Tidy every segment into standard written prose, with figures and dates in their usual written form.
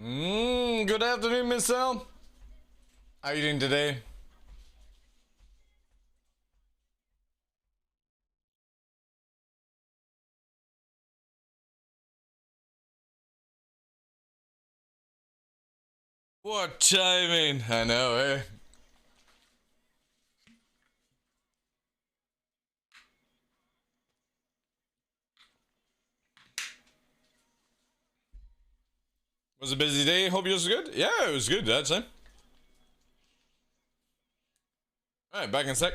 Good afternoon, Miss L. How are you doing today? What timing? I know, eh? Was a busy day. Hope yours was good. Yeah, it was good. That's it. All right, back in a sec.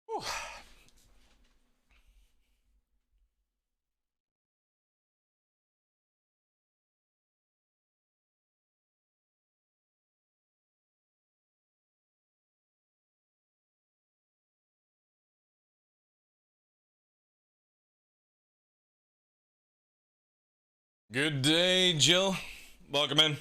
Whew. Good day, Jill. Welcome in.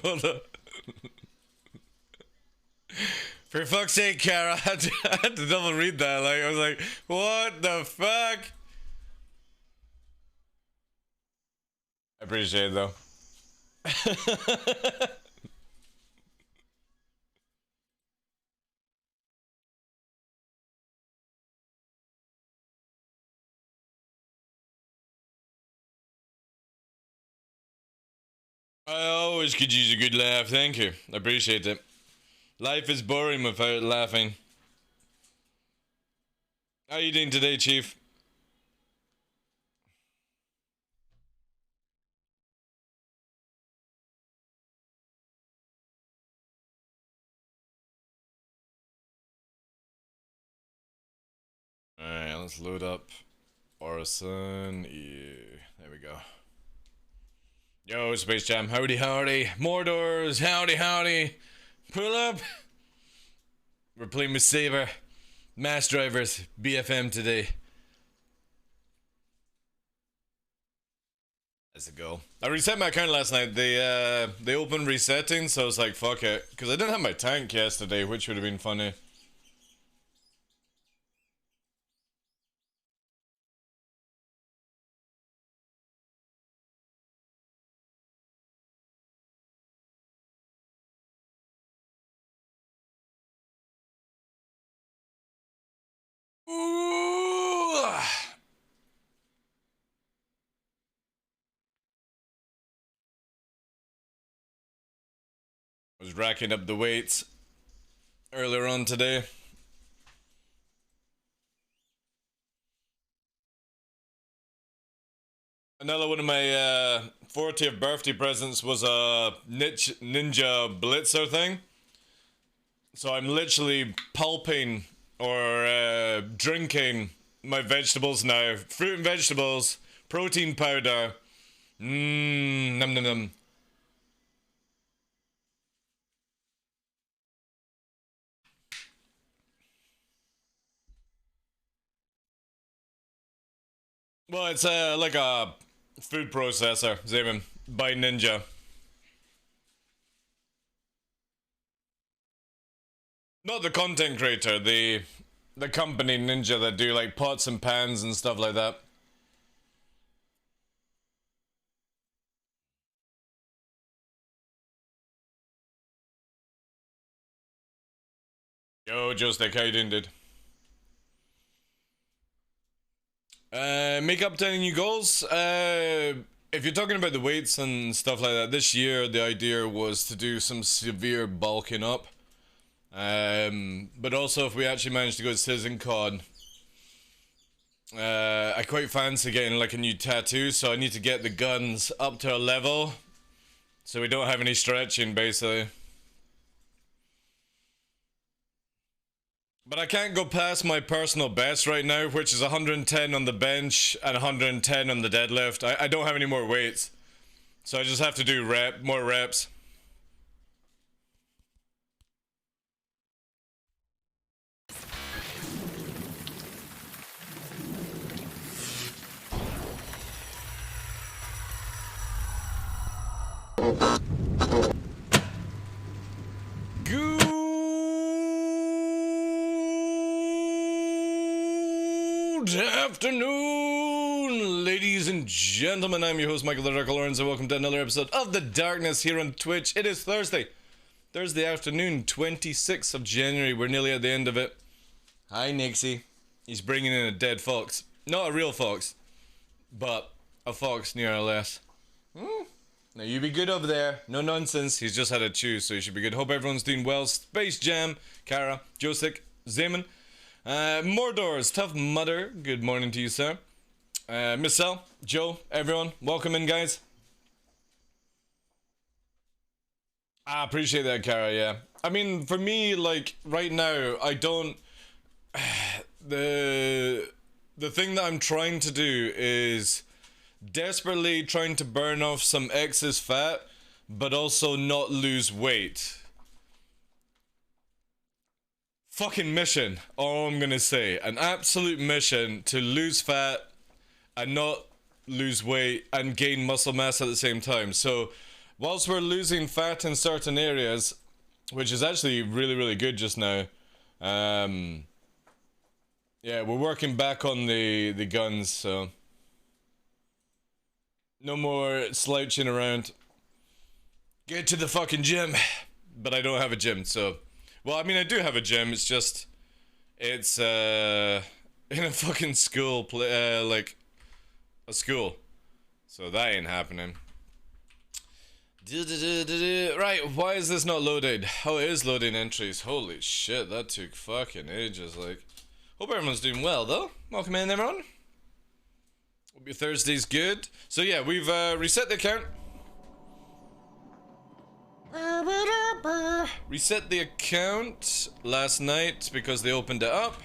Hold up. For fuck's sake, Kara, I had to double read that. Like, I was like, what the fuck? I appreciate it, though. I always could use a good laugh, thank you. I appreciate it. Life is boring without laughing. How are you doing today, Chief? Alright, let's load up Orison. Yeah, there we go. Yo, Space Jam, howdy howdy. Mordors, howdy howdy. Pull up. We're playing with Saber. Mass Drivers, BFM today. That's a go. I reset my account last night. They opened resetting, so I was like, fuck it. Because I didn't have my tank yesterday, which would have been funny. Ooh. I was racking up the weights earlier on today. Another one of my 40th birthday presents was a ninja blitzer thing. So I'm literally pulping or drinking my vegetables now. Fruit and vegetables, protein powder. Mmm, num num num. Well, it's like a food processor, Zeman, by Ninja. Not the content creator, the company Ninja that do like pots and pans and stuff like that. Yo, Joystick, how you doing, dude? Make up to any new goals? If you're talking about the weights and stuff like that, this year the idea was to do some severe bulking up. But also if we actually manage to go to Citizen Con, I quite fancy getting like a new tattoo, so I need to get the guns up to a level so we don't have any stretching, basically. But I can't go past my personal best right now, which is 110 on the bench and 110 on the deadlift. I don't have any more weights, so I just have to do more reps. Good afternoon, ladies and gentlemen. I'm your host, Michael the Dark Lawrence, and welcome to another episode of The Darkness here on Twitch. It is Thursday afternoon, 26th of January. We're nearly at the end of it. Hi, Nixie. He's bringing in a dead fox. Not a real fox, but a fox nevertheless. Now you be good over there. No nonsense. He's just had a chew, so you should be good. Hope everyone's doing well. Space Jam, Kara, Josik, Zeman. Mordors, Tough Mudder, good morning to you, sir. Miss Sel, Joe, everyone, welcome in, guys. I appreciate that, Kara, yeah. I mean, for me, like, right now, I don't... The thing that I'm trying to do is desperately trying to burn off some excess fat, but also not lose weight. Fucking mission, all I'm gonna say. An absolute mission to lose fat and not lose weight and gain muscle mass at the same time. So whilst we're losing fat in certain areas, which is actually really, really good just now. Yeah, we're working back on the guns, so no more slouching around. Get to the fucking gym. But I don't have a gym, so... Well, I mean, I do have a gym, it's just... It's, in a fucking school, like... A school. So that ain't happening. Right, why is this not loaded? Oh, it is loading entries. Holy shit, that took fucking ages, like... Hope everyone's doing well, though. Welcome in, everyone. Hope your Thursday's good. So yeah, we've, reset the account. Reset the account last night because they opened it up.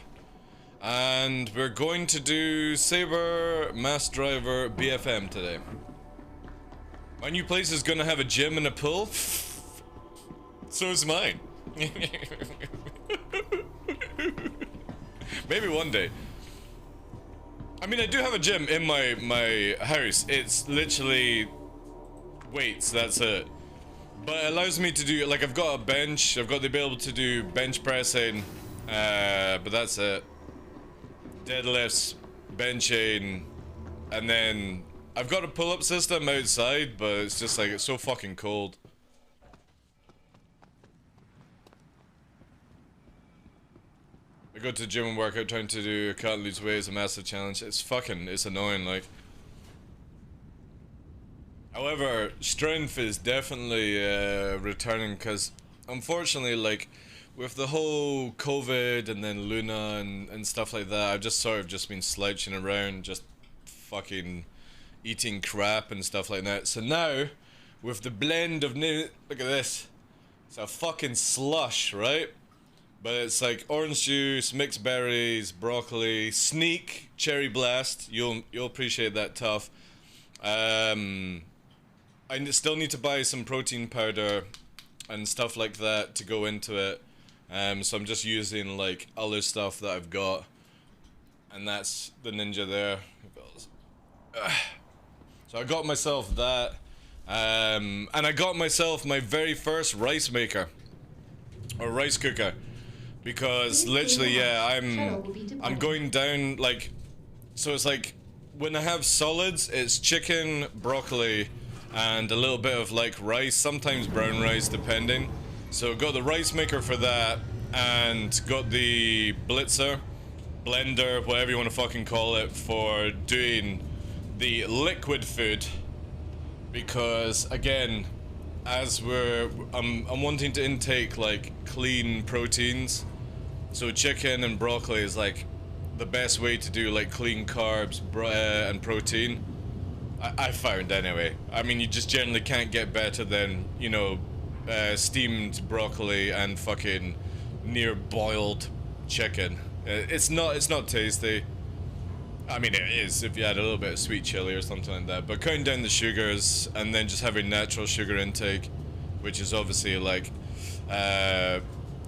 And we're going to do Saber, Mass Driver, BFM today. My new place is gonna have a gym and a pool. So is mine. Maybe one day. I mean, I do have a gym in my house. It's literally weights, that's it. But it allows me to do, like, I've got a bench, I've got the ability to do bench pressing, but that's it. Deadlifts, benching, and then I've got a pull-up system outside, but it's just like, it's so fucking cold. I go to the gym and work out trying to do can't lose weight is a massive challenge. It's fucking, it's annoying, like. However, strength is definitely returning because, unfortunately, like, with the whole COVID and then Luna and stuff like that, I've just sort of just been slouching around, just fucking eating crap and stuff like that. So now, with the blend of look at this, it's a fucking slush, right? But it's like orange juice, mixed berries, broccoli, Sneak, cherry blast. You'll appreciate that tough. I still need to buy some protein powder and stuff like that to go into it. So I'm just using like other stuff that I've got. And that's the Ninja there. So I got myself that. And I got myself my very first rice maker. Or rice cooker. Because literally, yeah, I'm going down like... So it's like, when I have solids, it's chicken, broccoli, and a little bit of like rice, sometimes brown rice depending. So got the rice maker for that, and got the blitzer, blender, whatever you want to fucking call it, for doing the liquid food. Because again, as I'm wanting to intake like clean proteins, so chicken and broccoli is like the best way to do like clean carbs and protein. I found anyway. I mean, you just generally can't get better than, you know, steamed broccoli and fucking near boiled chicken. It's not tasty. I mean, it is if you add a little bit of sweet chili or something like that. But cutting down the sugars and then just having natural sugar intake, which is obviously like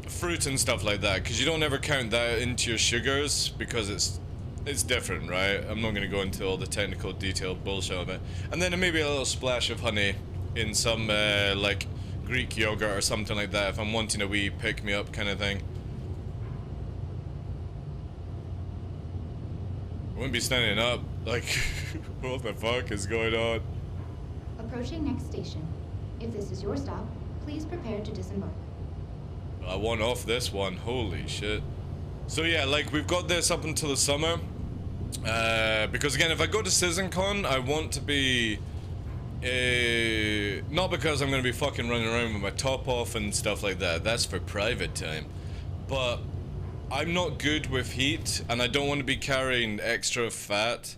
fruit and stuff like that, because you don't ever count that into your sugars because it's different, right? I'm not going to go into all the technical detailed bullshit of it. And then maybe a little splash of honey in some like Greek yogurt or something like that if I'm wanting a wee pick-me-up kind of thing. I wouldn't be standing up, like, what the fuck is going on? Approaching next station. If this is your stop, please prepare to disembark. I want off this one, holy shit. So yeah, like, we've got this up until the summer. Because again, if I go to SeasonCon, I want to be... not because I'm going to be fucking running around with my top off and stuff like that. That's for private time. But I'm not good with heat, and I don't want to be carrying extra fat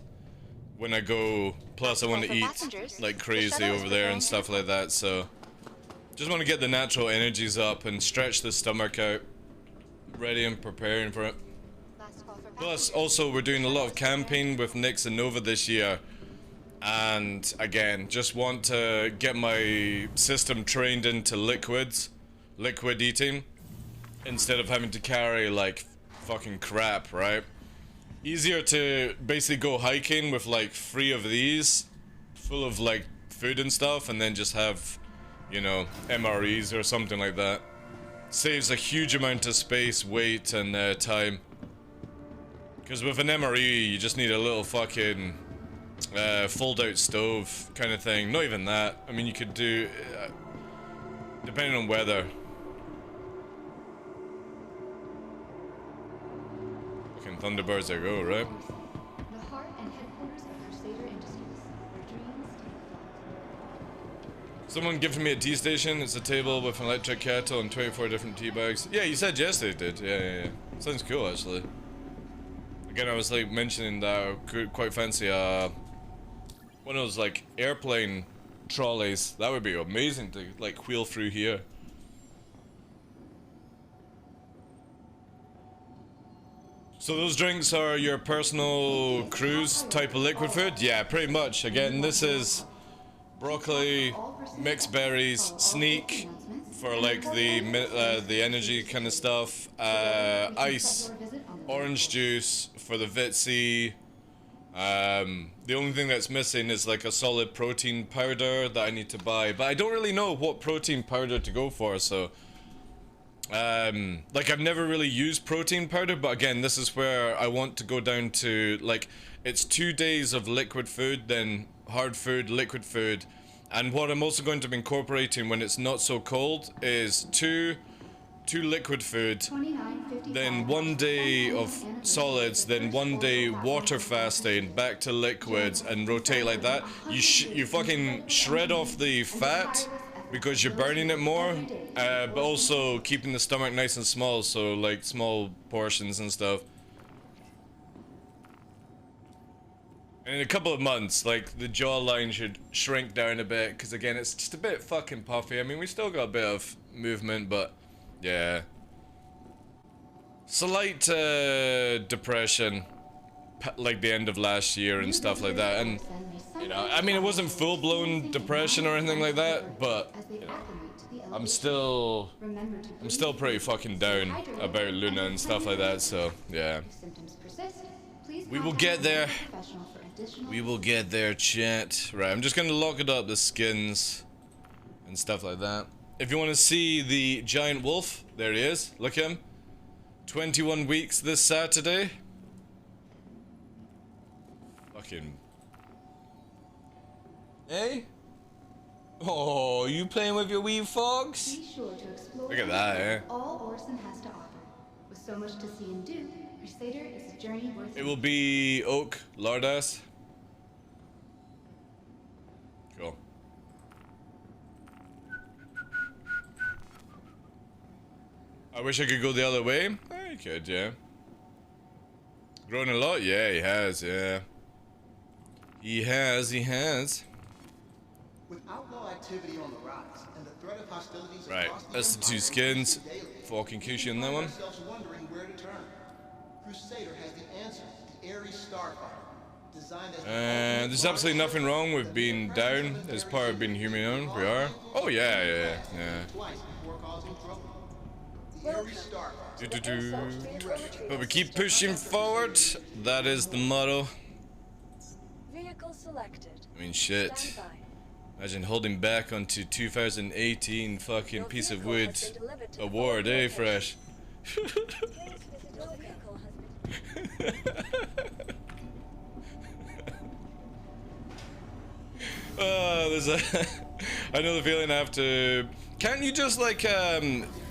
when I go. Plus, I want to eat like crazy over there and stuff like that, so... Just want to get the natural energies up and stretch the stomach out. Ready and preparing for it. Plus, also, we're doing a lot of camping with Nyx and Nova this year. And, again, just want to get my system trained into liquids. Liquid eating. Instead of having to carry, like, fucking crap, right? Easier to basically go hiking with, like, 3 of these. Full of, like, food and stuff. And then just have you know, MREs or something like that. Saves a huge amount of space, weight, and time. Because with an MRE, you just need a little fucking fold-out stove kind of thing. Not even that. I mean, you could do, depending on weather. Fucking Thunderbirds I go, right? The heart and headquarters of Crusader Industries, where dreams take flight. Someone gifted me a tea station. It's a table with an electric kettle and 24 different tea bags. Yeah, you said yesterday it did. Yeah. Sounds cool, actually. Again, I was like mentioning that I could quite fancy one of those like airplane trolleys. That would be amazing to like wheel through here. So those drinks are your personal cruise type of liquid food? Yeah, pretty much. Again, this is broccoli, mixed berries, sneak for like the energy kind of stuff, ice, orange juice for the Vitsy. The only thing that's missing is like a solid protein powder that I need to buy, but I don't really know what protein powder to go for, so like I've never really used protein powder, but again, this is where I want to go down to, like, it's 2 days of liquid food, then hard food, liquid food, and what I'm also going to be incorporating when it's not so cold is two liquid food, then 1 day of solids, then 1 day water fasting, back to liquids, and rotate like that. You fucking shred off the fat because you're burning it more, but also keeping the stomach nice and small, so like small portions and stuff. And in a couple of months, like, the jawline should shrink down a bit, because again, it's just a bit fucking puffy. I mean, we still got a bit of movement, but yeah. Slight depression, like the end of last year and stuff like that, and you know, I mean, it wasn't full-blown depression or anything like that, but you know, I'm still pretty fucking down about Luna and stuff like that, so yeah. We will get there. We will get there, chat. Right, I'm just gonna lock it up, the skins and stuff like that. If you want to see the giant wolf, there he is. Look at him. 21 weeks this Saturday. Fucking. Hey? Oh, you playing with your wee fox? Be sure to explore Look at that, eh? all Orson has to offer. With so much to see and do, Crusader is a journey worth It will be Oak, Lardass. Cool. I wish I could go the other way. I could, yeah. Grown a lot? Yeah, he has, yeah. He has. With outlaw activity on the rise and the threat of hostilities Right, across the that's the two Empire skins. increasing daily, Fucking cushy on we that find one. ourselves wondering where to turn. Crusader has the answer, the Ares Starfighter, designed as There's absolutely nothing wrong with being down as part of being human. We are. Oh yeah. twice before causing trouble. The Ares Starfighter. But we keep pushing forward. That is the motto. Vehicle selected. I mean, shit. Stand by. Imagine holding back onto 2018 fucking piece of wood award, eh, Fresh? Please visit your vehicle has been. There's a. I know the feeling I have to. Can't you just like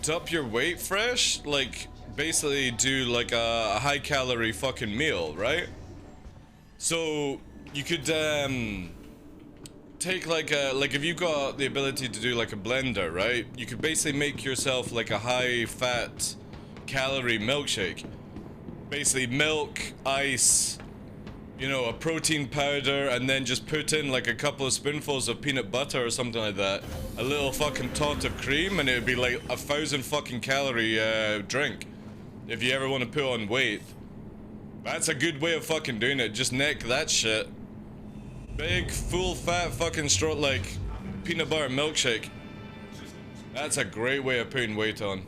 top your weight, Fresh? Like basically do like a high calorie fucking meal, right? So you could take like if you've got the ability to do like a blender, right? You could basically make yourself like a high fat calorie milkshake. Basically milk, ice, you know, a protein powder, and then just put in like a couple of spoonfuls of peanut butter or something like that. A little fucking tot of cream, and it would be like 1,000 fucking calorie drink. If you ever want to put on weight. That's a good way of fucking doing it. Just neck that shit. Big, full fat fucking like peanut butter milkshake. That's a great way of putting weight on.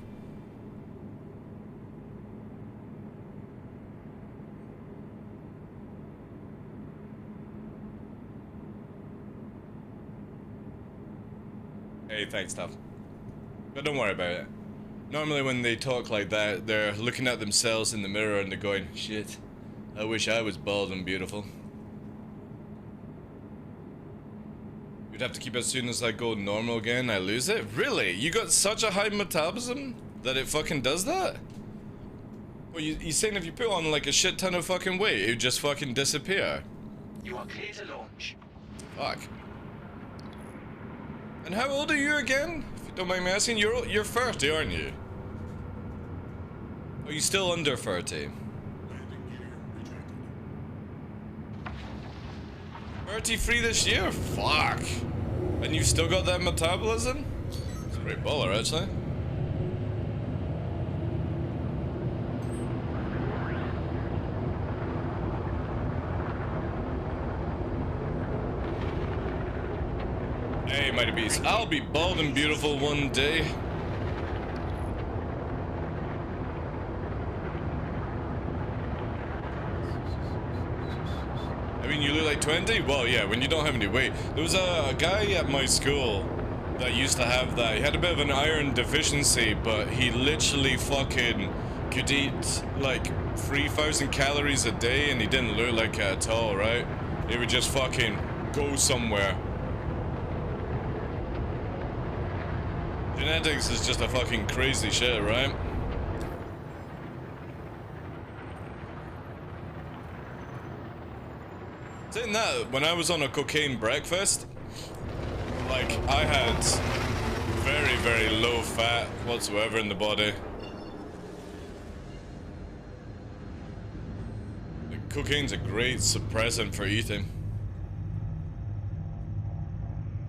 Hey, thanks, Tough. But don't worry about it. Normally when they talk like that, they're looking at themselves in the mirror and they're going, shit, I wish I was bald and beautiful. You'd have to keep it as soon as I go normal again, I lose it? Really? You got such a high metabolism that it fucking does that? Well, you saying if you put on like a shit ton of fucking weight, it would just fucking disappear? You are clear to launch. Fuck. And how old are you again? If you don't mind me asking, you're 30, aren't you? Are you still under 30? 33 this year? Fuck. And you've still got that metabolism? It's a great baller, actually. Hey, mighty beast. I'll be bald and beautiful one day. I mean, you look like 20? Well, yeah, when you don't have any weight. There was a guy at my school that used to have that. He had a bit of an iron deficiency, but he literally fucking could eat like 3,000 calories a day and he didn't look like it at all, right? He would just fucking go somewhere. Genetics is just a fucking crazy shit, right? Saying that, when I was on a cocaine breakfast, like, I had very, very low fat whatsoever in the body. Like, cocaine's a great suppressant for eating.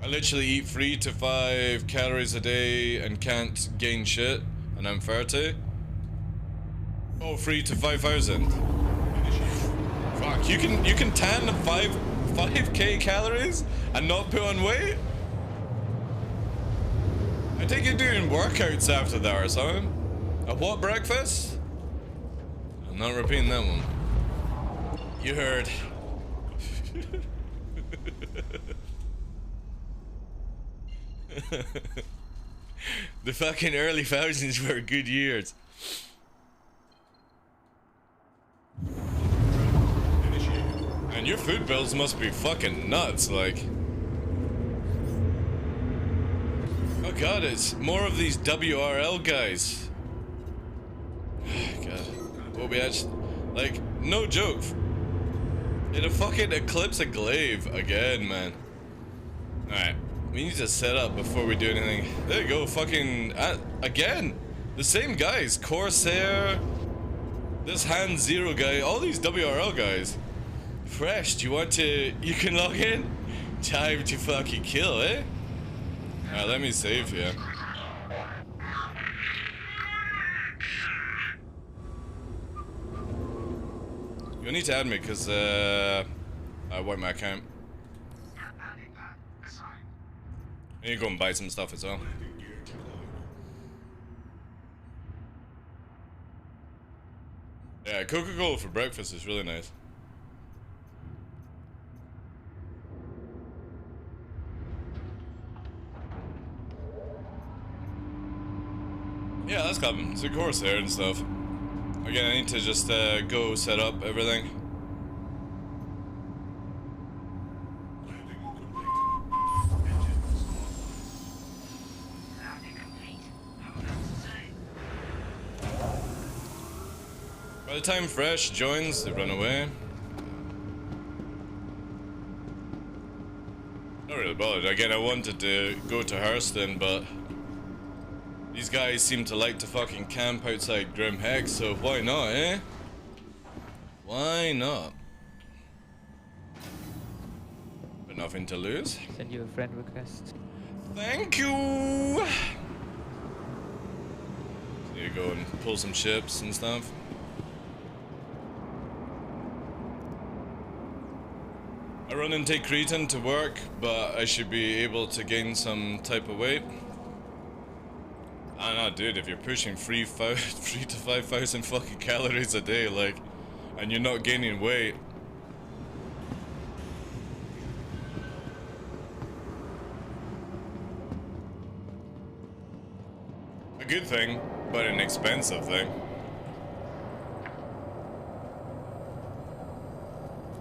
I literally eat 3 to 5 calories a day and can't gain shit, and I'm 30. Oh, 3 to 5,000. Fuck, you can tan 5k calories and not put on weight? I think you're doing workouts after that or something. A what breakfast? I'm not repeating that one. You heard. The fucking early thousands were good years. And your food bills must be fucking nuts, like. Oh god, it's more of these WRL guys. God. What we actually, like, no joke. It'll fucking eclipse a glaive again, man. Alright. We need to set up before we do anything. There you go, fucking, again, the same guys, Corsair, this Hand Zero guy, all these WRL guys. Fresh, do you want to, you can log in? Time to fucking kill, eh? Alright, let me save here. You'll need to add me, because, I wiped my account. I need to go and buy some stuff as well. Yeah, Coca-Cola for breakfast is really nice. Yeah, that's coming. It's a Corsair and stuff. Again, I need to just go set up everything. By the time Fresh joins, they run away. Not really bothered. Again, I wanted to go to Hurston, but these guys seem to like to fucking camp outside Grim Hex, so why not, eh? Why not? But nothing to lose. Send you a friend request. Thank you! Need to go and pull some ships and stuff. I run and take creatine to work, but I should be able to gain some type of weight. I don't know, dude, if you're pushing 3 to 5,000 fucking calories a day, like, and you're not gaining weight. good thing, but an expensive thing.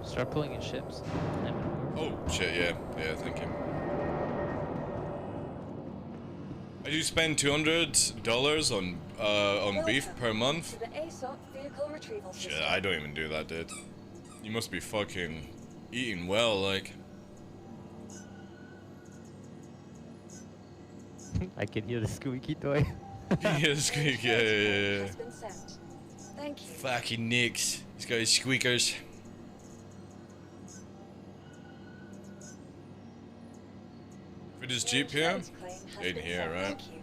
Start pulling in ships. Oh shit, yeah, thank you. I do spend $200 on beef per month. To the ASOP vehicle retrieval Shit, system. I don't even do that, dude. You must be fucking eating well, like. I can hear the squeaky toy. Yeah, squeak, yeah. Has been sent. Thank you. Fucking nicks. He's got his squeakers. With his Jeep here? Insurance claim has In been here, sent. right? Thank you.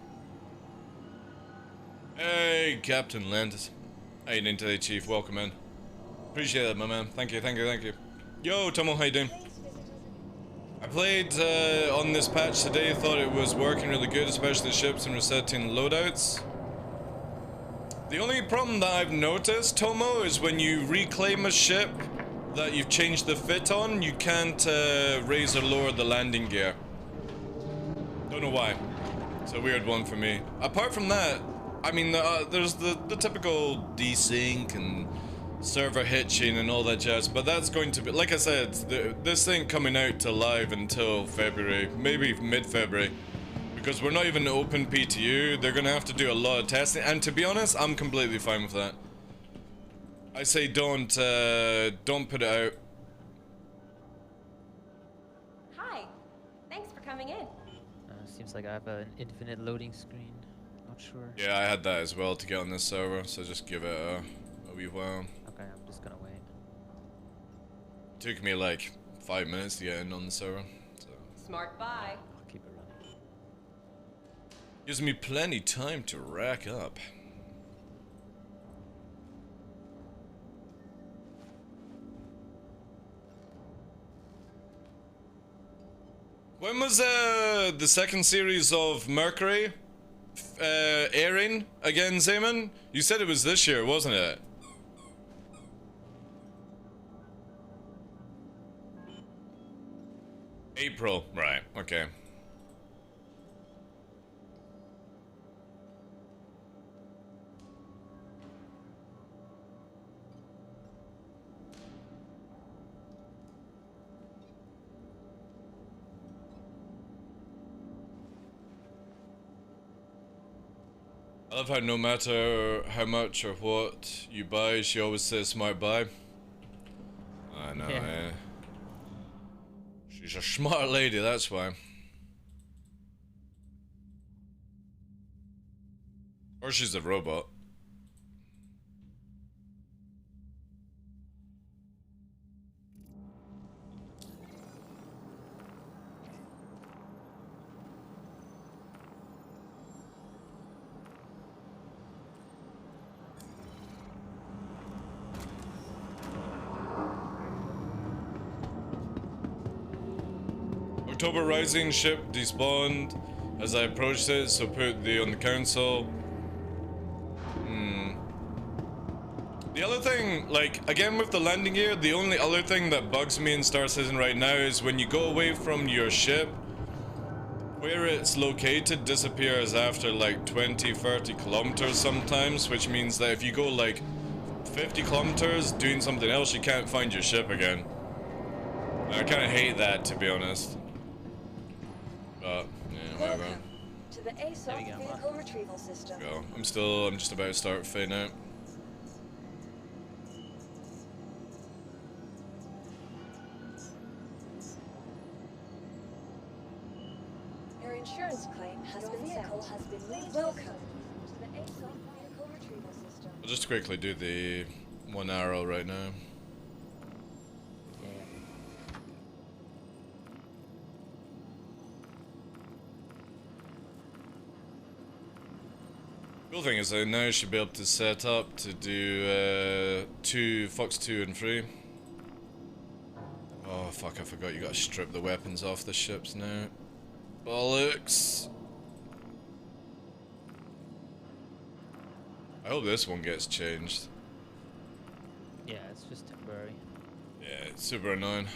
Hey, Captain Landis. How you doing today, Chief? Welcome in. Appreciate it, my man. Thank you, thank you, thank you. Yo, Tomo, how you doing? Please visit us again. I played on this patch today, thought it was working really good, especially ships and resetting loadouts. The only problem that I've noticed, Tomo, is when you reclaim a ship that you've changed the fit on, you can't raise or lower the landing gear. Don't know why. It's a weird one for me. Apart from that, I mean, there's the typical desync and server hitching and all that jazz, but that's going to be, like I said, this thing coming out to live until February, maybe mid-February, because we're not even open PTU. They're gonna have to do a lot of testing, and to be honest, I'm completely fine with that. I say don't put it out. Hi. Thanks for coming in. Seems like I have an infinite loading screen. Not sure. Yeah, I had that as well to get on this server, so just give it a wee while. Okay, I'm just gonna wait. Took me like 5 minutes to get in on the server, so Smart buy. I'll keep it running. gives me plenty time to rack up. When was the second series of Mercury airing again, Zayman? You said it was this year, wasn't it? April, right, okay. I love how no matter how much or what you buy, she always says smart buy. I know, Yeah. eh? She's a smart lady, that's why. Or she's a robot. October Rising ship despawned as I approached it, so put the on the council. The other thing, like, again with the landing gear, the only other thing that bugs me in Star Citizen right now is when you go away from your ship, where it's located disappears after like 20-30 kilometers sometimes, which means that if you go like 50 kilometers doing something else, you can't find your ship again. And I kind of hate that, to be honest. But, yeah, whatever. Welcome to the There we ASOP go. vehicle retrieval system. Go. I'm just about to start fading out. Your insurance claim has been vehicle sent. has been moved. Welcome to the ASOP vehicle retrieval system. I'll just quickly do the one arrow right now. Yeah. Cool thing is I now should be able to set up to do Fox 2 and 3. Oh fuck, I forgot you gotta strip the weapons off the ships now. Bollocks! I hope this one gets changed. Yeah, it's just temporary. Yeah, it's super annoying.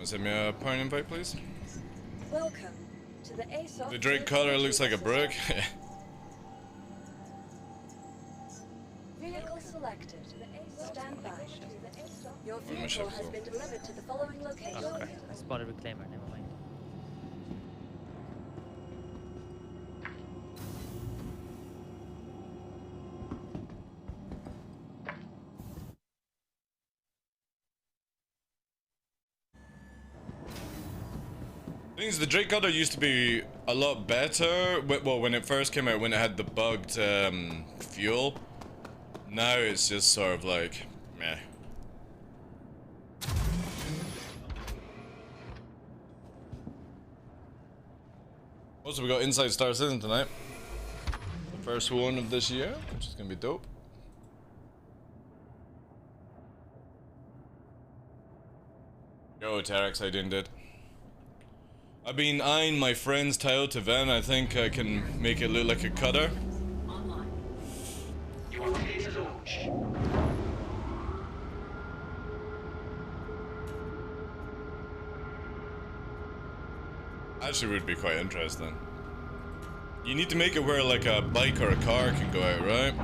Send me a point invite, please. Welcome to the ASOS. The Drake color looks like a brick. Vehicle selected. Stand by. Your my vehicle ship has full. been delivered to the following location. Oh, okay. I spotted a reclaimer, never mind. Things the Drake Cutter used to be a lot better. Well, when it first came out, when it had the bugged fuel. Now it's just sort of like meh. Also, we got Inside Star Citizen tonight. The first one of this year, which is gonna be dope. Yo, Terex, I didn't it. I've been eyeing my friend's Toyota van. I think I can make it look like a cutter. Online. You are clear to launch. Actually would be quite interesting. You need to make it where like a bike or a car can go out, right?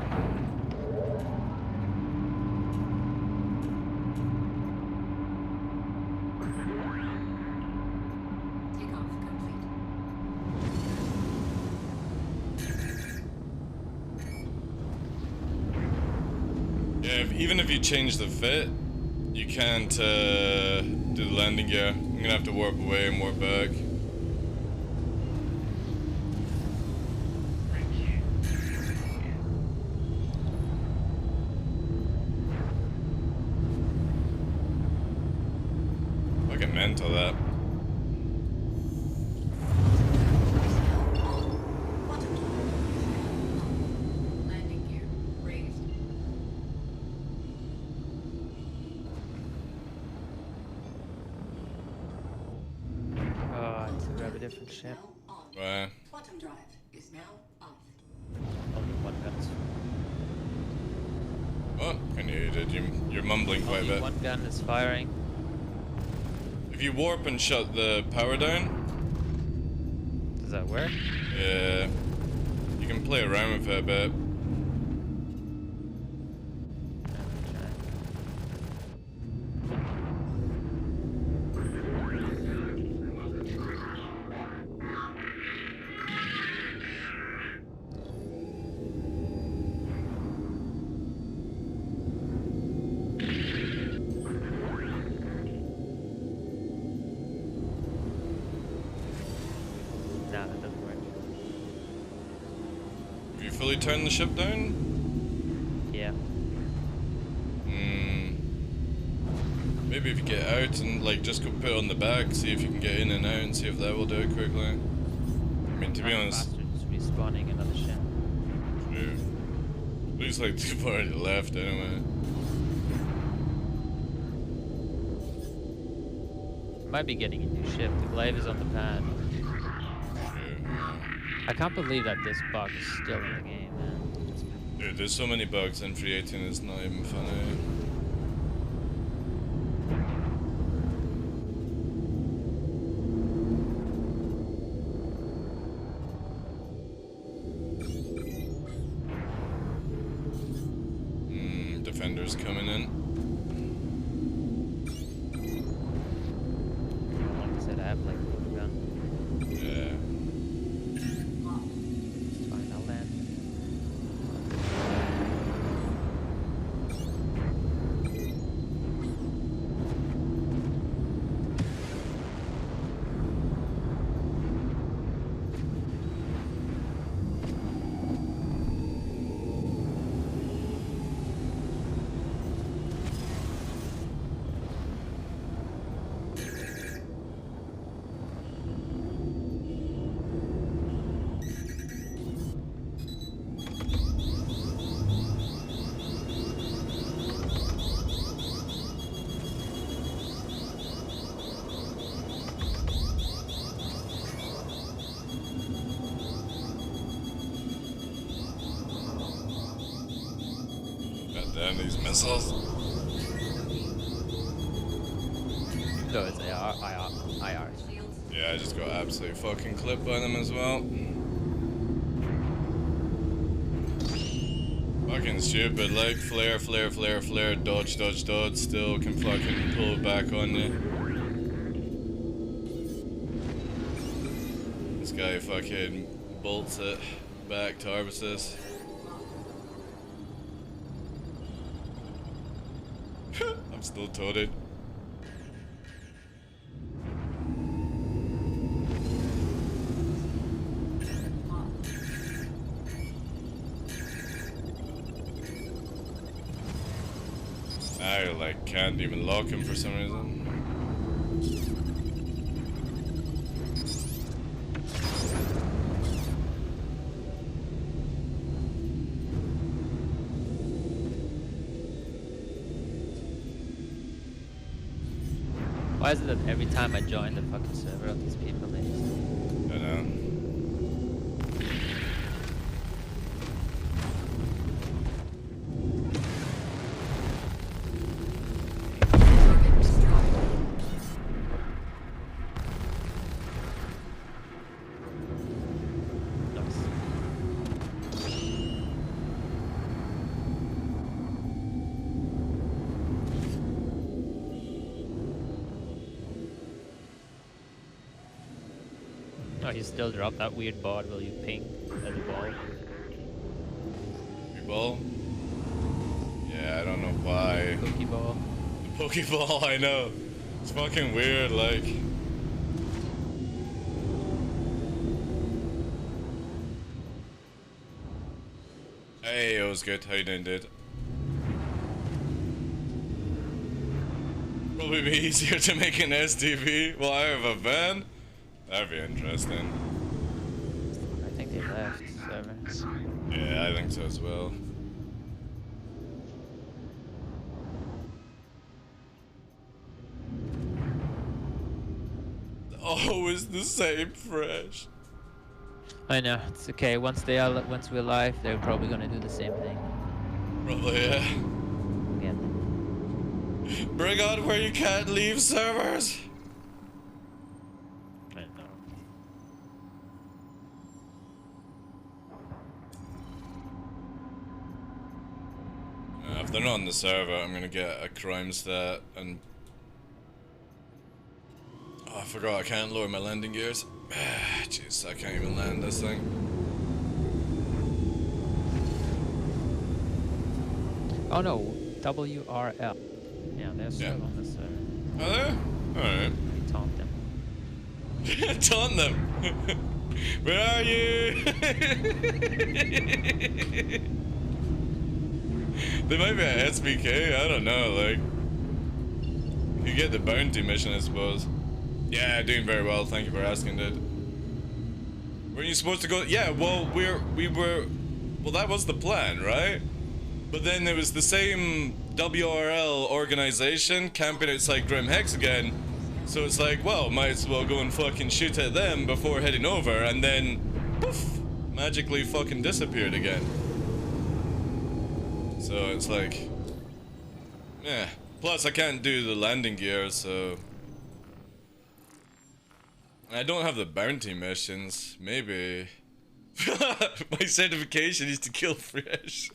Takeoff complete. Yeah, even if you change the fit, you can't do the landing gear. I'm gonna have to warp away and warp back. Fucking mental that. Landing gear raised. Oh, I have to grab a different ship. Right. Quantum drive is now off. Only one gun's Oh, can you did you're mumbling quite a only bit. one gun is firing. If you warp and shut the power down, Does that work? yeah, you can play around with it a bit. Nah, that doesn't work. Have you fully turned the ship down? Yeah. Maybe if you get out and like just go put it on the back, see if you can get in and out and see if that will do it quickly. I mean, to be honest, Bastards respawning another ship. true. Looks like they've already left anyway. Might be getting a new ship. The glaive is on the pad. True. I can't believe that this bug is still in the game, man. Dude, there's so many bugs in 318, it's not even funny. Defenders coming in. Like I said, I have like a gun. Yeah. It's fine, I'll land. God damn these missiles. No, it's IR. Yeah, I just got absolutely fucking clipped by them as well. Fucking stupid, like flare, flare, flare, flare, dodge, dodge, dodge, still can fucking pull it back on you. This guy fucking bolts it back to harvest. I'm still toted. I like can't even lock him for some reason. Why is it that every time I join the fucking server, these people leave? I know. Oh, you still drop that weird board while you ping at the ball. Pokeball? Yeah, I don't know why. Pokeball. The Pokeball, I know. It's fucking weird, like. Hey, it was good. How you doing, dude? Probably be easier to make an STV while I have a van. That'd be interesting. I think they left server. Yeah, I think so as well. Always the same fresh. I know, it's okay. Once we're live, they're probably gonna do the same thing. Probably, yeah. Yeah. Bring on where you can't leave servers. I know. If they're not on the server, I'm gonna get a crime stat and. Oh, I forgot I can't lower my landing gears. Jeez, I can't even land this thing. Oh no, WRL. Yeah, they're still on the server. Are they? Alright. Taunt them. Taunt them! Where are you? They might be at SBK, I don't know, like. You get the bounty mission, I suppose. Yeah, doing very well, thank you for asking, dude. Weren't you supposed to go? Yeah, well, we were. Well, that was the plan, right? But then there was the same WRL organization camping outside Grim Hex again. So it's like, well, might as well go and fucking shoot at them before heading over, and then, poof, magically fucking disappeared again. So it's like, yeah. Plus, I can't do the landing gear, so. I don't have the bounty missions. Maybe. My certification is to kill fresh.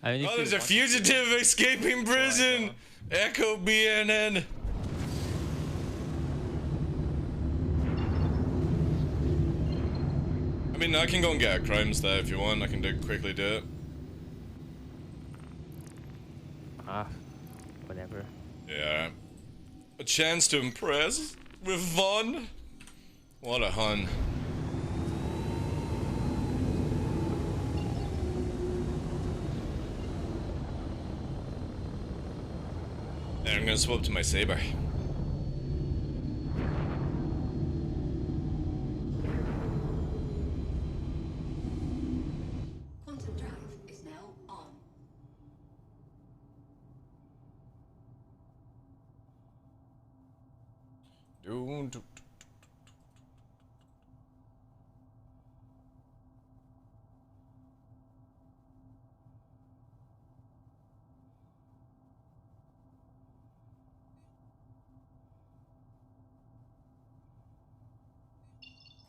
I mean, Oh, there's a fugitive escaping prison! Echo BNN! I mean, I can go and get a crime stat if you want. I can quickly do it. Whatever. Yeah. A chance to impress with Vaughn? What a hun. And I'm gonna swap to my saber. Quantum drive is now on.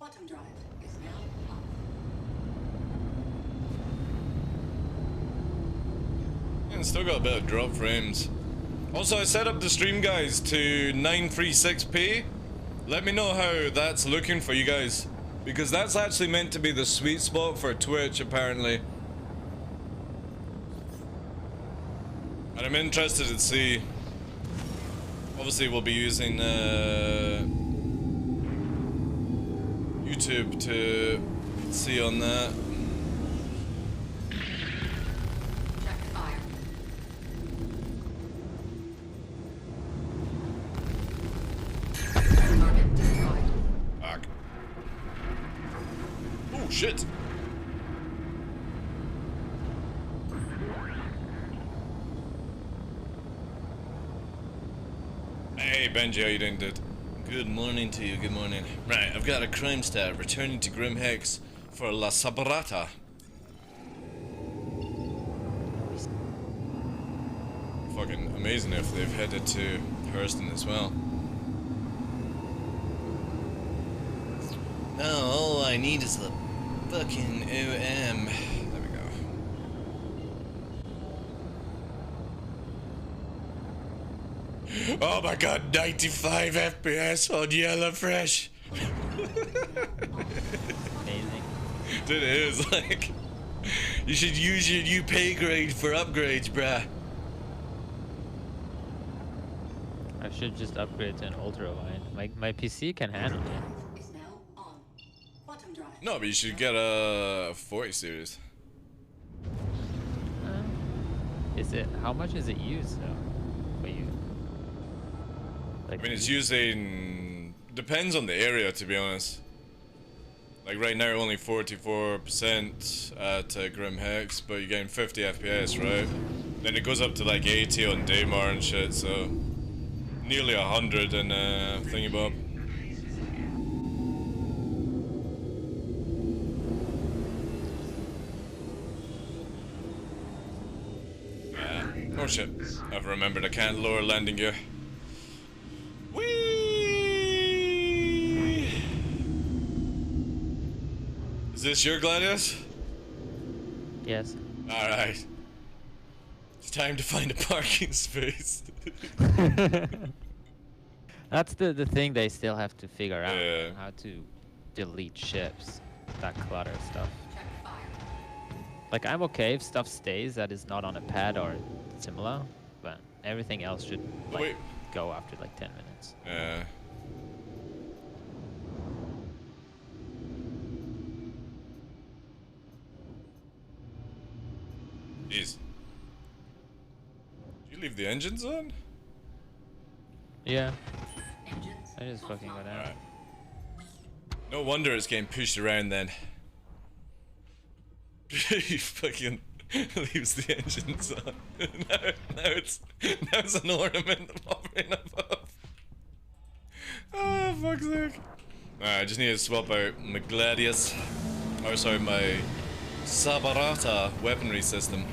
Quantum drive is now off. And still got a bit of drop frames. Also, I set up the stream, guys, to 936p. Let me know how that's looking for you guys, because that's actually meant to be the sweet spot for Twitch, apparently. And I'm interested to see. Obviously, we'll be using YouTube to see on that. Check fire. Target destroyed. Fuck. Oh shit. Hey Benji, how you doing, dude? Good morning to you, good morning. Right, I've got a crime stat, returning to Grim Hex for La Sabrata. Fucking amazing if they've headed to Hurston as well. Now all I need is the fucking OM. There we go. Oh my god, 95 FPS on Yellow Fresh. Amazing. Dude, it is like, you should use your new pay grade for upgrades, bruh. I should just upgrade to an ultra wide. My PC can handle it. Is now on. Quantum drive. No, but you should get a 40 series. Is it? How much is it used though? For you? Like, I mean, it's using, depends on the area, to be honest. Like right now, only 44% at Grim Hex, but you're getting 50 FPS, right? Then it goes up to like 80 on Daymar and shit, so nearly 100 in Thingybob. Oh shit, I've remembered I can't lower landing gear. Whee! Is this your Gladius? yes. Alright. It's time to find a parking space. That's the thing they still have to figure out. Yeah. How to delete ships. That clutter stuff. Check fire. Like, I'm okay if stuff stays that is not on a pad or similar, but everything else should like Wait. go after like 10 minutes. Yeah. Jeez. Did you leave the engines on? Yeah. Engines. I just fucking go down. Alright. No wonder it's getting pushed around then. He fucking leaves the engines on. now it's an ornament hovering above. Oh, fuck's sake. Alright, I just need to swap out my Gladius. Or sorry, my Sabarata weaponry system.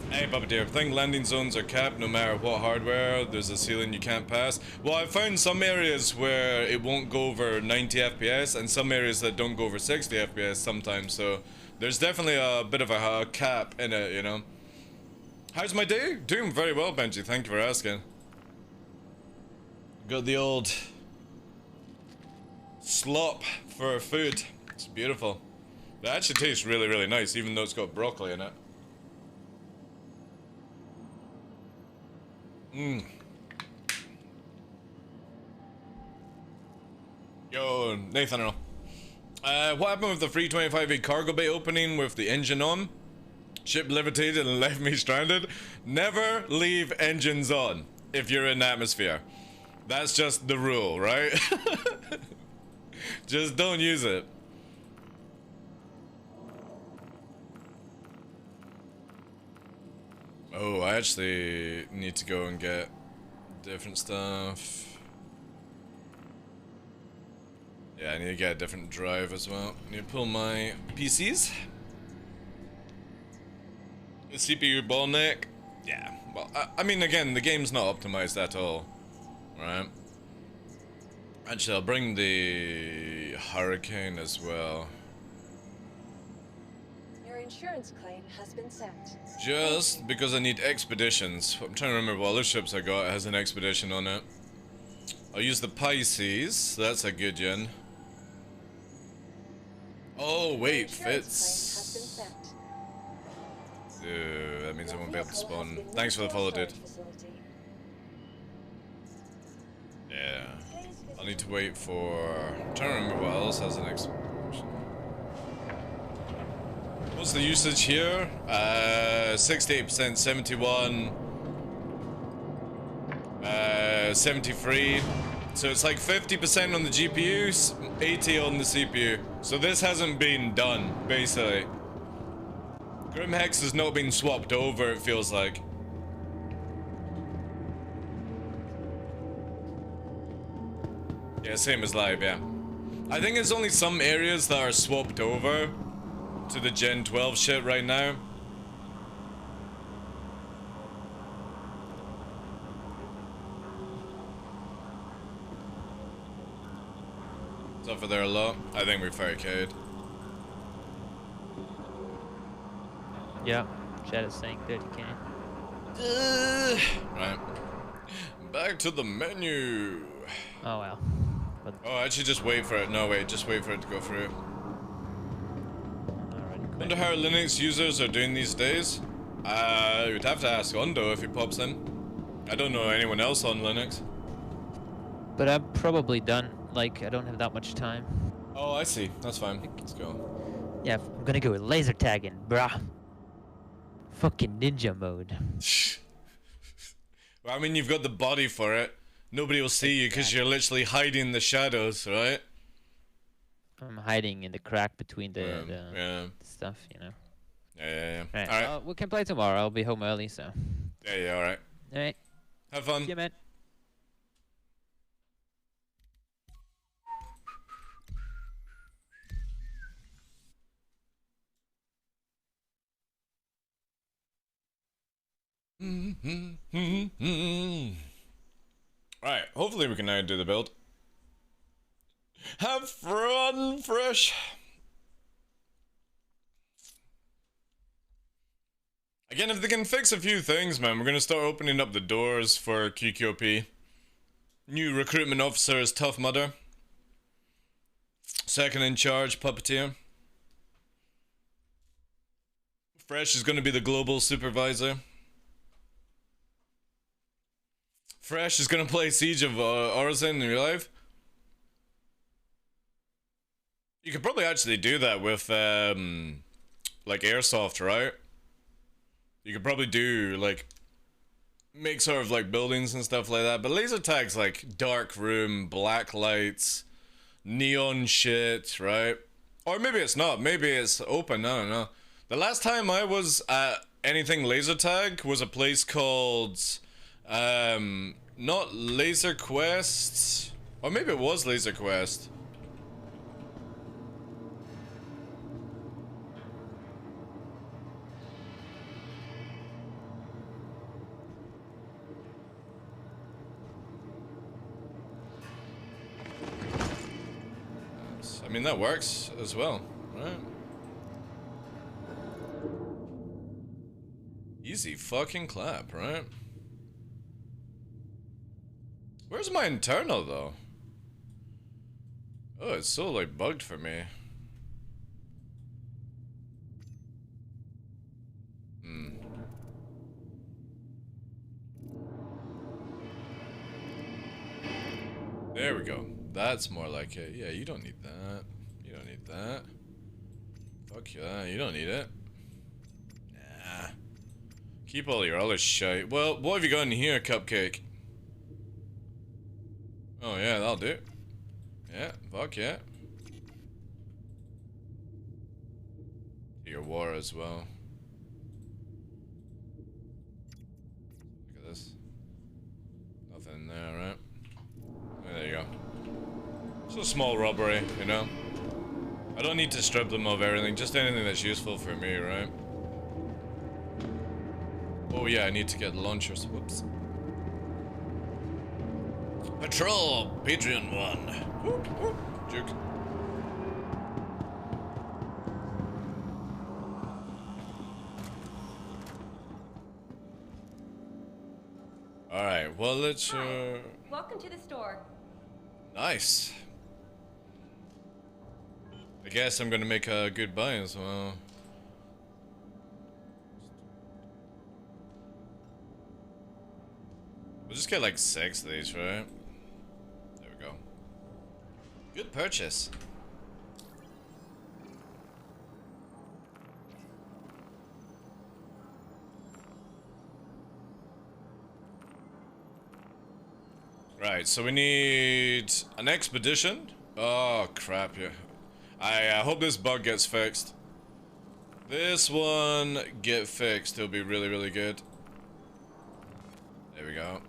Hey, Bubba Deer, I think landing zones are capped no matter what hardware. There's a ceiling you can't pass. Well, I've found some areas where it won't go over 90 FPS and some areas that don't go over 60 FPS sometimes, so there's definitely a bit of a cap in it, you know. How's my day? Doing very well, Benji. Thank you for asking. Got the old slop for food. It's beautiful. It actually tastes really, really nice, even though it's got broccoli in it. Mmm. Yo, Nathan. What happened with the free 25A cargo bay opening with the engine on? Ship levitated and left me stranded. Never leave engines on if you're in atmosphere. That's just the rule, right? Just don't use it. Oh, I actually need to go and get different stuff. Yeah, I need to get a different drive as well. I need to pull my PCs. The CPU bottleneck. Yeah, well, I mean, again, the game's not optimized at all. Right? Actually, I'll bring the Hurricane as well. Your insurance claim has been sent. Just because I need expeditions. I'm trying to remember what other ships I got has an expedition on it. I'll use the Pisces. That's a good yen. Oh wait, fits. That means I won't be able to spawn. Thanks for the follow, dude. Yeah. I'll need to wait for... I'm trying to remember what else has an expedition. What's the usage here? 68%, 71, 73. So it's like 50% on the GPU, 80 on the CPU. So this hasn't been done, basically. Grim Hex has not been swapped over, it feels like. Yeah, same as live, yeah. I think it's only some areas that are swapped over to the Gen 12 shit right now. Suffer there a lot. I think we're very carried. Yeah, chat is saying 30k. Right. Back to the menu. Oh well. But Oh, actually just wait for it. No, wait, just wait for it to go through. already Wonder how Linux users are doing these days. You'd have to ask Ondo if he pops in. I don't know anyone else on Linux. But I'm probably done. Like, I don't have that much time. Oh, I see. That's fine. Let's go. Yeah, I'm gonna go with laser tagging, brah. Fucking ninja mode. Well, I mean, you've got the body for it. Nobody will see you because you're literally hiding in the shadows, right? I'm hiding in the crack between the yeah. stuff, you know. Yeah. Right. Alright. We can play tomorrow. I'll be home early, so. Yeah, alright. Alright. Have fun. See you, man. Alright, hopefully we can now do the build. Have fun, fresh. Again, if they can fix a few things, man, we're gonna start opening up the doors for QQP. New recruitment officer is Tough Mudder. Second in charge, Puppeteer. Fresh is gonna be the global supervisor. Fresh is gonna play Siege of Orison in real life. You could probably actually do that with, like, Airsoft, right? You could probably do, like, make sort of, like, buildings and stuff like that. But laser tag's, like, dark room, black lights, neon shit, right? Or maybe it's not. Maybe it's open, I don't know. The last time I was at anything laser tag was a place called, not Laser Quest, or maybe it was Laser Quest. I mean, that works as well, right? Easy fucking clap, right? Where's my internal, though? Oh, it's so, like, bugged for me. There we go. That's more like it. Yeah, you don't need that. You don't need that. Fuck yeah, you don't need it. Nah. Keep all your other shit. Well, what have you got in here, Cupcake? Oh yeah, that'll do. Yeah, fuck yeah. Your war as well. Look at this. Nothing in there, right? Oh, there you go. It's a small robbery, you know? I don't need to strip them of everything, just anything that's useful for me, right? Oh yeah, I need to get launchers. Whoops. Patrol, Patreon 1. Whoop, whoop. Juke. Alright, well, let's, Hi. Welcome to the store. Nice. I guess I'm gonna make a good buy as well. We'll just get like 6 of these, right? There we go. Good purchase. Right, so we need an expedition. Oh crap, yeah. I hope this bug gets fixed. This one get fixed, it'll be really, really good. There we go.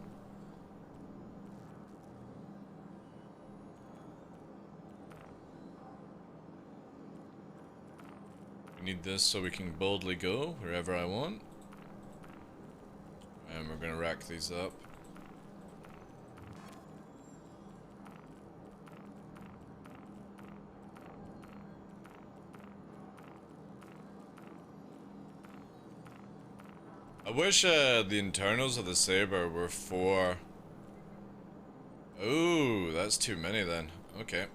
We need this so we can boldly go wherever I want. And we're gonna rack these up. I wish the internals of the saber were 4. Ooh, that's too many then. Okay.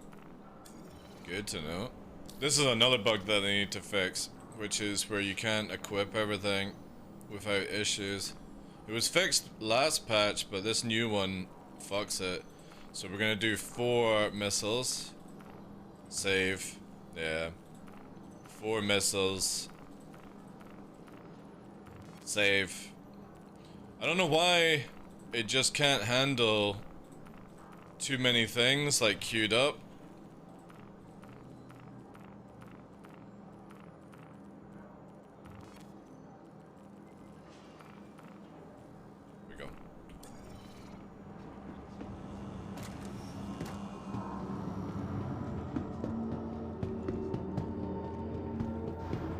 Good to know. This is another bug that they need to fix, which is where you can't equip everything without issues. It was fixed last patch, but this new one fucks it. So we're gonna do 4 missiles. Save. Yeah. 4 missiles. Save. I don't know why it just can't handle too many things like queued up. Here we go.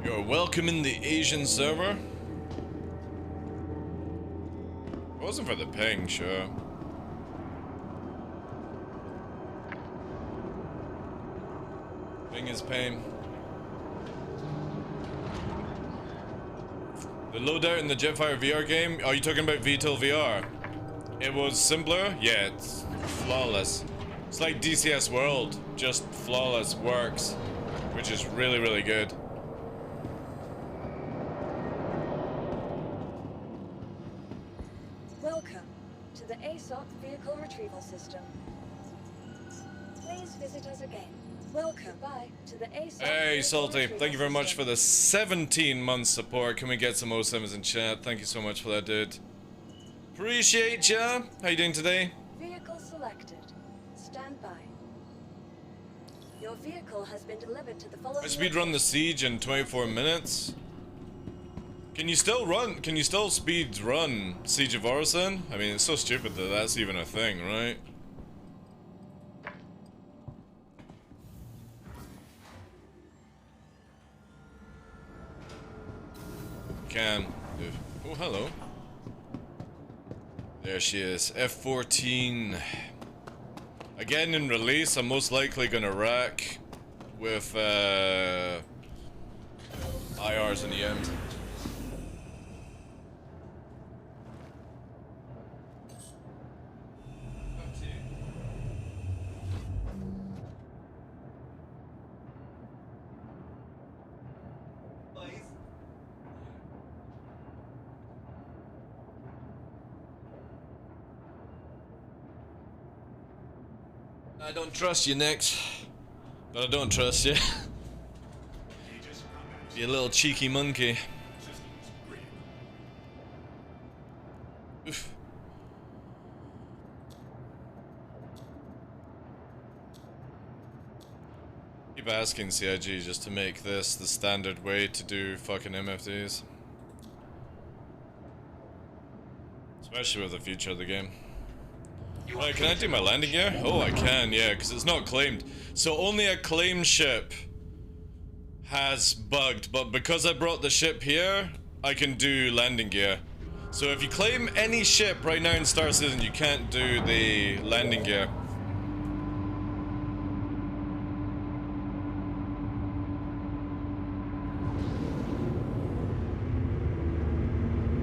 You're welcome in the Asian server. It wasn't for the ping, sure. Ping is pain. The loadout in the Jetfire VR game? Are you talking about VTOL VR? It was simpler? Yeah, it's flawless. It's like DCS World, just flawless, works. Which is really, really good. Welcome to the ASOC Vehicle Retrieval System. Please visit us again. Welcome back to the ASOC Hey, Vehicle Salty, Retrieval thank you very much System. for the 17 months support. Can we get some 07s in chat? Thank you so much for that, dude. Appreciate ya. How you doing today? Vehicle selected. Stand by. Your vehicle has been delivered to the following. I speedrun the siege in 24 minutes. Can you still speed run Siege of Orison? I mean, it's so stupid that that's even a thing, right? Can. Oh, hello. There she is. F-14. Again, in release, I'm most likely gonna rack with IRs in the end. I don't trust you, Nix. But I don't trust you. You little cheeky monkey. Oof. Keep asking CIG just to make this the standard way to do fucking MFDs. Especially with the future of the game. Right, can I do my landing gear? Oh, I can, yeah, because it's not claimed. So only a claimed ship has bugged, but because I brought the ship here, I can do landing gear. So if you claim any ship right now in Star Citizen, you can't do the landing gear.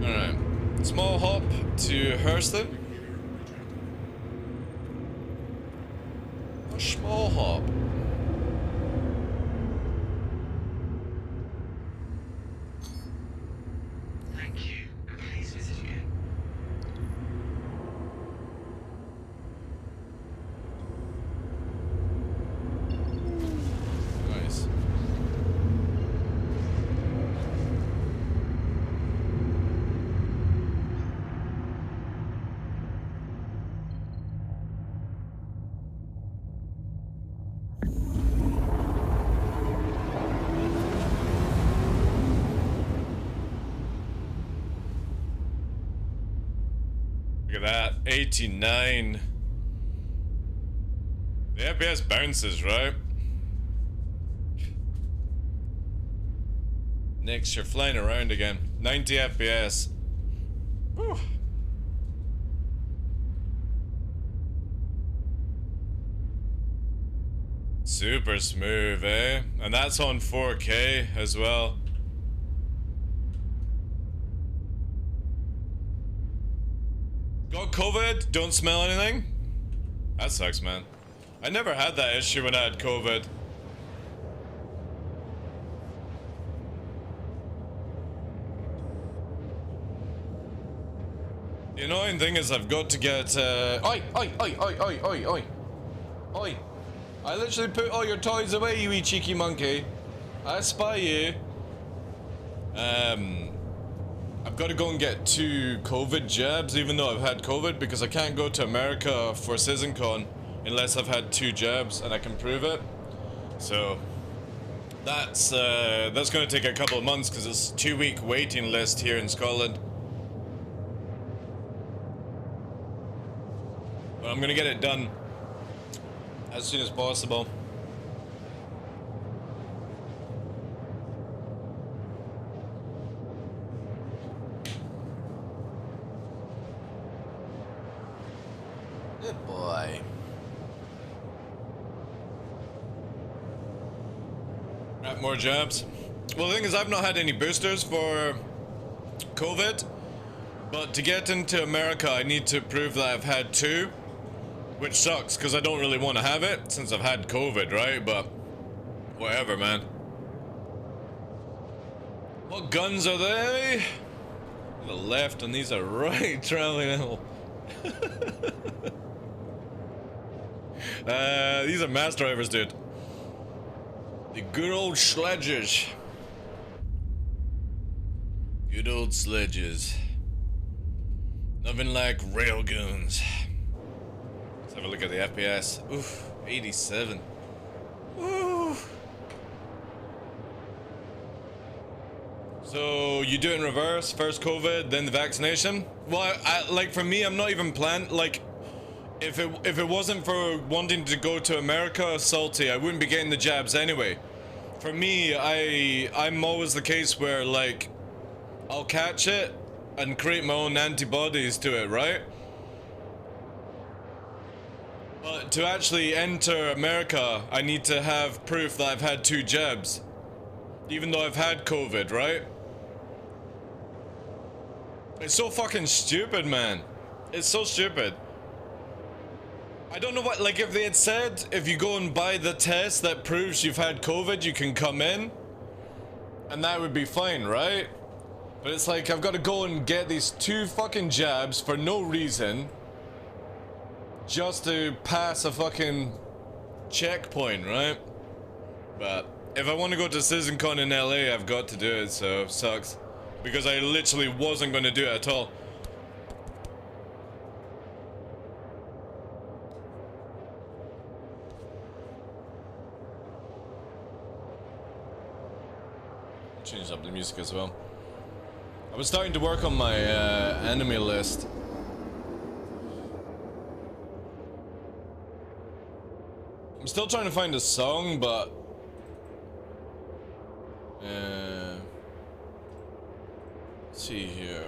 Alright. Small hop to Hurston. A small hop. Thank you. Please visit you. Nice. Look at that, 89. The FPS bounces, right? Next, you're flying around again. 90 FPS. Whew. Super smooth, eh? And that's on 4K as well. Got COVID, don't smell anything? That sucks, man. I never had that issue when I had COVID. The annoying thing is I've got to get, Oi! Oi! Oi! Oi! Oi! Oi! Oi! Oi! I literally put all your toys away, you wee cheeky monkey. I spy you. I've got to go and get 2 COVID jabs, even though I've had COVID, because I can't go to America for CitizenCon unless I've had 2 jabs and I can prove it. So that's going to take a couple of months because it's a 2-week waiting list here in Scotland. But I'm going to get it done as soon as possible. Good boy. Right, more jabs. Well, the thing is, I've not had any boosters for COVID, but to get into America, I need to prove that I've had 2, which sucks because I don't really want to have it since I've had COVID, right? But whatever, man. What guns are they? To the left, and these are right traveling out. These are mass drivers, dude. The good old sledges. Good old sledges. Nothing like railguns. Let's have a look at the FPS. Oof, 87. Ooh. So you do it in reverse, first COVID, then the vaccination? Well, like for me, I'm not even planning, like, if it wasn't for wanting to go to America, salty, I wouldn't be getting the jabs anyway. For me, I'm always the case where, like, I'll catch it and create my own antibodies to it, right? But to actually enter America, I need to have proof that I've had 2 jabs. Even though I've had COVID, right? It's so fucking stupid, man. It's so stupid. I don't know what, like, if they had said, if you go and buy the test that proves you've had COVID, you can come in. And that would be fine, right? But it's like, I've got to go and get these 2 fucking jabs for no reason. Just to pass a fucking checkpoint, right? But if I want to go to CitizenCon in LA, I've got to do it, so it sucks. Because I literally wasn't going to do it at all. Change up the music as well. I was starting to work on my enemy list. I'm still trying to find a song, but let's see here.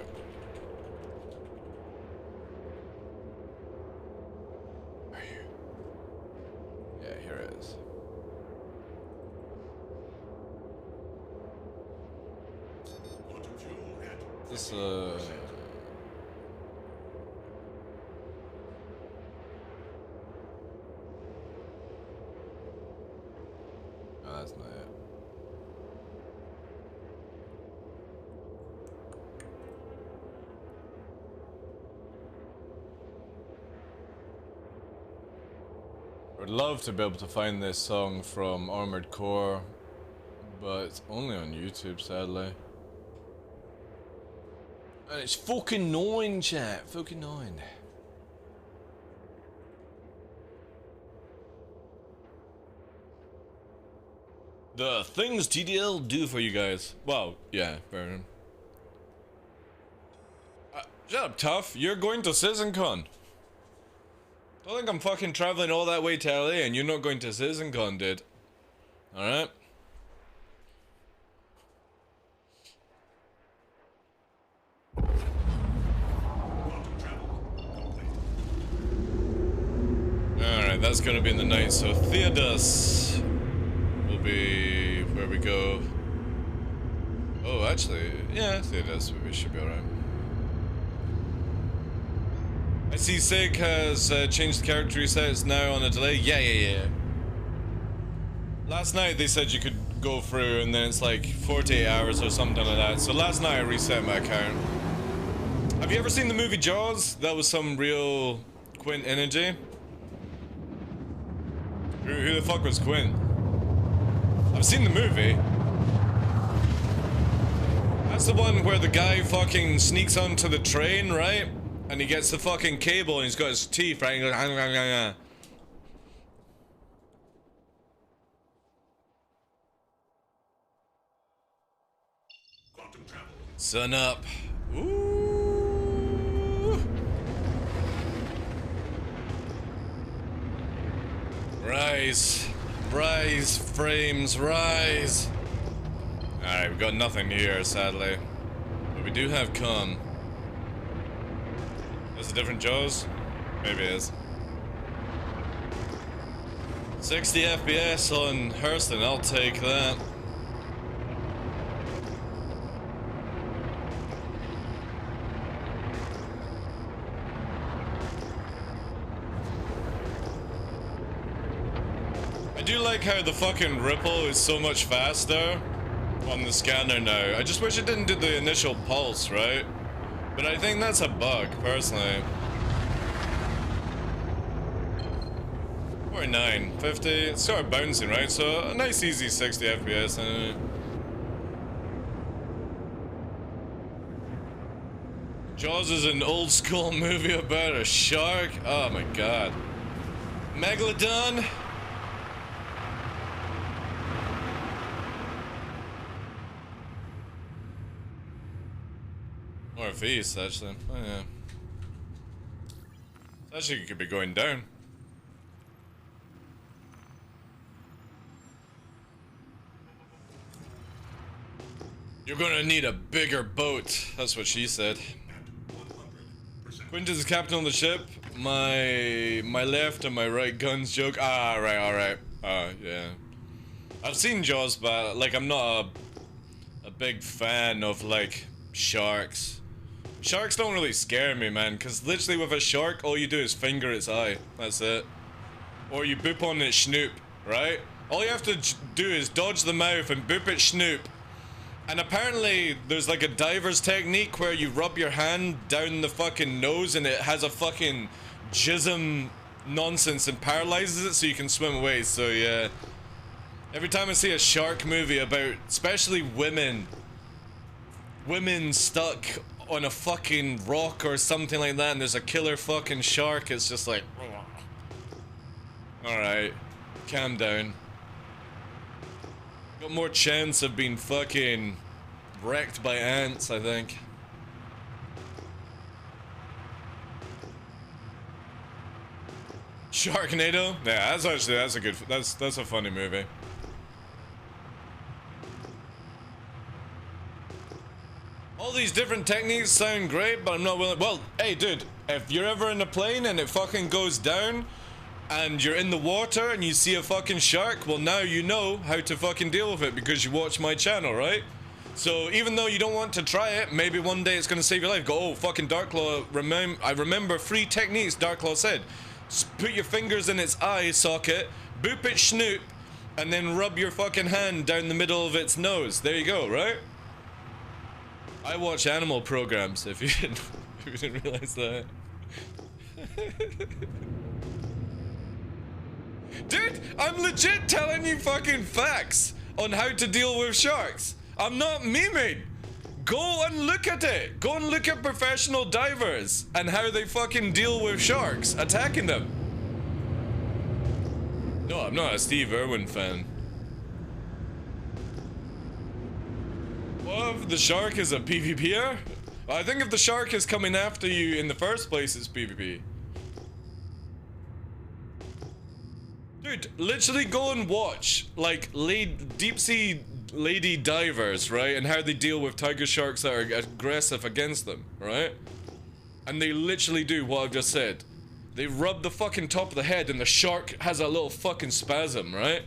This Oh, that's not it. I would love to be able to find this song from Armored Core, but it's only on YouTube, sadly. And it's fucking 9, chat. Fucking 9. The things TDL do for you guys. Well, yeah, fair enough. Shut up, Tough. You're going to CitizenCon. Don't think I'm fucking traveling all that way to LA and you're not going to CitizenCon, dude. Alright? Alright, that's gonna be in the night, so TheDarkLaw will be where we go. Oh, actually, yeah, TheDarkLaw should be alright. I see Sig has changed the character reset, it's now on a delay. Yeah. Last night they said you could go through and then it's like 48 hours or something like that. So last night I reset my account. Have you ever seen the movie Jaws? That was some real Quint energy. Who the fuck was Quint? I've seen the movie. That's the one where the guy fucking sneaks onto the train, right? And he gets the fucking cable and he's got his teeth, right? And he goes, Quantum travel. sun up. Ooh. Rise. Rise, frames, rise. Alright, we've got nothing here, sadly. But we do have con. Is it different Jaws? Maybe it is. 60 FPS on Hurston, I'll take that. I do like how the fucking ripple is so much faster on the scanner now. I just wish it didn't do the initial pulse, right? But I think that's a bug, personally. 49, 50, it's sort of bouncing, right? So a nice easy 60 FPS. Jaws is an old school movie about a shark. Oh my god. Megalodon? Northeast, actually. Oh yeah. Actually, it could be going down. You're gonna need a bigger boat. That's what she said. Quint is the captain on the ship. My left and my right guns joke. Ah, right, alright. Yeah. I've seen Jaws, but like I'm not a big fan of like sharks. Sharks don't really scare me, man, because literally with a shark, all you do is finger its eye. That's it. Or you boop on its snoop, right? All you have to do is dodge the mouth and boop its snoop. And apparently, there's like a diver's technique where you rub your hand down the fucking nose and it has a fucking jism nonsense and paralyzes it so you can swim away. So yeah. Every time I see a shark movie about, especially women stuck on a fucking rock or something like that and there's a killer fucking shark, it's just like, alright, calm down. Got more chance of being fucking wrecked by ants, I think. Sharknado? Yeah, that's a good, that's a funny movie. All these different techniques sound great, but I'm not willing. Well, hey, dude, if you're ever in a plane and it fucking goes down and you're in the water and you see a fucking shark, well, now you know how to fucking deal with it because you watch my channel, right? So even though you don't want to try it, maybe one day it's gonna save your life. Go, oh, fucking DarkLaw, I remember 3 techniques DarkLaw said. Put your fingers in its eye socket, boop its snoop, and then rub your fucking hand down the middle of its nose. There you go, right? I watch animal programs, if you didn't realize that. Dude, I'm legit telling you fucking facts on how to deal with sharks. I'm not memeing. Go and look at it. Go and look at professional divers and how they fucking deal with sharks attacking them. No, I'm not a Steve Irwin fan. What if the shark is a PvPer? I think if the shark is coming after you in the first place, it's PvP. Dude, literally go and watch, like, deep sea lady divers, right? And how they deal with tiger sharks that are aggressive against them, right? And they literally do what I've just said. They rub the fucking top of the head and the shark has a little fucking spasm, right?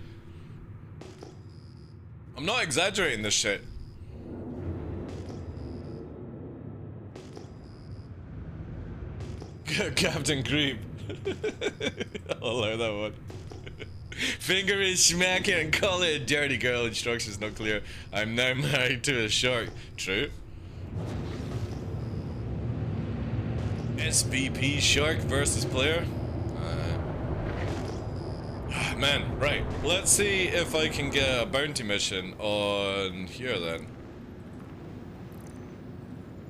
I'm not exaggerating this shit. Captain Creep. I'll allow that one. Finger is smacking and call it a dirty girl. Instructions not clear. I'm now married to a shark. True. SVP shark versus player. Man, right. Let's see if I can get a bounty mission on here then.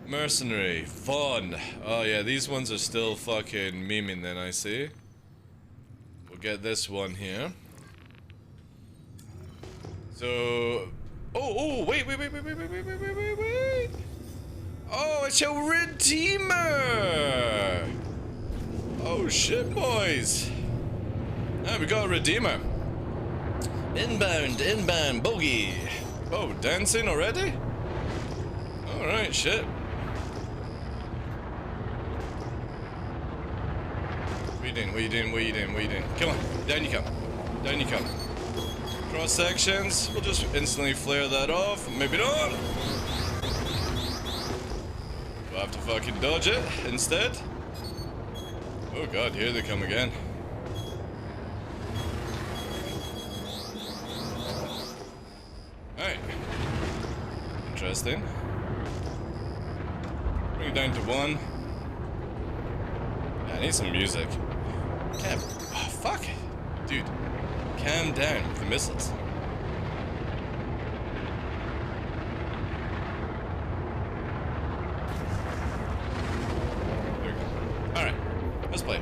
Mercenary, Fawn. Oh yeah, these ones are still fucking memeing then, I see. We'll get this one here. So... Oh, wait. Oh, it's a Redeemer! Oh shit, boys. Ah, we got a Redeemer. Inbound, bogey. Oh, dancing already? Alright, shit. What you doing? Come on, down you come. Cross sections, we'll just instantly flare that off. Maybe not. We'll have to fucking dodge it instead. Oh god, here they come again. Alright. Interesting. Bring it down to 1. Yeah, I need some music. Oh, fuck. Dude. Calm down with the missiles. There we go. Alright. Let's play.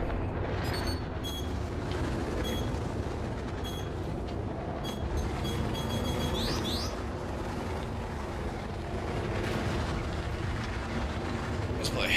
Let's play.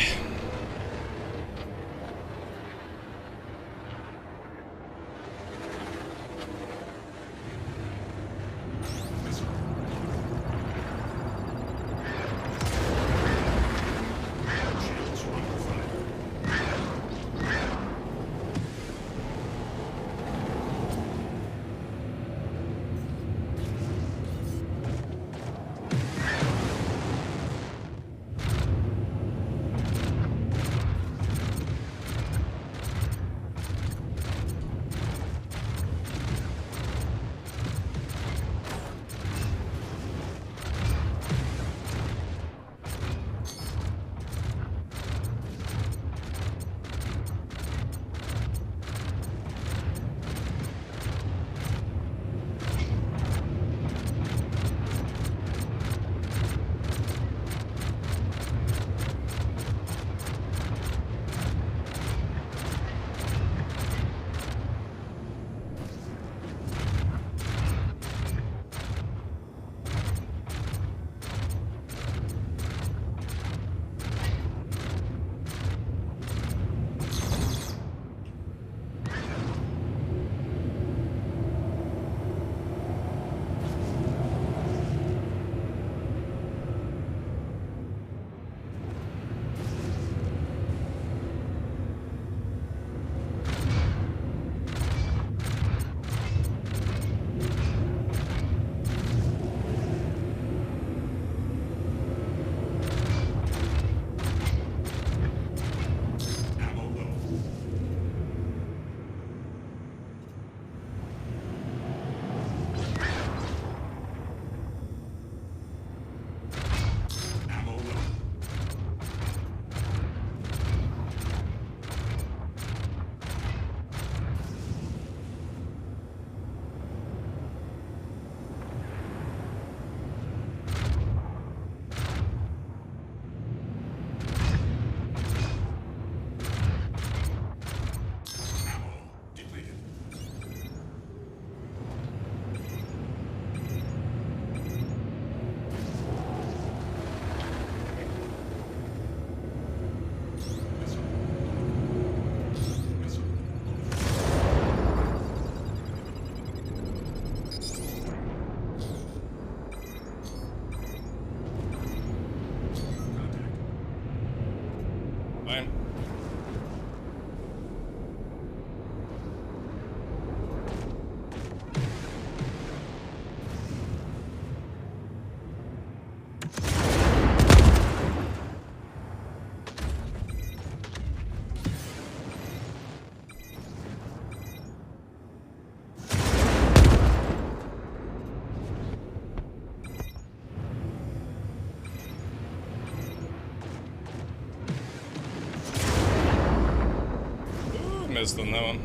missed on that one.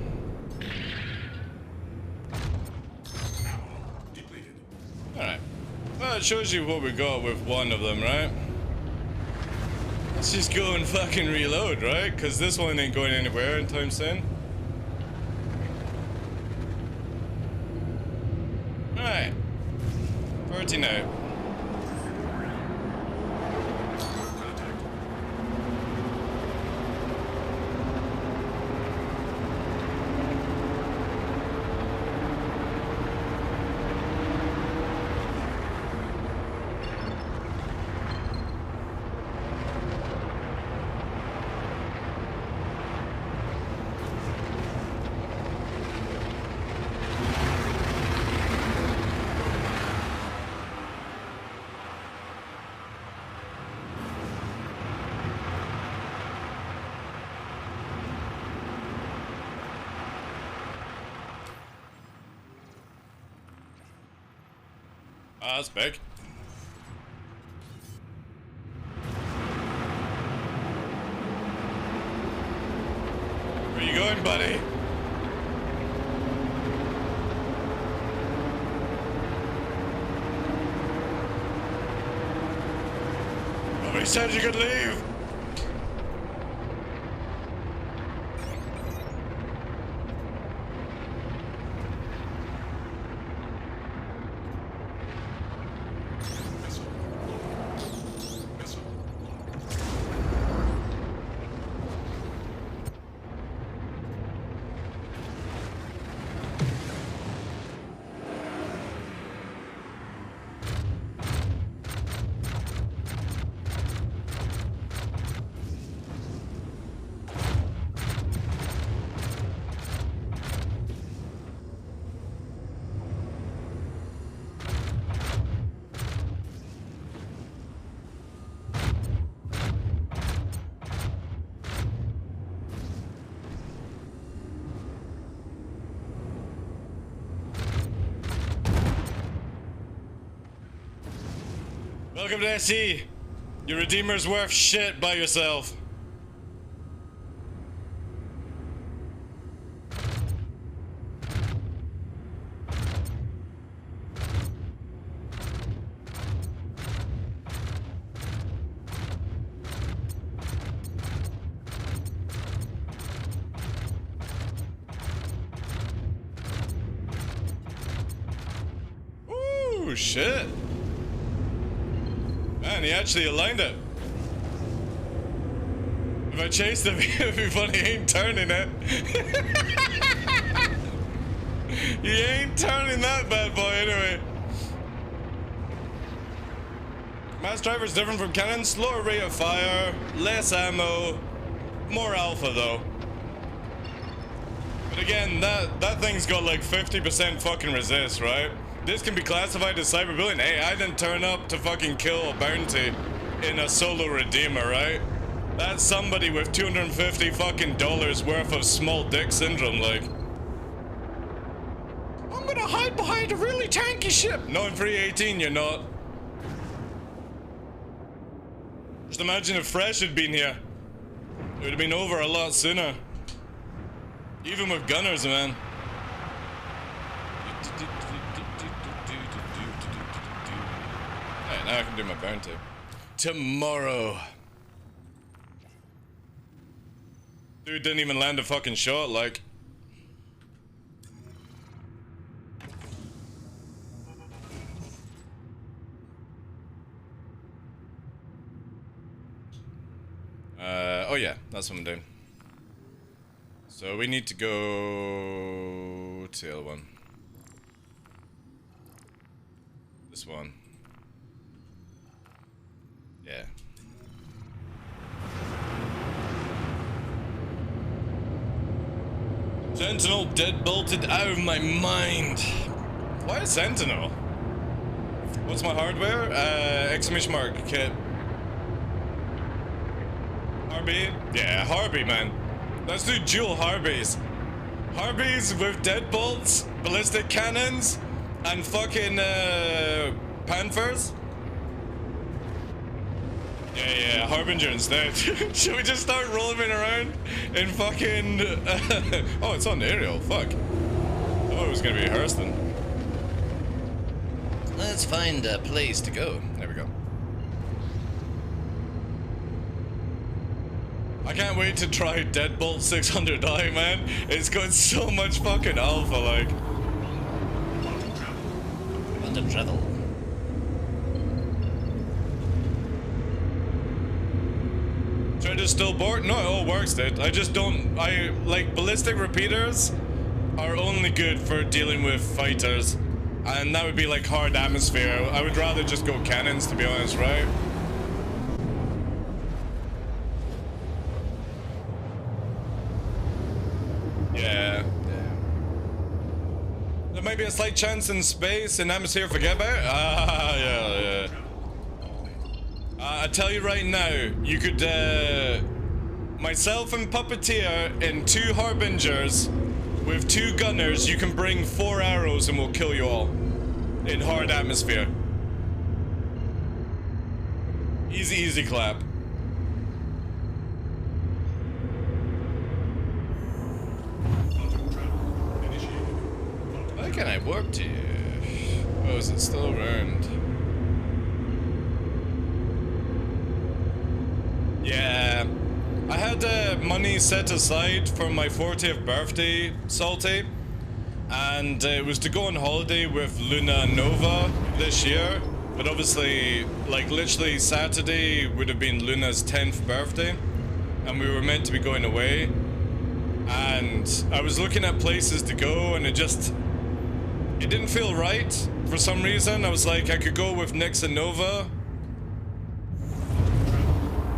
Alright. Well, it shows you what we got with one of them, right? Let's just go and fucking reload, right? Because this one ain't going anywhere anytime soon. Alright. 40 now. Ah, that's big. Where you going, buddy? Nobody said you could leave. Welcome to SE. Your Redeemer's worth shit by yourself. Ooh, shit. Man, he actually aligned it. If I chased him, it'd be funny. He ain't turning it. He ain't turning that bad boy anyway. Mass driver's different from cannon. Slower rate of fire, less ammo, more alpha though. But again, that thing's got like 50% fucking resist, right? This can be classified as cyberbullying. Hey, I didn't turn up to fucking kill a bounty in a solo redeemer, right? That's somebody with $250 fucking worth of small dick syndrome, like. I'm gonna hide behind a really tanky ship. No, in 318, you're not. Just imagine if Fresh had been here. It would have been over a lot sooner. Even with gunners, man. Now I can do my bounty. Tomorrow. Dude didn't even land a fucking shot, like. Oh yeah, that's what I'm doing. So we need to go to the other one. This one. Yeah. Sentinel dead bolted out of my mind. Why a Sentinel? What's my hardware? Exclamation mark kit. Harby? Yeah, Harby, man. Let's do dual Harbies. Harbies with deadbolts, ballistic cannons, and fucking Panthers. Yeah, Yeah, Harbinger instead. Should we just start rolling around in fucking... oh, it's on the aerial. Fuck. I thought it was gonna be Hurston. Let's find a place to go. There we go. I can't wait to try Deadbolt 600i, man. It's got so much fucking alpha, like. Quantum travel. Try to still board? No, it all works, dude. I just don't. Like, ballistic repeaters are only good for dealing with fighters. And that would be like hard atmosphere. I would rather just go cannons, to be honest, right? Yeah. There might be a slight chance in space and atmosphere, forget about it. Yeah. I tell you right now, you could, myself and Puppeteer and 2 Harbingers with 2 gunners, you can bring 4 arrows and we'll kill you all in hard atmosphere. Easy, easy clap. Why can't I warp to you? Oh, is it still around? Yeah. I had money set aside for my 40th birthday, Salty. And it was to go on holiday with Luna Nova this year. But obviously, like literally Saturday would have been Luna's 10th birthday. And we were meant to be going away. And I was looking at places to go and it didn't feel right for some reason. I was like, I could go with Nyx and Nova.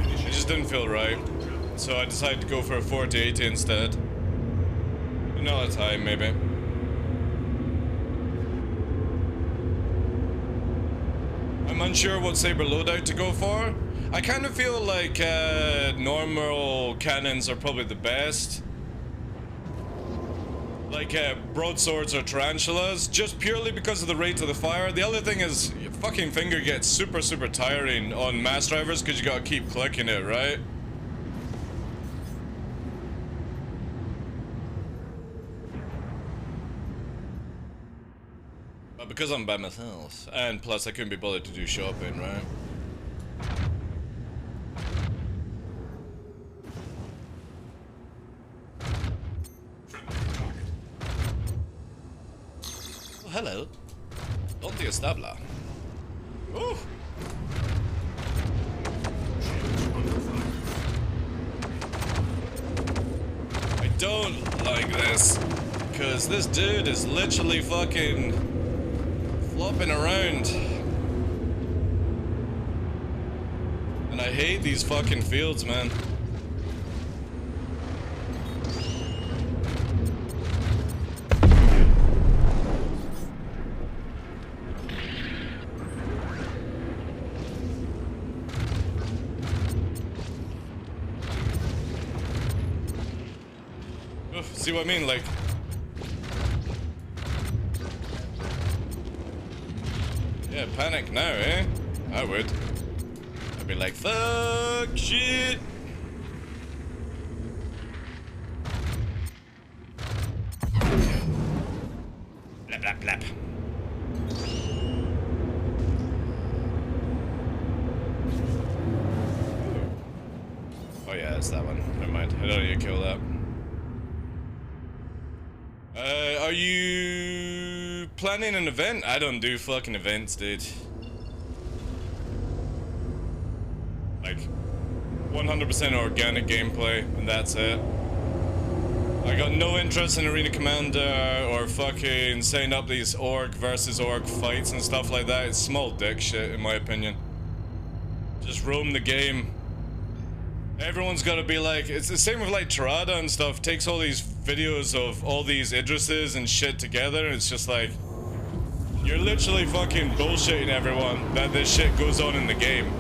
It just didn't feel right. So I decided to go for a 4080 instead. Another time, maybe. I'm unsure what saber loadout to go for. I kind of feel like normal cannons are probably the best. Like broadswords or tarantulas, just purely because of the rate of the fire. The other thing is, your fucking finger gets super tiring on mass drivers because you gotta keep clicking it, right? But because I'm by myself, and plus I couldn't be bothered to do shopping, right? Oh, hello. Don't you stabla. Ooh. I don't like this, because this dude is literally fucking flopping around. And I hate these fucking fields, man. See what I mean? Like, yeah, panic now, eh? I would. I'd be like, fuck shit. Blap, blap, blap. Oh yeah, it's that one. Never mind. I don't need to kill that. Are you planning an event? I don't do fucking events, dude. Like, 100% organic gameplay, and that's it. I got no interest in Arena Commander or fucking setting up these orc versus orc fights and stuff like that. It's small dick shit, in my opinion. Just roam the game. Everyone's gotta be like, it's the same with like Tirada and stuff, takes all these videos of all these Idrises and shit together, and it's just like, you're literally fucking bullshitting everyone that this shit goes on in the game.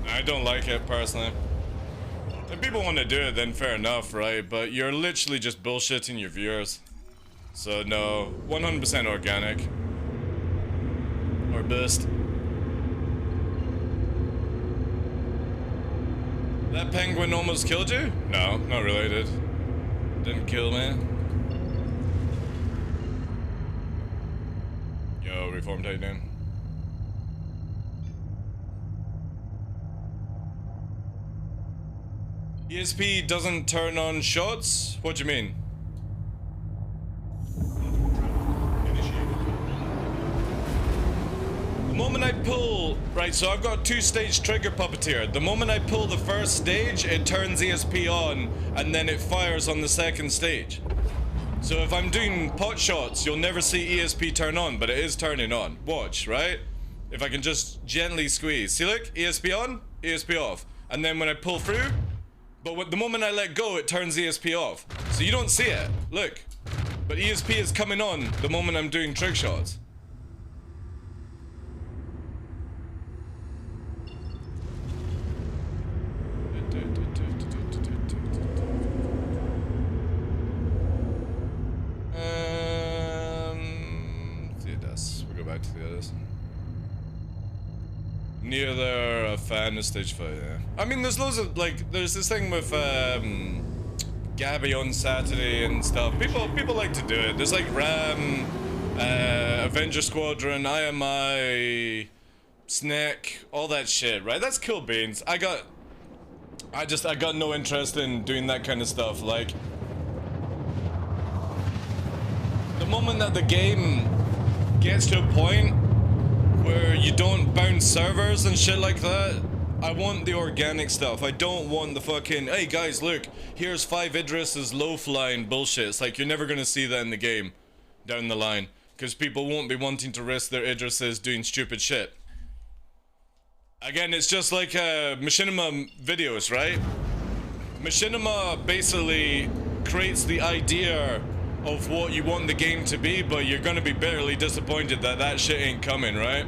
I don't like it, personally. If people want to do it, then fair enough, right? But you're literally just bullshitting your viewers. So no, 100% organic. Or boost. That penguin almost killed you? No, not really, it didn't kill me. Yo, Reform Titan. ESP doesn't turn on shots? What do you mean? The moment I pull... Right, so I've got two-stage trigger puppeteer. The moment I pull the first stage, it turns ESP on, and then it fires on the second stage. So if I'm doing pot shots, you'll never see ESP turn on, but it is turning on. Watch, right? If I can just gently squeeze. See, look? ESP on, ESP off. And then when I pull through... But the moment I let go, it turns ESP off. So you don't see it. Look. But ESP is coming on the moment I'm doing trick shots. TheDarkLaw. We'll go back to TheDarkLaw. Neither a fan of stage 5, yeah. I mean, there's loads of, like, there's this thing with, Gabby on Saturday and stuff. People like to do it. There's like Ram, Avenger Squadron, IMI, Snake, all that shit, right? That's cool beans. I got no interest in doing that kind of stuff. Like, the moment that the game gets to a point where you don't bounce servers and shit like that, I want the organic stuff. I don't want the fucking, hey guys, look, here's 5 Idris's low-flying bullshit. It's like, you're never gonna see that in the game down the line, because people won't be wanting to risk their Idrises doing stupid shit. Again, it's just like Machinima videos, right? Machinima basically creates the idea of what you want the game to be, but you're gonna be bitterly disappointed that that shit ain't coming, right?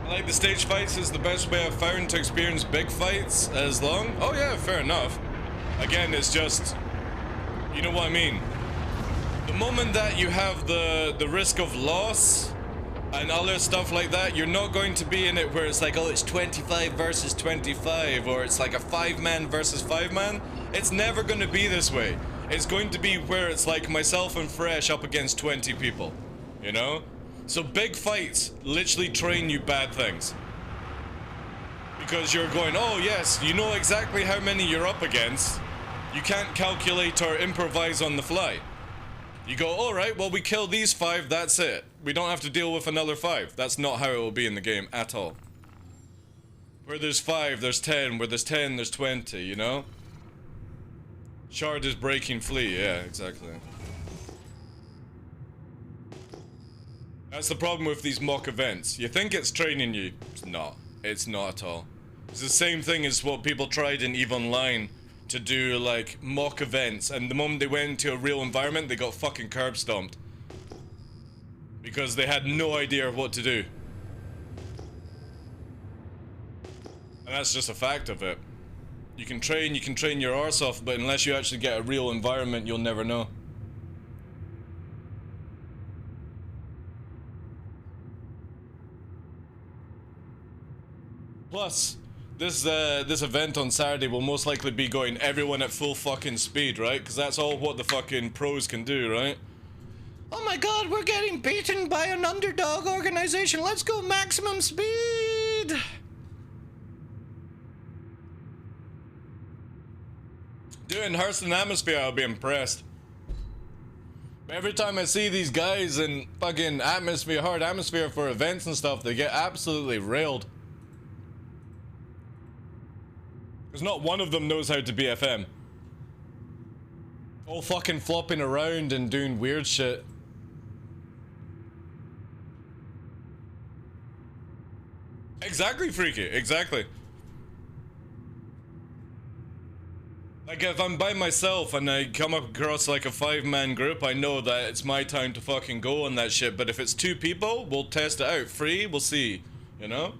Like, the stage fights is the best way I've found to experience big fights as long. Oh yeah, fair enough. Again, it's just, you know what I mean. The moment that you have the risk of loss and other stuff like that, you're not going to be in it where it's like, oh, it's 25 versus 25, or it's like a 5-man versus 5-man. It's never going to be this way. It's going to be where it's like myself and Fresh up against 20 people, you know? So big fights literally train you bad things. Because you're going, oh yes, you know exactly how many you're up against. You can't calculate or improvise on the fly. You go, alright, well we kill these 5, that's it. We don't have to deal with another 5. That's not how it will be in the game at all. Where there's 5, there's 10. Where there's 10, there's 20, you know? Shard is breaking flea, yeah, exactly. That's the problem with these mock events. You think it's training you. It's not. It's not at all. It's the same thing as what people tried in EVE Online to do, like, mock events, and the moment they went into a real environment, they got fucking curb stomped. Because they had no idea what to do. And that's just a fact of it. You can train your arse off, but unless you actually get a real environment, you'll never know. Plus, this event on Saturday will most likely be going everyone at full fucking speed, right? Because that's all what the fucking pros can do, right? Oh my god, we're getting beaten by an underdog organization. Let's go maximum speed! Doing Hurston Atmosphere, I'll be impressed. Every time I see these guys in fucking atmosphere, hard atmosphere for events and stuff, they get absolutely railed. Because not one of them knows how to BFM. All fucking flopping around and doing weird shit. Exactly, Freaky, exactly. Like, if I'm by myself and I come across like a 5-man group, I know that it's my time to fucking go on that shit. But if it's 2 people, we'll test it out. Free, we'll see, you know?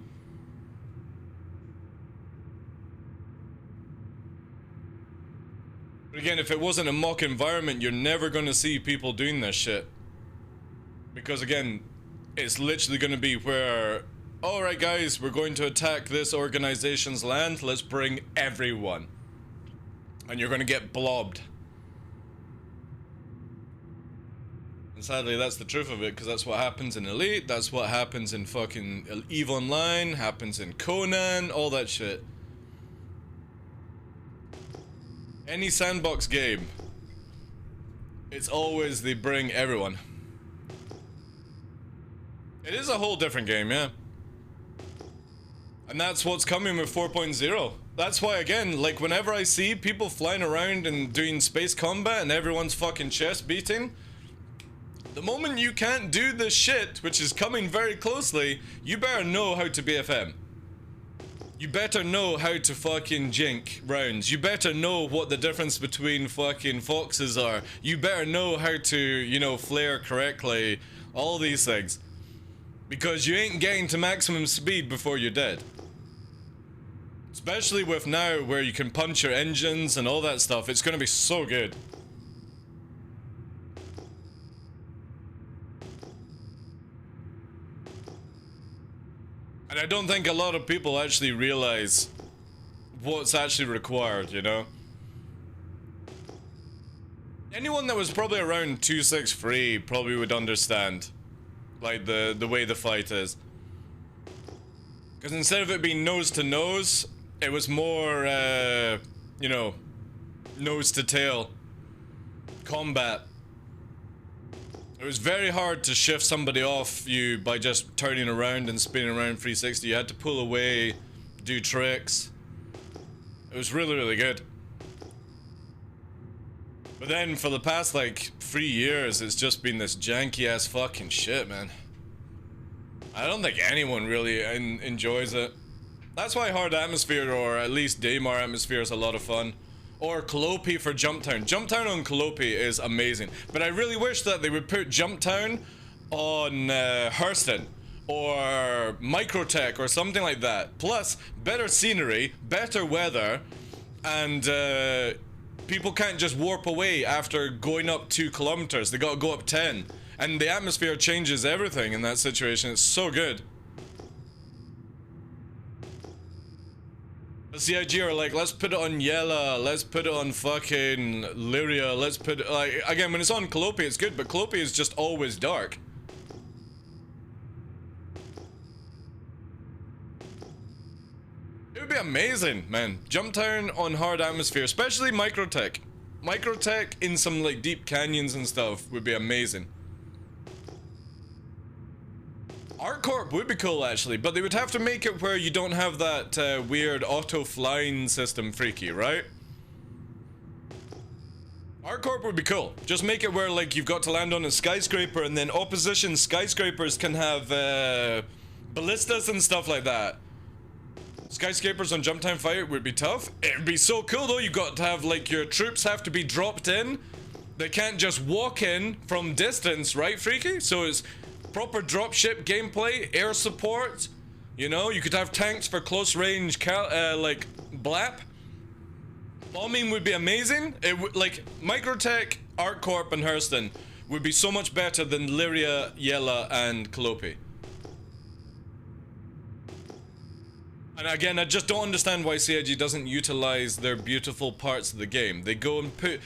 But again, if it wasn't a mock environment, you're never going to see people doing this shit. Because again, it's literally going to be where, alright guys, we're going to attack this organization's land, let's bring everyone. And you're going to get blobbed. And sadly, that's the truth of it, because that's what happens in Elite, that's what happens in fucking EVE Online, happens in Conan, all that shit. Any sandbox game, it's always they bring everyone. It is a whole different game, yeah. And that's what's coming with 4.0. That's why, again, like, whenever I see people flying around and doing space combat and everyone's fucking chest beating, the moment you can't do this shit, which is coming very closely, you better know how to BFM. You better know how to fucking jink rounds. You better know what the difference between fucking foxes are. You better know how to, you know, flare correctly. All these things. Because you ain't getting to maximum speed before you're dead. Especially with now where you can punch your engines and all that stuff. It's gonna be so good. And I don't think a lot of people actually realize what's actually required, you know? Anyone that was probably around 263 probably would understand, like, the way the fight is. Because instead of it being nose to nose, it was more, you know, nose to tail combat. It was very hard to shift somebody off you by just turning around and spinning around 360. You had to pull away, do tricks. It was really, really good. But then for the past, like, 3 years, it's just been this janky ass fucking shit, man. I don't think anyone really enjoys it. That's why Hard Atmosphere, or at least Daymar Atmosphere, is a lot of fun. Or Calliope for Jumptown. Jumptown on Calliope is amazing. But I really wish that they would put Jumptown on Hurston. Or Microtech or something like that. Plus, better scenery, better weather, and people can't just warp away after going up 2 kilometers. They gotta go up 10. And the atmosphere changes everything in that situation. It's so good. The CIG are like, let's put it on Yella, let's put it on fucking Lyria, let's put it, like, again, when it's on Calliope, it's good, but Calliope is just always dark. It would be amazing, man. Jumptown on Hard Atmosphere, especially Microtech. Microtech in some, like, deep canyons and stuff would be amazing. ArtCorp would be cool, actually, but they would have to make it where you don't have that weird auto-flying system freaky, right? ArtCorp would be cool. Just make it where, like, you've got to land on a skyscraper and then opposition skyscrapers can have ballistas and stuff like that. Skyscrapers on Jumptown Fight would be tough. It would be so cool, though. You've got to have, like, your troops have to be dropped in. They can't just walk in from distance, right, freaky? So it's proper dropship gameplay, air support, you know, you could have tanks for close range, like, blap. Bombing would be amazing. It would, like, Microtech, ArtCorp, and Hurston would be so much better than Lyria, Yella, and Calliope. And again, I just don't understand why CIG doesn't utilize their beautiful parts of the game. They go and put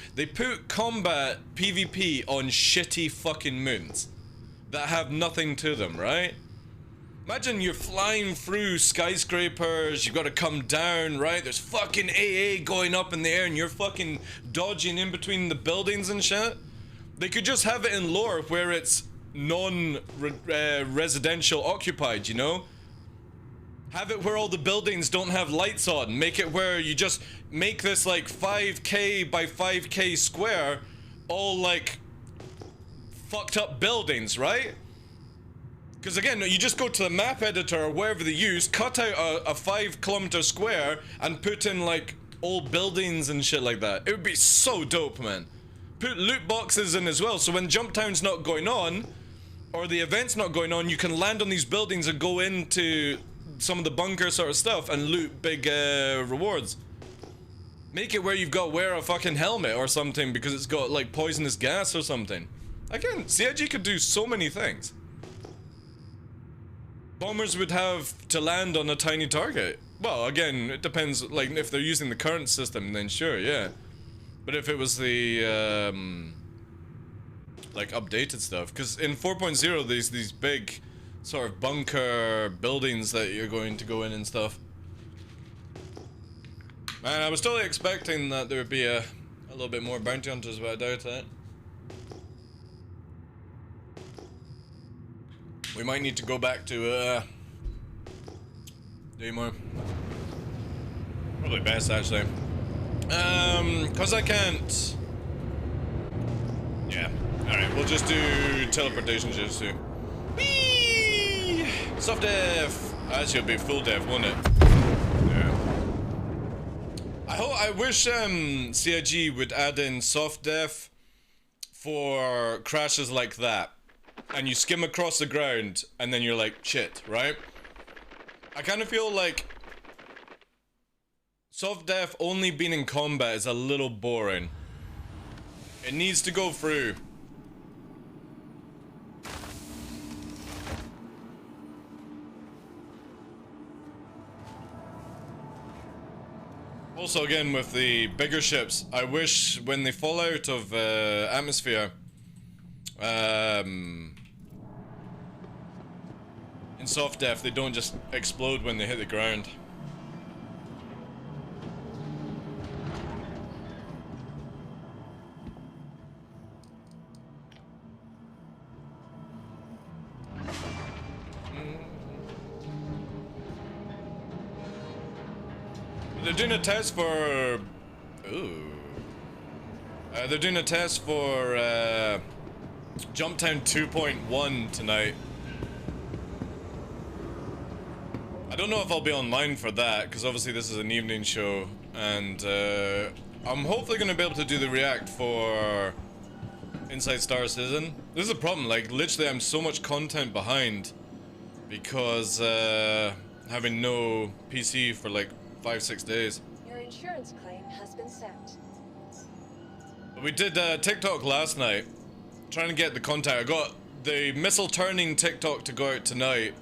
combat PvP on shitty fucking moons that have nothing to them, right? Imagine you're flying through skyscrapers, you've got to come down, right? There's fucking AA going up in the air and you're fucking dodging in between the buildings and shit. They could just have it in lore where it's non-residential occupied, you know? Have it where all the buildings don't have lights on. Make it where you just make this like 5k by 5k square, all like fucked up buildings, right? Because again, you just go to the map editor or wherever they use, cut out a 5 kilometer square and put in like old buildings and shit like that. It would be so dope, man. Put loot boxes in as well, so when Jumptown's not going on, or the event's not going on, you can land on these buildings and go into some of the bunker sort of stuff and loot big rewards. Make it where you've got to wear a fucking helmet or something because it's got like poisonous gas or something. Again, CIG could do so many things. Bombers would have to land on a tiny target. Well, again, it depends, like, if they're using the current system, then sure, yeah. But if it was the, like, updated stuff, because in 4.0, these big sort of bunker buildings that you're going to go in and stuff. Man, I was totally expecting that there would be a little bit more bounty hunters, but I doubt it. We might need to go back to, do more. Probably best, actually. Cause I can't... Yeah. Alright, we'll just do teleportation jutsu. Whee! Soft def! Actually, it'll be full def, won't it? Yeah. I wish, CIG would add in soft def for crashes like that. And you skim across the ground, and then you're like, shit, right? I kind of feel like soft def only being in combat is a little boring. It needs to go through. Also, again, with the bigger ships, I wish when they fall out of atmosphere, in soft def, they don't just explode when they hit the ground. They're doing a test for... Ooh. They're doing a test for Jumptown 2.1 tonight. I don't know if I'll be online for that, because obviously this is an evening show, and I'm hopefully going to be able to do the react for Inside Star Citizen. This is a problem, like, literally I'm so much content behind, because having no PC for like 5-6 days. Your insurance claim has been sent. We did TikTok last night, trying to get the contact. I got the missile turning TikTok to go out tonight,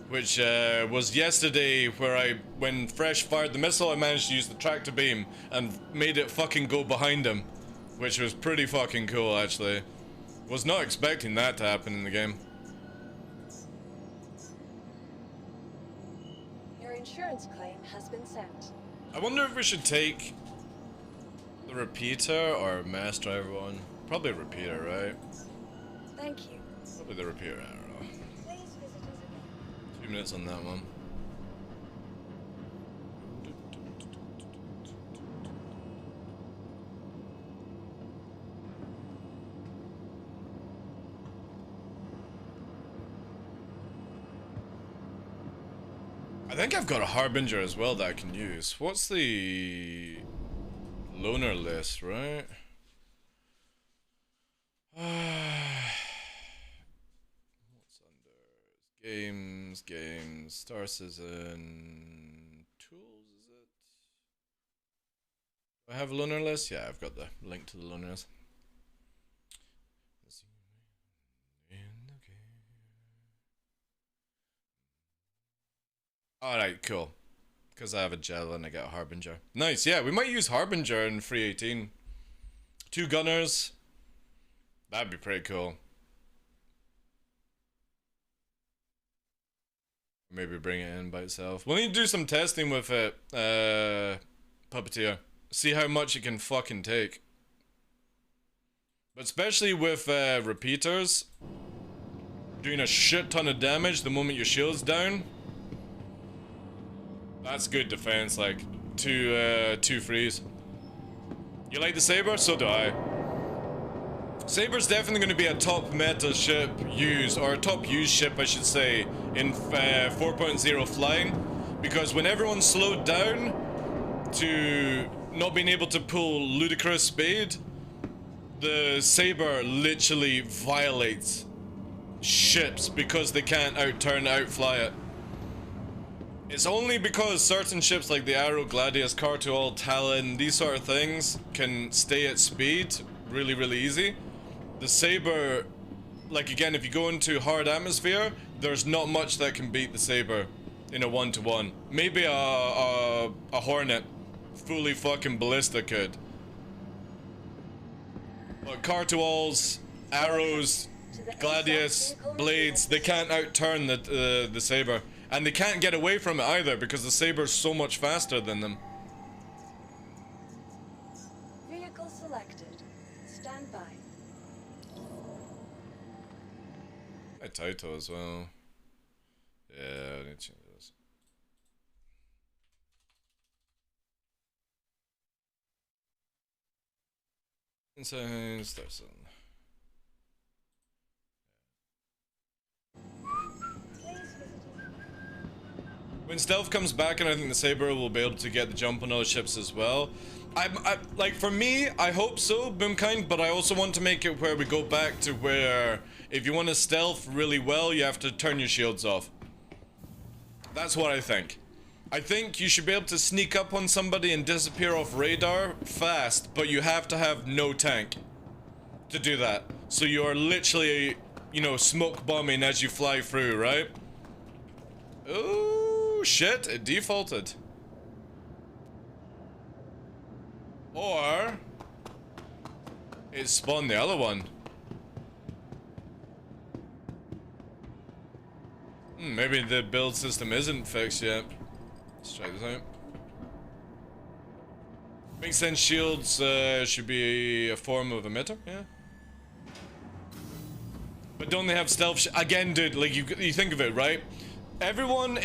which was yesterday, where when Fresh fired the missile, I managed to use the tractor beam and made it fucking go behind him, which was pretty fucking cool, actually. Was not expecting that to happen in the game. Your insurance claim has been sent. I wonder if we should take the repeater or mass driver one. Probably repeater, right? Thank you. Probably the repeater, I don't know. Please visit us again. 2 minutes on that one. I think I've got a Harbinger as well that I can use. What's the loner list, right? What's under games, Star Citizen, tools, is it? Do I have a loner list? Yeah, I've got the link to the loner list. Alright, cool. Because I have a gel and I got a Harbinger. Nice, yeah, we might use Harbinger in 318. 2 gunners. That'd be pretty cool. Maybe bring it in by itself. We'll need to do some testing with it, Puppeteer. See how much it can fucking take. But especially with repeaters, doing a shit ton of damage the moment your shield's down. That's good defense, like 2 frees. You like the Saber? So do I. Saber's definitely going to be a top meta ship used, or a top used ship I should say, in 4.0 flying. Because when everyone's slowed down to not being able to pull ludicrous speed, the Saber literally violates ships because they can't outturn, outfly it. It's only because certain ships like the Arrow, Gladius, Cartual, Talon, these sort of things can stay at speed really, really easy. The Saber, like again, if you go into hard atmosphere, there's not much that can beat the Saber in a 1-to-1. Maybe a Hornet, fully fucking ballista could. But Cartuals, Arrows, Gladius, Blades, they can't outturn the Saber. And they can't get away from it either because the Saber's so much faster than them. Vehicle selected. Stand by. A Taito as well. Yeah, I need to change those. Inside Starson. When stealth comes back, and I think the Saber will be able to get the jump on those ships as well. Like, for me, I hope so, Boomkind, but I also want to make it where we go back to where if you want to stealth really well, you have to turn your shields off. That's what I think. I think you should be able to sneak up on somebody and disappear off radar fast, but you have to have no tank to do that. So you're literally, you know, smoke bombing as you fly through, right? Ooh, shit, it defaulted. Or it spawned the other one. Maybe the build system isn't fixed yet. Let's try this out. Makes sense, shields should be a form of emitter, yeah. But don't they have stealth again, dude, like you think of it, right? Everyone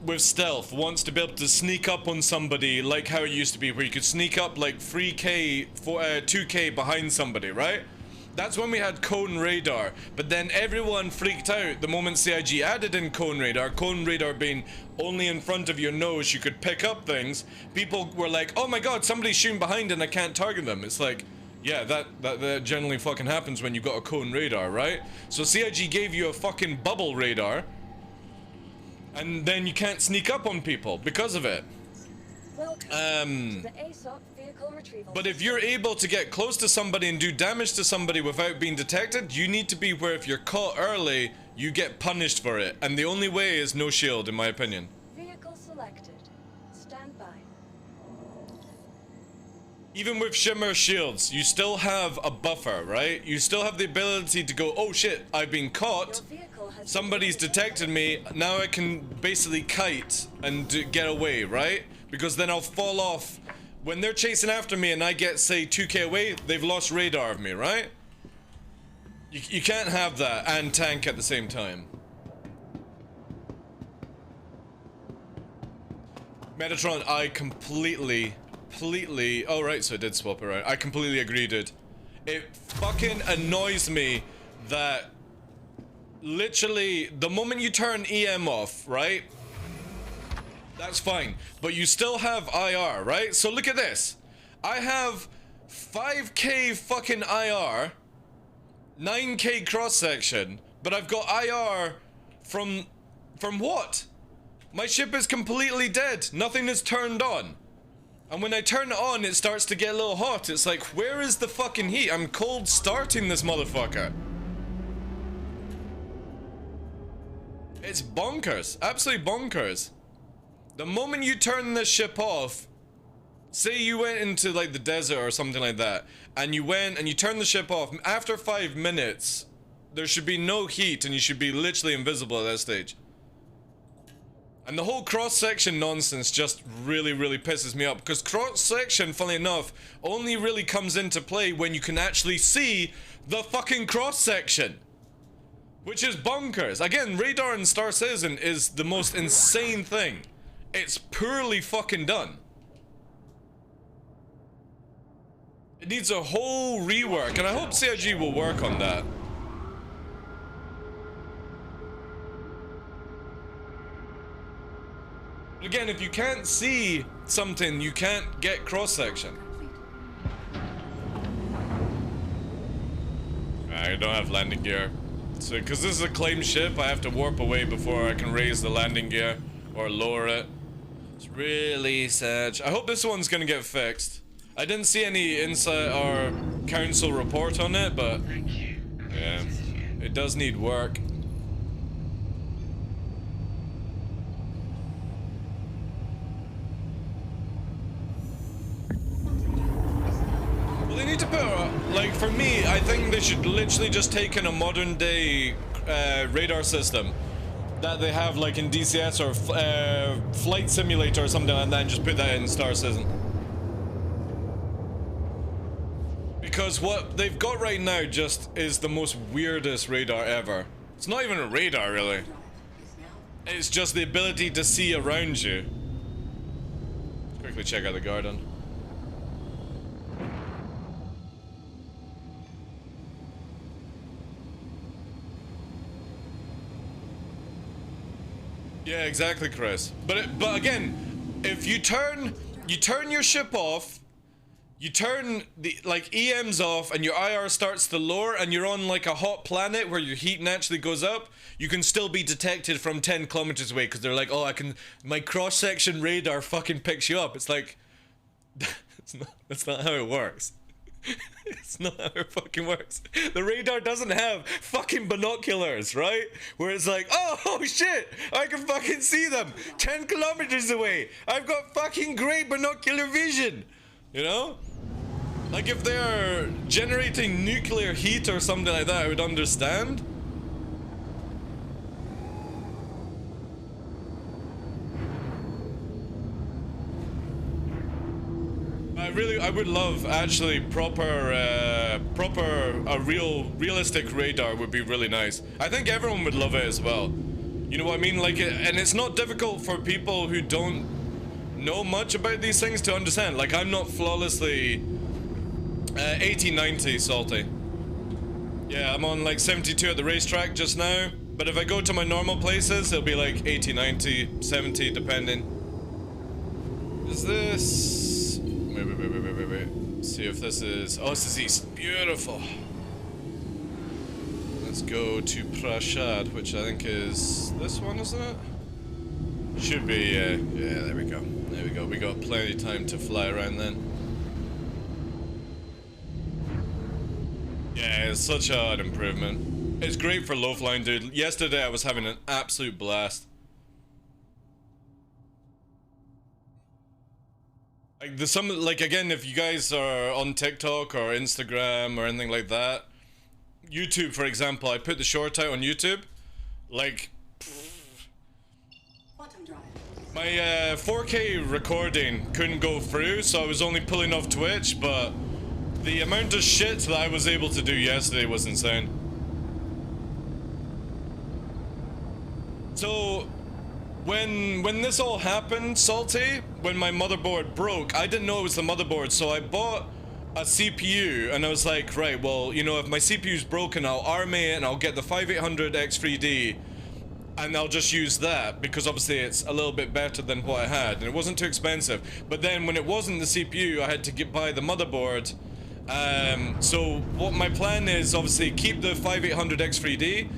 with stealth wants to be able to sneak up on somebody like how it used to be, where you could sneak up like 3K, 2K behind somebody, right? That's when we had cone radar, but then everyone freaked out the moment CIG added in cone radar being only in front of your nose, you could pick up things. People were like, oh my god, somebody's shooting behind and I can't target them. It's like, yeah, that generally fucking happens when you got a cone radar, right? So CIG gave you a fucking bubble radar, and then you can't sneak up on people because of it. Welcome to the ASOP vehicle retrieval. But if you're able to get close to somebody and do damage to somebody without being detected, you need to be where if you're caught early, you get punished for it. And the only way is no shield, in my opinion. Vehicle selected. Stand by. Even with shimmer shields, you still have a buffer, right? You still have the ability to go, oh shit, I've been caught. Somebody's detected me. Now I can basically kite and get away, right? Because then I'll fall off. When they're chasing after me and I get, say, 2K away, they've lost radar of me, right? You can't have that and tank at the same time. Metatron, I completely... Oh, right, so I did swap it, right. I completely agree, dude. It fucking annoys me that... literally, the moment you turn EM off, right? That's fine. But you still have IR, right? So look at this. I have 5K fucking IR, 9K cross-section, but I've got IR from what? My ship is completely dead. Nothing is turned on. And when I turn it on, it starts to get a little hot. It's like, where is the fucking heat? I'm cold starting this motherfucker. It's bonkers. Absolutely bonkers. The moment you turn this ship off, say you went into like the desert or something like that, and you went and you turned the ship off, after 5 minutes, there should be no heat and you should be literally invisible at that stage. And the whole cross-section nonsense just really, really pisses me up, because cross-section, funnily enough, only really comes into play when you can actually see the fucking cross-section. Which is bonkers. Again, radar in Star Citizen is the most insane thing. It's poorly fucking done. It needs a whole rework, and I hope CIG will work on that. Again, if you can't see something, you can't get cross-section. I don't have landing gear. So, because this is a claimed ship, I have to warp away before I can raise the landing gear. or lower it. It's really sad. I hope this one's gonna get fixed. I didn't see any insight or council report on it, but yeah, it does need work. Well, they need to put, like, for me, I think they should literally just take in a modern day radar system that they have, like, in DCS or Flight Simulator or something like that, and just put that in Star Citizen. Because what they've got right now just is the most weirdest radar ever. It's not even a radar, really. It's just the ability to see around you. Let's quickly check out the garden. Yeah, exactly, Chris. But again, if you turn your ship off, you turn the, like, EMs off and your IR starts to lower and you're on, like, a hot planet where your heat naturally goes up, you can still be detected from 10 kilometers away because they're like, oh, my cross-section radar fucking picks you up. It's like, that's not how it works. It's not how it fucking works. The radar doesn't have fucking binoculars, right? Where it's like, oh shit, I can fucking see them 10 kilometers away. I've got fucking great binocular vision. You know? Like, if they're generating nuclear heat or something like that, I would understand. I would love, actually, realistic radar would be really nice. I think everyone would love it as well. You know what I mean? Like, and it's not difficult for people who don't know much about these things to understand. Like, I'm not flawlessly 80-90 salty. Yeah, I'm on like 72 at the racetrack just now, but if I go to my normal places, it'll be like 80-90, 70 depending. Is this... Wait. See if this is... Oh, this is east. Beautiful. Let's go to Prashad, which I think is this one, isn't it? Should be, yeah, there we go. There we go. We got plenty of time to fly around then. Yeah, it's such an improvement. It's great for low flying, dude. Yesterday I was having an absolute blast. Like, again, if you guys are on TikTok or Instagram or anything like that, YouTube, for example, I put the short out on YouTube. Like, my 4K recording couldn't go through, so I was only pulling off Twitch, but the amount of shit that I was able to do yesterday was insane. So, when this all happened, Salty, when my motherboard broke, I didn't know it was the motherboard, so I bought a CPU, and I was like, right, well, you know, if my CPU's broken, I'll arm it, and I'll get the 5800 X3D, and I'll just use that, because obviously it's a little bit better than what I had, and it wasn't too expensive. But then, when it wasn't the CPU, I had to buy the motherboard. So, what my plan is, obviously, keep the 5800 X3D.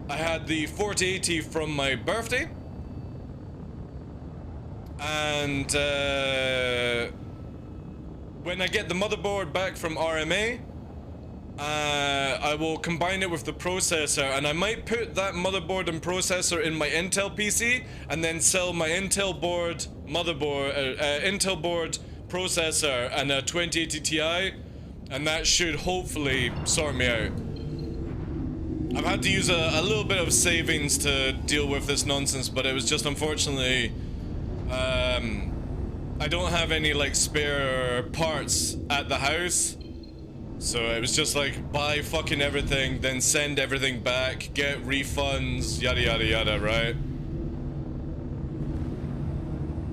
I had the 4080 from my birthday. And when I get the motherboard back from RMA, I will combine it with the processor, and I might put that motherboard and processor in my Intel PC, and then sell my Intel board Intel board processor and a 2080 Ti, and that should hopefully sort me out. I've had to use a little bit of savings to deal with this nonsense, but it was just unfortunately. I don't have any, like, spare parts at the house, so it was just like, buy fucking everything, then send everything back, get refunds, yada yada yada, right?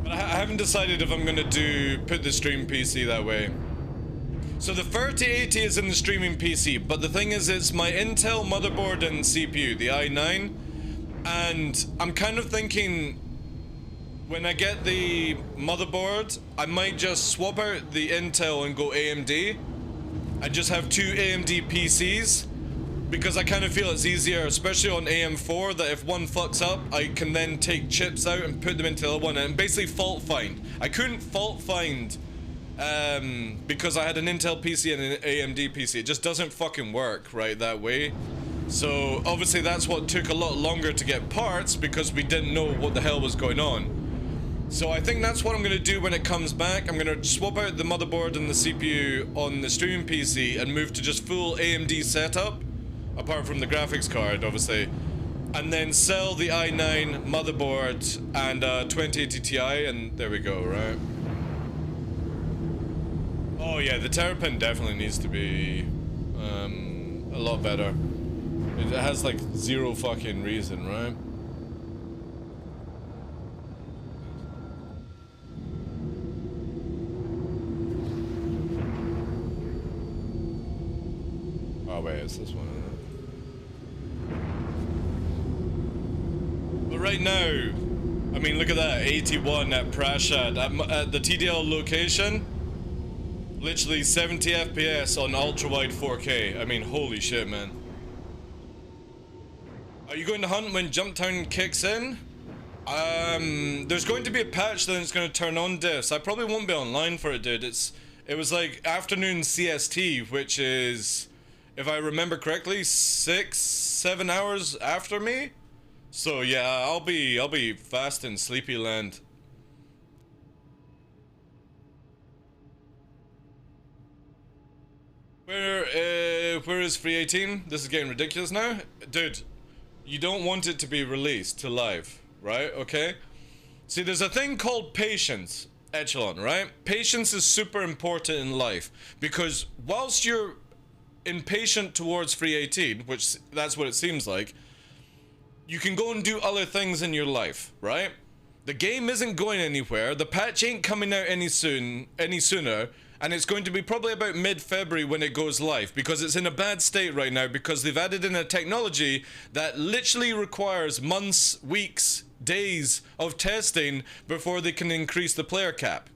But I haven't decided if I'm gonna put the stream PC that way. So the 3080 is in the streaming PC, but the thing is, it's my Intel motherboard and CPU, the i9, and I'm kind of thinking, when I get the motherboard, I might just swap out the Intel and go AMD. I just have two AMD PCs, because I kind of feel it's easier, especially on AM4, that if one fucks up, I can then take chips out and put them into the other one and basically fault find. I couldn't fault find because I had an Intel PC and an AMD PC. It just doesn't fucking work right that way. So obviously that's what took a lot longer to get parts, because we didn't know what the hell was going on. So I think that's what I'm gonna do when it comes back. I'm gonna swap out the motherboard and the CPU on the streaming PC and move to just full AMD setup, apart from the graphics card, obviously, and then sell the i9 motherboard and 2080 Ti, and there we go, right? Oh yeah, the Terrapin definitely needs to be a lot better. It has like zero fucking reason, right? Oh wait, it's this one, isn't it? But right now, I mean, look at that, 81 at Prashad, at the TDL location, literally 70 FPS on ultra-wide 4K. I mean, holy shit, man. Are you going to hunt when Jumptown kicks in? There's going to be a patch then it's going to turn on diffs. I probably won't be online for it, dude. It was like afternoon CST, which is, if I remember correctly, 6-7 hours after me. So yeah, I'll be fast in sleepy land. Where is Free 18? This is getting ridiculous now, dude. You don't want it to be released to live, right? Okay. See, there's a thing called patience, Echelon, right? Patience is super important in life, because whilst you're impatient towards Free 18, which that's what it seems like, you can go and do other things in your life, right? The game isn't going anywhere. The patch ain't coming out any sooner, and it's going to be probably about mid-February when it goes live, because it's in a bad state right now, because they've added in a technology that literally requires months, weeks, days of testing before they can increase the player cap.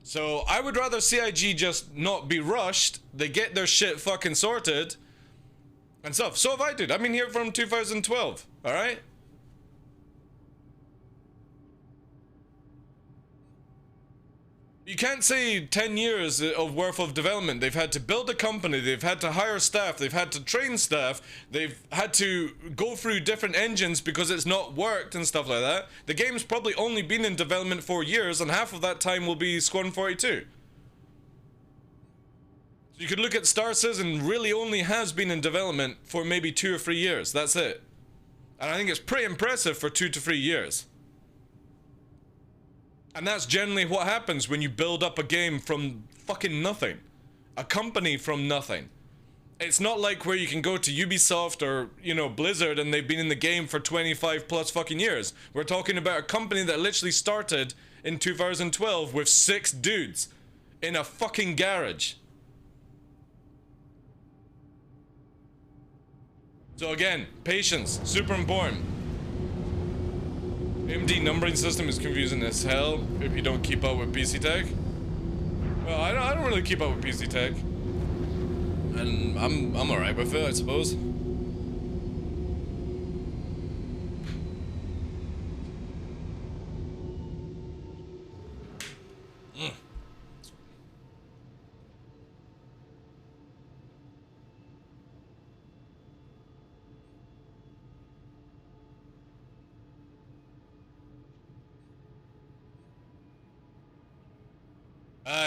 So I would rather CIG just not be rushed, they get their shit fucking sorted and stuff. So have I, dude. I've been here from 2012, alright? You can't say 10 years of worth of development. They've had to build a company, they've had to hire staff, they've had to train staff, they've had to go through different engines because it's not worked and stuff like that. The game's probably only been in development for years, and half of that time will be Squadron 42. So you could look at Star Citizen really only has been in development for maybe 2 or 3 years. That's it. And I think it's pretty impressive for 2 to 3 years. And that's generally what happens when you build up a game from fucking nothing. A company from nothing. It's not like where you can go to Ubisoft or, you know, Blizzard and they've been in the game for 25 plus fucking years. We're talking about a company that literally started in 2012 with 6 dudes in a fucking garage. So again, patience, super important. AMD numbering system is confusing as hell if you don't keep up with PC tech. Well, I don't really keep up with PC tech, and I'm alright with it, I suppose.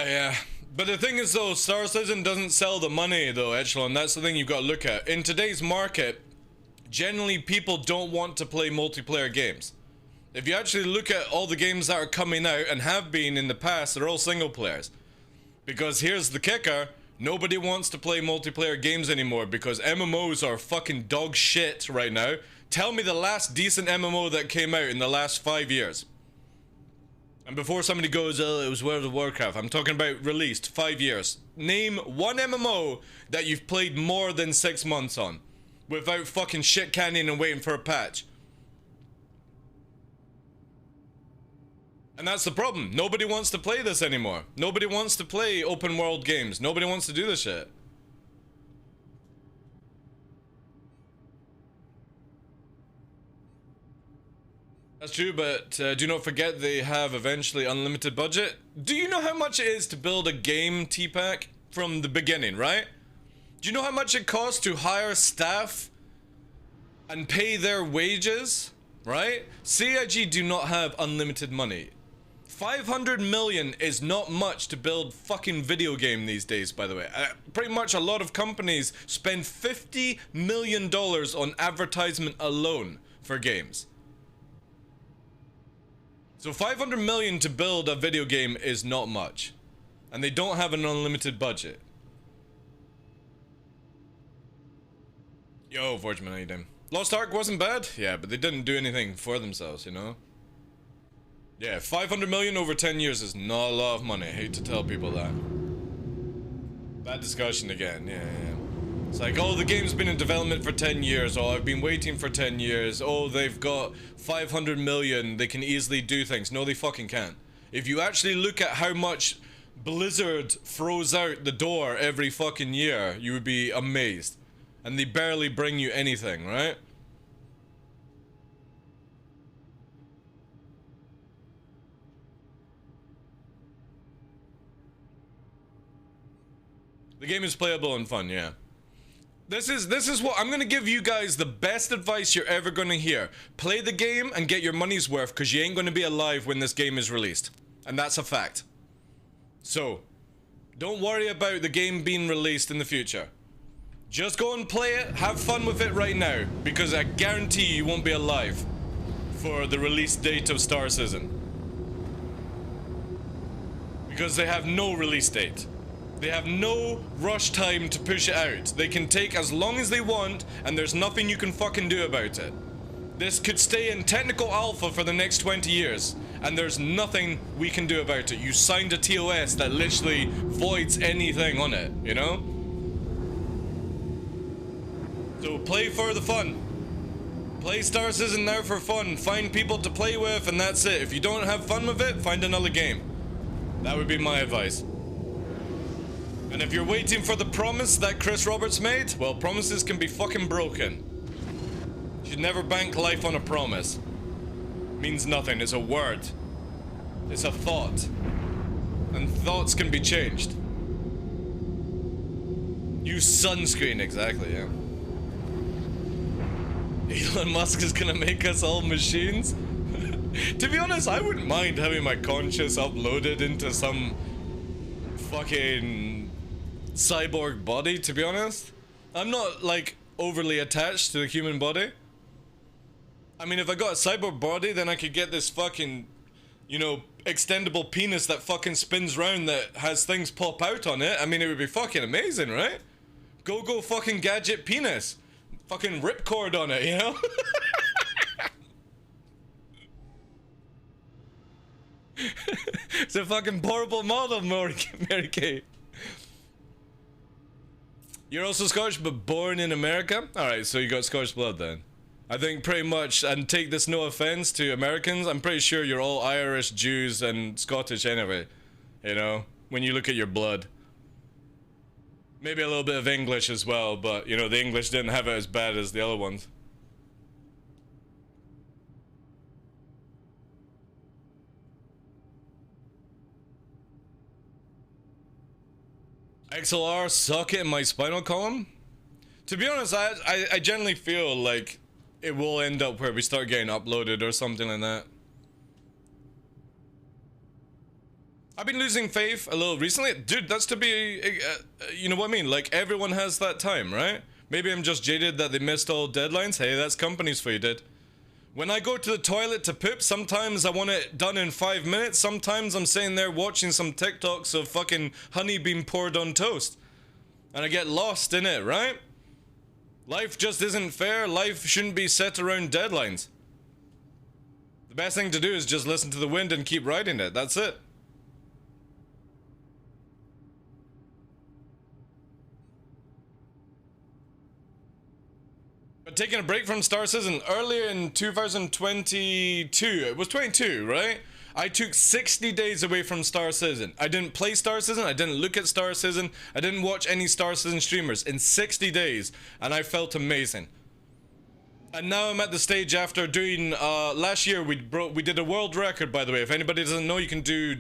Yeah. But the thing is though, Star Citizen doesn't sell the money though, Echelon. That's the thing you've got to look at. In today's market, generally people don't want to play multiplayer games. If you actually look at all the games that are coming out and have been in the past, they're all single players. Because here's the kicker, nobody wants to play multiplayer games anymore because MMOs are fucking dog shit right now. Tell me the last decent MMO that came out in the last 5 years. And before somebody goes, oh, it was World of Warcraft, I'm talking about released 5 years. Name one MMO that you've played more than 6 months on without fucking shit canning and waiting for a patch. And that's the problem. Nobody wants to play this anymore. Nobody wants to play open world games. Nobody wants to do this shit. true, but do not forget they have eventually unlimited budget. Do you know how much it is to build a game, T-Pack, from the beginning, right? Do you know how much it costs to hire staff and pay their wages, right? CIG do not have unlimited money. 500 million is not much to build fucking video game these days, by the way. Pretty much a lot of companies spend $50 million on advertisement alone for games. So 500 million to build a video game is not much. And they don't have an unlimited budget. Yo, Forgeman, how you doing? Lost Ark wasn't bad? Yeah, but they didn't do anything for themselves, you know? Yeah, 500 million over 10 years is not a lot of money. I hate to tell people that. Bad discussion again, yeah. It's like, oh, the game's been in development for 10 years. Oh, I've been waiting for 10 years. Oh, they've got 500 million. They can easily do things. No, they fucking can't. If you actually look at how much Blizzard throws out the door every fucking year, you would be amazed. And they barely bring you anything, right? The game is playable and fun, yeah. This is what I'm gonna give you guys the best advice you're ever gonna hear. Play the game and get your money's worth, because you ain't gonna be alive when this game is released. And that's a fact. So, don't worry about the game being released in the future. Just go and play it, have fun with it right now, because I guarantee you won't be alive for the release date of Star Citizen. Because they have no release date. They have no rush time to push it out. They can take as long as they want, and there's nothing you can fucking do about it. This could stay in technical alpha for the next 20 years, and there's nothing we can do about it. You signed a TOS that literally voids anything on it, you know? So play for the fun. Play Star Citizen now for fun. Find people to play with, and that's it. If you don't have fun with it, find another game. That would be my advice. And if you're waiting for the promise that Chris Roberts made, well, promises can be fucking broken. You should never bank life on a promise. It means nothing. It's a word. It's a thought. And thoughts can be changed. Use sunscreen, exactly, yeah. Elon Musk is gonna make us all machines? To be honest, I wouldn't mind having my conscience uploaded into some fucking cyborg body, to be honest. I'm not, like, overly attached to the human body. I mean, if I got a cyborg body, then I could get this fucking, you know, extendable penis that fucking spins round that has things pop out on it. I mean, it would be fucking amazing, right? Go fucking gadget penis. Fucking ripcord on it, you know? It's a fucking portable model, Mary Kate. You're also Scottish, but born in America? Alright, so you got Scottish blood then. I think pretty much, and take this no offense to Americans, I'm pretty sure you're all Irish, Jews, and Scottish anyway. You know, when you look at your blood. Maybe a little bit of English as well, but, you know, the English didn't have it as bad as the other ones. XLR socket in my spinal column? To be honest, I generally feel like it will end up where we start getting uploaded or something like that. I've been losing faith a little recently. Dude, that's to be, you know what I mean? Like, everyone has that time, right? Maybe I'm just jaded that they missed all deadlines. Hey, that's companies for you, dude. When I go to the toilet to poop, sometimes I want it done in 5 minutes. Sometimes I'm sitting there watching some TikToks of fucking honey being poured on toast. And I get lost in it, right? Life just isn't fair. Life shouldn't be set around deadlines. The best thing to do is just listen to the wind and keep riding it. That's it. But taking a break from Star Citizen earlier in 2022, it was 22, right? I took 60 days away from Star Citizen. I didn't play Star Citizen, I didn't look at Star Citizen, I didn't watch any Star Citizen streamers in 60 days, and I felt amazing. And now I'm at the stage after doing, last year we did a world record, by the way. If anybody doesn't know, you can do,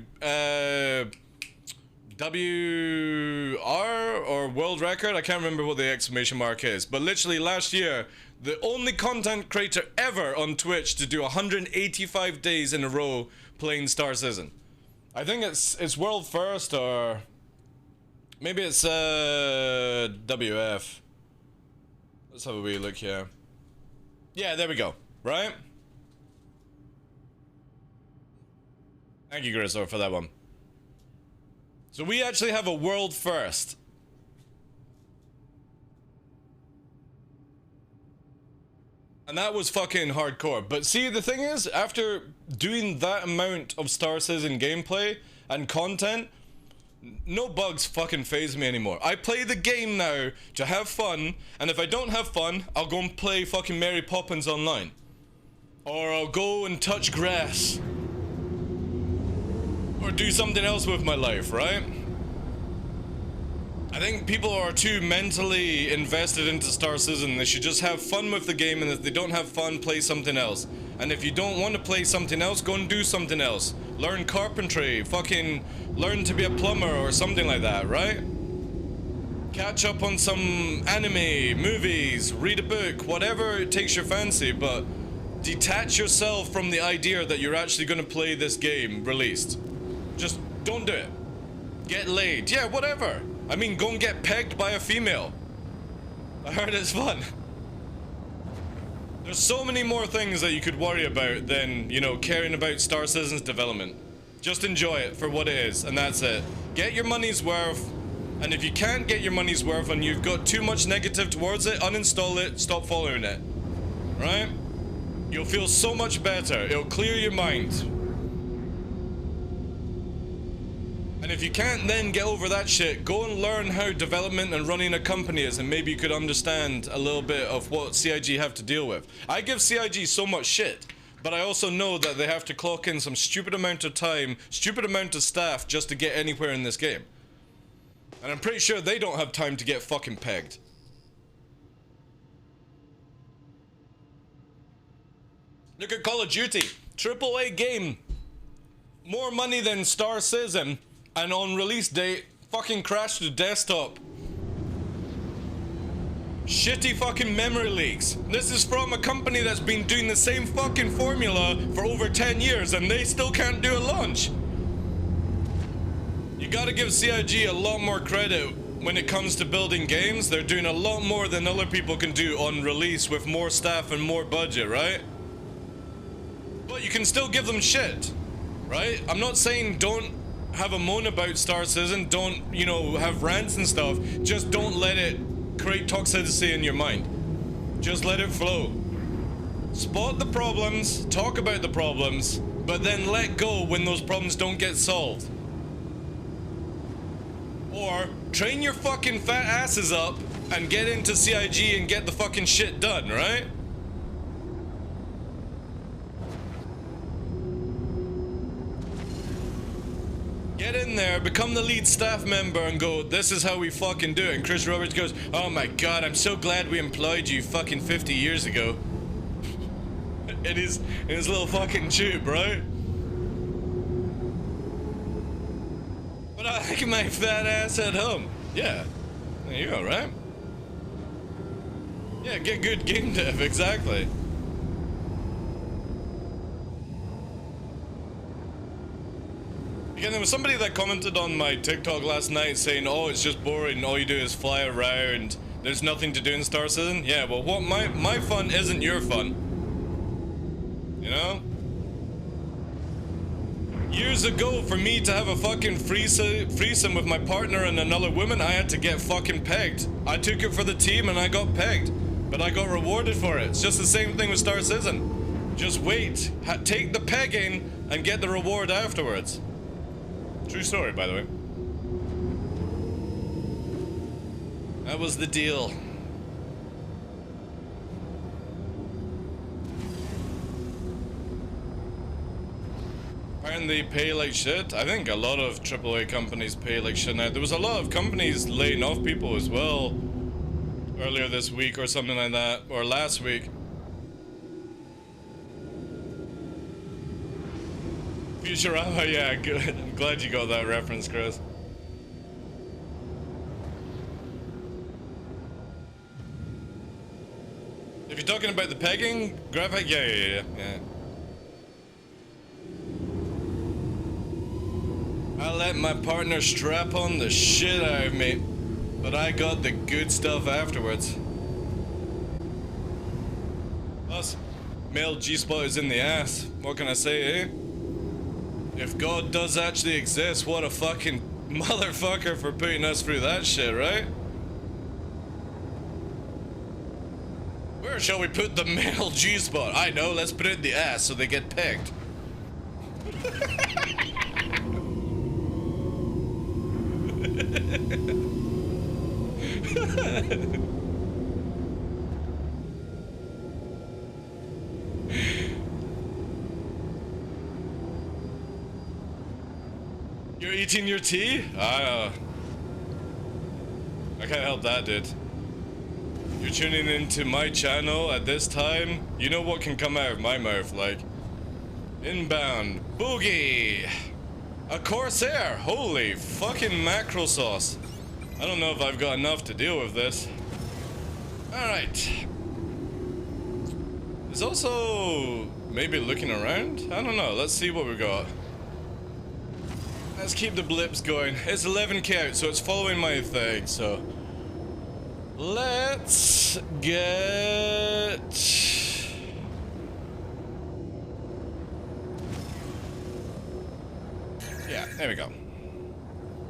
WR or world record. I can't remember what the exclamation mark is. But literally last year, the only content creator ever on Twitch to do 185 days in a row playing Star Citizen. I think it's world first, or maybe it's, WF. Let's have a wee look here. Yeah, there we go. Right? Thank you, Grisor, for that one. So we actually have a world first. And that was fucking hardcore. But see, the thing is, after doing that amount of Star Citizen gameplay and content, no bugs fucking faze me anymore. I play the game now to have fun, and if I don't have fun, I'll go and play fucking Mary Poppins online. Or I'll go and touch grass. Or do something else with my life, right? I think people are too mentally invested into Star Citizen. They should just have fun with the game, and if they don't have fun, play something else. And if you don't want to play something else, go and do something else. Learn carpentry, fucking learn to be a plumber or something like that, right? Catch up on some anime, movies, read a book, whatever takes your fancy, but detach yourself from the idea that you're actually going to play this game released. Just don't do it. Get laid. Yeah, whatever. I mean, go and get pegged by a female. I heard it's fun. There's so many more things that you could worry about than, you know, caring about Star Citizen's development. Just enjoy it for what it is, and that's it. Get your money's worth, and if you can't get your money's worth and you've got too much negative towards it, uninstall it, stop following it. Right? You'll feel so much better. It'll clear your mind. And if you can't then get over that shit, go and learn how development and running a company is, and maybe you could understand a little bit of what CIG have to deal with. I give CIG so much shit, but I also know that they have to clock in some stupid amount of time, stupid amount of staff just to get anywhere in this game. And I'm pretty sure they don't have time to get fucking pegged. Look at Call of Duty. AAA game. More money than Star Citizen. And on release date, fucking crashed the desktop. Shitty fucking memory leaks. This is from a company that's been doing the same fucking formula for over 10 years and they still can't do a launch. You gotta give CIG a lot more credit when it comes to building games. They're doing a lot more than other people can do on release with more staff and more budget, right? But you can still give them shit, right? I'm not saying don't have a moan about Star Citizen, don't, you know, have rants and stuff. Just don't let it create toxicity in your mind. Just let it flow. Spot the problems, talk about the problems, but then let go when those problems don't get solved. Or train your fucking fat asses up and get into CIG and get the fucking shit done, right? Get in there, become the lead staff member and go, this is how we fucking do it. And Chris Roberts goes, oh my god, I'm so glad we employed you fucking 50 years ago. in his little fucking tube, right? But I like my fat ass at home. Yeah, there you go, right? Yeah, get good game dev, exactly. Again, there was somebody that commented on my TikTok last night saying, oh, it's just boring, all you do is fly around, there's nothing to do in Star Citizen. Yeah, well, what my fun isn't your fun. You know? Years ago, for me to have a fucking threesome with my partner and another woman, I had to get fucking pegged. I took it for the team and I got pegged. But I got rewarded for it. It's just the same thing with Star Citizen. Just wait, take the pegging, and get the reward afterwards. True story, by the way. That was the deal. Apparently they pay like shit. I think a lot of AAA companies pay like shit now. There was a lot of companies laying off people as well earlier this week or something like that, or last week. Futurama, yeah, good. I'm glad you got that reference, Chris. If you're talking about the pegging graphic, yeah. I let my partner strap on the shit out of me, but I got the good stuff afterwards. Plus, male G-spot is in the ass. What can I say, eh? If God does actually exist, what a fucking motherfucker for putting us through that shit, right? Where shall we put the male G-spot? I know, let's put it in the ass so they get pegged. You're eating your tea? I can't help that, dude. You're tuning into my channel at this time. You know what can come out of my mouth, like inbound boogie, a Corsair. Holy fucking mackerel sauce. I don't know if I've got enough to deal with this. All right. There's also maybe looking around. I don't know. Let's see what we got. Let's keep the blips going. It's 11k out, so it's following my thing. So let's get. Yeah, there we go.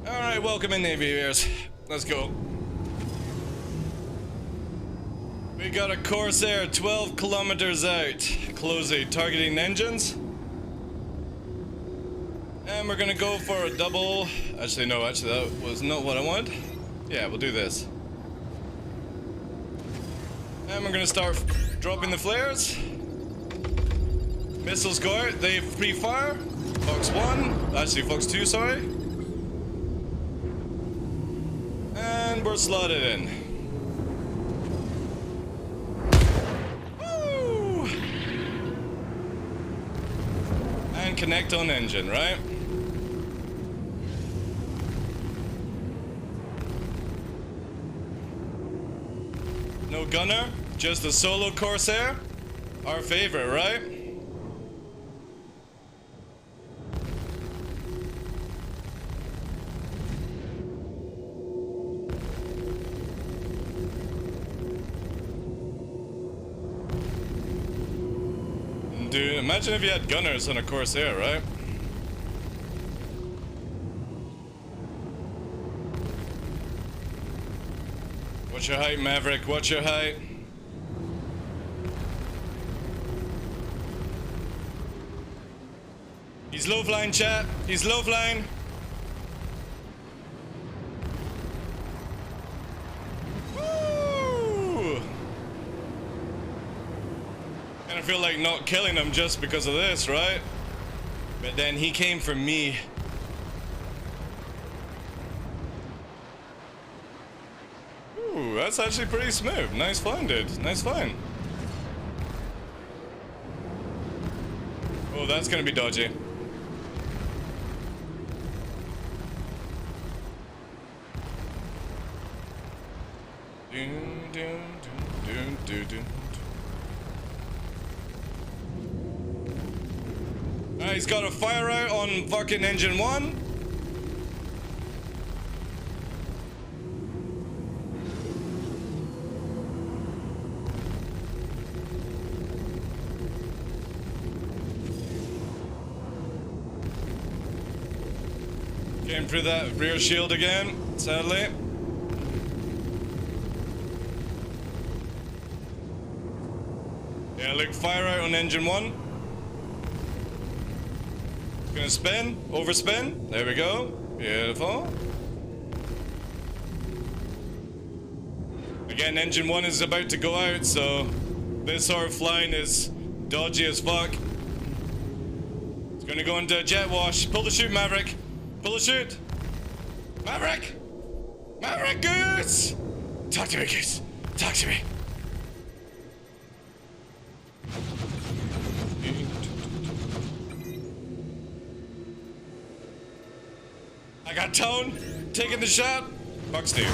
All right, welcome in, Navy viewers. Let's go. We got a Corsair 12 kilometers out. Closing targeting engines. And we're gonna go for a double. Actually, no, that was not what I wanted. Yeah, we'll do this. And we're gonna start dropping the flares. Missiles go out, they pre-fire. Fox 1, actually Fox 2, sorry. And we're slotted in. Woo! And connect on engine, right? No gunner, just a solo Corsair. Our favorite, right? Dude, imagine if you had gunners on a Corsair, right? What's your height, Maverick? What's your height? He's low flying, chat. He's low flying. Woo! Kinda feel like not killing him just because of this, right? But then he came for me. Ooh, that's actually pretty smooth. Nice flying, dude. Nice flying. Oh, that's gonna be dodgy. Alright, he's got a fire out on fucking engine 1. Came through that rear shield again, sadly. Yeah, look, fire out on engine 1. Gonna spin, overspin. There we go. Beautiful. Again, engine 1 is about to go out, so this sort of flying is dodgy as fuck. It's gonna go into jet wash. Pull the chute, Maverick. Pull the chute. Maverick! Maverick, Goose! Talk to me, Goose. Talk to me. I got Tone taking the shot. Fuck Steve.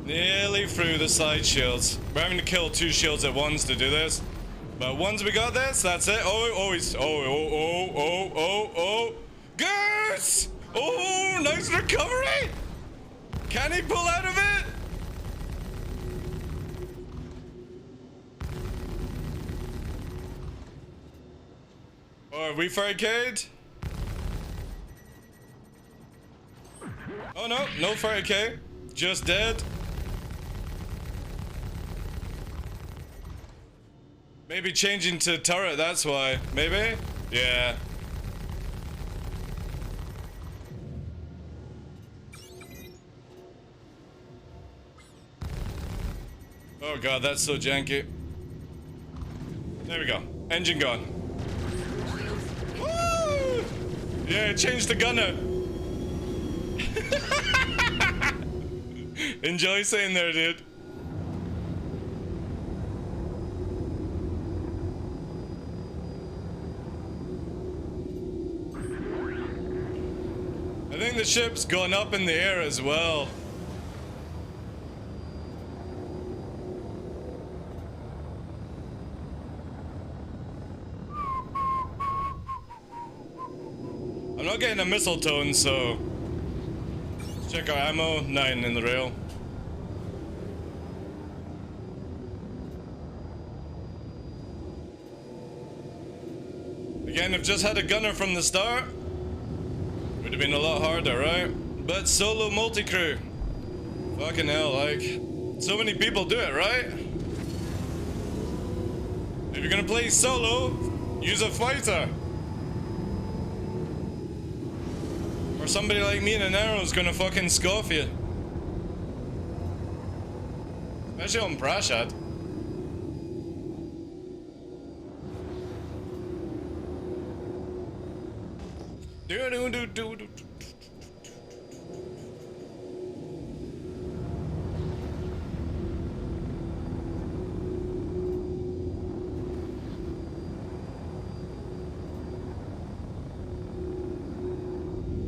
Nearly through the side shields. We're having to kill 2 shields at once to do this. But once we got this, that's it. Goose! Oh, nice recovery! Can he pull out of it? Oh, are we barricade? Oh no, no barricade. Just dead. Maybe changing to turret, that's why. Maybe? Yeah. Oh god, that's so janky. There we go. Engine gone. Woo! Yeah, changed the gunner. Enjoy saying there, dude. I think the ship's gone up in the air as well. I'm not getting a missile tone, so let's check our ammo. 9 in the rail. Again, if just had a gunner from the start, would have been a lot harder, right? But solo multi-crew. Fucking hell, like, so many people do it, right? If you're gonna play solo, use a fighter. Or somebody like me in an arrow is gonna fucking scoff you. Especially on Prashad. Do.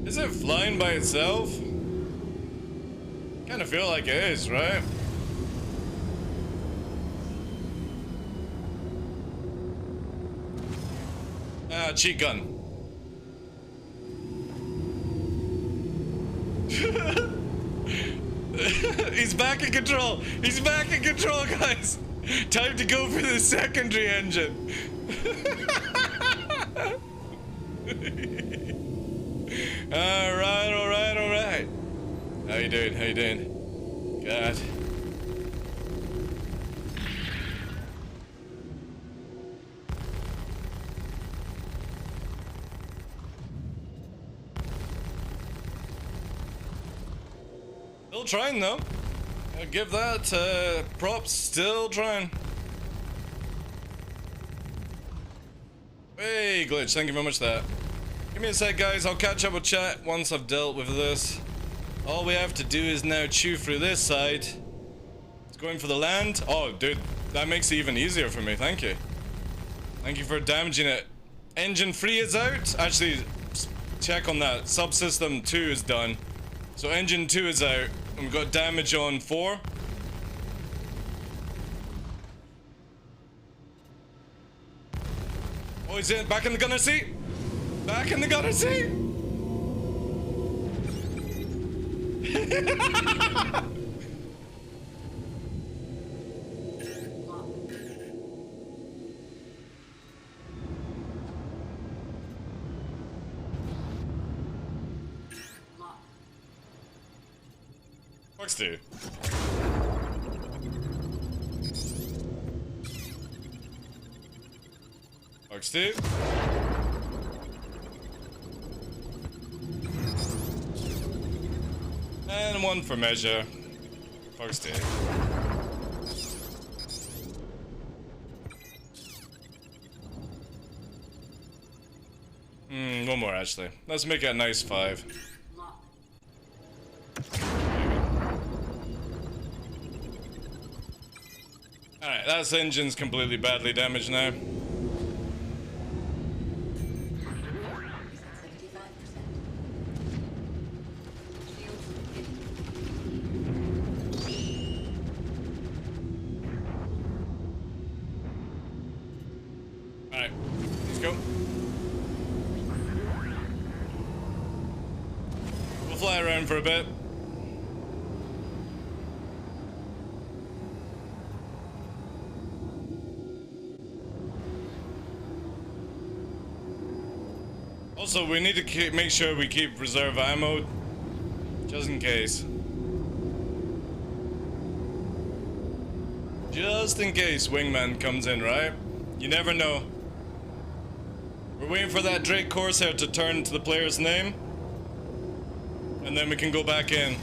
Is it flying by itself? Kinda feel like it is, right? Ah, cheat gun. He's back in control. He's back in control, guys. Time to go for the secondary engine. Alright. How you doing? God. Still trying though. I'll give that props. Still trying. Hey, Glitch, thank you very much for that. Give me a sec, guys. I'll catch up with chat once I've dealt with this. All we have to do is now chew through this side. It's going for the land. Oh, dude, that makes it even easier for me. Thank you. Thank you for damaging it. Engine 3 is out. Actually, check on that. Subsystem 2 is done. So engine 2 is out. We've got damage on 4. Oh, he's in. Back in the gunner seat. Back in the gunner seat. Fucks, dude. Fucks, dude. And one for measure. Fucks, dude. One more actually. Let's make it a nice 5. Lock. Alright, that engine's completely badly damaged now. 75%. Shields hidden. Alright, let's go. We'll fly around for a bit. Also, we need to make sure we keep reserve ammo, just in case. Just in case Wingman comes in, right? You never know. We're waiting for that Drake Corsair to turn to the player's name, and then we can go back in.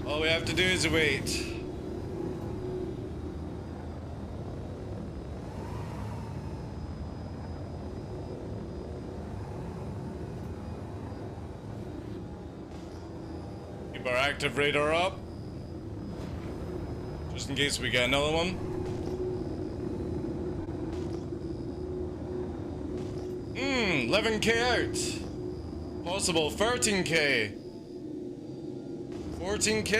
All we have to do is wait. Keep our active radar up, just in case we get another one. 11k out. Possible 13k. 14k?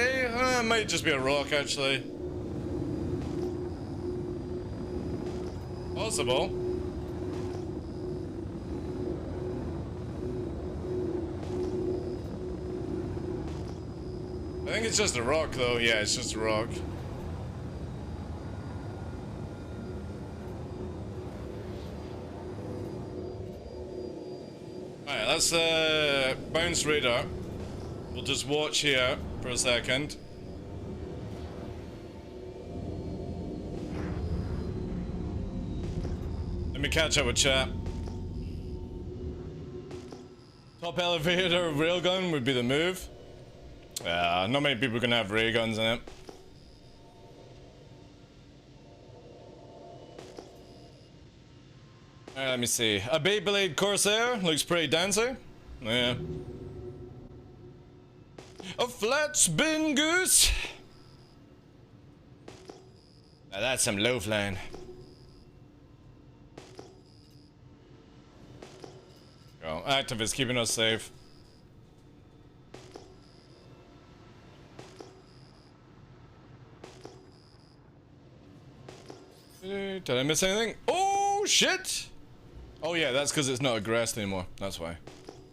It might just be a rock, actually. Possible. I think it's just a rock, though. Yeah, it's just a rock. Alright, let's bounce radar. We'll just watch here for a second. Let me catch up with chat. Top elevator railgun would be the move. Not many people can have ray guns in it. Alright, let me see. A Beyblade Corsair looks pretty dancy. Yeah. A flat spin goose. Now that's some low flying. Go. Activist keeping us safe. Did I miss anything? Oh shit! Oh yeah, that's because it's not aggressed anymore. That's why.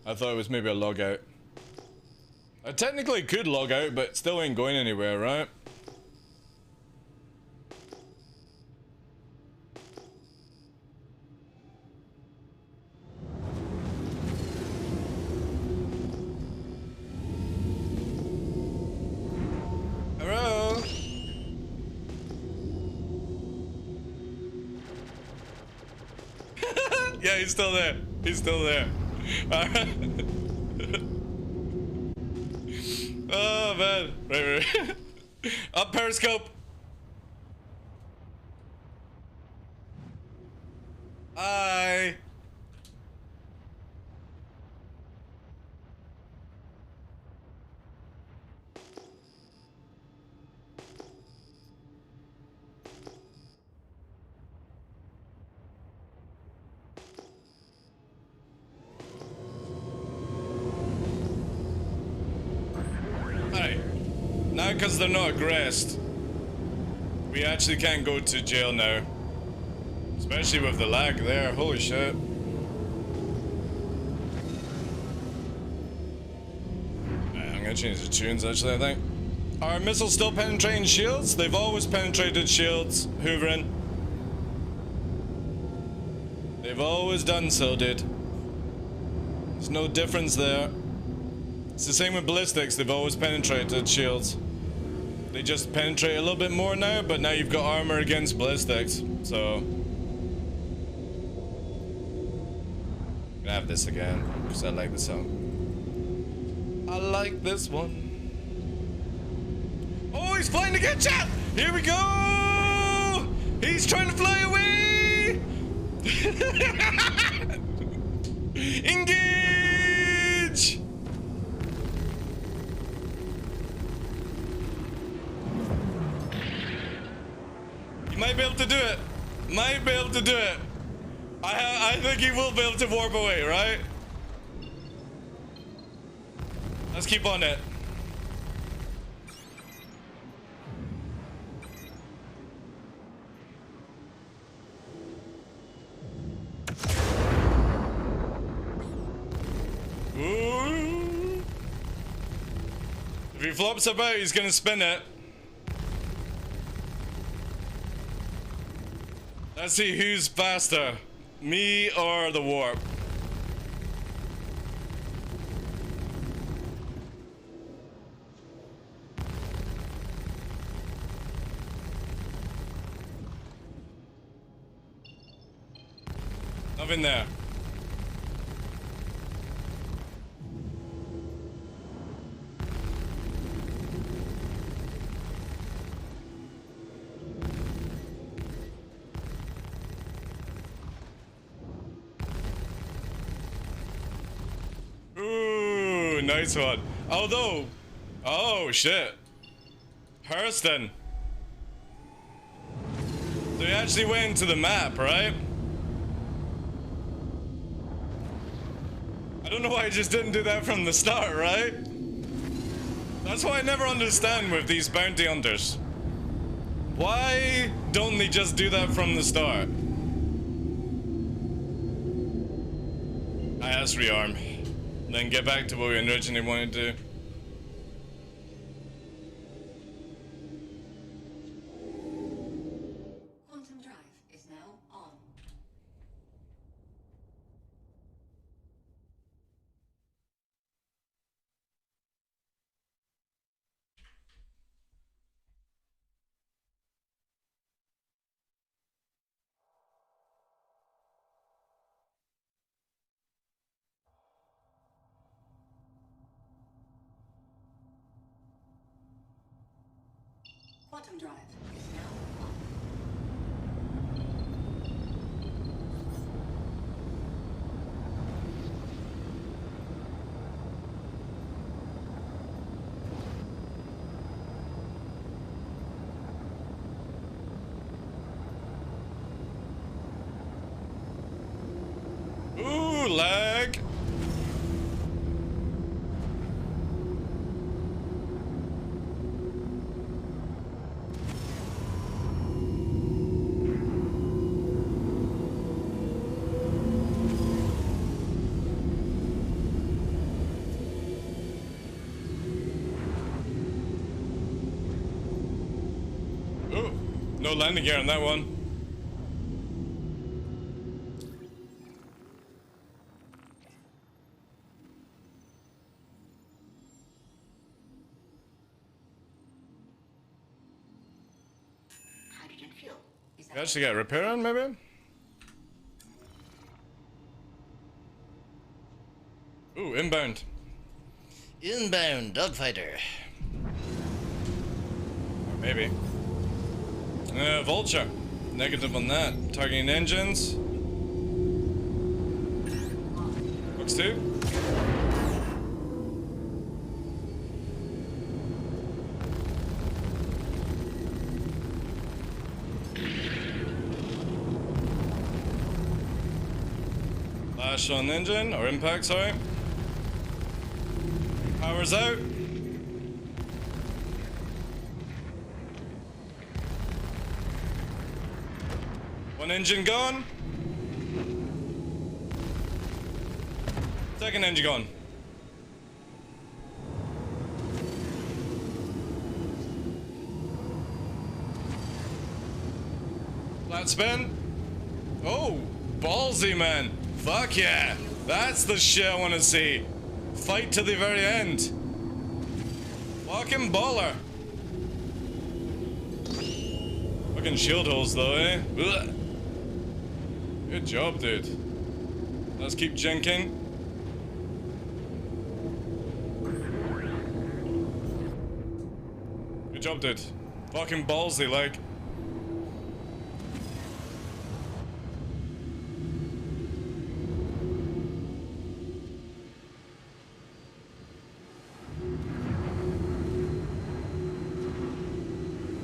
I thought it was maybe a log out. I technically could log out, but still ain't going anywhere, right? Hello? Yeah, he's still there. He's still there. Oh man. Right. Up periscope. Hi. Now, because they're not aggressed, we actually can't go to jail now. Especially with the lag there, holy shit. I'm gonna change the tunes actually, I think. Are missiles still penetrating shields? They've always penetrated shields, Hooverin. They've always done so, dude. There's no difference there. It's the same with ballistics. They've always penetrated shields. They just penetrate a little bit more now, but now you've got armor against ballistics, so... I'm gonna have this again, because I like the song. I like this one. Oh, he's flying to get you! Here we go! He's trying to fly away! Engage! You might be able to do it. Might be able to do it. I think he will be able to warp away, right? Let's keep on it. Ooh. If he flops about, he's gonna spin it. Let's see who's faster, me or the warp. Nothing there. Ooh, nice one. Although, oh shit. Hurston. So he actually went into the map, right? I don't know why I just didn't do that from the start, right? That's what I never understand with these bounty hunters. Why don't they just do that from the start? I asked rearm. Then get back to what we originally wanted to do. Quantum drive is now on. Quantum drive is now on. Ooh, lag. Ooh, no landing gear on that one. Hydrogen fuel is You actually get a repair on, maybe? Ooh, inbound. Inbound, dogfighter. Or maybe. Vulture. Negative on that. Targeting engines. Box 2. Flash on engine, or impact, sorry. Power's out. One engine gone. Second engine gone. Flat spin. Oh, ballsy, man. Fuck yeah. That's the shit I want to see. Fight to the very end. Fucking baller. Fucking shield holes though, eh? Ugh. Good job, dude. Let's keep jinking. Good job, dude. Fucking ballsy, like.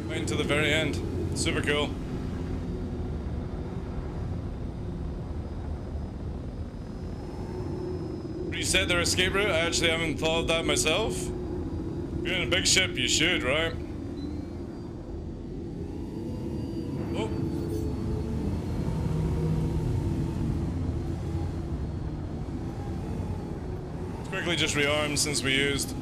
Waiting to the very end. Super cool. Reset their escape route? I actually haven't thought of that myself. If you're in a big ship, you should, right? Oh. Let's quickly just rearm since we used.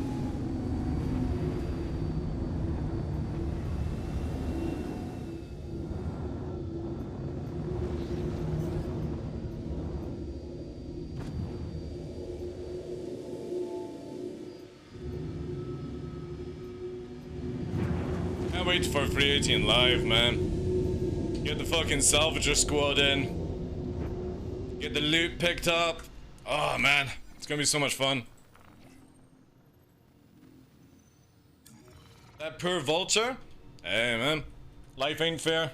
Can't wait for 318 live, man. Get the fucking salvager squad in. Get the loot picked up. Oh man, it's gonna be so much fun. That poor vulture? Hey man, life ain't fair.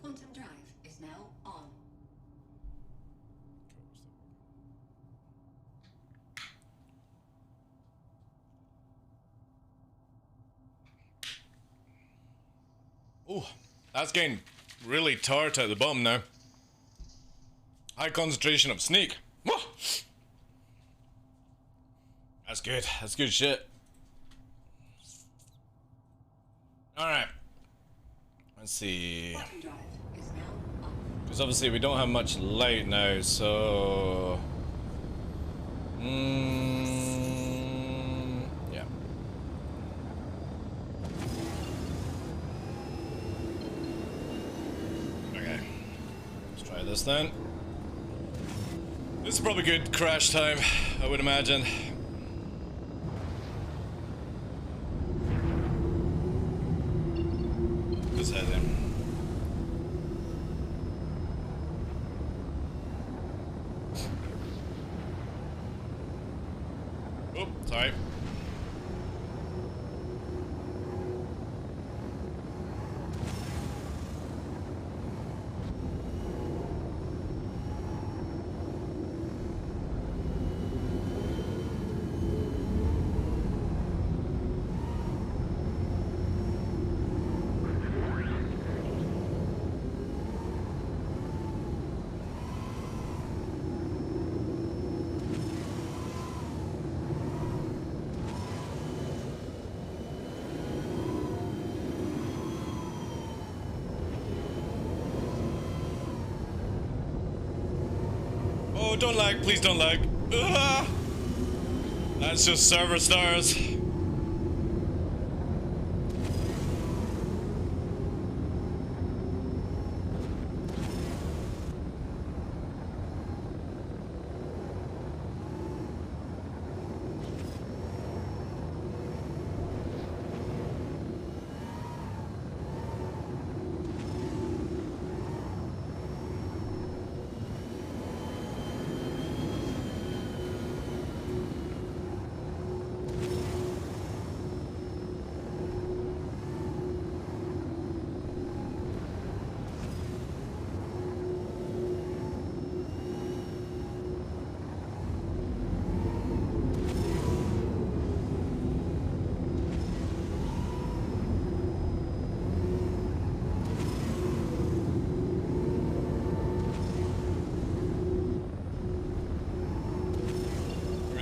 Quantum drive is now on. Oh, that's getting really tart at the bottom now. High concentration of sneak. Whoa. That's good. That's good shit. Alright. Let's see. Quantum drive is now on. Because obviously we don't have much light now, so... yeah. Okay. Let's try this then. This is probably good crash time, I would imagine. Just head in. Oh, sorry. Oh, don't lag, please don't lag. Ugh. That's just server stars.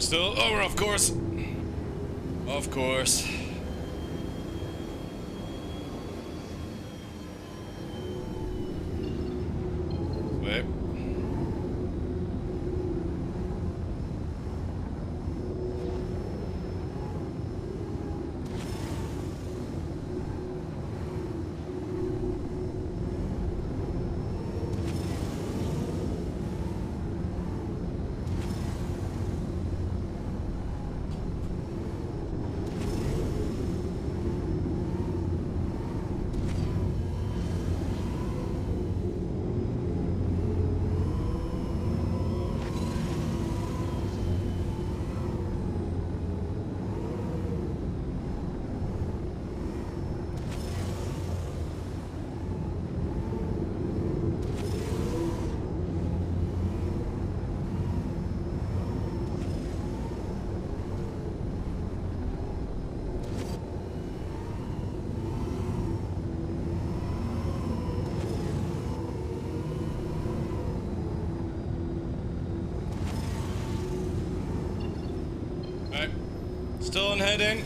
still. Oh, we're off course. Of course. Wait. Alright. Still on heading.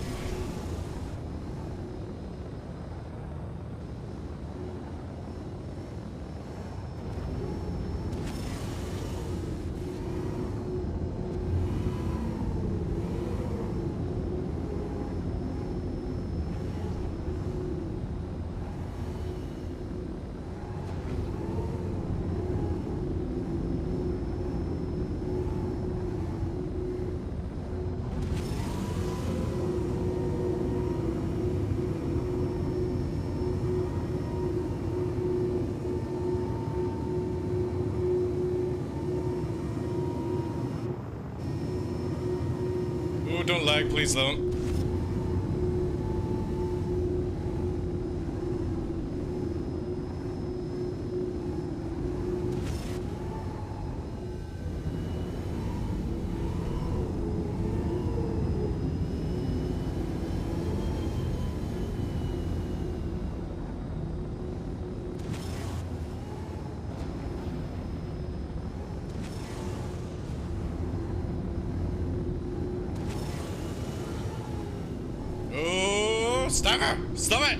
Ooh, don't lag, please don't. Oh, stop her! Stop it!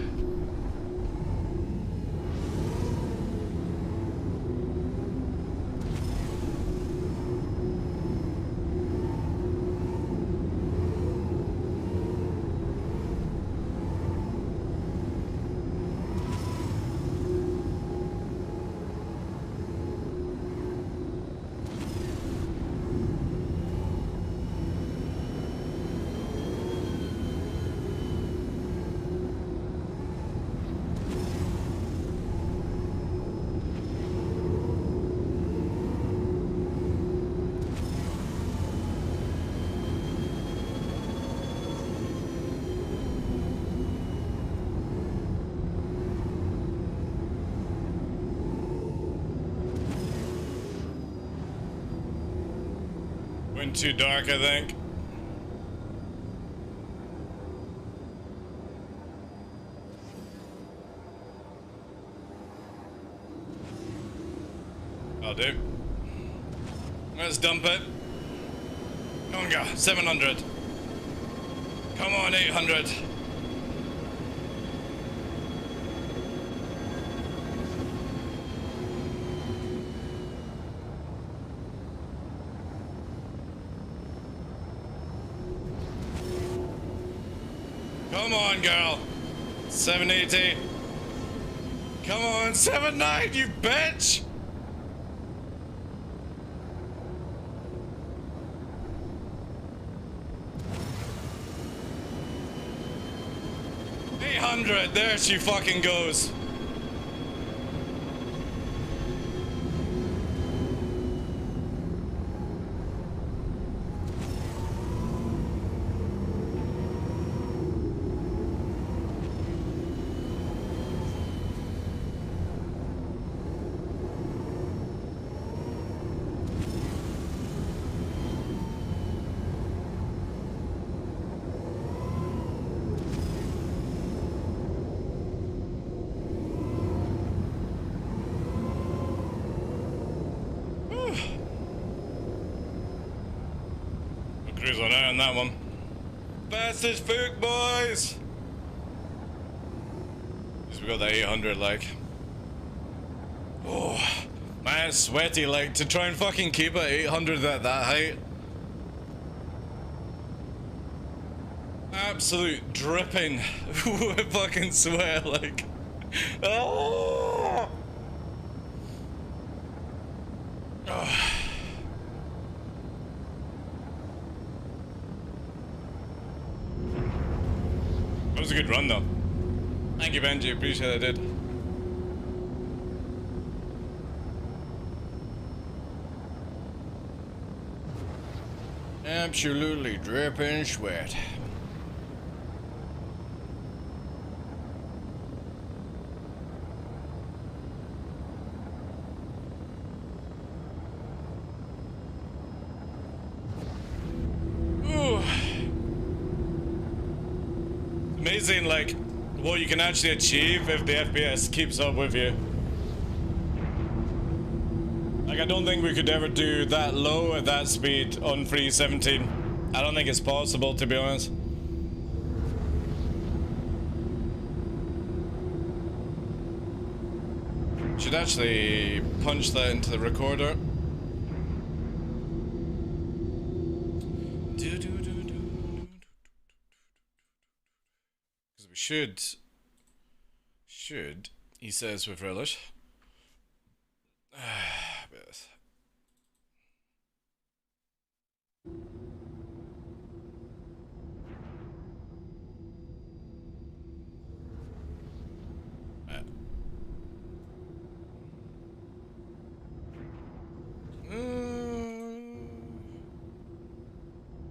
Went too dark, I think. I'll do. Let's dump it. Come on, go. 700. Come on, 800. Come on, girl. 780. Come on, 79, you bitch! $800, there she fucking goes. Cruise on out on that one. Fast as fuck, boys! Because we got the 800, like. Oh, man, it's sweaty, like, to try and fucking keep at 800 at that height. Absolute dripping with fucking sweat, like. Oh! Oh. That was a good run, though. Thank you, Benji. Appreciate it, dude. Absolutely dripping sweat. Ooh. Amazing, like, what you can actually achieve if the FPS keeps up with you. Like, I don't think we could ever do that low at that speed on 317. I don't think it's possible, to be honest. Should actually punch that into the recorder. Because we should, he says with relish. Yes.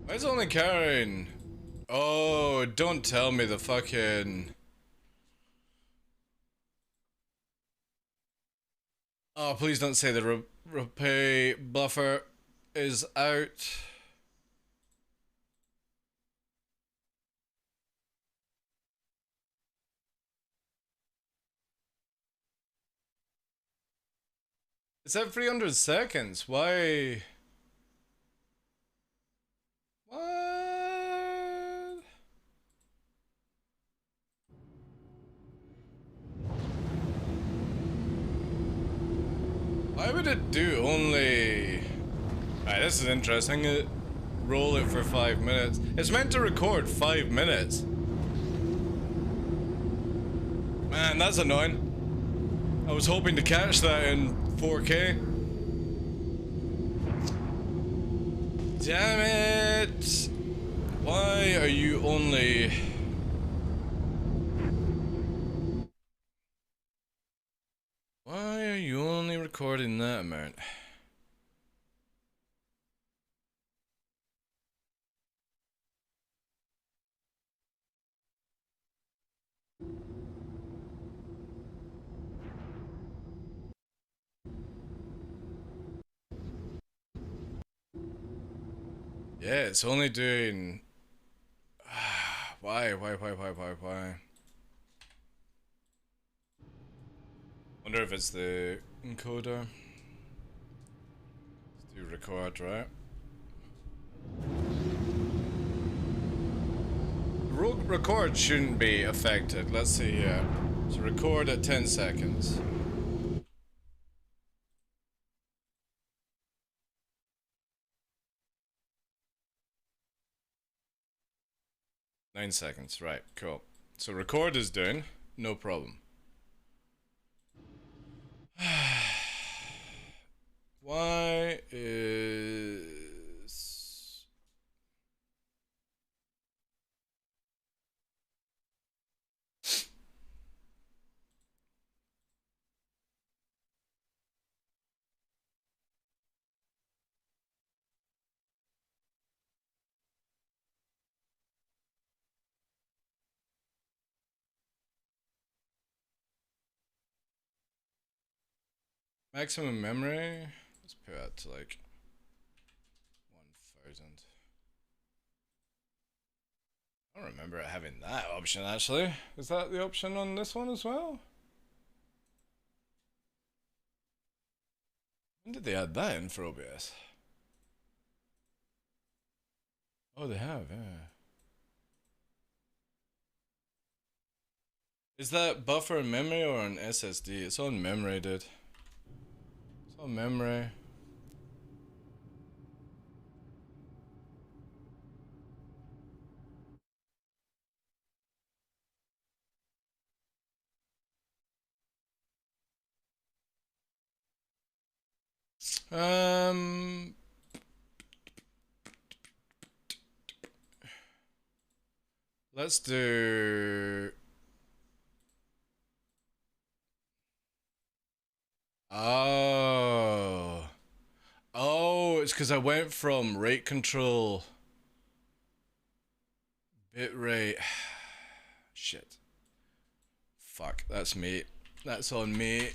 Why is it only carrying? Oh, don't tell me the fucking... Oh, please don't say the repay buffer is out. It's at 300 seconds. Why? What? Why would it do only... Alright, this is interesting. Roll it for 5 minutes. It's meant to record 5 minutes. Man, that's annoying. I was hoping to catch that in 4K. Damn it! Why are you only... Why are you only recording that amount? Yeah, it's only doing... Why? Wonder if it's the encoder. Let's do record, right? Record shouldn't be affected. Let's see here. So record at 10 seconds. Nine seconds, right, cool. So record is doing, no problem. Why is... Maximum memory? Let's put that to like 1000. I don't remember it having that option actually. Is that the option on this one as well? When did they add that in for OBS? Oh, they have, yeah. Is that buffer in memory or on SSD? It's on memory, dude. It's on memory. Let's do... Oh. Oh, it's because I went from rate control. Bitrate. Shit. Fuck, that's me. That's on me.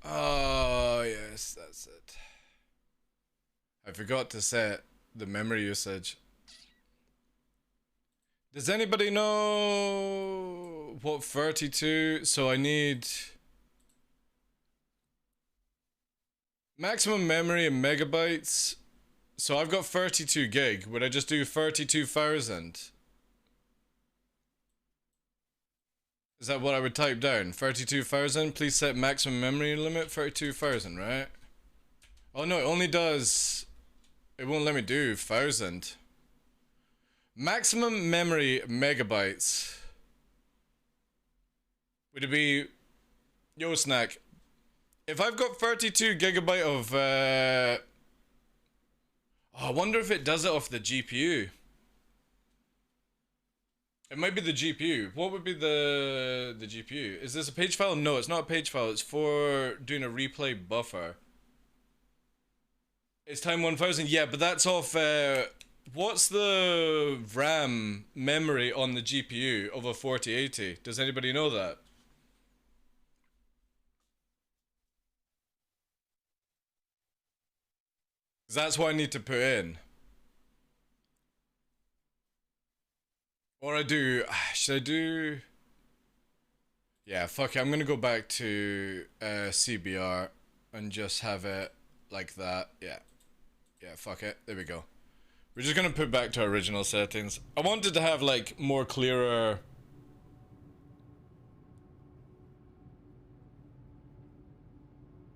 Oh, yes, that's it. I forgot to set the memory usage. Does anybody know what 32? So I need maximum memory in megabytes. So I've got 32 gig. Would I just do 32,000? Is that what I would type down? 32,000? Please set maximum memory limit 32,000, right? Oh no, it only does... It won't let me do 1,000. Maximum memory megabytes. Would it be... Yo, Snack. If I've got 32 gigabyte of... Oh, I wonder if it does it off the GPU. It might be the GPU. What would be the GPU? Is this a page file? No, it's not a page file. It's for doing a replay buffer. It's time 1000. Yeah, but that's off... what's the RAM memory on the GPU of a 4080? Does anybody know that? That's what I need to put in. Or I do... Should I do... Yeah, fuck it. I'm gonna go back to CBR and just have it like that. Yeah. Yeah, fuck it. There we go. We're just gonna put back to our original settings. I wanted to have like more clearer...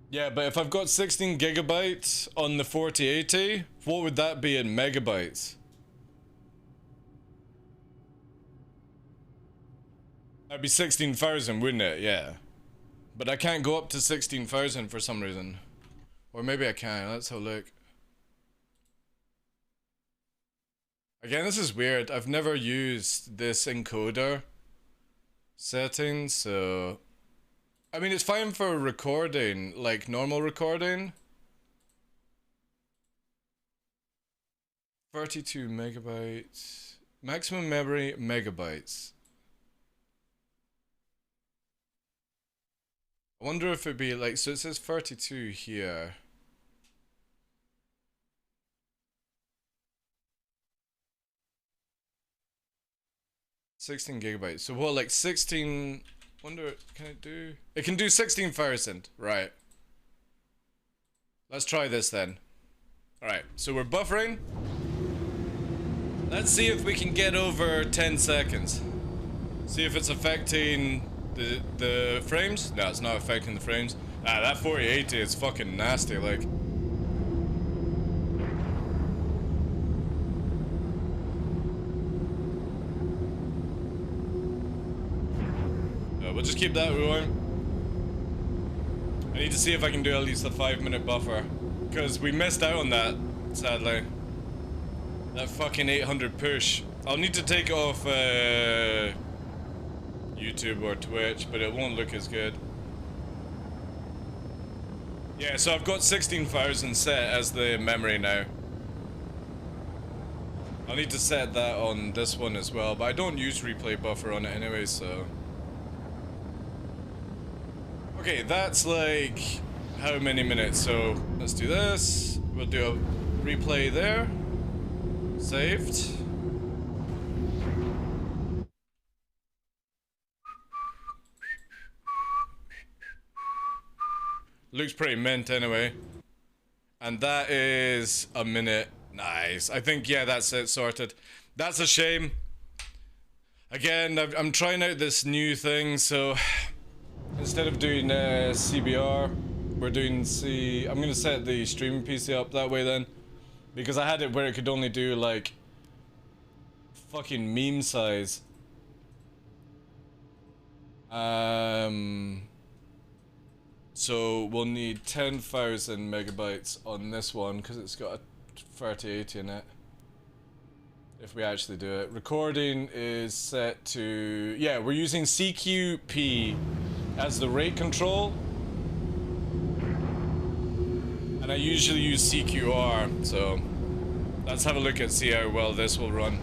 Yeah, but if I've got 16 gigabytes on the 4080, what would that be in megabytes? That'd be 16,000, wouldn't it? Yeah. But I can't go up to 16,000 for some reason. Or maybe I can. Let's have a look. Again, this is weird. I've never used this encoder setting, so... I mean, it's fine for recording, like normal recording. 32 megabytes. Maximum memory, megabytes. I wonder if it'd be like, so it says 32 here. $16 GB. So what, like 16... Wonder, can it do... It can do 16,000, right. Let's try this then. Alright, so we're buffering. Let's see if we can get over 10 seconds. See if it's affecting the frames. No, it's not affecting the frames. Ah, that 4080 is fucking nasty, like. We'll just keep that going. I need to see if I can do at least a 5-minute buffer. Because we missed out on that, sadly. That fucking 800 push. I'll need to take it off YouTube or Twitch, but it won't look as good. Yeah, so I've got 16,000 set as the memory now. I'll need to set that on this one as well, but I don't use replay buffer on it anyway, so... Okay, that's like how many minutes? So let's do this. We'll do a replay there. Saved. Looks pretty mint anyway. And that is a minute. Nice. I think, yeah, that's it sorted. That's a shame. Again, I'm trying out this new thing, so instead of doing CBR, we're doing C. I'm gonna set the streaming PC up that way then, because I had it where it could only do like fucking meme size. So we'll need 10,000 megabytes on this one because it's got a 3080 in it. If we actually do it. Recording is set to... Yeah, we're using CQP as the rate control. And I usually use CQR, so... Let's have a look and see how well this will run.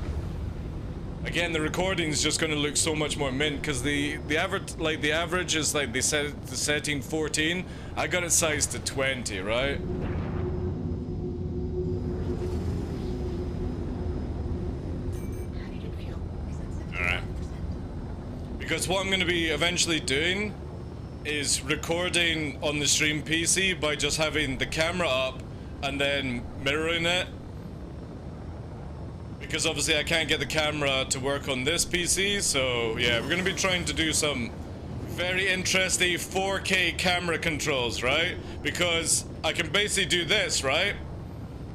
Again, the recording is just going to look so much more mint because the average is like they set the setting 14. I got it sized to 20, right? Alright. Because what I'm going to be eventually doing is recording on the stream PC by just having the camera up and then mirroring it. Because obviously I can't get the camera to work on this PC, so yeah, we're going to be trying to do some very interesting 4K camera controls, right? Because I can basically do this, right?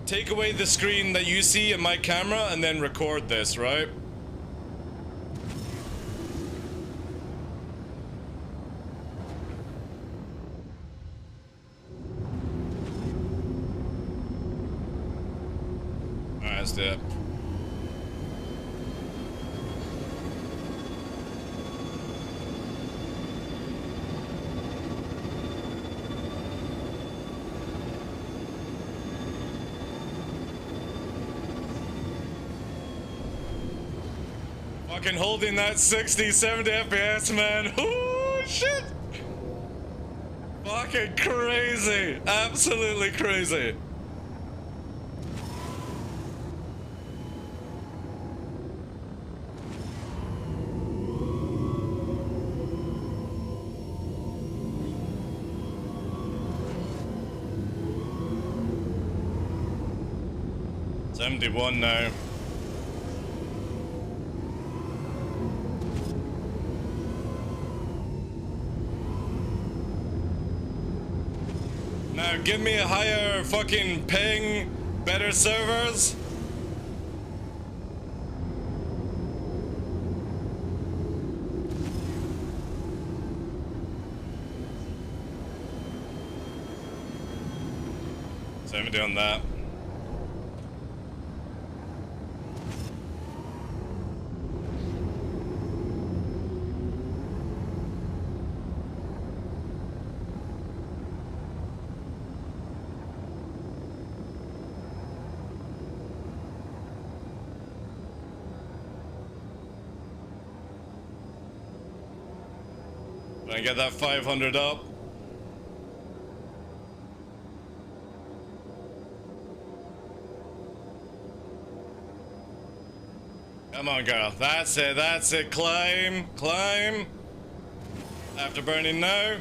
Take away the screen that you see in my camera and then record this, right? Alright, let's do it. Fucking holding that 60, 70 FPS, man. Oh, shit. Fucking crazy. Absolutely crazy. $71 now. Now give me a higher fucking ping, better servers. So I'm doing that. Can I get that 500 up? Come on, girl. That's it, that's it. Climb, climb. Afterburning now.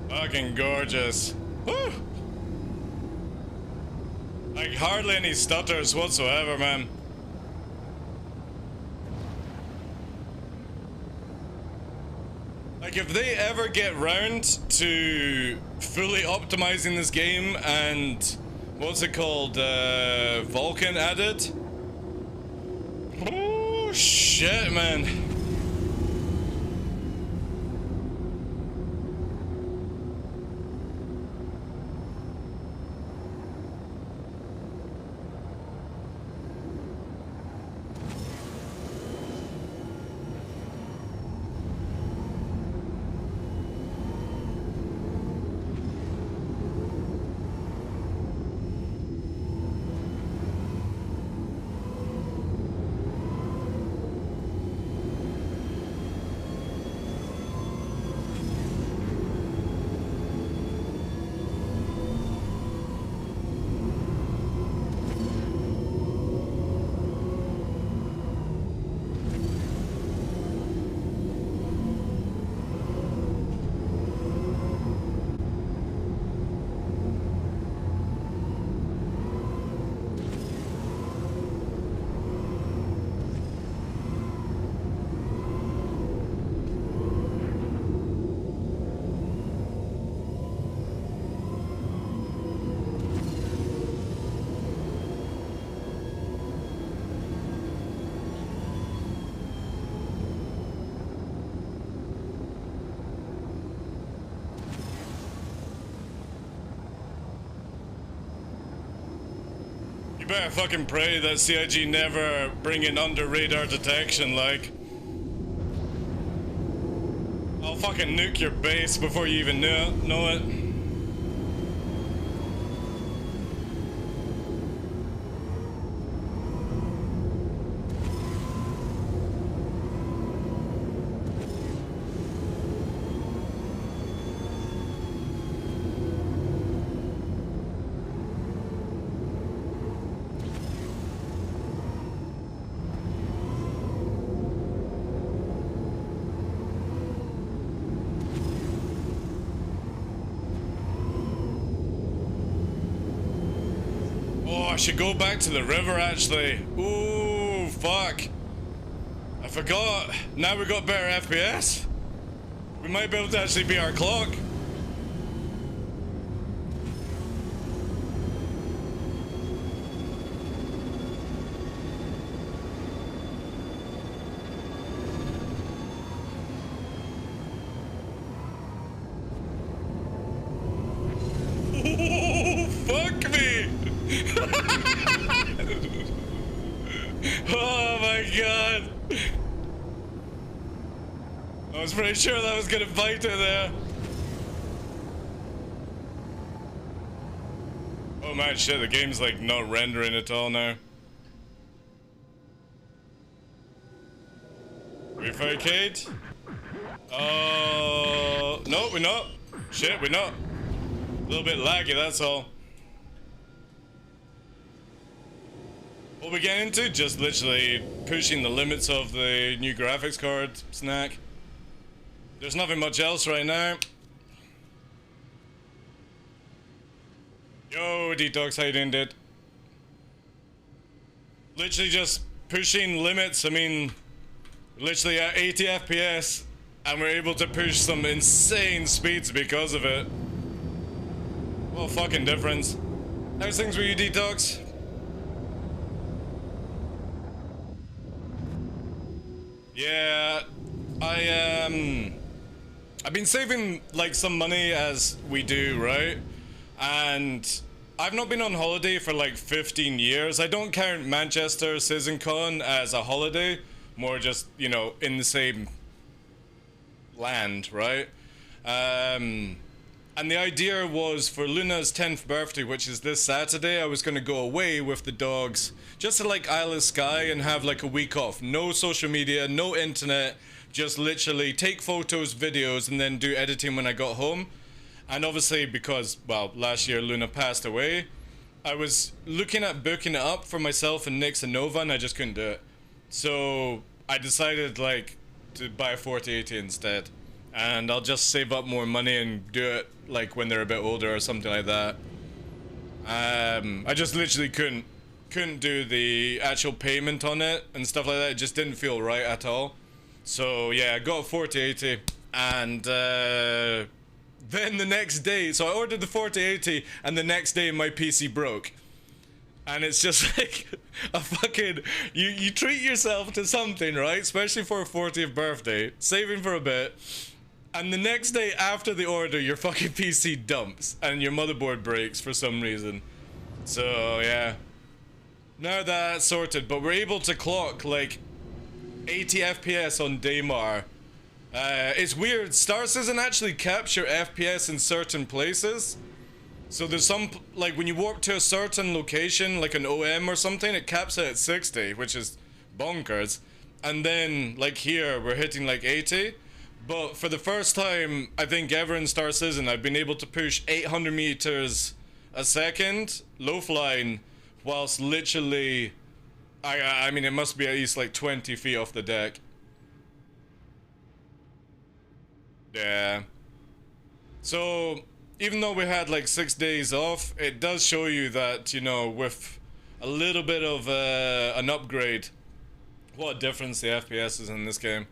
Fucking gorgeous. Woo! Like hardly any stutters whatsoever, man. Like if they ever get round to fully optimizing this game and what's it called, Vulkan added? Oh shit, man. better fucking pray that CIG never bring in under radar detection, like. I'll fucking nuke your base before you even know it. I should go back to the river, actually. Ooh, fuck. I forgot. Now we got better FPS. We might be able to actually beat our clock. Fuck me. Oh my god. I was pretty sure that was gonna bite it there. Oh man, shit, the game's like not rendering at all now. Refabricate? Oh, no, we're not. Shit, we're not. A little bit laggy, that's all. What we get into? Just literally pushing the limits of the new graphics card snack. There's nothing much else right now. Yo, Detox, how you doing, dude? Literally just pushing limits. I mean, literally at 80 FPS, and we're able to push some insane speeds because of it. What a fucking difference. How's things with you, Detox? Yeah, I've been saving like some money as we do, right? And I've not been on holiday for like 15 years. I don't count Manchester SeasonCon as a holiday, more just, you know, in the same land, right? And the idea was for Luna's 10th birthday, which is this Saturday, I was gonna go away with the dogs just to like Isle of Skye and have like a week off. No social media, no internet, just literally take photos, videos, and then do editing when I got home. And obviously because, well, last year Luna passed away, I was looking at booking it up for myself and Nix and Nova, and I just couldn't do it. So I decided like to buy a 4080 instead. And I'll just save up more money and do it like when they're a bit older or something like that. I just literally couldn't do the actual payment on it and stuff like that. It just didn't feel right at all. So yeah, I got a 4080, and then the next day, so I ordered the 4080, and the next day my PC broke. And it's just like a fucking, you treat yourself to something, right? Especially for a 40th birthday, saving for a bit. And the next day after the order, your fucking PC dumps and your motherboard breaks for some reason. So yeah, now that's sorted, but we're able to clock like 80 FPS on Daymar. It's weird, Star Citizen actually capture FPS in certain places. So there's some, like when you warp to a certain location, like an OM or something, it caps it at 60, which is bonkers. And then like here, we're hitting like 80. But for the first time, I think ever in Star Citizen, I've been able to push 800 meters a second, low flying, whilst literally, I mean, it must be at least like 20 feet off the deck. Yeah. So, even though we had like 6 days off, it does show you that, you know, with a little bit of an upgrade, what a difference the FPS is in this game.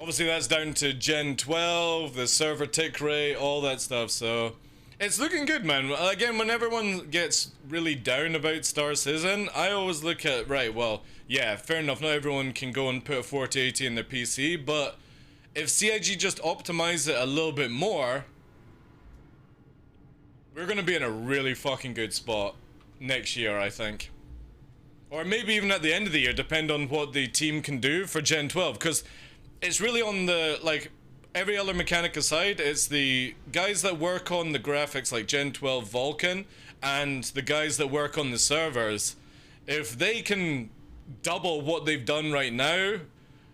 Obviously that's down to Gen 12, the server tick rate, all that stuff, so it's looking good, man. Again, when everyone gets really down about Star Citizen, I always look at, right, well, yeah, fair enough, not everyone can go and put a 4080 in their PC, but if CIG just optimize it a little bit more, we're gonna be in a really fucking good spot. next year, I think. Or maybe even at the end of the year, depend on what the team can do for Gen 12, because it's really on the, like, every other mechanic aside, it's the guys that work on the graphics like Gen 12 Vulkan and the guys that work on the servers. If they can double what they've done right now,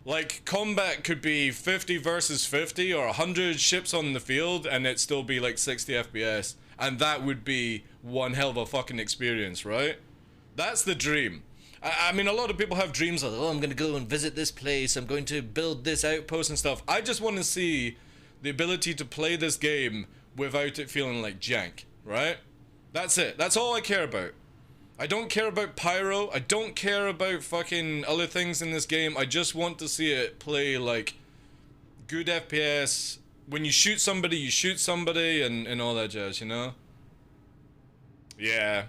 like, combat could be 50 versus 50 or 100 ships on the field and it'd still be like 60 FPS. And that would be one hell of a fucking experience, right? That's the dream. I mean, a lot of people have dreams of, oh, I'm going to go and visit this place, I'm going to build this outpost and stuff. I just want to see the ability to play this game without it feeling like jank, right? That's it. That's all I care about. I don't care about pyro. I don't care about fucking other things in this game. I just want to see it play like good FPS. When you shoot somebody, and all that jazz, you know? Yeah.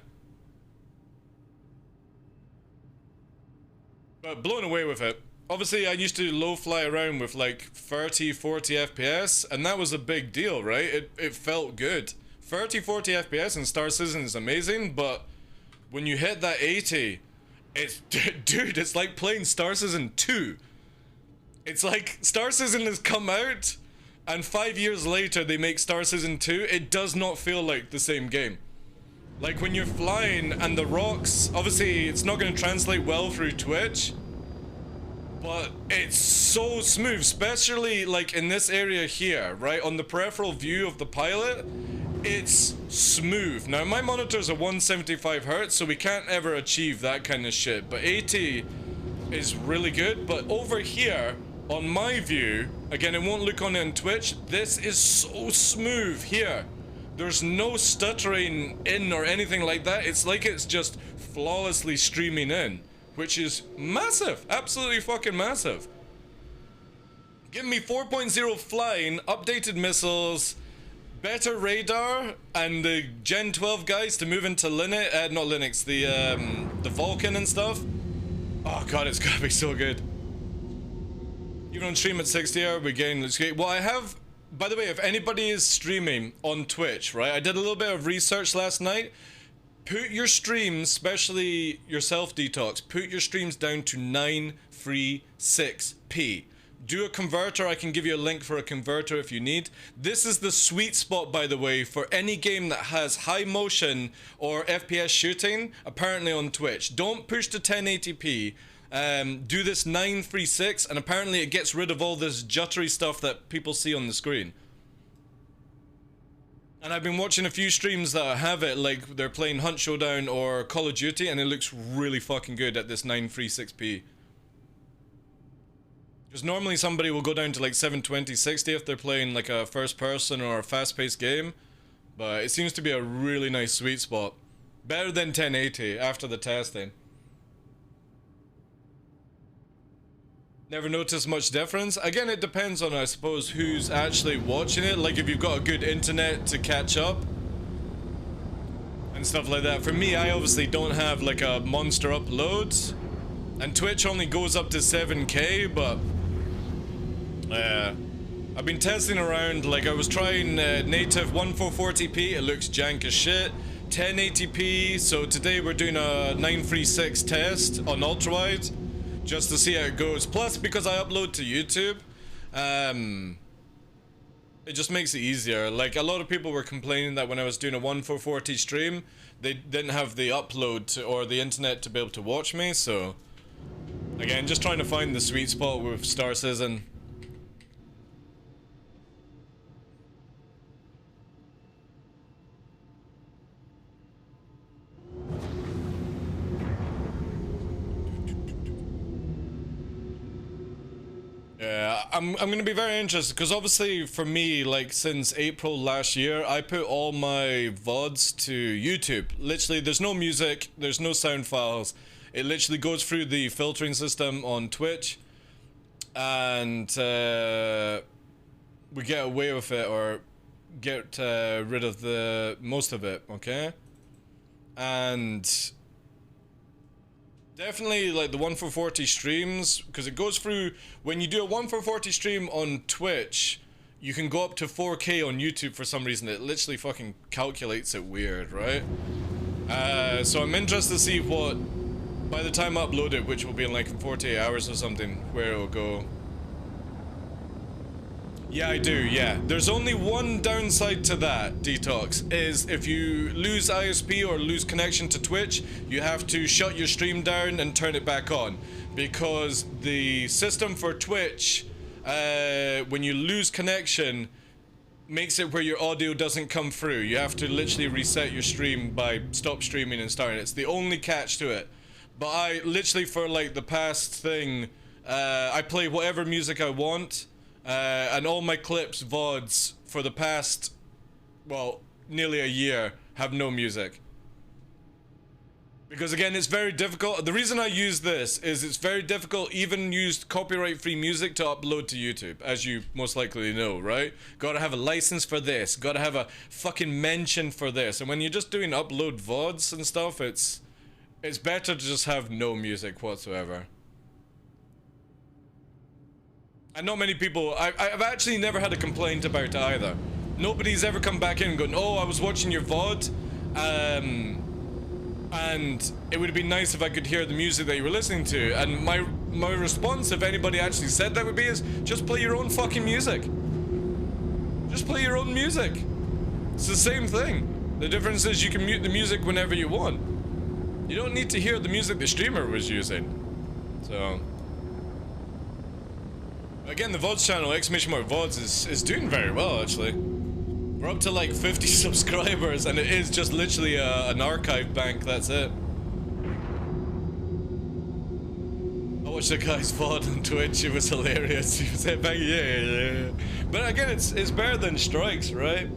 But blown away with it. Obviously, I used to low fly around with like 30, 40 FPS, and that was a big deal, right? It felt good. 30, 40 FPS in Star Citizen is amazing, but when you hit that 80, it's, dude, it's like playing Star Citizen 2. It's like Star Citizen has come out, and 5 years later they make Star Citizen 2. It does not feel like the same game. Like when you're flying and the rocks, obviously it's not going to translate well through Twitch, but it's so smooth, especially like in this area here, right? On the peripheral view of the pilot, it's smooth. Now my monitors are 175 Hz, so we can't ever achieve that kind of shit, but 80 is really good. But over here, on my view, again, it won't look on it on Twitch, this is so smooth here. There's no stuttering in or anything like that. It's like it's just flawlessly streaming in, which is massive. Absolutely fucking massive. Give me 4.0 flying, updated missiles, better radar, and the Gen 12 guys to move into Linux, not Linux, the Vulkan and stuff. Oh god, it's gonna be so good. Even on stream at 60 hour, we're getting, well, I have, by the way, if anybody is streaming on Twitch, right, I did a little bit of research last night. Put your streams, especially your self-detox, put your streams down to 936p. Do a converter. I can give you a link for a converter if you need. This is the sweet spot, by the way, for any game that has high motion or FPS shooting, apparently on Twitch. Don't push to 1080p. Do this 936, and apparently it gets rid of all this juttery stuff that people see on the screen. And I've been watching a few streams that have it, like they're playing Hunt Showdown or Call of Duty, and it looks really fucking good at this 936p. Because normally somebody will go down to like 720, 60 if they're playing like a first person or a fast-paced game. But it seems to be a really nice sweet spot. Better than 1080 after the testing. Never noticed much difference. Again, it depends on, I suppose, who's actually watching it. Like if you've got a good internet to catch up and stuff like that. For me, I obviously don't have like a monster upload, and Twitch only goes up to 7K, but I've been testing around. Like I was trying native 1440p, it looks jank as shit. 1080p, so today we're doing a 936 test on ultrawide, just to see how it goes. Plus, because I upload to YouTube, it just makes it easier. Like, a lot of people were complaining that when I was doing a 1440 stream, they didn't have the upload or the internet to be able to watch me, so... Again, just trying to find the sweet spot with Star Citizen. Yeah, I'm gonna be very interested, because obviously for me, like since April last year, I put all my VODs to YouTube. Literally, there's no music, there's no sound files. It literally goes through the filtering system on Twitch, and we get away with it, or get rid of the most of it, okay? And definitely like the 1440 streams, because it goes through, when you do a 1440 stream on Twitch, you can go up to 4K on YouTube for some reason. It literally fucking calculates it weird, right? So I'm interested to see what, by the time I upload it, which will be in like 48 hours or something, where it will go. Yeah, I do, yeah. There's only one downside to that, Detox, is if you lose ISP or lose connection to Twitch, you have to shut your stream down and turn it back on. Because the system for Twitch, when you lose connection, makes it where your audio doesn't come through. You have to literally reset your stream by stop streaming and starting. It's the only catch to it. But I literally, for like the past thing, I play whatever music I want. And all my clips, VODs, for the past, well, nearly a year, have no music. Because again, it's very difficult. The reason I use this is it's very difficult, even used copyright-free music, to upload to YouTube, as you most likely know, right? Gotta have a license for this, gotta have a fucking mention for this. And when you're just doing upload VODs and stuff, it's better to just have no music whatsoever. And not many people, I've actually never had a complaint about it either. Nobody's ever come back in and gone, oh, I was watching your VOD, and it would be nice if I could hear the music that you were listening to. And my response, if anybody actually said that, would be is, just play your own fucking music. Just play your own music. It's the same thing. The difference is you can mute the music whenever you want. You don't need to hear the music the streamer was using. So... Again, the VODs channel, !VODS, is doing very well, actually. We're up to like 50 subscribers, and it is just literally an archive bank, that's it. I watched the guy's VOD on Twitch, it was hilarious. He was like, yeah. But again, it's better than strikes, right?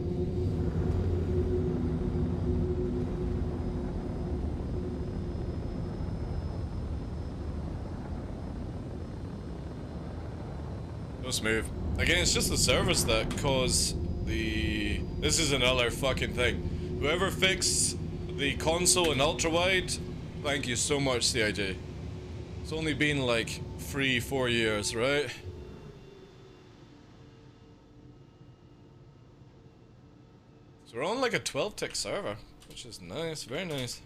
So smooth. Again, it's just the servers that cause the... This is another fucking thing. Whoever fixed the console and ultra-wide, thank you so much, CIJ. It's only been like 3-4 years, right? So we're on like a 12-tick server, which is nice, very nice.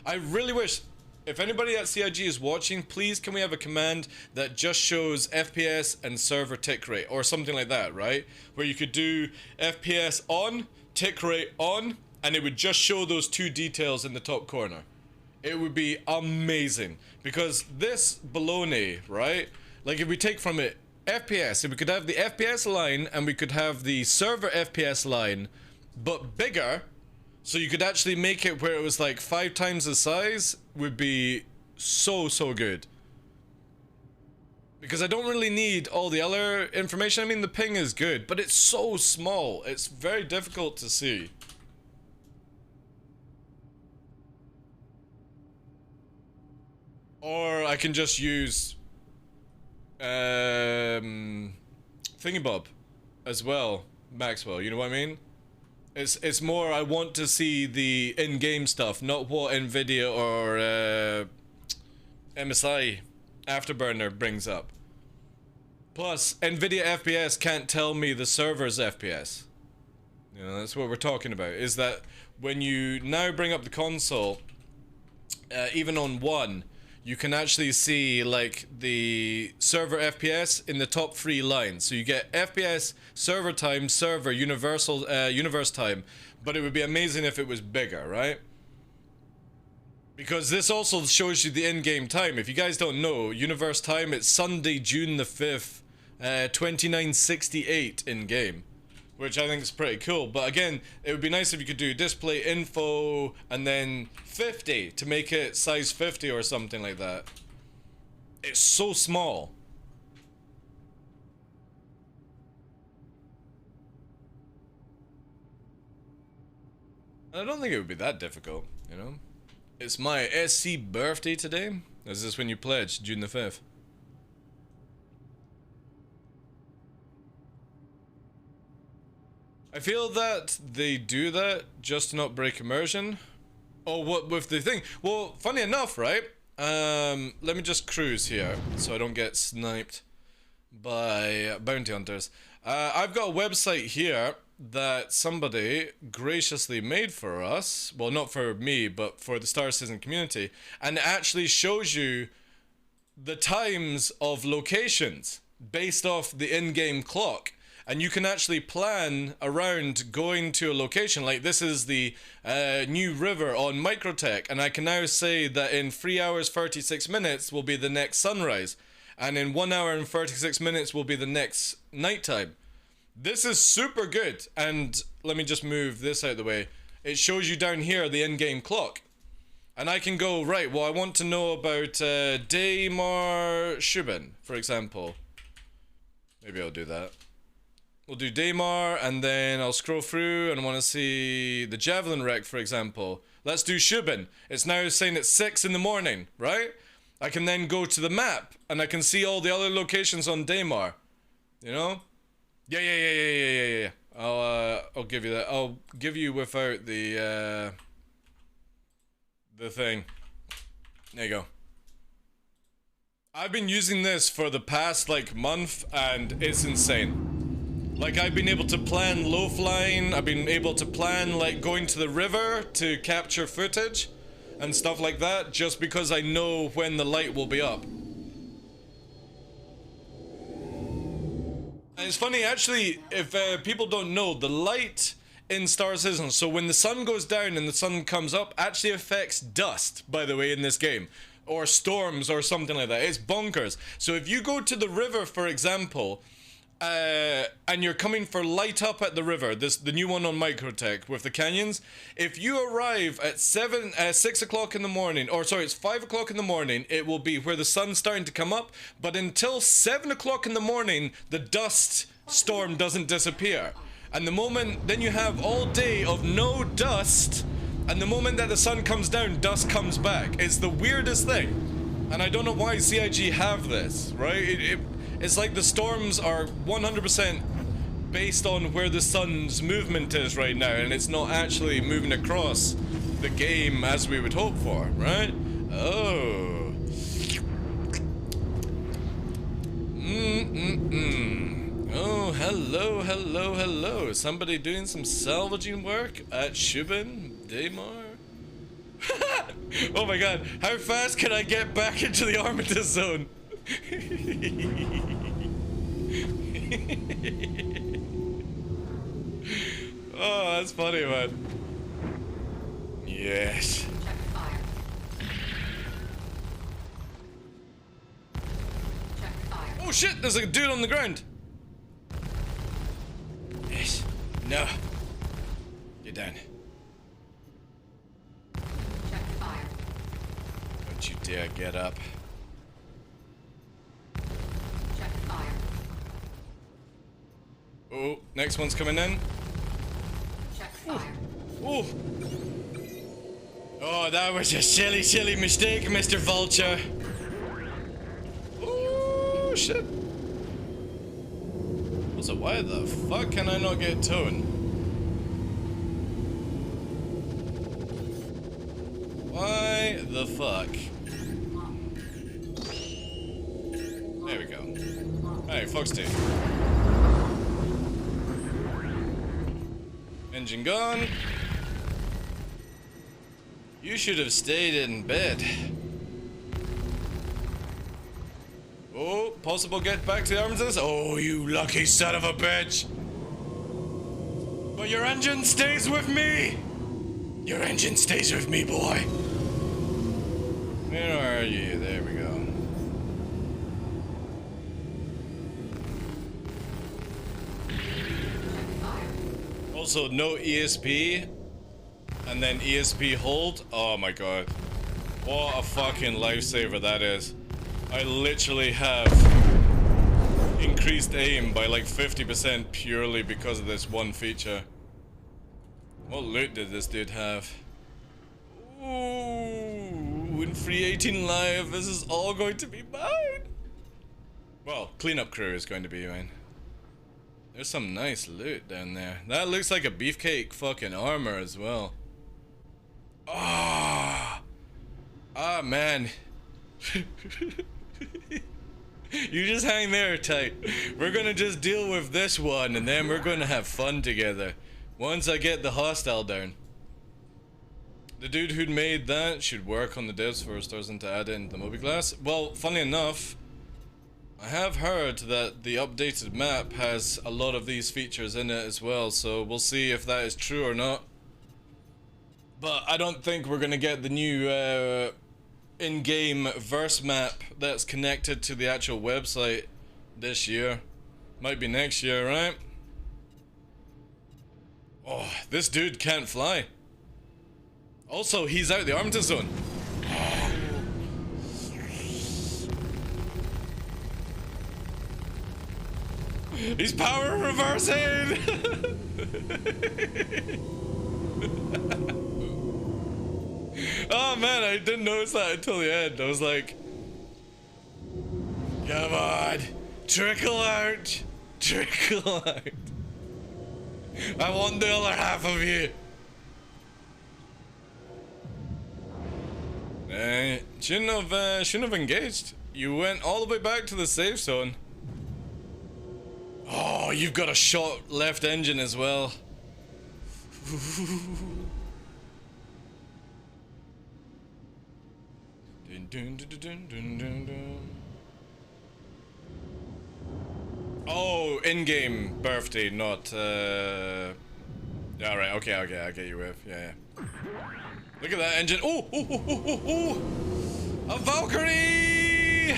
I really wish... If anybody at CIG is watching, please can we have a command that just shows FPS and server tick rate or something like that, right? Where you could do FPS on, tick rate on, and it would just show those two details in the top corner. It would be amazing. Because this baloney, right? Like if we take from it FPS, if we could have the FPS line and we could have the server FPS line, but bigger, so you could actually make it where it was like 5 times the size, would be so good. Because I don't really need all the other information. I mean, the ping is good, but it's so small. It's very difficult to see. Or I can just use Thingybob as well, Maxwell, you know what I mean? It's more I want to see the in-game stuff, not what Nvidia or MSI Afterburner brings up. Plus, Nvidia FPS can't tell me the server's FPS. You know, that's what we're talking about, is that when you now bring up the console, even on 1, you can actually see like the server FPS in the top 3 lines. So you get FPS, server time, server, universe time. But it would be amazing if it was bigger, right? Because this also shows you the in-game time. If you guys don't know, universe time, it's Sunday, June the 5th, 2968 in-game. Which I think is pretty cool. But again, it would be nice if you could do display info and then 50 to make it size 50 or something like that. It's so small. I don't think it would be that difficult, you know? It's my SC birthday today. Is this when you pledged? June the 5th. I feel that they do that just to not break immersion. Oh, what with the thing? Well, funny enough, right? Let me just cruise here so I don't get sniped by bounty hunters. I've got a website here that somebody graciously made for us. Well, not for me, but for the Star Citizen community. And it actually shows you the times of locations based off the in-game clock. And you can actually plan around going to a location. Like, this is the new river on Microtech. And I can now say that in 3 hours 36 minutes will be the next sunrise. And in 1 hour and 36 minutes will be the next nighttime. This is super good. And let me just move this out of the way. It shows you down here the in-game clock. And I can go, right, well, I want to know about Daymar Shubin, for example. Maybe I'll do that. We'll do Daymar, and then I'll scroll through and want to see the Javelin wreck, for example. Let's do Shubin. It's now saying it's 6 in the morning, right? I can then go to the map, and I can see all the other locations on Daymar. You know? Yeah. I'll give you that. I'll give you without the thing. There you go. I've been using this for the past, like, month, and it's insane. Like, I've been able to plan low flying, I've been able to plan, like, going to the river to capture footage and stuff like that, just because I know when the light will be up. And it's funny, actually, if people don't know, the light in Star Citizen, so when the sun goes down and the sun comes up, actually affects dust, by the way, in this game. Or storms or something like that. It's bonkers. So if you go to the river, for example, and you're coming for light up at the river, the new one on Microtech with the canyons, if you arrive at 6 o'clock in the morning, or sorry, it's 5 o'clock in the morning, it will be where the sun's starting to come up, but until 7 o'clock in the morning, the dust storm doesn't disappear. And the moment, then you have all day of no dust, and the moment that the sun comes down, dust comes back. It's the weirdest thing. And I don't know why CIG have this, right? It's like the storms are 100% based on where the sun's movement is right now, and it's not actually moving across the game as we would hope for, right? Oh. Oh, hello. Somebody doing some salvaging work at Shubin, Daymar? Oh my god, how fast can I get back into the Armistice zone? Oh, that's funny, man. Yes. Check fire. Check fire. Oh shit, there's a dude on the ground. Yes. No. Get down. Check fire. Don't you dare get up. Check fire. Oh, next one's coming in. Check fire. Oh. Oh, that was a silly mistake, Mr. Vulture. Oh, shit. Also, why the fuck can I not get tone? Why the fuck? There we go. Alright, Fox 2. Engine gone. You should have stayed in bed. Oh, possible get back to the Armistice? Oh, you lucky son of a bitch! But your engine stays with me! Your engine stays with me, boy! Where are you? There we go. Also, no ESP, and then ESP hold. Oh my god. What a fucking lifesaver that is. I literally have increased aim by like 50% purely because of this one feature. What loot did this dude have? Ooh, in 318 live, this is all going to be mine. Well, cleanup crew is going to be mine. There's some nice loot down there. That looks like a beefcake fucking armor as well. Ah, man. You just hang there tight. We're gonna just deal with this one and then we're gonna have fun together. Once I get the hostile down. The dude who'd made that should work on the devs first or to add it into the Moby class. Well, funny enough, I have heard that the updated map has a lot of these features in it as well, so we'll see if that is true or not. But I don't think we're gonna get the new in-game verse map that's connected to the actual website this year. Might be next year, right? Oh, this dude can't fly. Also, he's out the Armitage zone. He's power reversing! Oh man, I didn't notice that until the end. I was like, come on, trickle out, trickle out. I want the other half of you. Shouldn't have engaged. You went all the way back to the safe zone. Oh, you've got a shot left engine as well. Dun, dun, dun, dun, dun, dun. Oh, in-game birthday, not yeah, right, okay, I get you with, yeah. Look at that engine. Oh, a Valkyrie!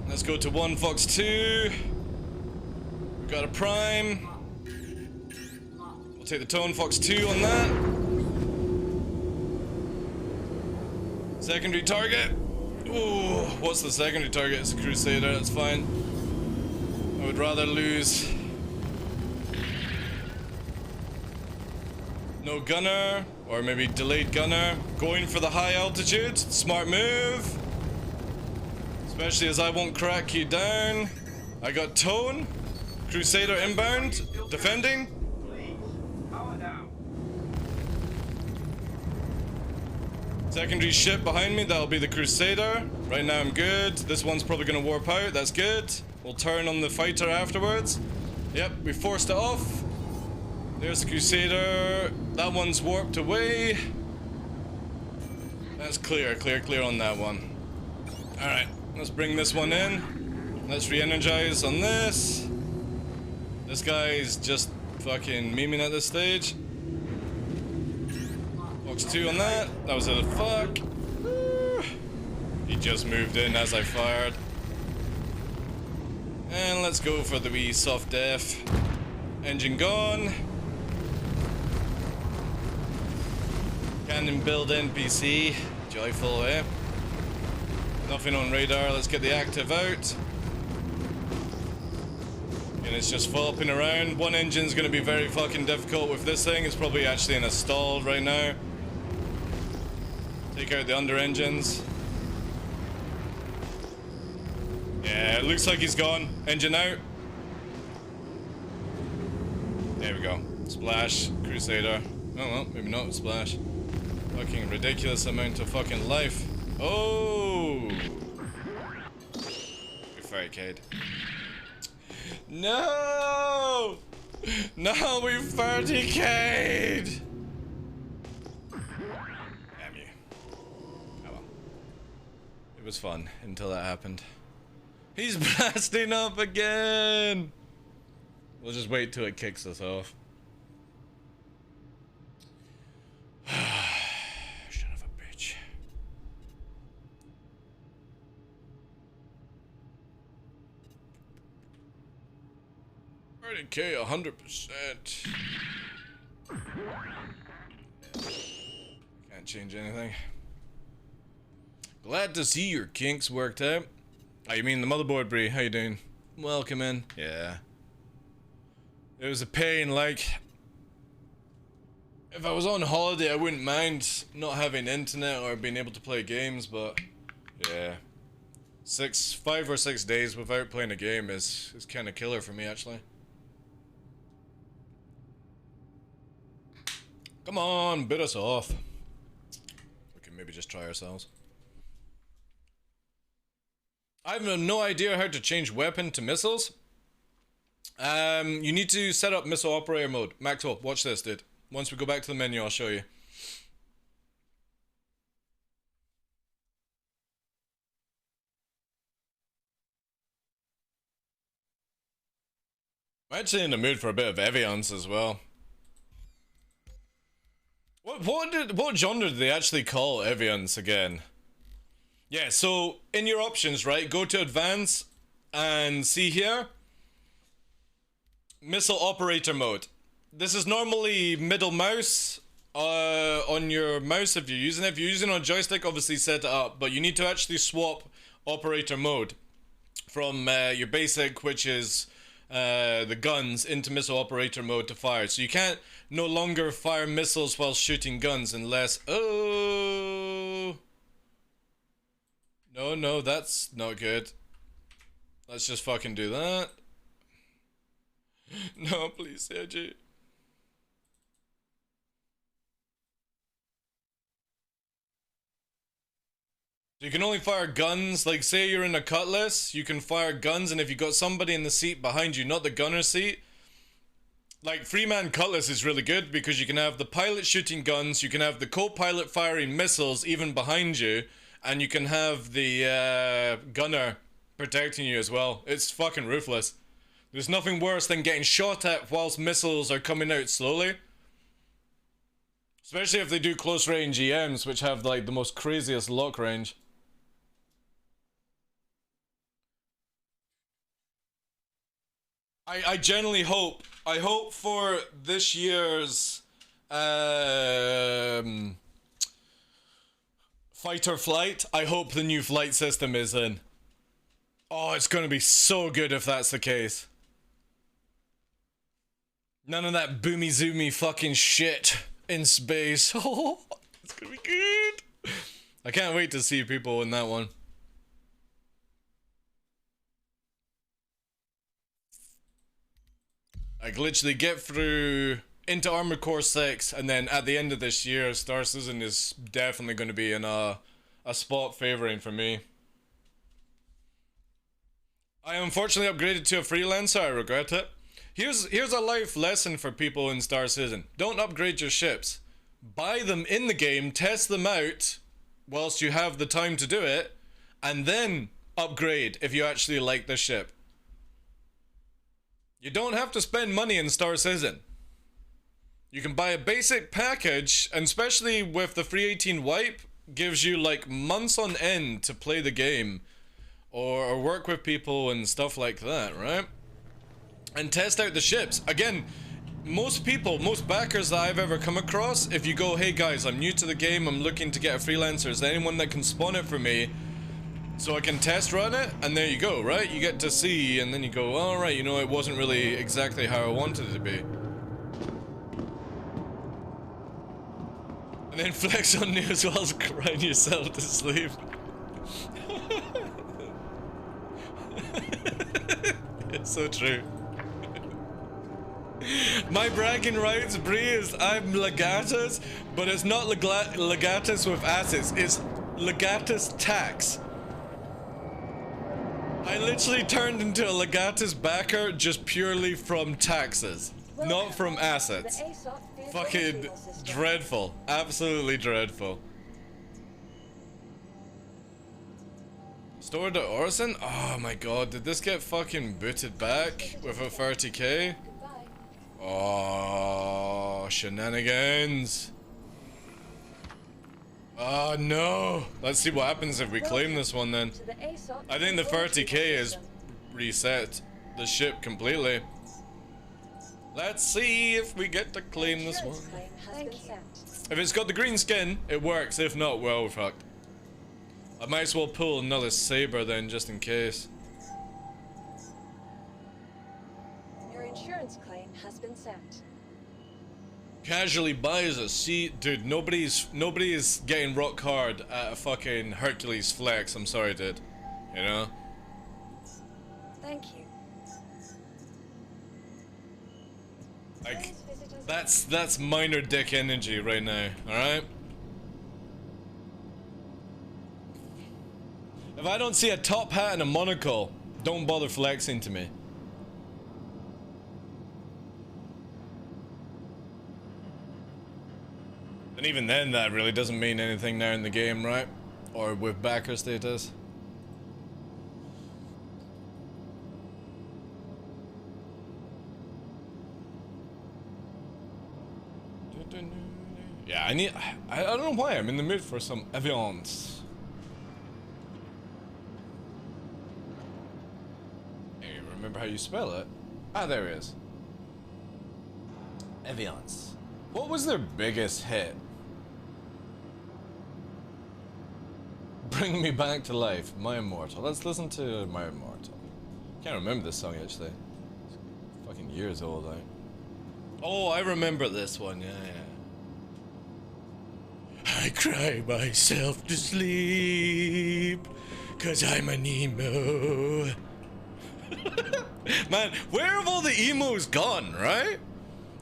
Let's go to 1 Fox 2. We got a Prime. We'll take the Tone Fox 2 on that. Secondary target. Ooh, what's the secondary target? It's a Crusader, that's fine. I would rather lose. No gunner, or maybe delayed gunner. Going for the high altitude, smart move. Especially as I won't crack you down. I got Tone, Crusader inbound, defending. Secondary ship behind me, that'll be the Crusader. Right now I'm good. This one's probably gonna warp out, that's good. We'll turn on the fighter afterwards. Yep, we forced it off. There's the Crusader. That one's warped away. That's clear on that one. Alright, let's bring this one in. Let's re-energize on this. This guy's just fucking memeing at this stage. Fox 2 on that. That was a fuck. He just moved in as I fired. And let's go for the wee soft def. Engine gone. Cannon build NPC. Joyful, eh? Nothing on radar. Let's get the active out. And it's just flopping around. One engine's gonna be very fucking difficult with this thing. It's probably actually in a stall right now. Take out the under engines. Yeah, it looks like he's gone. Engine out. There we go. Splash, Crusader. Oh well, maybe not splash. Fucking ridiculous amount of fucking life. Oh! Good fight, Cade. No! No, we 30 Cade! Damn you. Oh well. It was fun until that happened. He's blasting up again! We'll just wait till it kicks us off. Son of a bitch. 30K, 100%. Can't change anything. Glad to see your kinks worked out. Oh, you mean the motherboard, Bree? How you doing? Welcome in. Yeah. It was a pain, like... If I was on holiday, I wouldn't mind not having internet or being able to play games, but... Yeah. 5 or 6 days without playing a game is kind of killer for me, actually. Come on, bid us off. We can maybe just try ourselves. I have no idea how to change weapon to missiles. You need to set up missile operator mode. Maxwell, watch this, dude. Once we go back to the menu, I'll show you. I'm actually in the mood for a bit of Eviance as well. What genre did they actually call Eviance again? Yeah, so in your options, right, go to advanced and see here. Missile operator mode. This is normally middle mouse on your mouse if you're using it. If you're using it on joystick, obviously set it up, but you need to actually swap operator mode from your basic, which is the guns, into missile operator mode to fire. So you can't no longer fire missiles while shooting guns unless... Oh... No, that's not good. Let's just fucking do that. No, please, Sergi. You can only fire guns, like say you're in a cutlass, you can fire guns, and if you got somebody in the seat behind you, not the gunner seat, like three-man cutlass is really good because you can have the pilot shooting guns, you can have the co-pilot firing missiles even behind you, and you can have the gunner protecting you as well. It's fucking ruthless. There's nothing worse than getting shot at whilst missiles are coming out slowly. Especially if they do close range EMs, which have like the most craziest lock range. I generally hope, I hope for this year's fight or flight, I hope the new flight system is in. Oh, it's gonna be so good if that's the case. None of that boomy zoomy fucking shit in space. Oh, it's gonna be good. I can't wait to see people in that one. Like literally get through into Armored Core 6, and then at the end of this year, Star Citizen is definitely going to be in a spot favoring for me. I unfortunately upgraded to a freelancer. I regret it. Here's a life lesson for people in Star Citizen. Don't upgrade your ships. Buy them in the game, test them out whilst you have the time to do it, and then upgrade if you actually like the ship. You don't have to spend money in Star Citizen. You can buy a basic package, and especially with the free 18 wipe, gives you like months on end to play the game or work with people and stuff like that, right? And test out the ships. Again, most people, most backers that I've ever come across, if you go, hey guys, I'm new to the game, I'm looking to get a freelancer, is there anyone that can spawn it for me so I can test run it? And there you go, right? You get to see, and then you go, alright, you know, it wasn't really exactly how I wanted it to be. And then flex on news whilst crying yourself to sleep. It's so true. My bragging rights, Bree, is I'm Legatus, but it's not Legatus with assets, it's Legatus tax. I literally turned into a Legatus backer just purely from taxes, not from assets. Fucking dreadful. Absolutely dreadful. Stored at Orison? Oh my god, did this get fucking booted back with a 30k? Oh, shenanigans. Oh no. Let's see what happens if we claim this one then. I think the 30k is reset the ship completely. Let's see if we get to claim this one. If it's got the green skin, it works. If not, well, we're fucked. I might as well pull another saber then, just in case. Your insurance claim has been sent. Casually buys a seat, dude. Nobody's getting rock hard at a fucking Hercules flex. I'm sorry, dude. You know. Thank you. Like, that's minor dick energy right now. All right. If I don't see a top hat and a monocle, don't bother flexing to me. And even then, that really doesn't mean anything now in the game, right? Or with backer status. Yeah, I don't know why I'm in the mood for some evidence. Hey, remember how you spell it? Ah, there it is. Evidence. What was their biggest hit? Bring Me Back to Life, My Immortal. Let's listen to My Immortal. Can't remember this song actually. It's fucking years old, right? Oh, I remember this one, yeah. I cry myself to sleep, 'cause I'm an emo. Man, where have all the emos gone, right?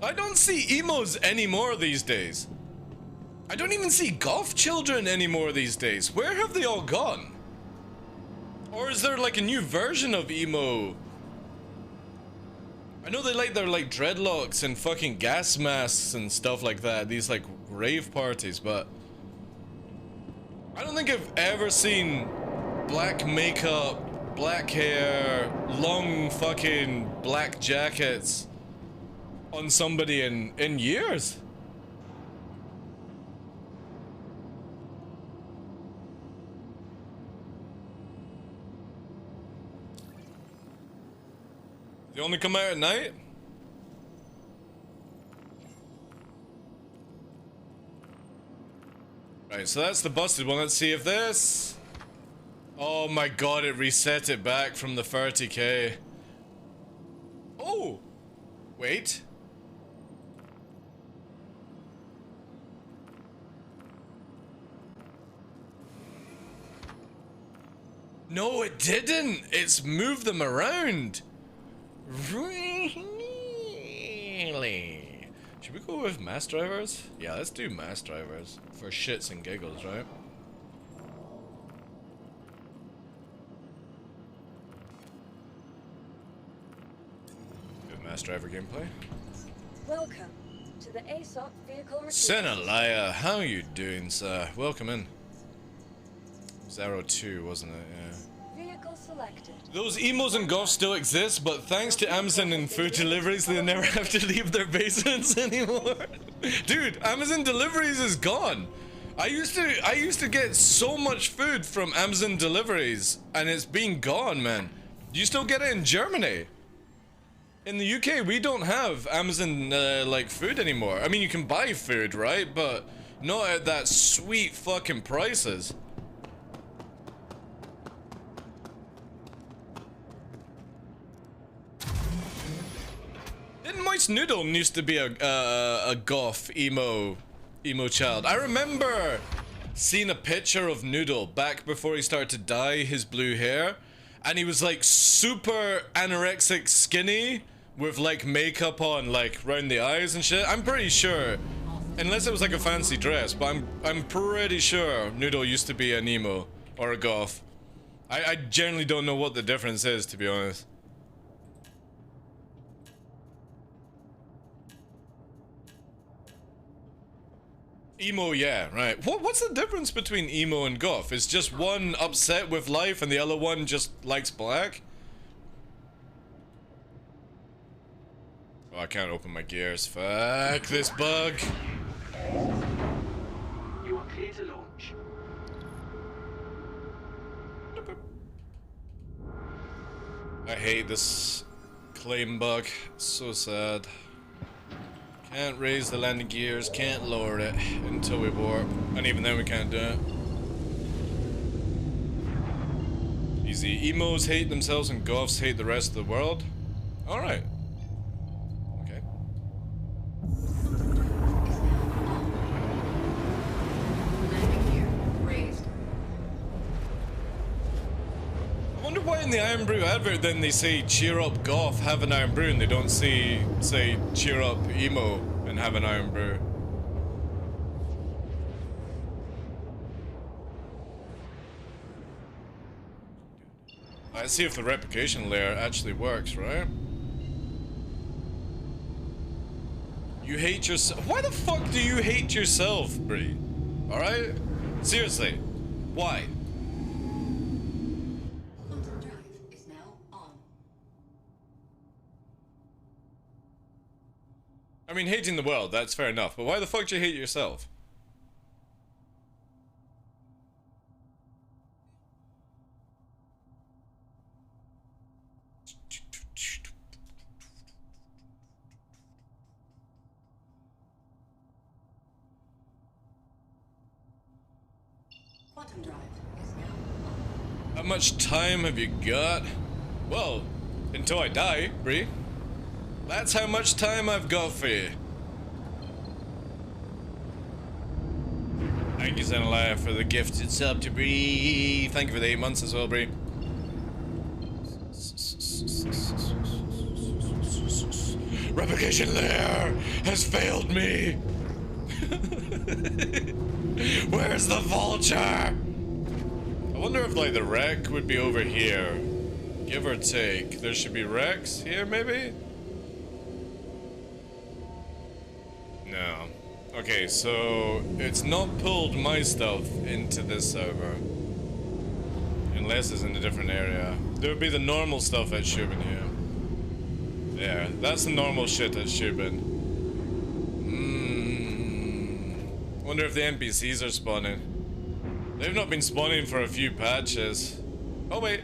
I don't see emos anymore these days. I don't even see goth children anymore these days. Where have they all gone? Or is there like a new version of emo? I know they like their like dreadlocks and fucking gas masks and stuff like that, these like rave parties, but I don't think I've ever seen black makeup, black hair, long fucking black jackets on somebody in years. They only come out at night? Right, so that's the busted one. Let's see if this... Oh my god, it reset it back from the 30k. Oh! Wait. No, it didn't! It's moved them around! Really? Should we go with mass drivers? Yeah, let's do mass drivers. For shits and giggles, right? Good mass driver gameplay. Welcome to the ASOP vehicle retrieval. Senalaya, how you doing, sir? Welcome in. 02, wasn't it? Yeah. Vehicle selected. Those emos and goths still exist, but thanks to Amazon and food deliveries, they never have to leave their basements anymore. Dude, Amazon deliveries is gone. I used to get so much food from Amazon deliveries, and it's been gone, man. You still get it in Germany. In the UK, we don't have Amazon like food anymore. I mean, you can buy food, right? But not at that sweet fucking prices. Didn't Moist Noodle used to be a goth emo child? I remember seeing a picture of Noodle back before he started to dye his blue hair, and he was like super anorexic skinny with like makeup on like round the eyes and shit. I'm pretty sure, unless it was like a fancy dress, but I'm pretty sure Noodle used to be an emo or a goth. I generally don't know what the difference is, to be honest. Emo, yeah, right. What's the difference between emo and goth? Is just one upset with life and the other one just likes black? Oh, I can't open my gears. Fuck this bug. You are clear to launch. I hate this claim bug. It's so sad. Can't raise the landing gears, can't lower it until we warp. And even then we can't do it. Easy. Emos hate themselves and goths hate the rest of the world. Alright. Okay. Landing gear raised. I wonder why in the Iron Brew advert then they say cheer up goth, have an Iron Brew, and they don't say cheer up emo and have an Iron Brew. Let's see if the replication layer actually works, right? You hate yourself. Why the fuck do you hate yourself, Bree? Alright? Seriously. Why? Quantum drive is now on. I mean, hating the world, that's fair enough, but why the fuck do you hate yourself? Quantum drive is now on. How much time have you got? Well, until I die, Bree. That's how much time I've got for you. Thank you, Zenalaya, for the gifted sub to Bree. Thank you for the 8 months as well, Bree. Replication layer has failed me. Where's the vulture? I wonder if like the wreck would be over here. Give or take. There should be wrecks here, maybe? No. Okay, so it's not pulled my stuff into this server. Unless it's in a different area. There would be the normal stuff that should have been here. There, that's the normal shit that should have been. Wonder if the NPCs are spawning. They've not been spawning for a few patches. Oh wait.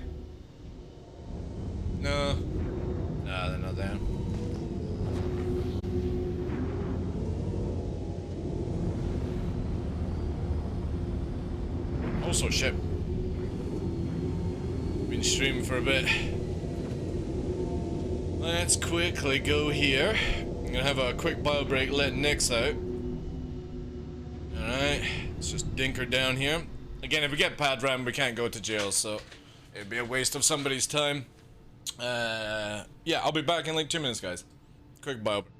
No. Nah, they're not there. Also shit. Been streaming for a bit. Let's quickly go here. I'm gonna have a quick bio break, let Nyx out. Alright, let's just dink her down here. Again, if we get pad ram, we can't go to jail, so it'd be a waste of somebody's time. Yeah, I'll be back in like 2 minutes, guys. Quick bio break.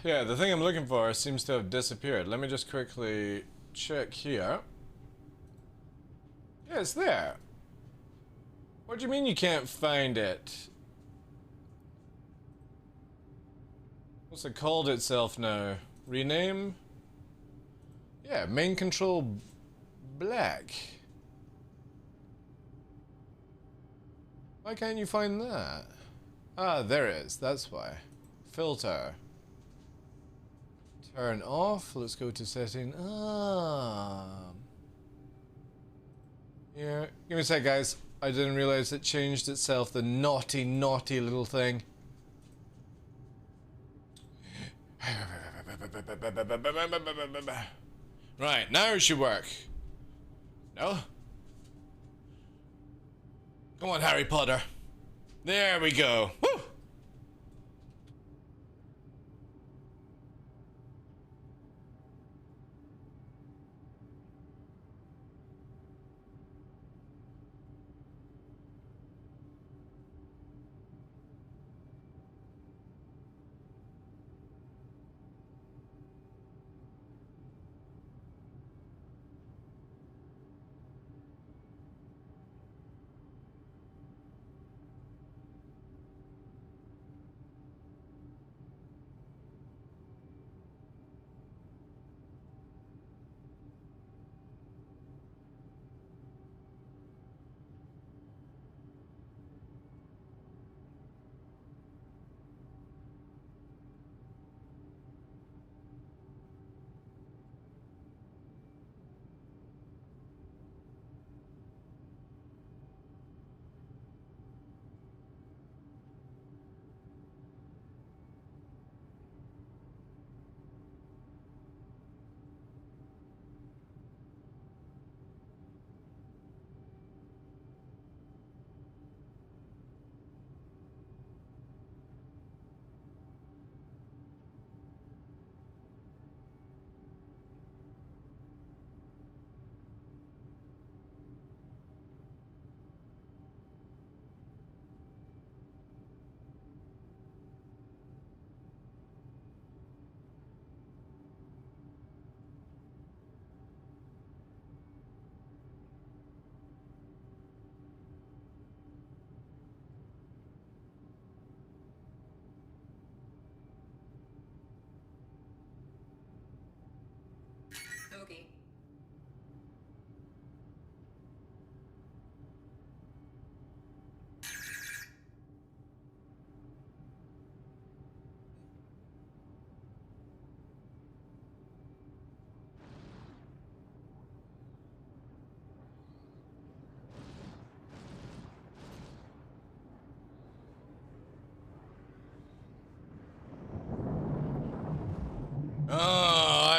Yeah, the thing I'm looking for seems to have disappeared. Let me just quickly check here. Yeah, it's there. What do you mean you can't find it? What's it called itself now? Rename? Yeah, main control black. Why can't you find that? Ah, there it is. That's why. Filter. Turn off. Let's go to setting. Yeah. Give me a sec, guys. I didn't realize it changed itself. The naughty, naughty little thing. Right, now it should work. No? Come on, Harry Potter. There we go. Woo!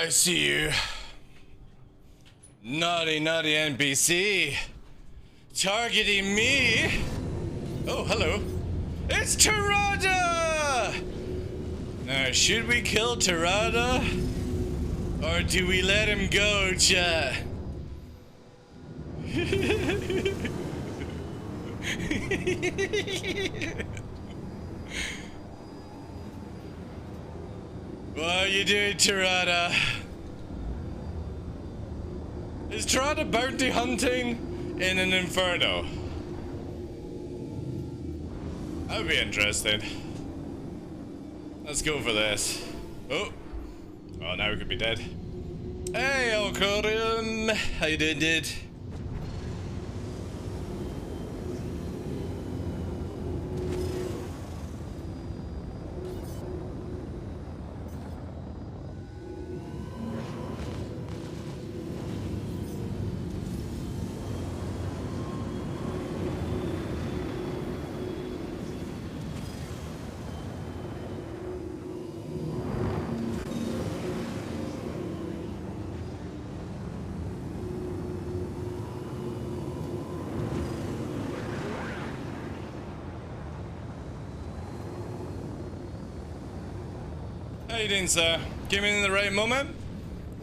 I see you. Naughty, naughty NPC. Targeting me. Oh, hello. It's Tirada! Now, should we kill Tirada? Or do we let him go, chat? What are you doing, Tirada? Is Tirada bounty hunting in an inferno? That would be interesting. Let's go for this. Oh. Oh, now we could be dead. Hey, Alcorium. How you doing, dude? How you doing, sir? Came in the right moment?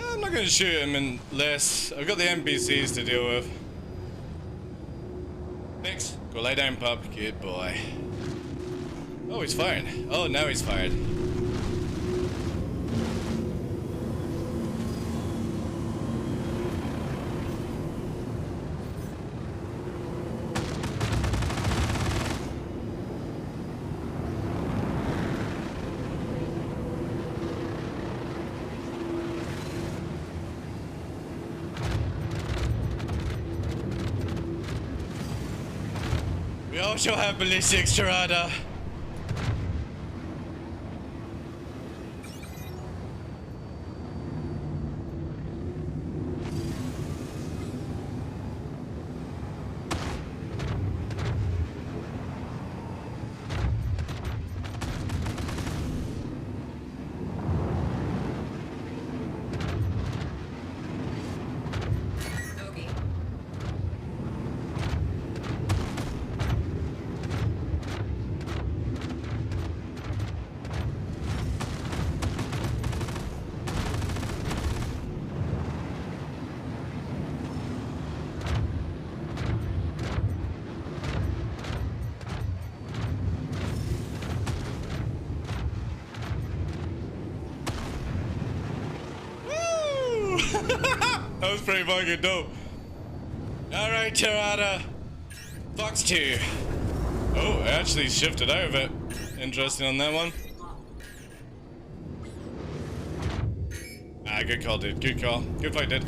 I'm not gonna shoot him unless I've got the NPCs to deal with. Thanks. Go lie down, pup. Good boy. Oh, he's fired. Oh, now he's fired. We also have ballistics, Tirada. That was pretty fucking dope. Alright, Tirada. Fox 2. Oh, I actually shifted out of it. Interesting on that one. Ah, good call, dude. Good call. Good fight, dude.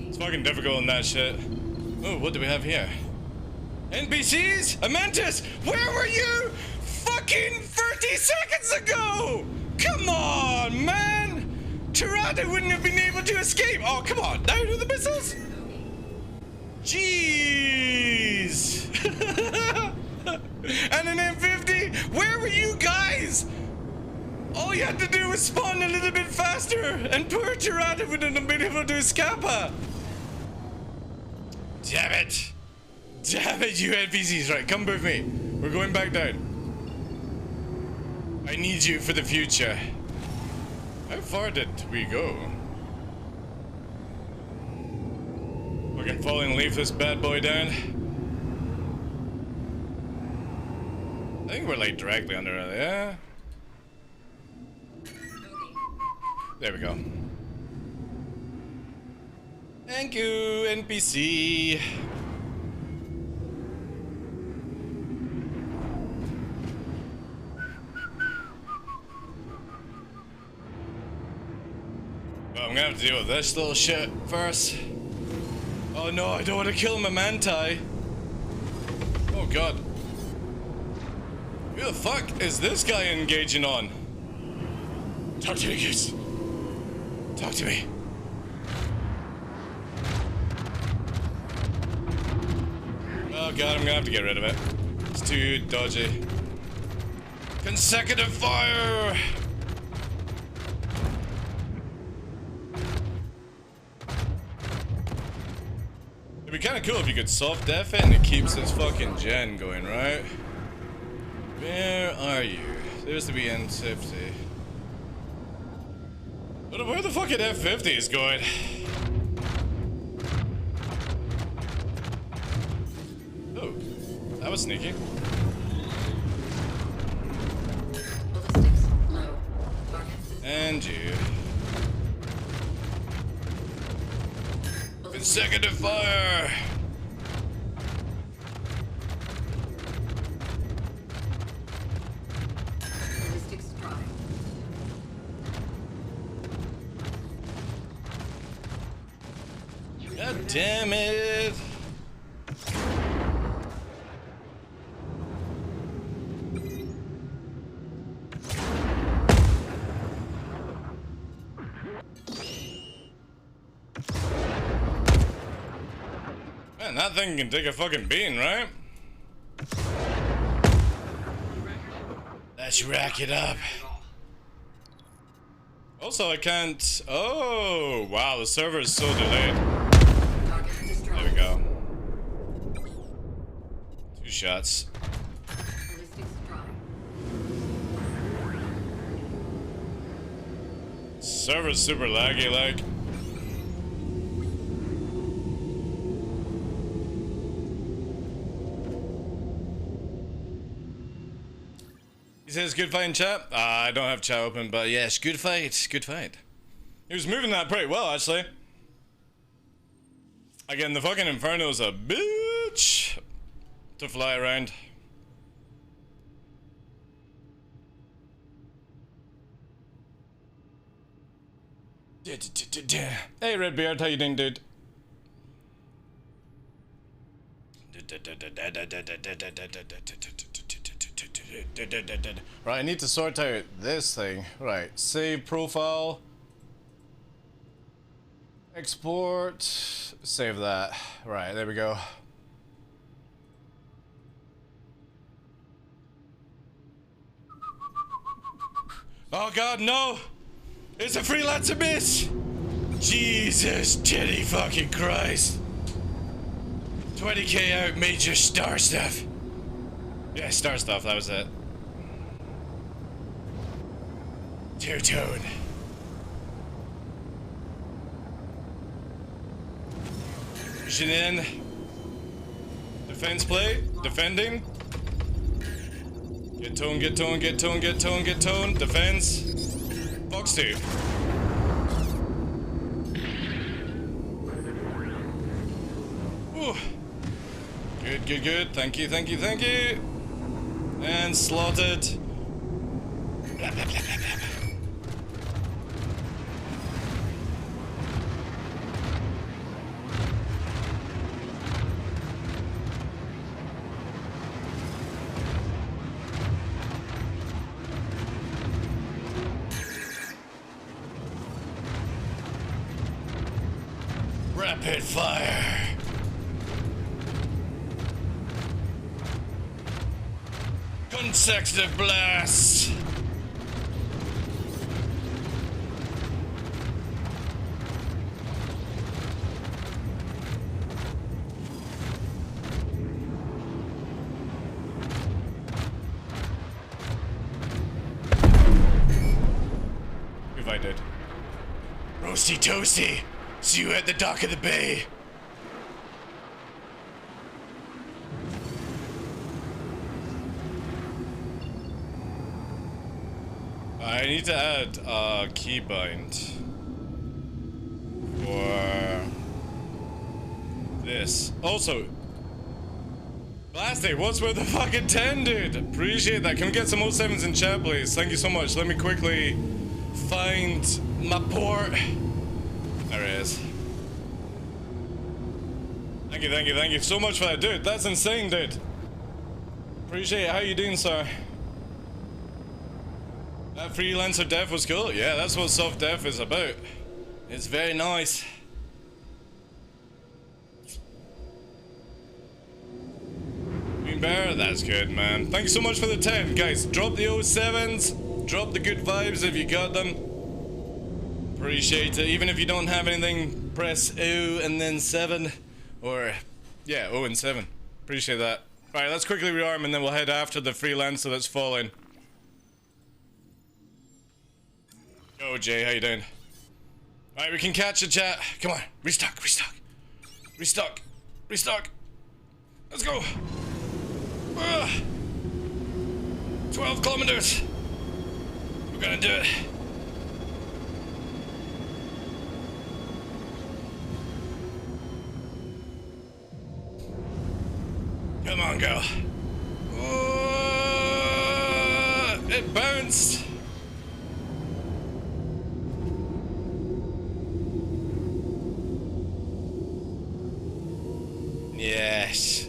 It's fucking difficult on that shit. Oh, what do we have here? NPCs? Amantis? Where were you fucking 30 seconds ago? Come on, man! Tirada wouldn't have been able to escape. Oh, come on. Now do the missiles? Jeez. And an M50? Where were you guys? All you had to do was spawn a little bit faster, and poor Tirada wouldn't have been able to escape her. Damn it. Damn it, you NPCs. Right, come with me. We're going back down. I need you for the future. How far did we go? We can fall and leave this bad boy down. I think we're like directly under it, yeah? There we go. Thank you, NPC. Well, I'm gonna have to deal with this little shit first. Oh no, I don't want to kill my manti. Oh god. Who the fuck is this guy engaging on? Talk to me, Goose. Talk to me. Oh god, I'm gonna have to get rid of it. It's too dodgy. Consecutive fire! It'd be kind of cool if you could soft def it and it keeps this fucking gen going, right? Where are you? There's the BN50. But where the fucking F50 is going? Oh, that was sneaky. Ballistics low. Target system. And you. Consecutive fire! Ballistics drive. God damn it! Man, that thing can take a fucking beating, right? Let's rack it up. Also, I can't... Oh, wow, the server is so delayed. Target destroyed. There we go. 2 shots. Ballistics drive. Server's super laggy, like. He says, good fight in chat. I don't have chat open, but yes, good fight. Good fight. He was moving that pretty well, actually. Again, the fucking Inferno's a bitch to fly around. Hey, Redbeard, how you doing, dude? Right, I need to sort out this thing. Right, save profile. Export. Save that. Right, there we go. Oh god, no! It's a freelancer miss! Jesus, titty fucking Christ. 20k out, major star stuff. Yeah, star stuff, that was it. Two-tone. Pushing in. Defense play. Defending. Get tone, get tone, get tone, get tone, get tone. Defense. Fox 2. Ooh. Good, good, good. Thank you, thank you, thank you. And slotted. Blah, blah, blah, blah, blah. Rapid fire. Consecutive blasts. If I did. Roasty toasty. See you at the dock of the bay. I need to add a keybind for this. Also, Blasty, what's with the fucking 10, dude? Appreciate that. Can we get some 07s in chat, please? Thank you so much. Let me quickly find my port. There it is. Thank you, thank you, thank you so much for that, dude. That's insane, dude. Appreciate it. How you doing, sir? That freelancer dev was cool. Yeah, that's what soft dev is about. It's very nice. Green Bear, that's good, man. Thank you so much for the 10, guys. Drop the 07s. Drop the good vibes if you got them. Appreciate it. Even if you don't have anything, press O and then 7. Or, yeah, 0 and 7. Appreciate that. Alright, let's quickly rearm and then we'll head after the freelancer that's falling. Yo, Jay, how you doing? Alright, we can catch a chat. Come on, restock, restock. Restock, restock. Let's go. 12 kilometers. We're gonna do it. Come on, girl. It bounced. Yes.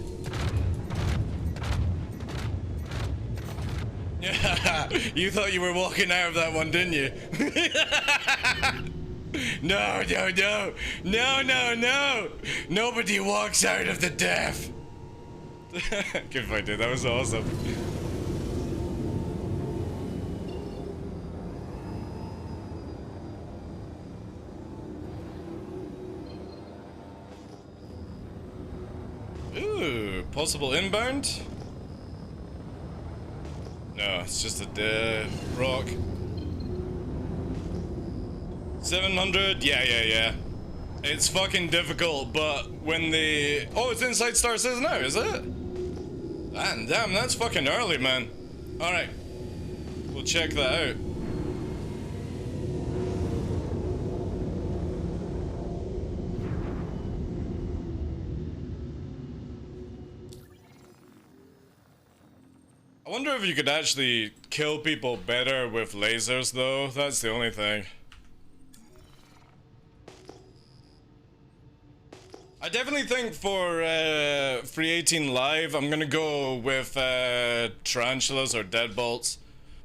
You thought you were walking out of that one, didn't you? No, no, no. No, no, no. Nobody walks out of the death. Good fight, dude. That was awesome. Ooh, possible inbound? No, it's just a rock. 700? Yeah. It's fucking difficult, but when the... Oh, it's inside Star Citizen now, is it? Damn, that's fucking early, man. Alright. We'll check that out. I wonder if you could actually kill people better with lasers, though. That's the only thing. I definitely think for 318 Live, I'm gonna go with tarantulas or deadbolts.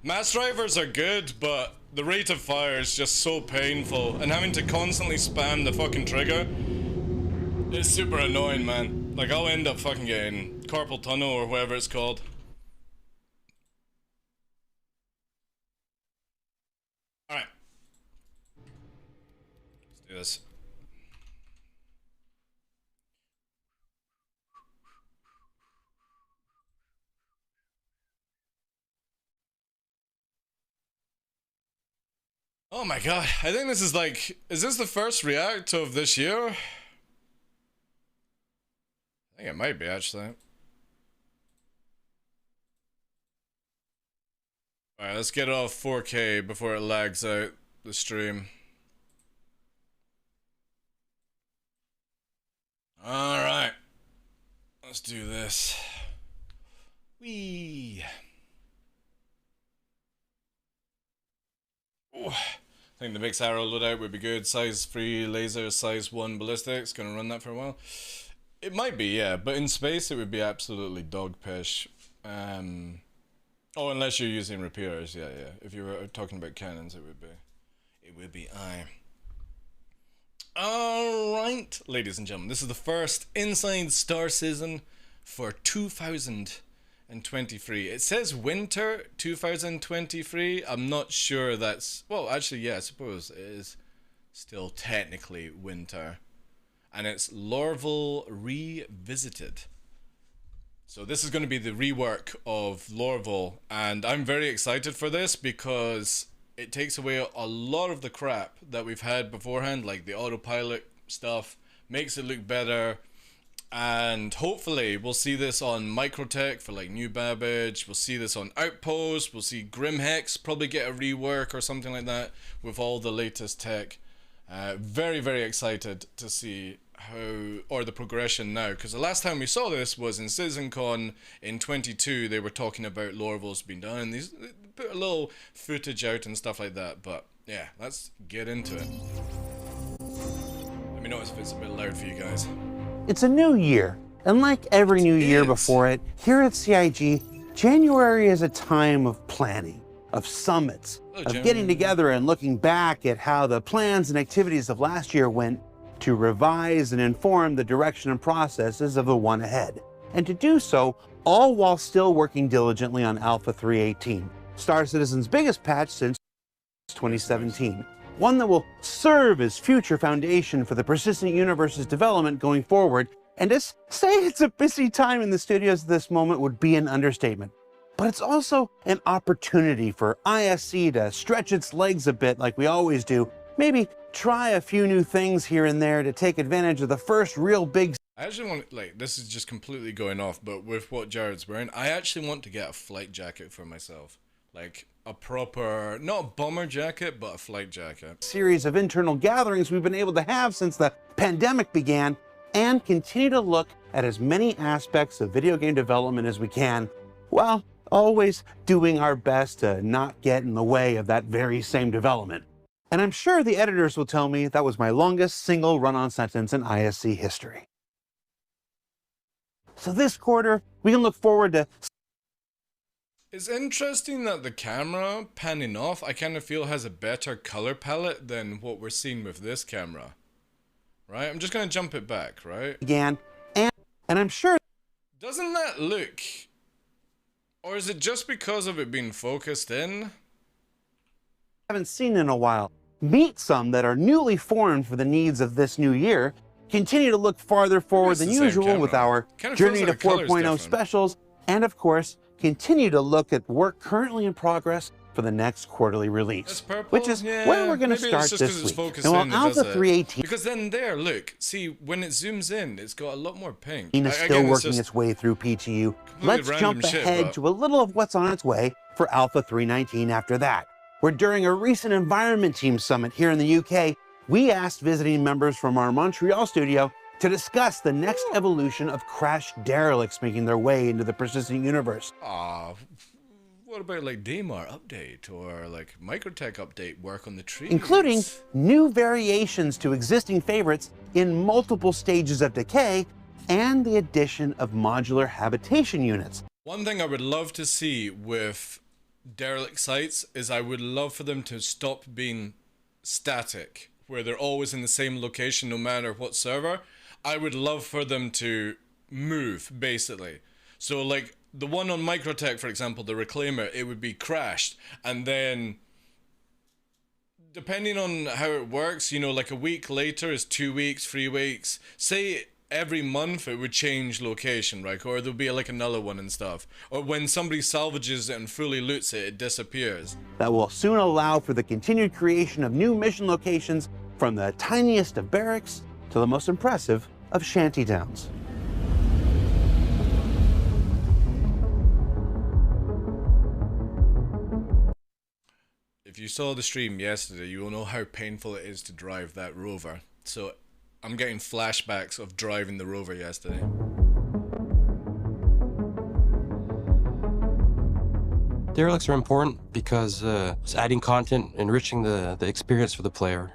Mass drivers are good, but the rate of fire is just so painful, and having to constantly spam the fucking trigger is super annoying, man. Like, I'll end up fucking getting carpal tunnel or whatever it's called. Alright. Let's do this. Oh my god, I think this is like... Is this the first react of this year? I think it might be, actually. Alright, let's get it off 4K before it lags out the stream. Alright. Let's do this. Whee! Ooh. I think the mixed arrow loadout would be good. Size 3 laser, size 1 ballistics. Gonna run that for a while. It might be, yeah, but in space it would be absolutely dog pish. Oh, unless you're using repeaters, yeah. If you were talking about cannons, it would be aye. Alright, ladies and gentlemen, this is the first Inside Star Citizen for 2023. It says winter 2023. I'm not sure that's... Well, actually, yeah, I suppose it is still technically winter. And it's Lorville Revisited. So this is going to be the rework of Lorville, and I'm very excited for this because it takes away a lot of the crap that we've had beforehand, like the autopilot stuff, makes it look better, and hopefully we'll see this on Microtech for like New Babbage, we'll see this on Outpost, we'll see Grimhex probably get a rework or something like that with all the latest tech. Very, very excited to see how, or the progression now, because the last time we saw this was in CitizenCon in 22. They were talking about Lorville's been done, they put a little footage out and stuff like that, but yeah, let's get into it. Let me know if it's a bit loud for you guys. It's a new year, and like every new year before it, here at CIG, January is a time of planning, of summits, of getting together and looking back at how the plans and activities of last year went, to revise and inform the direction and processes of the one ahead. And to do so, all while still working diligently on Alpha 318, Star Citizen's biggest patch since 2017. One that will serve as future foundation for the persistent universe's development going forward And to say it's a busy time in the studios at this moment would be an understatement. But it's also an opportunity for ISC to stretch its legs a bit like we always do. Maybe try a few new things here and there to take advantage of the first real big... I actually want, like, this is just completely going off, but with what Jared's wearing, I actually want to get a flight jacket for myself. Like, a proper, not a bomber jacket, but a flight jacket. ...series of internal gatherings we've been able to have since the pandemic began, and continue to look at as many aspects of video game development as we can, while always doing our best to not get in the way of that very same development. And I'm sure the editors will tell me that was my longest single run-on sentence in ISC history. So this quarter, we can look forward to... It's interesting that the camera panning off, I kind of feel has a better color palette than what we're seeing with this camera. Right? I'm just going to jump it back, right? Again, and I'm sure... Doesn't that look... Or is it just because of it being focused in? Haven't seen in a while. Meet some that are newly formed for the needs of this new year. Continue to look farther forward than usual with our Journey to 4.0 specials. And of course, continue to look at work currently in progress for the next quarterly release, which is where we're going to start this week. Now, Alpha 3.18 because then there, look, see, when it zooms in, it's got a lot more pink. Is still working its way through PTU. Let's jump ahead to a little of what's on its way for Alpha 3.19 after that, where during a recent Environment Team Summit here in the UK, we asked visiting members from our Montreal studio to discuss the next evolution of crashed derelicts making their way into the persistent universe. What about like Daymar update or like Microtech update work on the trees? Including new variations to existing favorites in multiple stages of decay and the addition of modular habitation units. One thing I would love to see with derelict sites is I would love for them to stop being static, where they're always in the same location no matter what server. I would love for them to move, basically. So like the one on Microtech, for example, the Reclaimer, it would be crashed, and then depending on how it works, you know, like a week later is 2 weeks, 3 weeks. Say every month it would change location, right? Or there'll be like another one and stuff. Or when somebody salvages it and fully loots it, it disappears. That will soon allow for the continued creation of new mission locations from the tiniest of barracks to the most impressive of shantytowns. If you saw the stream yesterday, you will know how painful it is to drive that rover. So I'm getting flashbacks of driving the rover yesterday. Derelicts are important because it's adding content, enriching the experience for the player.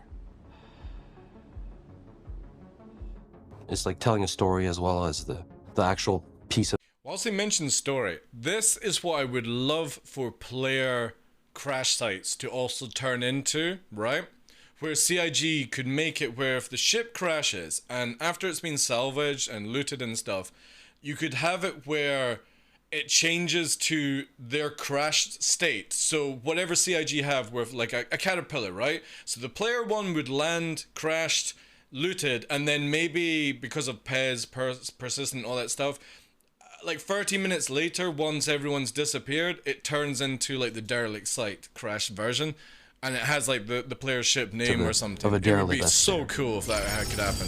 It's like telling a story as well as the actual piece of... Whilst he mentioned story, this is what I would love for player crash sites to also turn into, right? Where CIG could make it where if the ship crashes and after it's been salvaged and looted and stuff, you could have it where it changes to their crashed state. So whatever CIG have with like a caterpillar, right? So the player one would land crashed, looted, and then maybe because of PES, persistent, all that stuff, like 30 minutes later, once everyone's disappeared, it turns into like the derelict site crash version, and it has like the player's ship name or something. Of a derelict, it would be so cool if that could happen.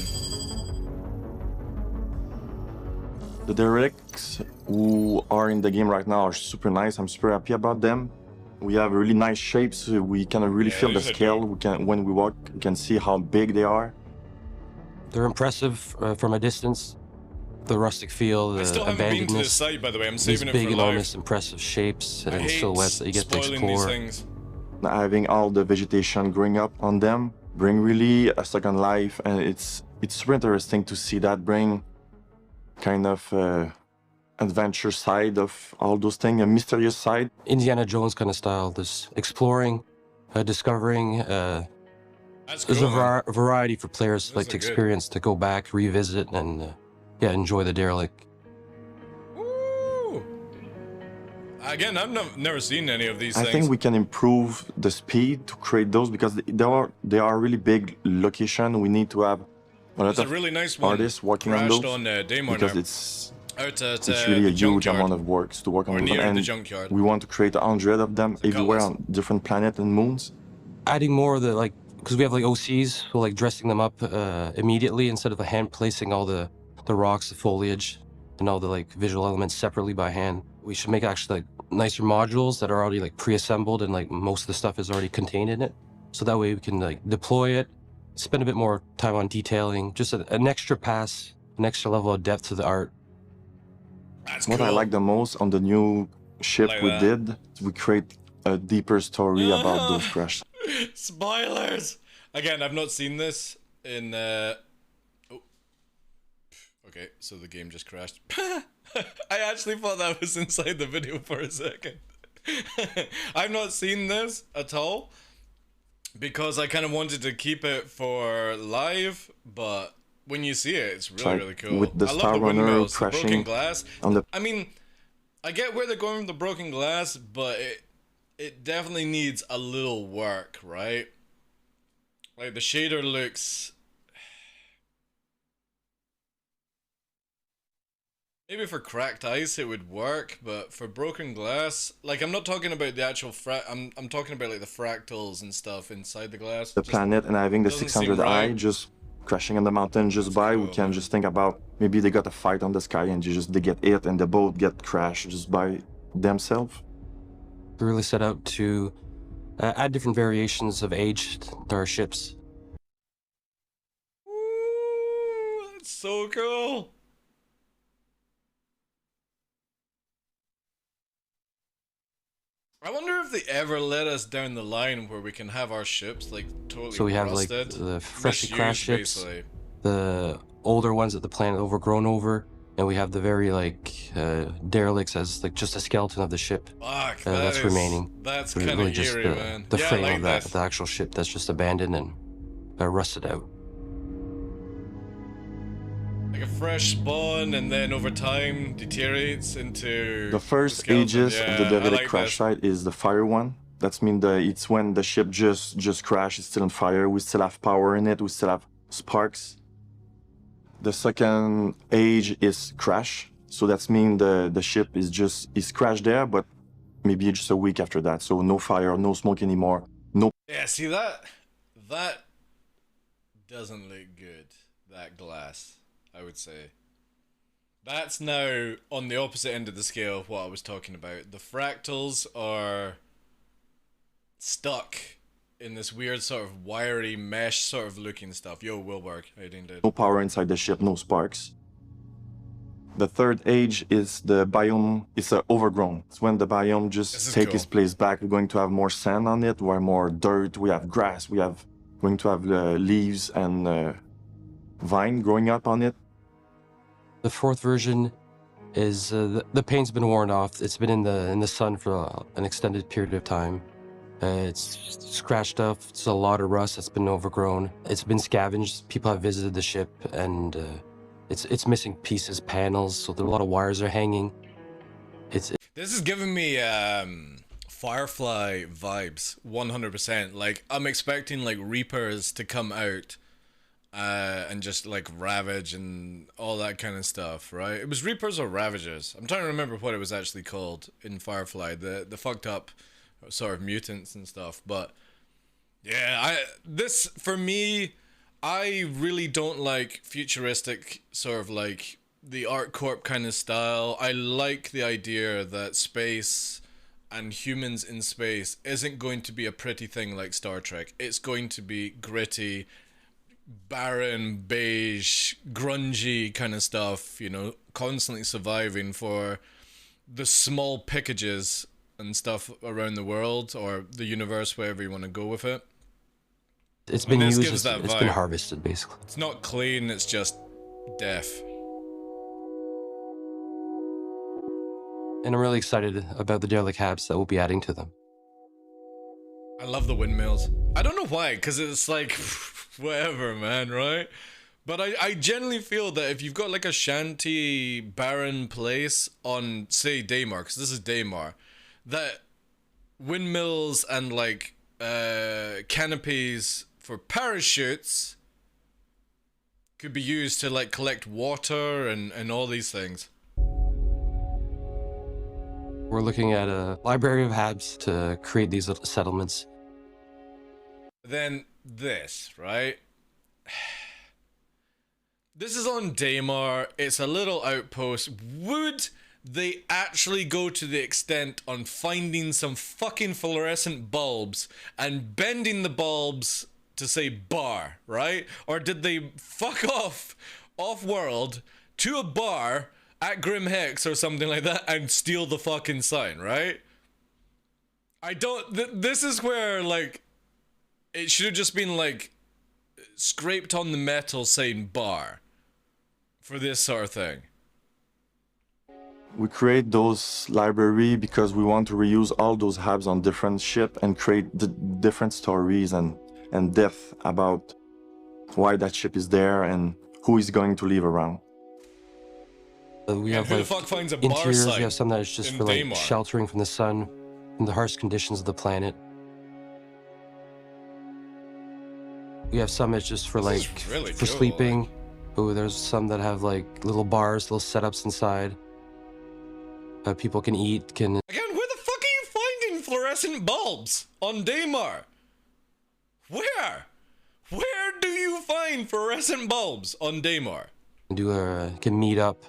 The derelicts who are in the game right now are super nice. I'm super happy about them. We have really nice shapes. We can really feel the scale. When we walk, we can see how big they are. They're impressive from a distance. The rustic feel, the I haven't been to this abandonedness, site, by the way. I'm saving it for these big, life. enormous, impressive shapes and silhouettes that you get to explore. Having all the vegetation growing up on them bring really a second life, and it's super interesting to see that bring kind of adventure side of all those things, a mysterious side. Indiana Jones kind of style, this exploring, discovering. There's a variety for players like to experience, to go back, revisit, and yeah, enjoy the derelict. Ooh. Again, I've never seen any of these things. I think we can improve the speed to create those because they are really big location. We need to have There's a really nice one. Artists working on those Daymar because now. it's really a huge amount of work to work on those, and we want to create 100 of them everywhere on different planets and moons. Adding more of the, like, because we have like OCs, so like dressing them up immediately instead of hand placing all the rocks, the foliage, and all the like visual elements separately by hand. We should make actually like nicer modules that are already like pre-assembled and like most of the stuff is already contained in it. So that way we can like deploy it, spend a bit more time on detailing, just an extra pass, an extra level of depth to the art. That's what cool. I like the most on the new ship we create a deeper story about those crashes. Spoilers! Again, I've not seen this in oh. Okay, so the game just crashed. I actually thought that was inside the video for a second. I've not seen this at all because I kind of wanted to keep it for live, but when you see it, it's really, really cool. With the I Star love the Runner windmills, the crashing broken glass. on the... I mean, I get where they're going with the broken glass, but it definitely needs a little work, right? Like the shader looks... Maybe for cracked ice it would work, but for broken glass, like I'm not talking about the actual I'm talking about like the fractals and stuff inside the glass. The planet and having the 600i just crashing on the mountain just by, we can just think about maybe they got a fight on the sky and they get hit and the boat get crashed just by themselves. We really set out to add different variations of age to our ships. Ooh, that's so cool. I wonder if they ever let us down the line where we can have our ships like totally So we have rusted, like the freshly crashed ships, basically. The older ones that the planet overgrown over, and we have the very like derelicts as like just a skeleton of the ship that's remaining. That's really kind of just eerie, man. the yeah, frame like of that. the actual ship that's just abandoned and rusted out. Like a fresh spawn, and then over time deteriorates into the first ages of the derelict crash site is the fire one. That's mean it's when the ship just crashed, it's still on fire. We still have power in it. We still have sparks. The second age is crash, so that's mean the ship is crashed there, but maybe just a week after that. So no fire, no smoke anymore. No. Yeah, see that doesn't look good. That glass, I would say. That's now on the opposite end of the scale of what I was talking about. The fractals are stuck in this weird sort of wiry mesh sort of looking stuff. Yo, Wilberg, how you doing, dude? No power inside the ship, no sparks. The third age is the biome. It's overgrown. It's when the biome just take its place back. We're going to have more sand on it. We're more dirt. We have grass. Going to have leaves and vine growing up on it. The fourth version is the paint's been worn off. It's been in the sun for an extended period of time. It's scratched up. It's a lot of rust that's been overgrown. It's been scavenged. People have visited the ship, and it's missing pieces, panels. So a lot of wires are hanging. This is giving me Firefly vibes, 100%. Like I'm expecting like Reapers to come out and just like ravage and all that kind of stuff, right? It was Reapers or Ravagers. I'm trying to remember what it was actually called in Firefly. The fucked up sort of mutants and stuff. But yeah, this for me, I really don't like futuristic sort of like the ArtCorp kind of style. I like the idea that space and humans in space isn't going to be a pretty thing like Star Trek. It's going to be gritty, barren, beige, grungy kind of stuff, you know, constantly surviving for the small pickages and stuff around the world or the universe, wherever you want to go with it. It's been used, it's been harvested, basically. It's not clean, it's just death. And I'm really excited about the derelict habs that we'll be adding to them. I love the windmills. I don't know why, because it's like, whatever, man, right? But I generally feel that if you've got like a shanty, barren place on, say, Daymar, because this is Daymar, that windmills and like canopies for parachutes could be used to like collect water and all these things. We're looking at a library of habs to create these little settlements. Then this, right? This is on Daymar. It's a little outpost. Would they actually go to the extent on finding some fucking fluorescent bulbs and bending the bulbs to say bar, right? Or did they fuck off-world to a bar at Grim Hex or something like that and steal the fucking sign, right? I don't... this is where, like, it should have just been, like, scraped on the metal saying bar for this sort of thing. We create those library because we want to reuse all those hubs on different ship and create different stories and depth about why that ship is there and who is going to live around. We have who like the fuck finds a bar interiors, sign we have some that is just in for like Daymar? sheltering from the sun and the harsh conditions of the planet. We have some that's just for This like is really for cool, sleeping. Oh, there's some that have like little bars, little setups inside. People can eat, can... Again, where the fuck are you finding fluorescent bulbs on Daymar? Where? Where do you find fluorescent bulbs on Daymar? Can meet up.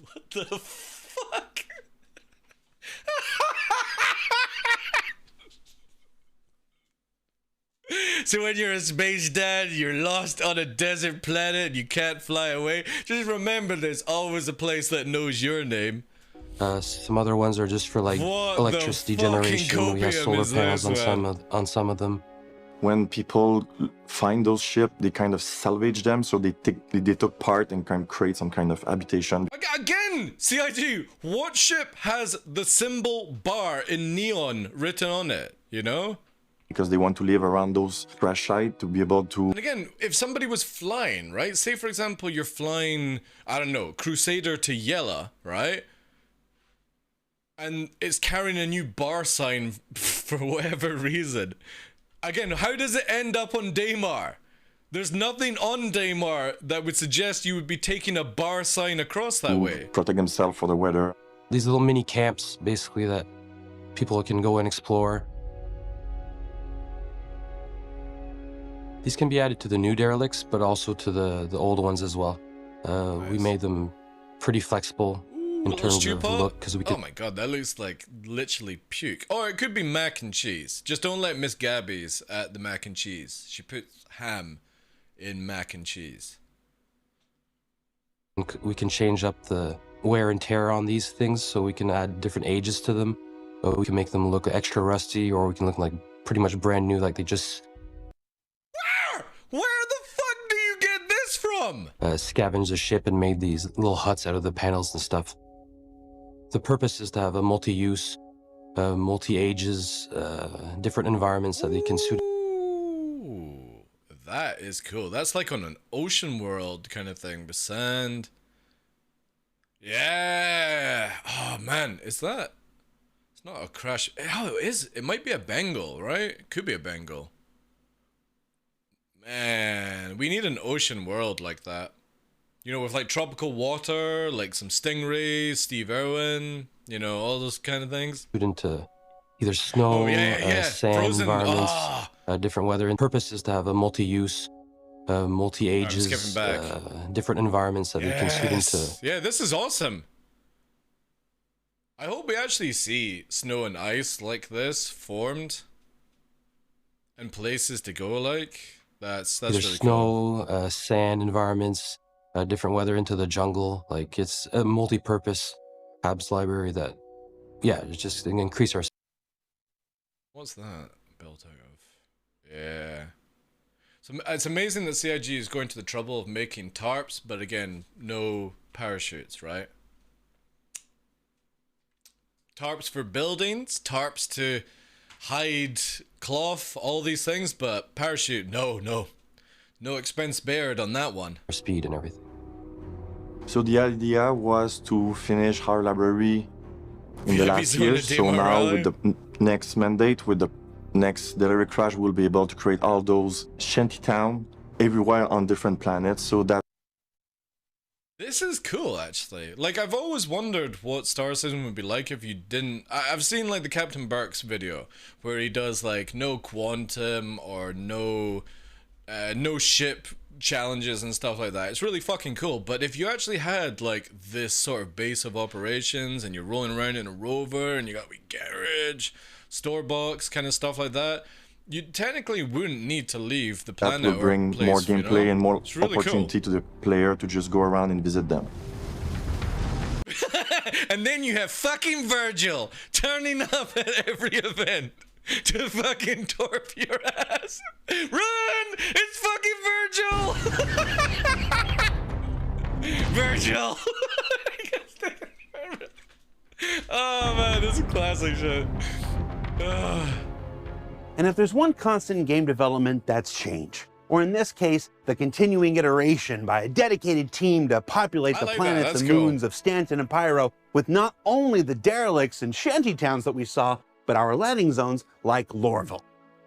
What the fuck? So when you're a space dad, you're lost on a desert planet and you can't fly away, just remember there's always a place that knows your name. Some other ones are just for like What electricity the fucking generation. We have copium solar is panels this, on some of them. When people find those ships, they kind of salvage them, so they took part and kind of create some kind of habitation. Again, CIG, what ship has the symbol bar in neon written on it, you know? Because they want to live around those crash sites to be able to... And again, if somebody was flying, right? Say, for example, you're flying, I don't know, Crusader to Yella, right? And it's carrying a new bar sign for whatever reason. Again, how does it end up on Daymar? There's nothing on Daymar that would suggest you would be taking a bar sign across that way. Protect themselves for the weather. These little mini camps, basically, that people can go and explore. These can be added to the new derelicts, but also to the old ones as well. Nice. We made them pretty flexible in terms of look, because we could... Oh my god, that looks like literally puke. Or it could be mac and cheese. Just don't let Miss Gabby's at the mac and cheese. She puts ham in mac and cheese. We can change up the wear and tear on these things, so we can add different ages to them. We can make them look extra rusty, or we can look like pretty much brand new, like they just... Where the fuck do you get this from? Scavenged the ship and made these little huts out of the panels and stuff. The purpose is to have a multi-use, multi-ages, different environments that they can suit. Ooh, that is cool. That's like on an ocean world kind of thing, with sand. Yeah. Oh man, is that? It's not a crash. Oh, it is. It might be a Bengal, right? It could be a Bengal. Man, we need an ocean world like that. You know, with like tropical water, like some stingrays, Steve Irwin, you know, all those kind of things. Into either snow, sand frozen environments, different weather. And purpose is to have a multi-use, multi-ages, different environments that they can suit into. Yeah, this is awesome. I hope we actually see snow and ice like this formed. And places to go like. That's either really snow, cool. Sand environments, different weather into the jungle. Like it's a multi-purpose habs library that, yeah, it's just an increase our... What's that built out of? Yeah. So it's amazing that CIG is going to the trouble of making tarps, but again, no parachutes, right? Tarps for buildings, tarps to hide cloth, all these things, but parachute, no expense spared on that one. Speed and everything. So the idea was to finish our library in the last year. So now with the next mandate, with the next delivery crash, we'll be able to create all those shanty town everywhere on different planets, so that This is cool, actually. Like, I've always wondered what Star Citizen would be like if you didn't... I've seen, like, the Captain Burke's video, where he does, like, no quantum or no ship challenges and stuff like that. It's really fucking cool. But if you actually had, like, this sort of base of operations, and you're rolling around in a rover, and you got a wee garage, store box, kind of stuff like that, you technically wouldn't need to leave the planet. will bring place, more gameplay, and more really opportunity to the player to just go around and visit them. And then you have fucking Virgil turning up at every event to fucking torp your ass. Run! It's fucking Virgil! Virgil! Oh man, this is classic shit. And if there's one constant in game development, that's change. Or in this case, the continuing iteration by a dedicated team to populate the planets and moons of Stanton and Pyro with not only the derelicts and shantytowns that we saw, but our landing zones like Lorville.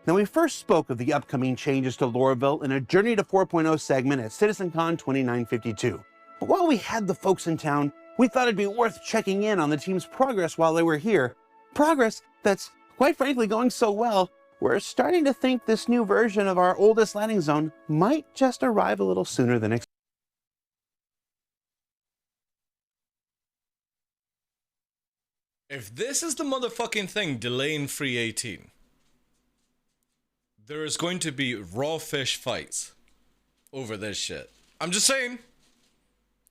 Now, we first spoke of the upcoming changes to Lorville in a Journey to 4.0 segment at CitizenCon 2952. But while we had the folks in town, we thought it'd be worth checking in on the team's progress while they were here. Progress that's, quite frankly, going so well, we're starting to think this new version of our oldest landing zone might just arrive a little sooner than expected. If this is the motherfucking thing delaying Free 18, there is going to be raw fish fights over this shit. I'm just saying.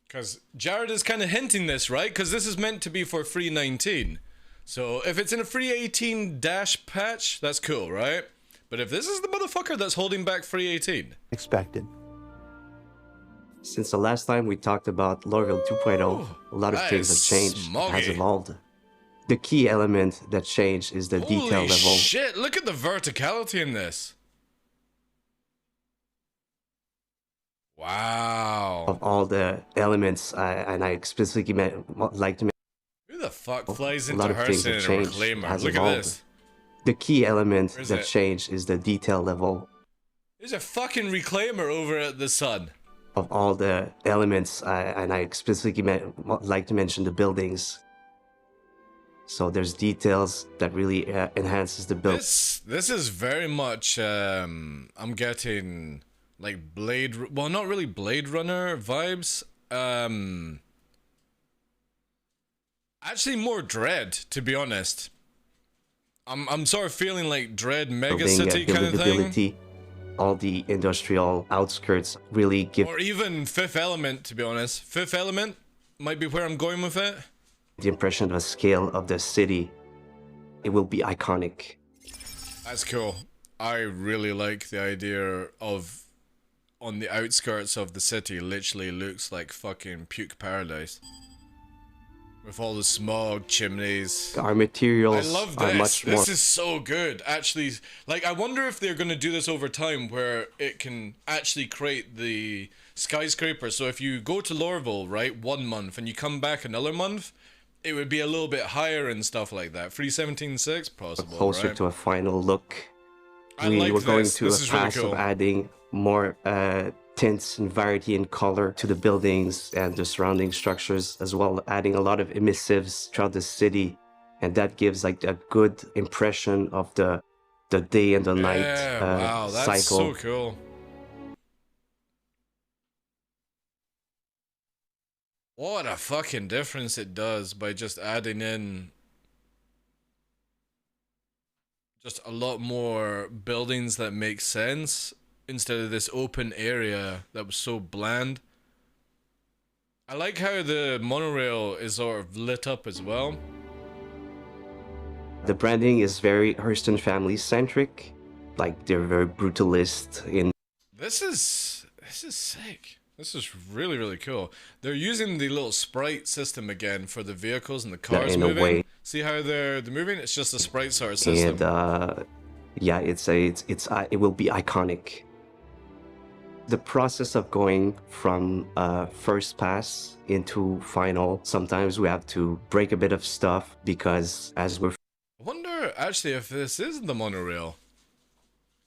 Because Jared is kind of hinting this, right? Because this is meant to be for Free 19. So if it's in a Free 18 dash patch, that's cool, right? But if this is the motherfucker that's holding back Free 18. Expected. Since the last time we talked about Lorville 2.0, a lot of things have changed, has evolved. The key element that changed is the detail level. Holy shit, look at the verticality in this. Wow. Of all the elements, and I explicitly like to Who the fuck flies into Herson in a reclaimer? Look at this. The key element that changed is the detail level. There's a fucking reclaimer over at the sun. Of all the elements, and I explicitly like to mention the buildings. So there's details that really enhances the build. This is very much, I'm getting like well, not really Blade Runner vibes. Actually more Dread, to be honest. I'm sort of feeling like Dread Mega City kind of thing. All the industrial outskirts really give... Or even Fifth Element, to be honest. Fifth Element might be where I'm going with it. The impression of the scale of the city. It will be iconic. That's cool. I really like the idea of on the outskirts of the city literally looks like fucking puke paradise. With all the smog, chimneys. Our materials I love this. Are much more... This is so good. Actually, like, I wonder if they're going to do this over time where it can actually create the skyscraper. So if you go to Lorville, right, 1 month, and you come back another month, it would be a little bit higher and stuff like that. 317.6, possible, closer right? to a final look. We were going to a path of adding more tints and variety in color to the buildings and the surrounding structures, as well adding a lot of emissives throughout the city, and that gives like a good impression of the day and the night wow, that's cycle. So cool. What a fucking difference it does by just adding in just a lot more buildings that make sense instead of this open area that was so bland. I like how the monorail is sort of lit up as well. The branding is very Hurston family centric, like they're very brutalist in... This is sick. This is really, really cool. They're using the little sprite system again for the vehicles and the cars moving. A way. See how they're moving? It's just a sprite sort of system. And yeah, it will be iconic. The process of going from first pass into final, sometimes we have to break a bit of stuff because as we're... I wonder actually if this is the monorail.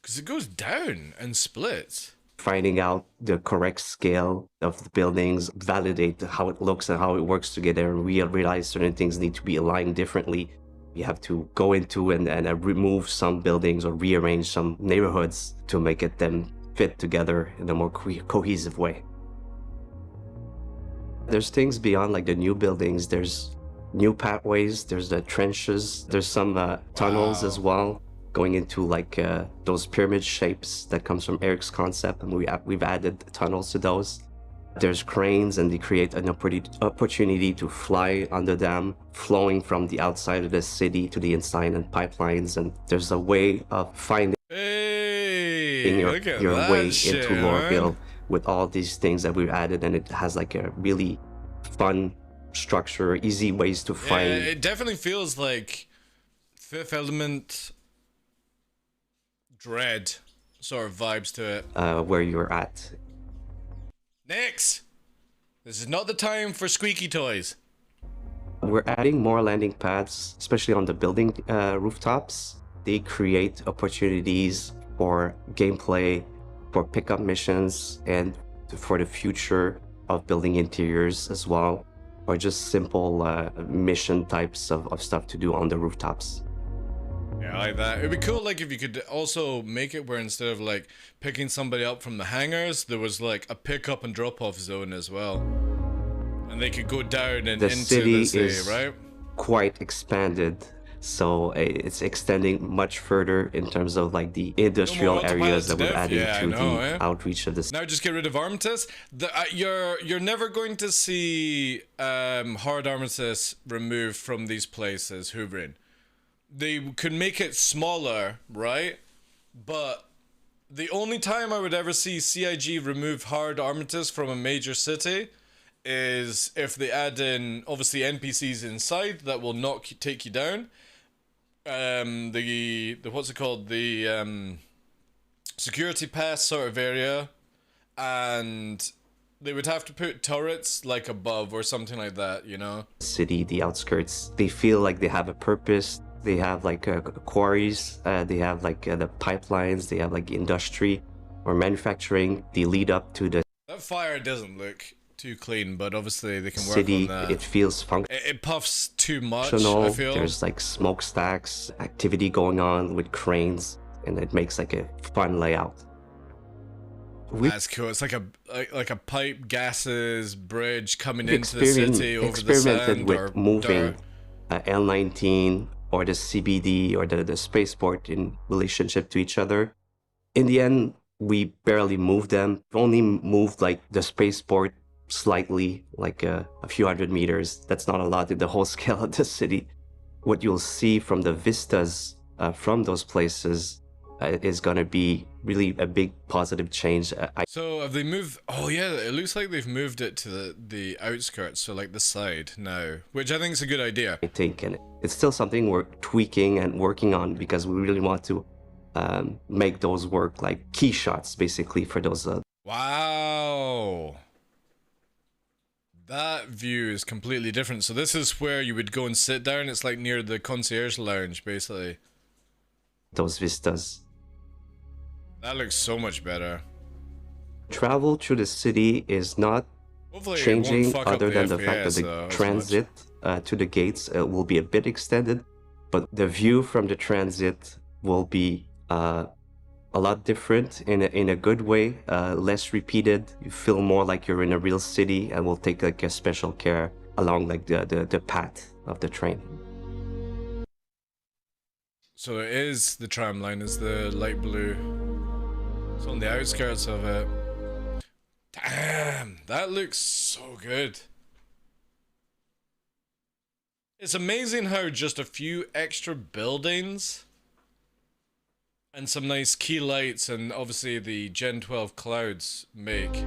Because it goes down and splits. finding out the correct scale of the buildings, validate how it looks and how it works together, and realize certain things need to be aligned differently. You have to go into and remove some buildings or rearrange some neighborhoods to make them fit together in a more cohesive way. There's things beyond like the new buildings. There's new pathways, there's the trenches, there's some tunnels as well, going into like those pyramid shapes that comes from Eric's concept, and we've added tunnels to those. There's cranes, and they create an opportunity to fly under them, flowing from the outside of the city to the inside, and pipelines, and there's a way of finding your way into Lorville with all these things that we've added, and it has like a really fun structure, easy ways to find. Yeah, it definitely feels like Fifth Element Dread sort of vibes to it. Where you're at. Next! This is not the time for squeaky toys. We're adding more landing pads, especially on the building rooftops. They create opportunities for gameplay, for pickup missions, and for the future of building interiors as well, or just simple mission types of stuff to do on the rooftops. Yeah, I like that. It'd be cool like if you could also make it where instead of like picking somebody up from the hangars, there was like a pick up and drop off zone as well. And they could go down and into the city, is right? Quite expanded, so it's extending much further in terms of like the industrial areas that we're adding to the outreach of this. Now just get rid of Armistice. You're never going to see hard Armistice removed from these places hoovering. They could make it smaller, right? But the only time I would ever see CIG remove hard Armistice from a major city is if they add in obviously NPCs inside that will not take you down. The what's it called? The security pass sort of area, and they would have to put turrets like above or something like that, you know? City, the outskirts, they feel like they have a purpose. They have like quarries, they have like the pipelines, they have like industry or manufacturing. They lead up to the That fire doesn't look too clean, but obviously they can work city. on that. It feels functional. It puffs too much, I feel. There's like smokestacks, activity going on with cranes, and it makes like a fun layout. That's cool. It's like a pipe gases bridge coming into the city over the sand with or moving dirt. L19 or the CBD or the spaceport in relationship to each other. In the end, we barely moved them. We only moved like the spaceport slightly, like a few hundred meters. That's not a lot in the whole scale of the city. What you'll see from the vistas from those places is going to be really a big positive change. So have they moved? Oh yeah, it looks like they've moved it to the outskirts, so like the side now, which I think is a good idea. I think, and it's still something we're tweaking and working on because we really want to make those work like key shots, basically, for those. Wow. That view is completely different. So this is where you would go and sit down. It's like near the concierge lounge, basically. Those vistas. That looks so much better. Travel through the city is not changing other than the fact that the transit to the gates will be a bit extended, but the view from the transit will be a lot different in a good way, less repeated. You feel more like you're in a real city, and we'll take like a special care along like the path of the train. So it is the tram line, is the light blue. It's on the outskirts of it. Damn, that looks so good. It's amazing how just a few extra buildings and some nice key lights and obviously the Gen 12 clouds make.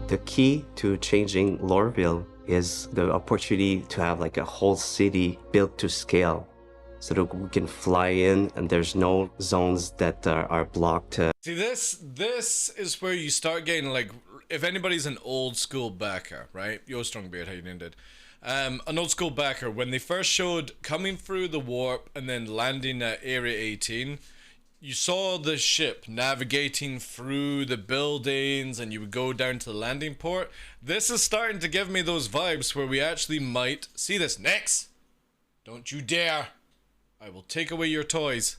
The key to changing Lorville is the opportunity to have like a whole city built to scale, so that we can fly in and there's no zones that are blocked. See, this is where you start getting like, if anybody's an old school backer, right? Yo, Strongbeard, how you named it? An old school backer, when they first showed coming through the warp and then landing at Area 18, you saw the ship navigating through the buildings and you would go down to the landing port. This is starting to give me those vibes where we actually might see this. Next! Don't you dare! I will take away your toys.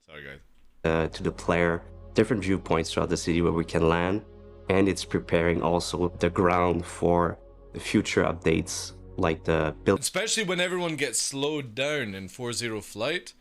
Sorry, guys. To the player, different viewpoints throughout the city where we can land, and it's preparing also the ground for the future updates, like the build. Especially when everyone gets slowed down in 4-0 flight,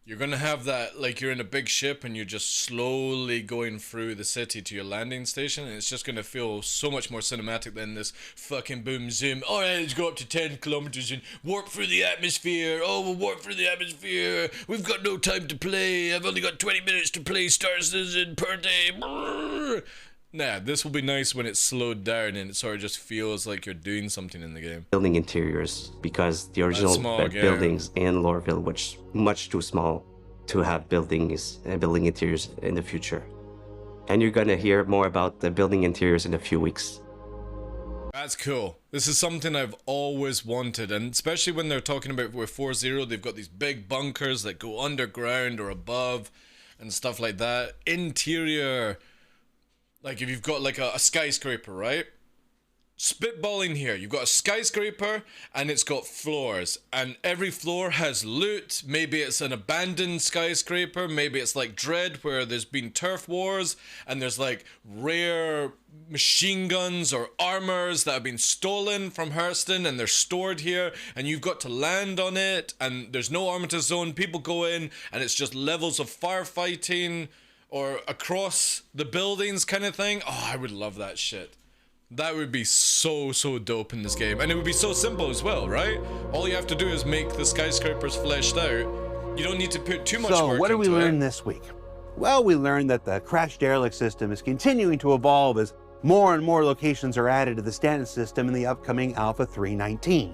you're gonna have that, like you're in a big ship and you're just slowly going through the city to your landing station, and it's just gonna feel so much more cinematic than this fucking boom zoom. All right, let's go up to 10 kilometers and warp through the atmosphere. Oh, we'll warp through the atmosphere. We've got no time to play. I've only got 20 minutes to play Star Citizen per day. Brrr. Nah, this will be nice when it's slowed down and it sort of just feels like you're doing something in the game. Building interiors, because the original buildings in Lorville, which much too small to have buildings and building interiors in the future. And you're gonna hear more about the building interiors in a few weeks. That's cool. This is something I've always wanted, and especially when they're talking about with 4-0, they've got these big bunkers that go underground or above and stuff like that. Interior. Like if you've got like a skyscraper, right? Spitballing here, you've got a skyscraper and it's got floors, and every floor has loot. Maybe it's an abandoned skyscraper, maybe it's like Dread where there's been turf wars and there's like rare machine guns or armors that have been stolen from Hurston and they're stored here, and you've got to land on it, and there's no armitage zone. People go in and it's just levels of firefighting or across the buildings kind of thing. Oh, I would love that shit. That would be so dope in this game. And it would be so simple as well, right? All you have to do is make the skyscrapers fleshed out. You don't need to put too much work into it. So what did we learn this week? Well, we learned that the Crash Derelict system is continuing to evolve as more and more locations are added to the standard system in the upcoming Alpha 3.19.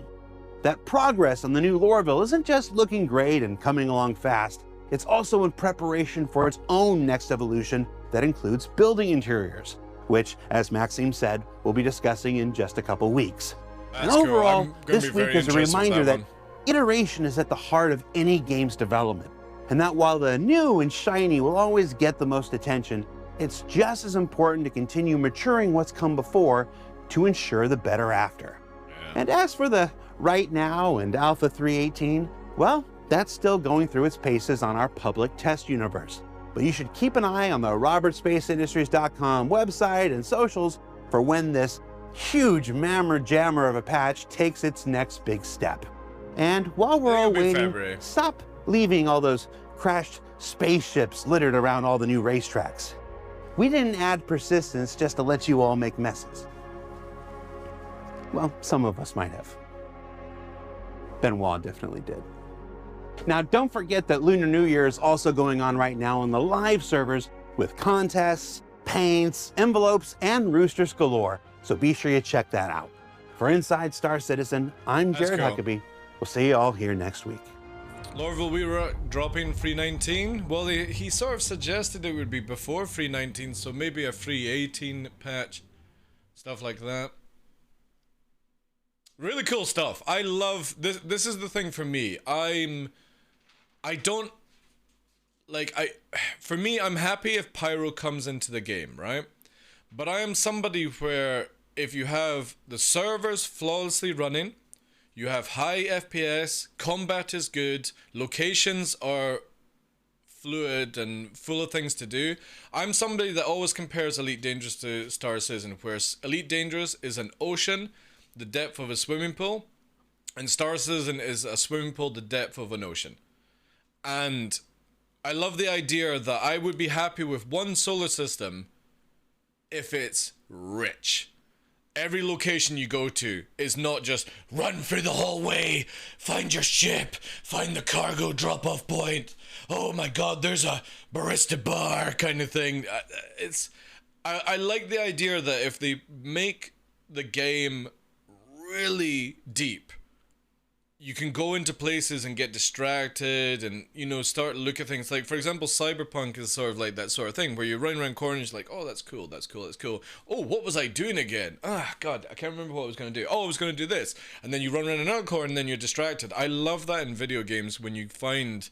That progress on the new Lorville isn't just looking great and coming along fast. It's also in preparation for its own next evolution that includes building interiors, which, as Maxime said, we'll be discussing in just a couple weeks. And overall, this week is a reminder that iteration is at the heart of any game's development, and that while the new and shiny will always get the most attention, it's just as important to continue maturing what's come before to ensure the better after. And as for the right now and Alpha 3.18, well, that's still going through its paces on our public test universe. But you should keep an eye on the RobertSpaceIndustries.com website and socials for when this huge mammer jammer of a patch takes its next big step. And while we're all waiting, stop leaving all those crashed spaceships littered around all the new racetracks. We didn't add persistence just to let you all make messes. Well, some of us might have. Benoit definitely did. Now, don't forget that Lunar New Year is also going on right now on the live servers with contests, paints, envelopes, and roosters galore. So be sure you check that out. For Inside Star Citizen, I'm Jared Huckabee. We'll see you all here next week. Lorville, we were dropping 3.19. Well, he sort of suggested it would be before 3.19, so maybe a 3.18 patch. Stuff like that. Really cool stuff. I love this. This is the thing for me. For me, I'm happy if Pyro comes into the game, right? But I am somebody where if you have the servers flawlessly running, you have high FPS, combat is good, locations are fluid and full of things to do. I'm somebody that always compares Elite Dangerous to Star Citizen, where Elite Dangerous is an ocean, the depth of a swimming pool, and Star Citizen is a swimming pool, the depth of an ocean. And I love the idea that I would be happy with one solar system if it's rich. Every location you go to is not just run through the hallway, find your ship, find the cargo drop-off point. Oh my god, there's a barista bar kind of thing. I like the idea that if they make the game really deep, you can go into places and get distracted and, you know, start to look at things. Like, for example, Cyberpunk is sort of like that sort of thing where you run around corners like, oh, that's cool, that's cool, that's cool. Oh, what was I doing again? Ah, God, I can't remember what I was going to do. Oh, I was going to do this. And then you run around another corner and then you're distracted. I love that in video games when you find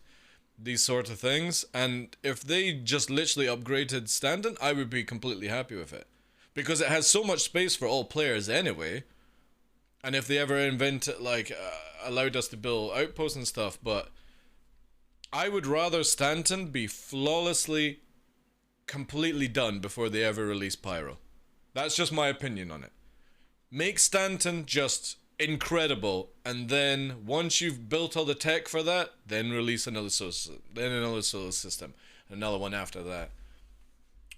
these sort of things, and if they just literally upgraded Stanton, I would be completely happy with it, because it has so much space for all players anyway. And if they ever invented, like, allowed us to build outposts and stuff, but I would rather Stanton be flawlessly, completely done before they ever release Pyro. That's just my opinion on it. Make Stanton just incredible, and then once you've built all the tech for that, then release another solar system, another one after that.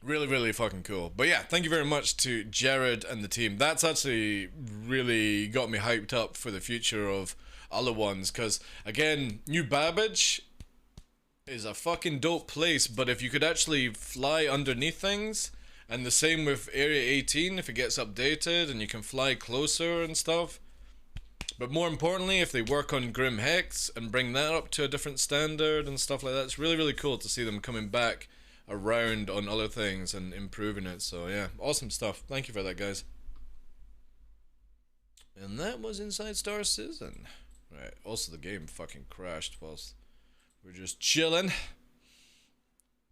Really, really fucking cool. But yeah, thank you very much to Jared and the team. That's actually really got me hyped up for the future of other ones, because again, New Babbage is a fucking dope place, but if you could actually fly underneath things, and the same with Area 18 if it gets updated and you can fly closer and stuff. But more importantly, if they work on Grim Hex and bring that up to a different standard and stuff like that, it's really, really cool to see them coming back around on other things and improving it. So yeah, awesome stuff. Thank you for that, guys. And that was Inside Star Citizen. Right, also the game fucking crashed whilst we're just chilling.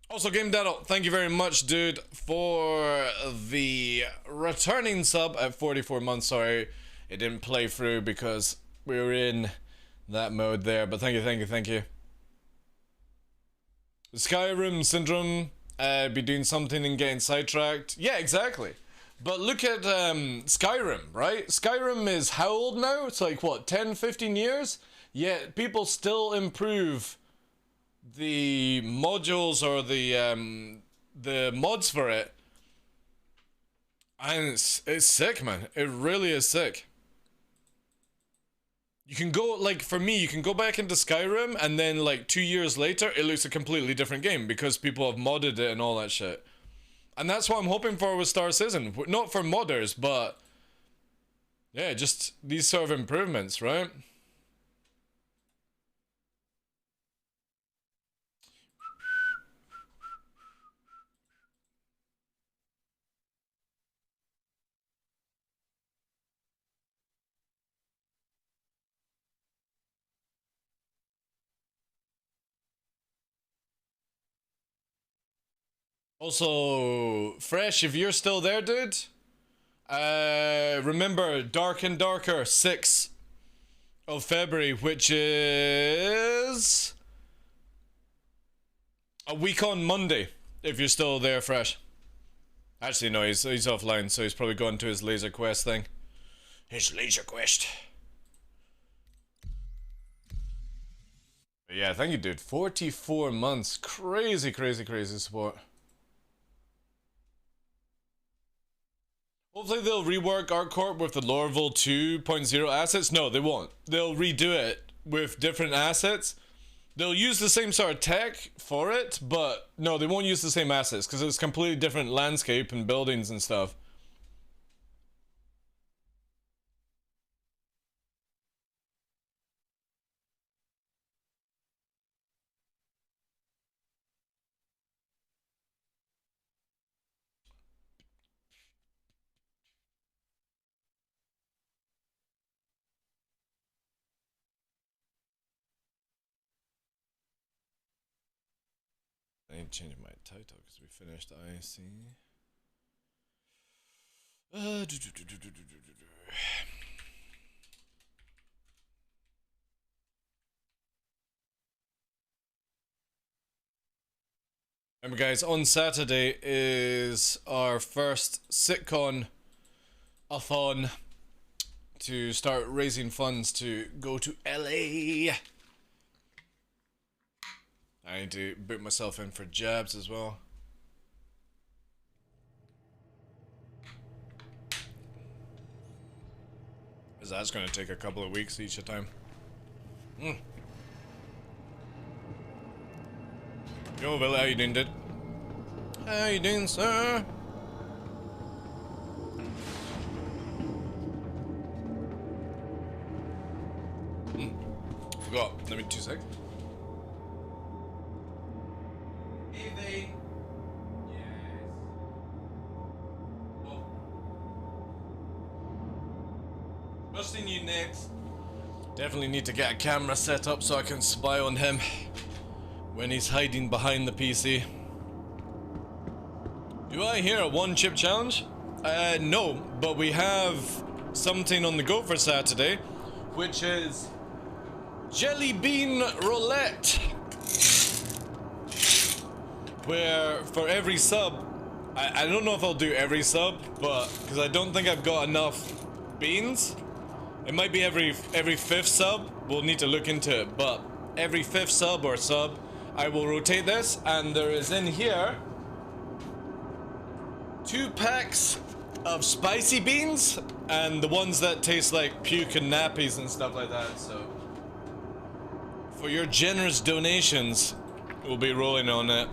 Also, Game Daddle, thank you very much, dude, for the returning sub at 44 months. Sorry, it didn't play through because we were in that mode there, but thank you, thank you, thank you. Skyrim Syndrome, be doing something and getting sidetracked. Yeah, exactly. But look at Skyrim, right? Skyrim is how old now? It's like, what, 10, 15 years? Yet people still improve the modules or the mods for it. And it's sick, man. It really is sick. You can go, like, for me, you can go back into Skyrim, and then, like, 2 years later, it looks a completely different game, because people have modded it and all that shit. And that's what I'm hoping for with Star Citizen. Not for modders, but yeah, just these sort of improvements, right? Also, Fresh, if you're still there, dude, remember Dark and Darker 6th of February, which is a week on Monday, if you're still there, Fresh. Actually, no, he's offline, so he's probably gone to his Laser Quest thing. His Laser Quest. But yeah, thank you, dude. 44 months. Crazy, crazy, crazy support. Hopefully they'll rework ArcCorp with the Lorville 2.0 assets. No, they won't. They'll redo it with different assets. They'll use the same sort of tech for it, but no, they won't use the same assets because it's completely different landscape and buildings and stuff. I need to change my title because we finished IC. Remember, guys, on Saturday is our first sitcon-a-thon to start raising funds to go to LA. I need to boot myself in for jabs as well. Because that's going to take a couple of weeks each time. Yo, Billy, how you doing, dude? How you doing, sir? Forgot. Let me 2 seconds. Yes. Oh. Busting you next. Definitely need to get a camera set up so I can spy on him. when he's hiding behind the PC. Do I hear a one chip challenge? No, but we have something on the go for Saturday, which is Jelly Bean Roulette. Where for every sub, I don't know if I'll do every sub, but because I don't think I've got enough beans. It might be every fifth sub. We'll need to look into it, but every fifth sub or sub, I will rotate this, and there is in here 2 packs of spicy beans and the ones that taste like puke and nappies and stuff like that. So for your generous donations, we'll be rolling on it.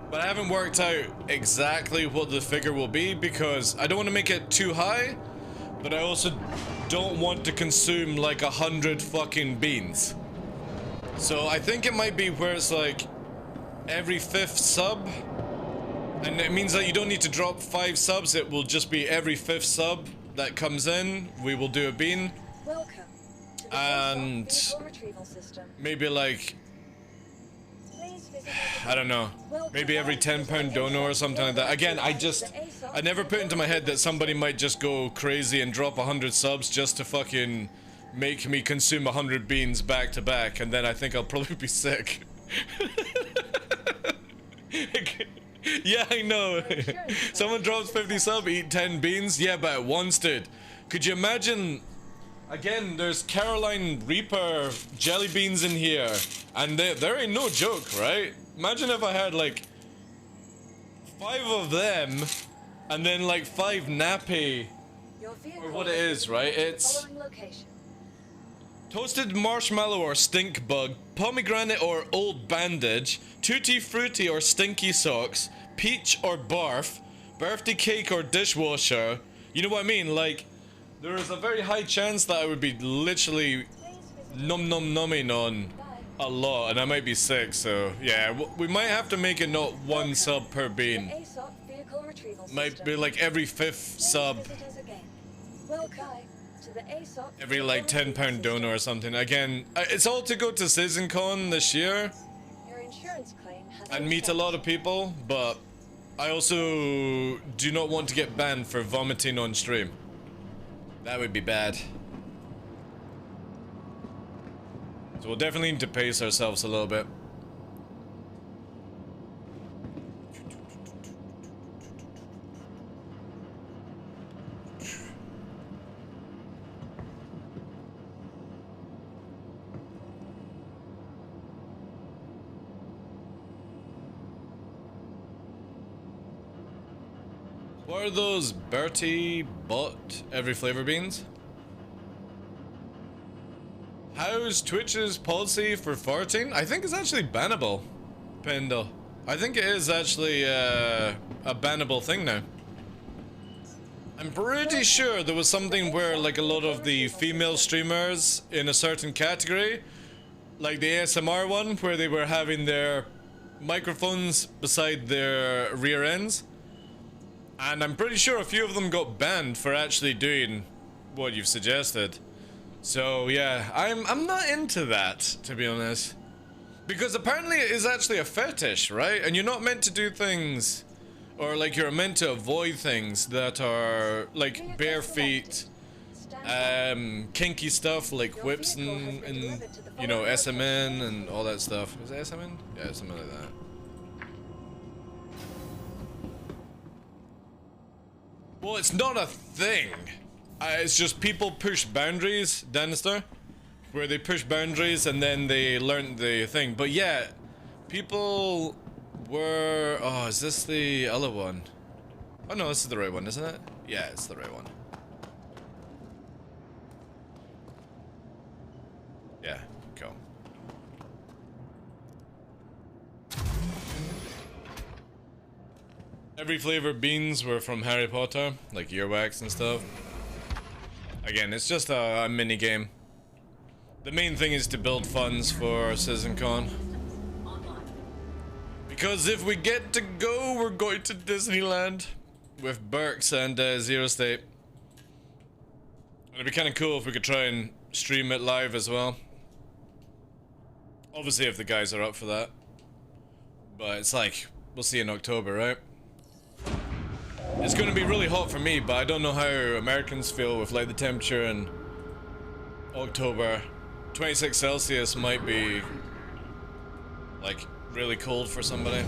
But I haven't worked out exactly what the figure will be because I don't want to make it too high, but I also don't want to consume like 100 fucking beans. So I think it might be where it's like every 5th sub, and it means that you don't need to drop 5 subs, it will just be every 5th sub that comes in, we will do a bean. Welcome to the and vehicle retrieval system. Maybe like, I don't know, maybe every £10 donor or something like that. Again, I never put into my head that somebody might just go crazy and drop 100 subs just to fucking make me consume 100 beans back to back, and then I think I'll probably be sick. Yeah, I know. Someone drops 50 subs, eat 10 beans. Yeah, but at once, dude. Could you imagine? Again, there's Caroline Reaper jelly beans in here, and there ain't no joke, right? Imagine if I had like 5 of them, and then like 5 nappy, or what it is, right? It's toasted marshmallow or stink bug, pomegranate or old bandage, tutti frutti or stinky socks, peach or barf, birthday cake or dishwasher. You know what I mean? Like, there is a very high chance that I would be literally numbing on a lot, and I might be sick, so yeah, we might have to make it not 1 sub per bean. Might be like every 5th sub. Every like £10 donor or something. Again, it's all to go to CitizenCon this year and meet a lot of people, but I also do not want to get banned for vomiting on stream. That would be bad. So we'll definitely need to pace ourselves a little bit. What are those Bertie bought every flavor beans? How's Twitch's policy for farting? I think it's actually bannable, Pendle. I think it is actually a bannable thing now. I'm pretty sure there was something where like a lot of the female streamers in a certain category, like the ASMR one, where they were having their microphones beside their rear ends. And I'm pretty sure a few of them got banned for actually doing what you've suggested. So yeah, I'm not into that, to be honest. Because apparently it is actually a fetish, right? And you're not meant to do things, or like you're meant to avoid things that are like bare feet, kinky stuff like whips and you know, SMN and all that stuff. Is it SMN? Yeah, something like that. Well, it's not a thing. It's just people push boundaries, Danister, where they push boundaries and then they learn the thing. But yeah, people were... Oh, is this the other one? Oh no, this is the right one, isn't it? Yeah, it's the right one. Yeah, cool. Every flavor beans were from Harry Potter, like earwax and stuff. Again, it's just a mini game. The main thing is to build funds for CitizenCon. Because if we get to go, we're going to Disneyland with Burks and Zero State. It'd be kind of cool if we could try and stream it live as well. Obviously, if the guys are up for that. But it's like, we'll see in October, right? It's gonna be really hot for me, but I don't know how Americans feel with like the temperature in October. 26 Celsius might be like really cold for somebody.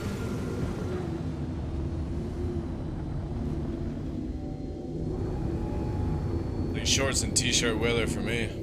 Like shorts and t-shirt weather for me.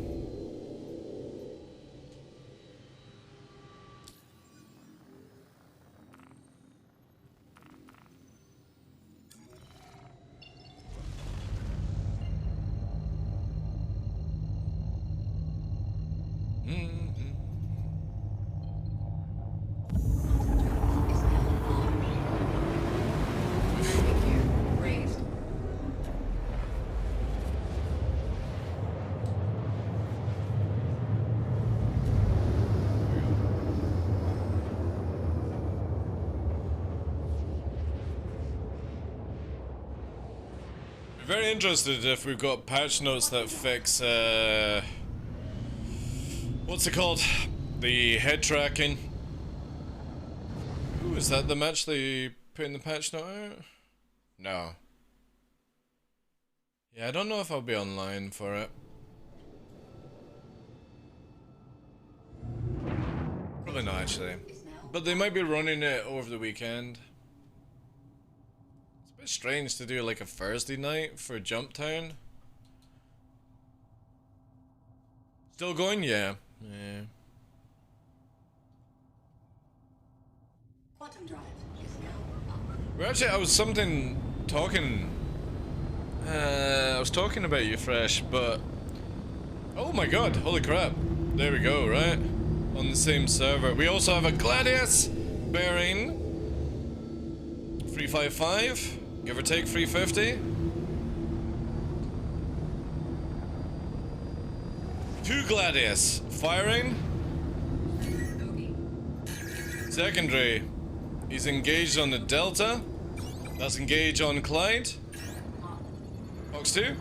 Very interested if we've got patch notes that fix, what's it called? The head tracking. Ooh, is that them actually putting the patch note out? No. Yeah, I don't know if I'll be online for it. Probably not actually. But they might be running it over the weekend. It's strange to do like a Thursday night for Jump Town. Still going? Yeah. Yeah. Quantum drive is now up. Well, actually, I was talking about you, Fresh, but oh my god, holy crap. There we go, right? On the same server. We also have a Gladius bearing 355. Give or take 350. Two Gladius firing. Secondary. He's engaged on the Delta. That's engaged on Clyde. Box 2.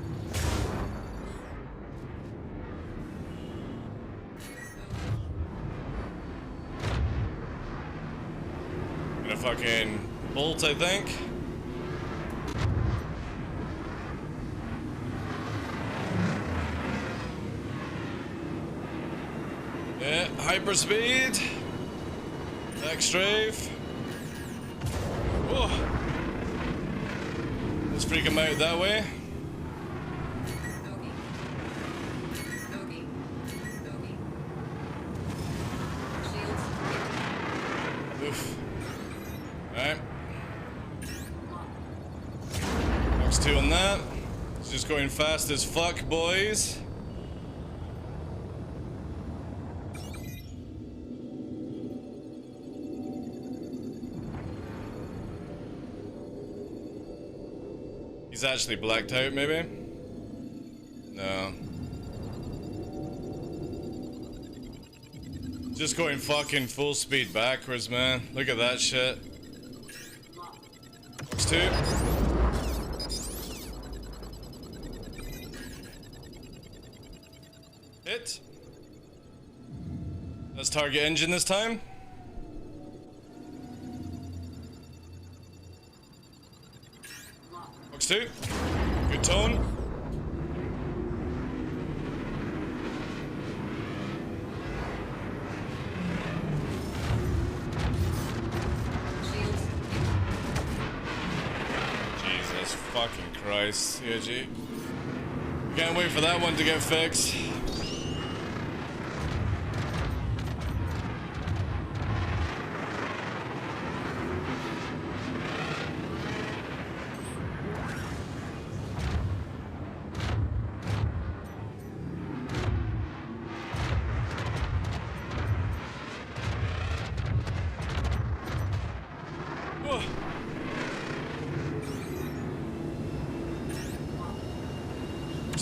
Gonna fucking bolt, I think. Yeah, hyperspeed. Back strafe. Whoa. Let's freak him out that way. Oof. Alright. Box 2 on that. It's just going fast as fuck, boys. He's actually blacked out, maybe? No. Just going fucking full speed backwards, man. Look at that shit. Box 2. Hit. Let's target engine this time. Box 2. Good tone. Jesus fucking Christ, CIG. Can't wait for that one to get fixed.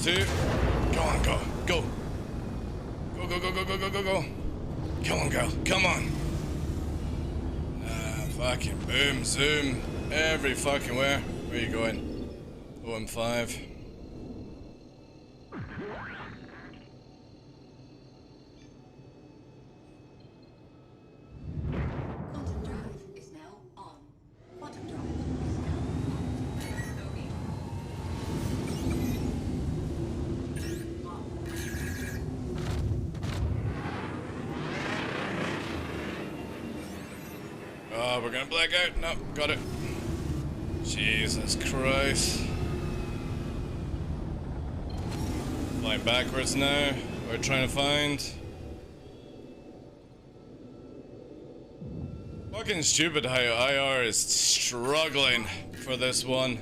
Two. Go on, go. Go. Go, go, go, go, go, go, go, go. Come on, girl. Come on. Fucking boom, zoom. Every fucking where. Where are you going? OM5. Quantum drive is Oh, we're gonna black out. No, got it. Jesus Christ. Flying backwards now. We're trying to find. Fucking stupid how IR is struggling for this one.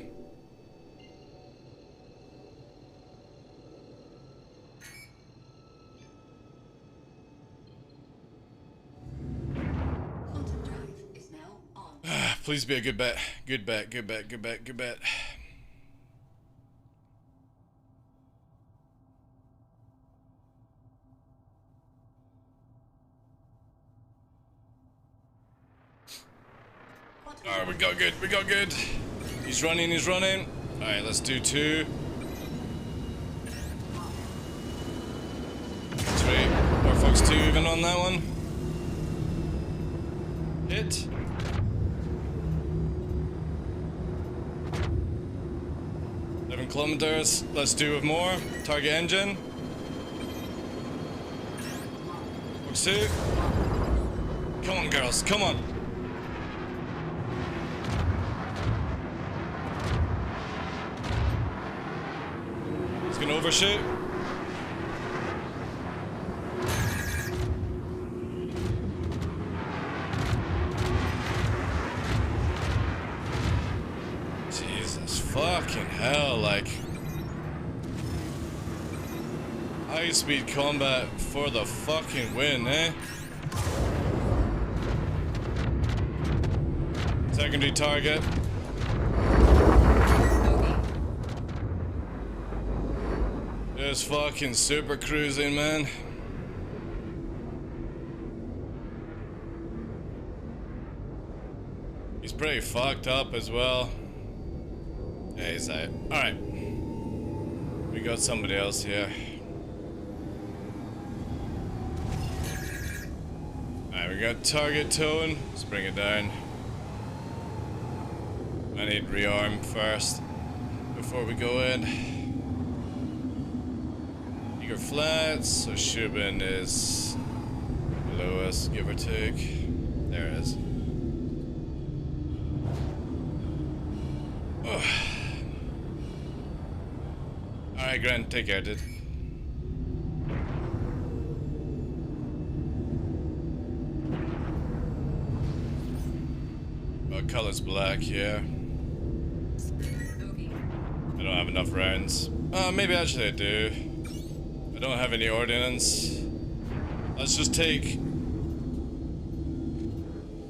Please be a good bet. Good bet, good bet, good bet, good bet. Alright, we got good, we got good. He's running, he's running. Alright, let's do 2. 3. Or Fox 2 even on that one. Hit. Kilometers. Let's do with more. Target engine. Fox 2. Come on, girls. Come on. He's gonna overshoot. Fucking hell, like high-speed combat for the fucking win, eh? Secondary target. Just fucking super cruising, man. He's pretty fucked up as well. Yeah, he's out. Alright. We got somebody else here. Alright, we got target tone. Let's bring it down. I need rearm first before we go in. Eager flats, so Shubin is below us, give or take. There it is. Oh. Alright, Grant, take care, dude. Oh, color's black, yeah. I don't have enough rounds. Maybe actually I do. I don't have any ordnance. Let's just take...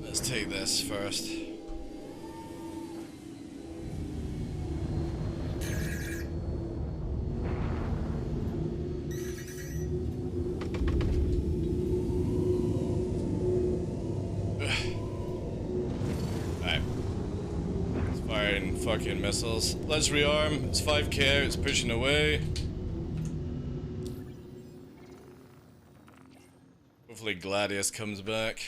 Let's take this first. Fucking missiles. Let's rearm. It's 5k, it's pushing away. Hopefully Gladius comes back.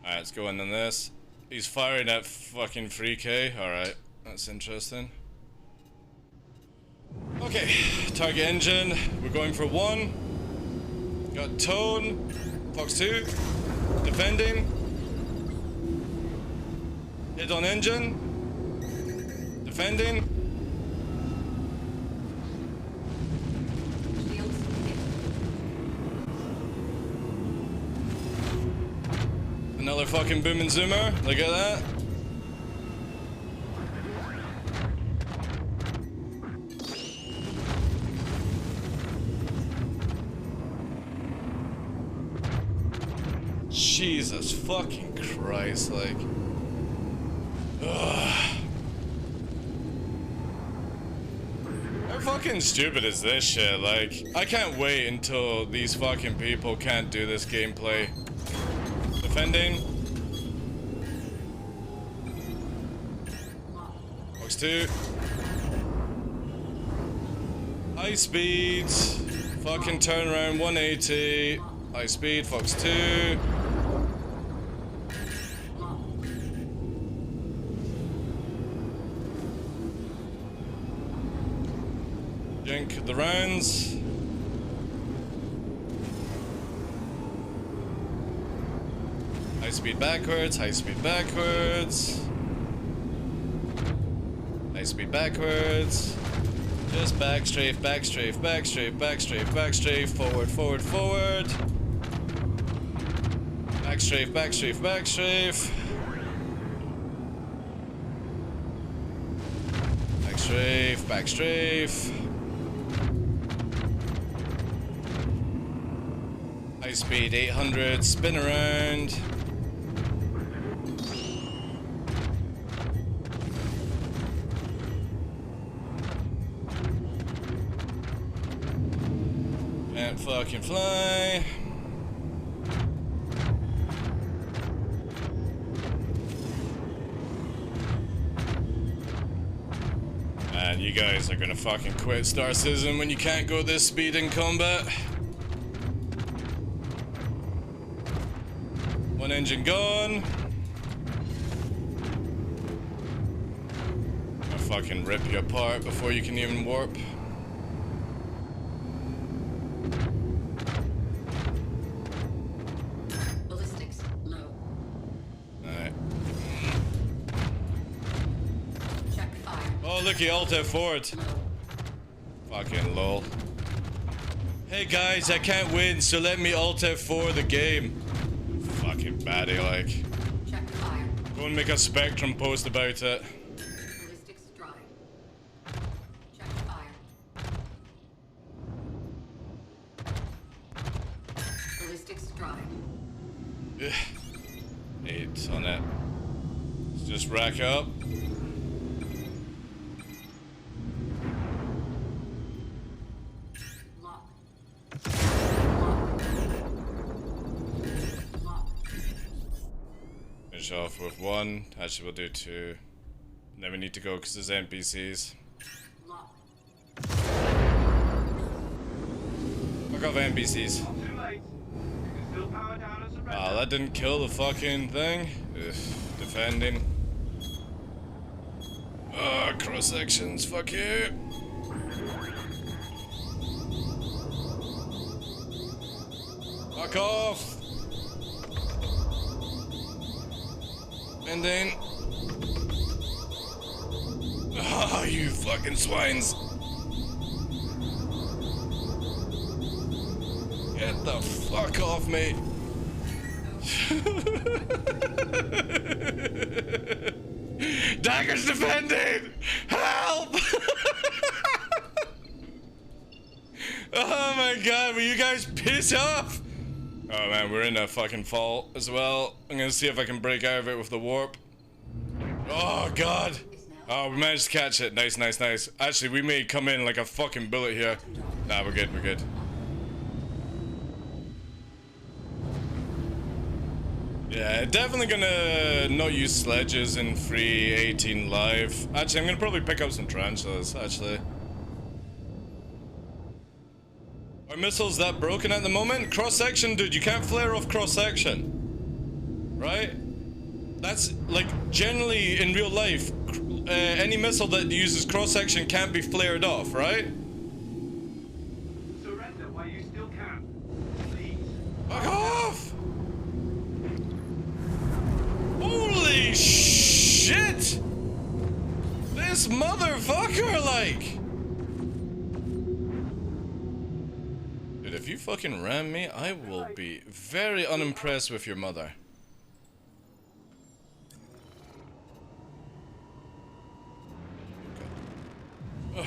Alright, let's go in on this. He's firing at fucking 3k. Alright, that's interesting. Okay, target engine. We're going for 1. Got tone. Fox 2. Defending. Hit on engine. Defending. Another fucking boom and zoomer. Look at that. Jesus fucking Christ, like. Ugh. How fucking stupid is this shit? Like, I can't wait until these fucking people can't do this gameplay. Defending. Fox 2. High speed. Fucking turnaround 180. High speed, Fox 2. Jink the rounds. High speed backwards, high speed backwards. High speed backwards. Just back strafe, back strafe, back strafe, back strafe, back strafe, forward, forward, forward. Back strafe, back strafe, back strafe. Back strafe, back strafe. High speed 800, spin around. Can't fucking fly. And you guys are gonna fucking quit Star Citizen when you can't go this speed in combat. One engine gone. I'll fucking rip you apart before you can even warp. Ballistics low. Alright. Check fire. Oh, looky, Alt F4. Fucking lol. Hey guys, I can't win, so let me Alt F4 the game. Fucking baddie, like. Check fire. Go and make a Spectrum post about it. Ballistics dry. Check fire. Ballistics dry. 8 on it. Let's just rack up. Lock. Finish off with 1. Actually, we'll do 2. And then we need to go because there's NPCs. Lock. Fuck off NPCs. Too late. You can still power down and surrender. Ah, that didn't kill the fucking thing. Ugh, defending. Ah, cross sections. Fuck you. Fuck off. And then. Ah, you fucking swines. Get the fuck off me. Dagger's defending! Help! Oh my god, will you guys piss off? Oh man, we're in a fucking fault as well. I'm gonna see if I can break out of it with the warp. Oh god! Oh, we managed to catch it. Nice, nice, nice. Actually, we may come in like a fucking bullet here. Nah, we're good, we're good. Yeah, definitely gonna not use sledges in free 18 live. Actually, I'm gonna probably pick up some tarantulas, actually. Are missiles that broken at the moment? Cross-section, dude, you can't flare off cross-section. Right? That's, like, generally in real life, any missile that uses cross-section can't be flared off, right? Surrender while you still can. Please. Fuck off! Holy shit! This motherfucker, like! Dude, if you fucking ram me, I will be very unimpressed with your mother. Ugh.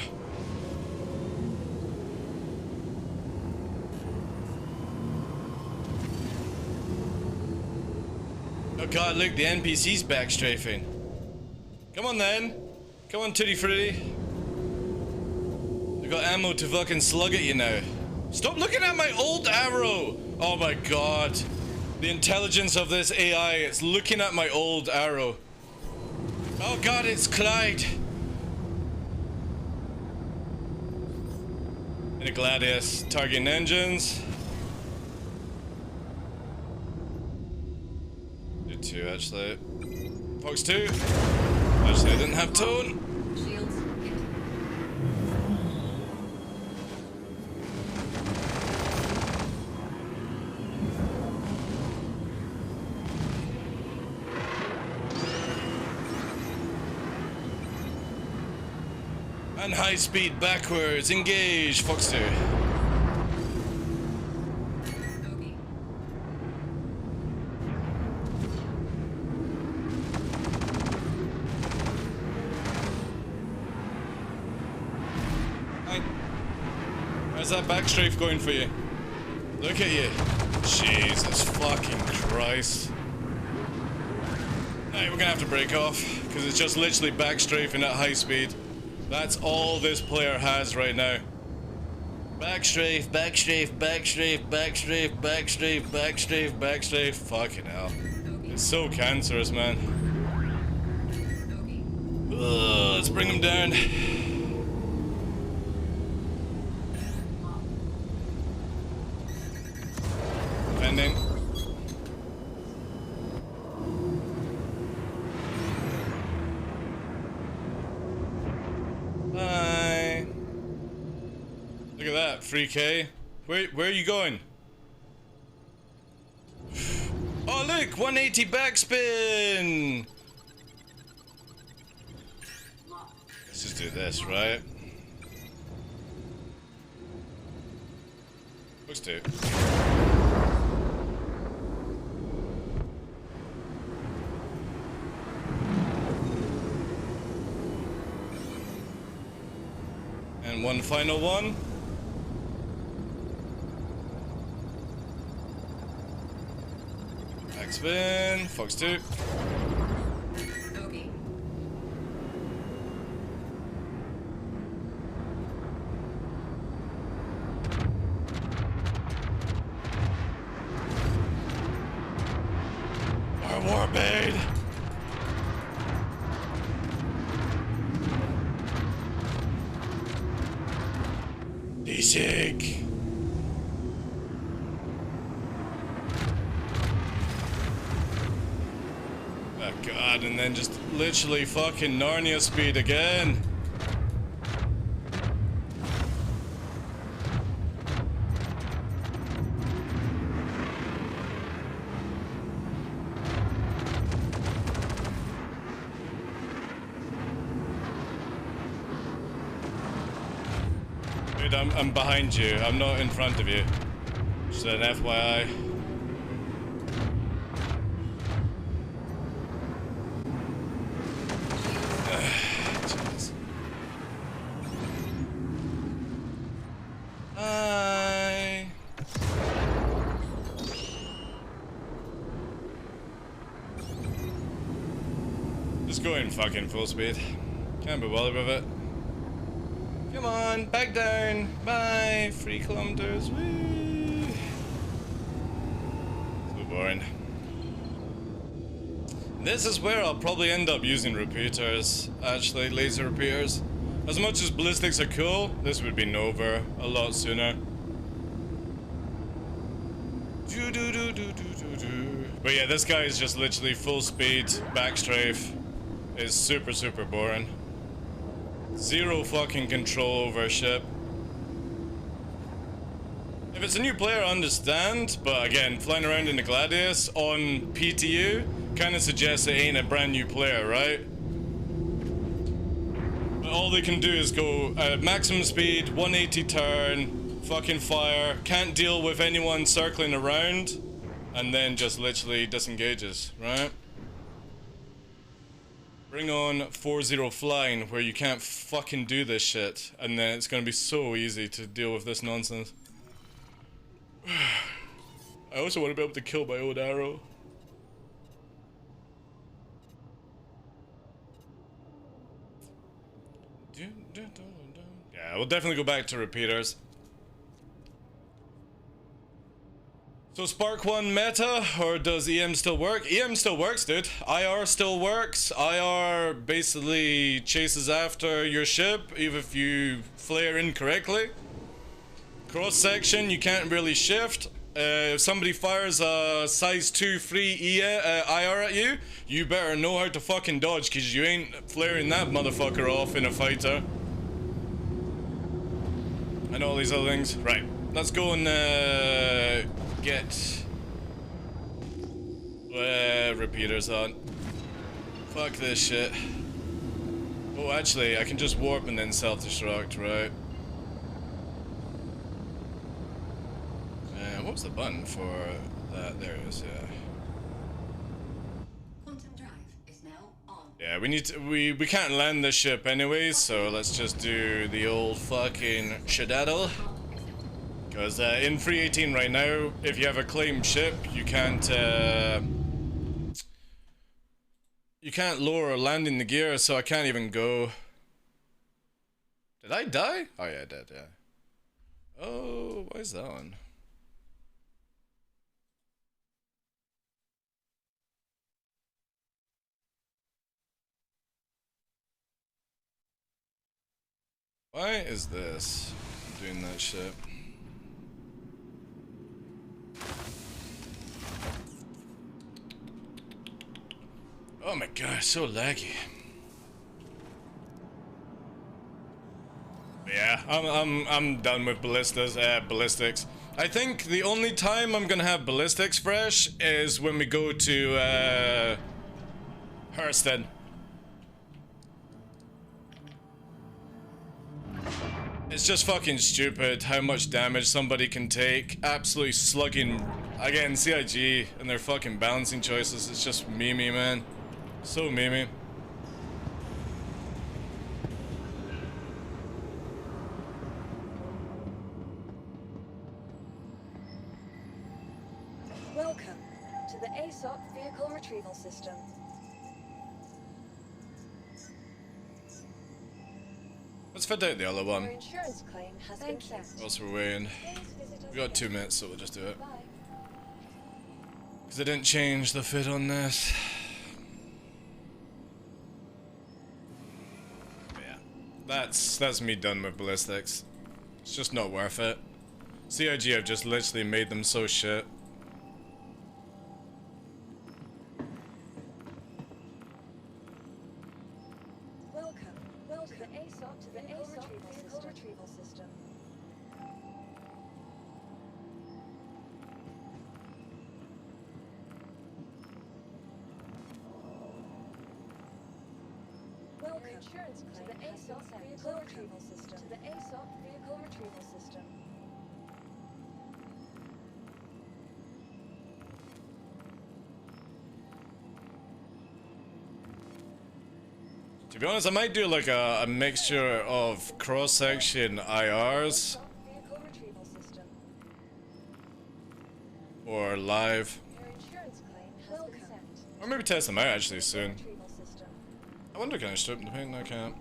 Oh god, look, the NPC's back strafing. Come on then. Come on, Tutti Frutti. I got ammo to fucking slug at you now. Stop looking at my old arrow! Oh my god. The intelligence of this AI, it's looking at my old arrow. Oh god, it's Clyde. In a Gladius, targeting engines. Did 2 actually. Fox 2. Actually, I didn't have tone. Shields hit. And high speed backwards. Engage. Fox 2. How's that backstrafe going for you? Look at you. Jesus fucking Christ. Alright, we're gonna have to break off, because it's just literally backstrafing at high speed. That's all this player has right now. Backstrafe, backstrafe, backstrafe, backstrafe, backstrafe, backstrafe, backstrafe. Fucking hell. It's so cancerous, man. Ugh, let's bring him down. Pending. Bye. Look at that, free K. Where are you going? Oh look, 180 backspin. Let's just do this, right? Looks to. And one final one. Backspin, Fox 2. Okay. Our warbade. Sick. Oh god, and then just literally fucking Narnia speed again. Dude, I'm behind you. I'm not in front of you. Just an FYI. Jeez. Hi. Just go in fucking full speed. Can't be bothered with it. Come on, back down. Bye. 3 kilometers. Woo. So boring. This is where I'll probably end up using repeaters. Actually, laser repeaters. As much as ballistics are cool, this would be Nova a lot sooner. But yeah, this guy is just literally full speed, backstrafe. It's super, super boring. Zero fucking control over a ship. If it's a new player, I understand, but again, flying around in the Gladius on PTU kind of suggests it ain't a brand new player, right? But all they can do is go at maximum speed, 180 turn, fucking fire, can't deal with anyone circling around, and then just literally disengages, right? Bring on 4-0 flying where you can't fucking do this shit, and then it's gonna be so easy to deal with this nonsense. I also want to be able to kill my own arrow. Yeah, we'll definitely go back to repeaters. So Spark 1 meta, or does EM still work? EM still works, dude. IR still works. IR basically chases after your ship, even if you flare incorrectly. Cross section, you can't really shift. If somebody fires a size 2 free IR at you, you better know how to fucking dodge, because you ain't flaring that motherfucker off in a fighter. And all these other things. Right, let's go and get repeaters on. Fuck this shit. Oh, actually, I can just warp and then self-destruct, right? And what was the button for that? There it is, yeah. Quantum drive is now on. Yeah, we need to, we can't land this ship anyways, so let's just do the old fucking shadaddle. Because in 3.18 right now, if you have a claimed ship, you can't lower or land in the gear, so I can't even go. Did I die? Oh yeah, I did, yeah. Oh, why is that on? Why is this doing that shit? Oh my god, so laggy. Yeah, I'm done with ballistics. I think the only time I'm gonna have ballistics fresh is when we go to Hurston. It's just fucking stupid how much damage somebody can take. Absolutely slugging, again, CIG and their fucking balancing choices. It's just memey, man. So memey. Welcome to the ASOP Vehicle Retrieval System. Let's fit out the other one. Your insurance claim has been sent. Whilst we're waiting. We got 2 minutes, so we'll just do it. Because I didn't change the fit on this. But yeah, that's me done with ballistics. It's just not worth it. CIG have just literally made them so shit. Welcome to the ASOP Vehicle Retrieval System. Welcome to the ASOP Vehicle Retrieval System. To the ASOP Vehicle Retrieval System. To be honest, I might do like a mixture of cross-section IRs or live, or maybe test them out actually soon. I wonder, can I strip the paint? No, I can't.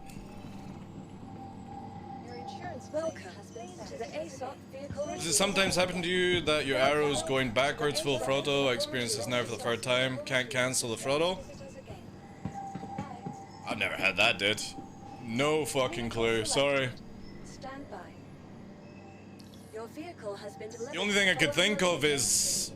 Does it sometimes happen to you that your arrows going backwards full throttle? I experienced this now for the third time. Can't cancel the throttle? I've never had that, dude. No fucking clue. Sorry. Stand by. Your vehicle has been delivered. The only thing I could think of is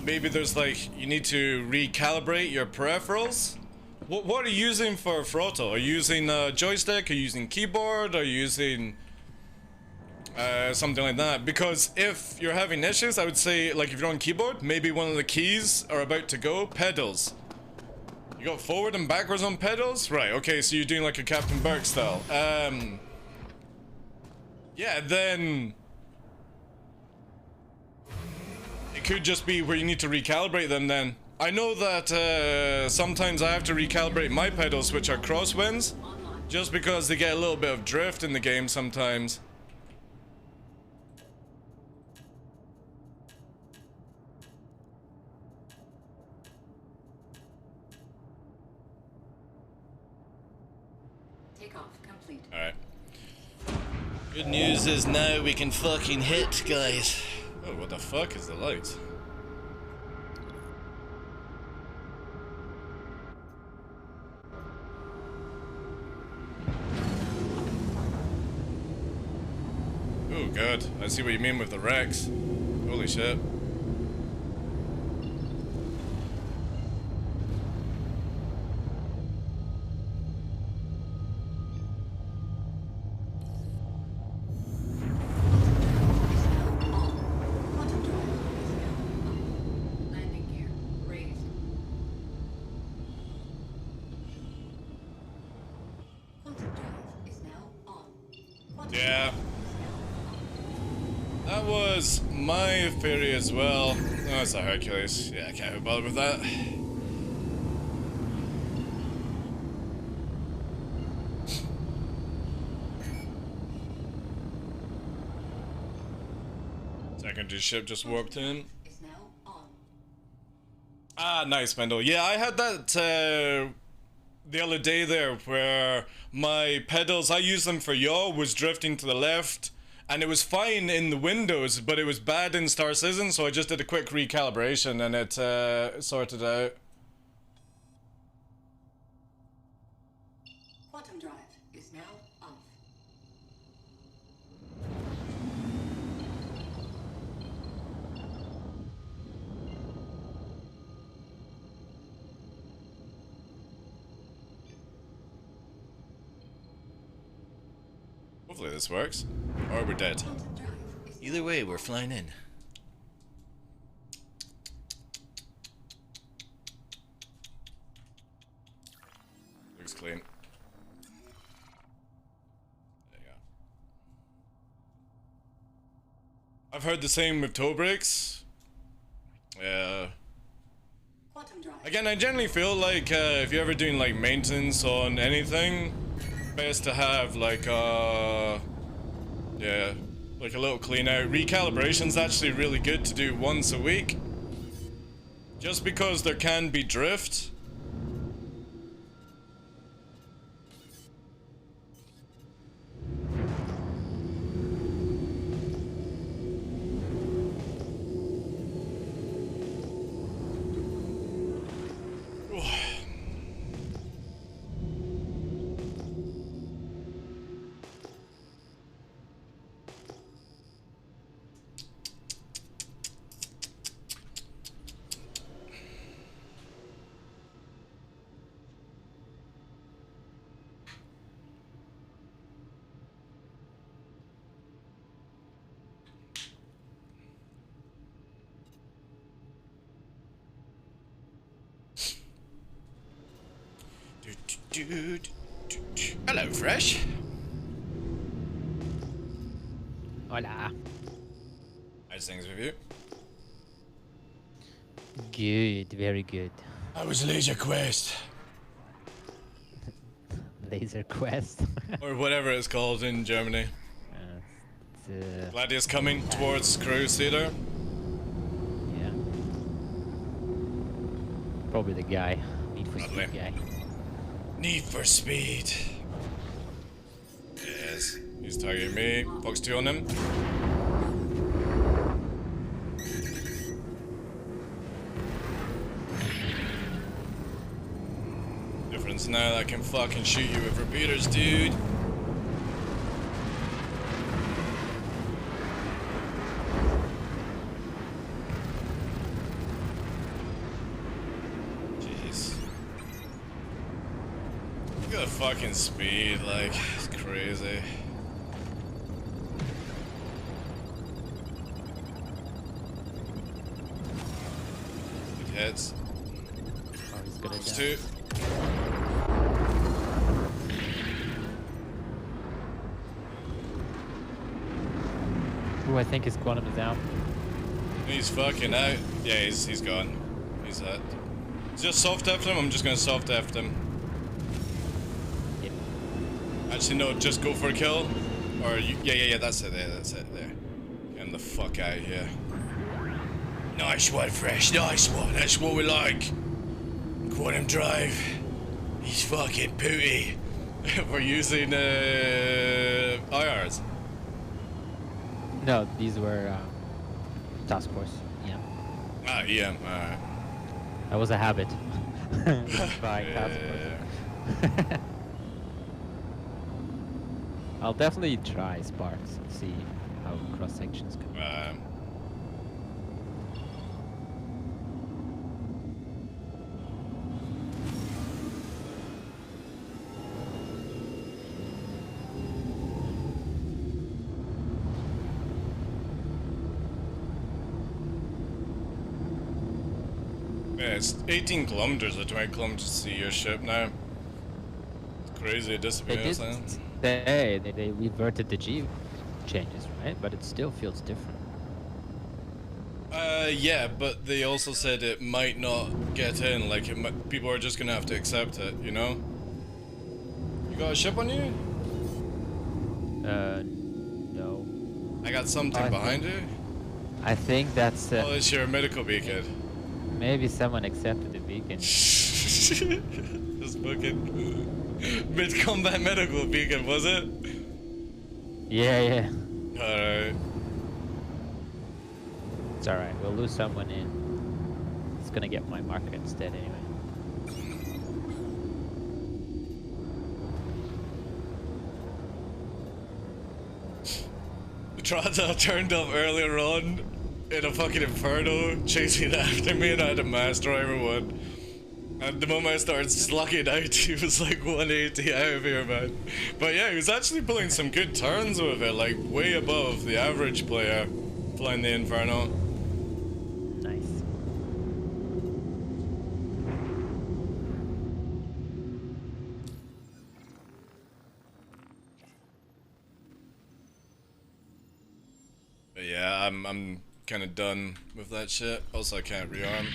maybe there's like you need to recalibrate your peripherals. What are you using for throttle? Are you using a joystick? Are you using keyboard? Are you using something like that? Because if you're having issues, I would say like if you're on keyboard, maybe one of the keys are about to go. Pedals. You got forward and backwards on pedals? Right, okay, so you're doing like a Captain Burke style. Yeah, then it could just be where you need to recalibrate them then. I know that sometimes I have to recalibrate my pedals, which are crosswinds, just because they get a little bit of drift in the game sometimes. Alright. Good news is now we can fucking hit, guys. Oh, what the fuck is the light? Oh, good. I see what you mean with the wrecks. Holy shit. was my theory as well. Oh, it's a Hercules. Yeah, I can't be bothered with that. Secondary ship just warped in. Ah, nice, Mendel. Yeah, I had that the other day there where my pedals, I used them for yaw, was drifting to the left, and it was fine in the windows, but it was bad in Star Citizen, so I just did a quick recalibration and it sorted out. Quantum drive is now off. Hopefully this works. Or we're dead. Either way, we're flying in. Looks clean. There you go. I've heard the same with toe brakes. Again, I generally feel like if you're ever doing like maintenance on anything, best to have like yeah, like a little clean out. Recalibration's actually really good to do once a week, just because there can be drift. Hello, Fresh. Hola. How's things with you? Good, very good. How was Laser Quest? Laser Quest? Or whatever it's called in Germany. Gladius coming towards Crusader. Yeah. Probably the guy. Need for Speed guy. Need for Speed. Yes. He's targeting me. Fox 2 on him. Difference now that I can fucking shoot you with repeaters, dude. Look at the fucking speed, like, it's crazy. Good hits. Oh, he's gonna die. Two. Ooh, I think his quantum is out. He's fucking out. Yeah, he's gone. He's out. Just soft after him, I'm just gonna soft after him. Actually, no, just go for a kill. Or, yeah, that's it there, Get him the fuck out of here. Nice one, Fresh, nice one, that's what we like. Quantum drive. He's fucking pooty. We're using, IRs. No, these were, task force, yeah. Ah, yeah, alright. That was a habit. Buying task force. I'll definitely try Sparks and see how cross sections come. Yeah, it's 18 kilometers or 20 kilometers to see your ship now. It's crazy, it disappears. They reverted the G changes, right? But it still feels different. Yeah, but they also said it might not get in. Like, people are just gonna have to accept it, you know? You got a ship on you? No. I got something behind you. I think that's. Oh, it's your medical beacon. Maybe someone accepted the beacon. Just fucking mid-combat medical beacon, was it? Yeah. Alright. It's alright, we'll lose someone in. It's gonna get my marker instead anyway. Trata turned up earlier on in a fucking inferno, chasing after me, and I had to mass driver one. And the moment I started slugging out, he was like 180 out of here, man. But yeah, he was actually pulling some good turns with it, like way above the average player flying the inferno. Nice. But yeah, I'm kind of done with that shit. Also, I can't rearm.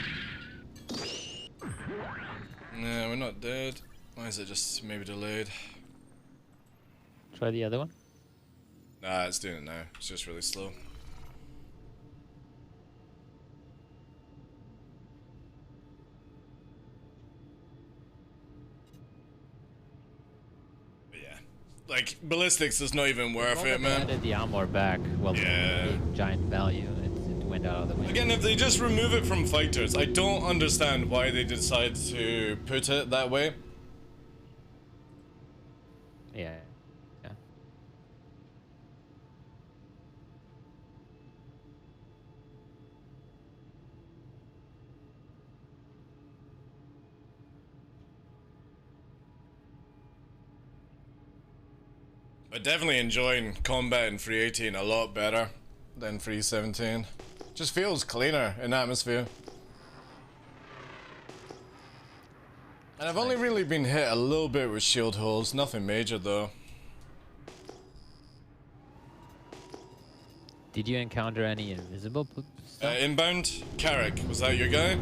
Nah, we're not dead. Why is it just maybe delayed? Try the other one. Nah, it's doing it now. It's just really slow. But yeah. Like, ballistics is not even worth it, man. Added the armor back. Well, yeah. The giant value. It went out of the window. Again, if they just remove it from fighters, I don't understand why they decide to put it that way. Yeah. But definitely enjoying combat in 318 a lot better than 317. Just feels cleaner in atmosphere. And I've only really been hit a little bit with shield holes, nothing major though. Did you encounter any invisible stuff? Inbound, Carrick, was that your guy?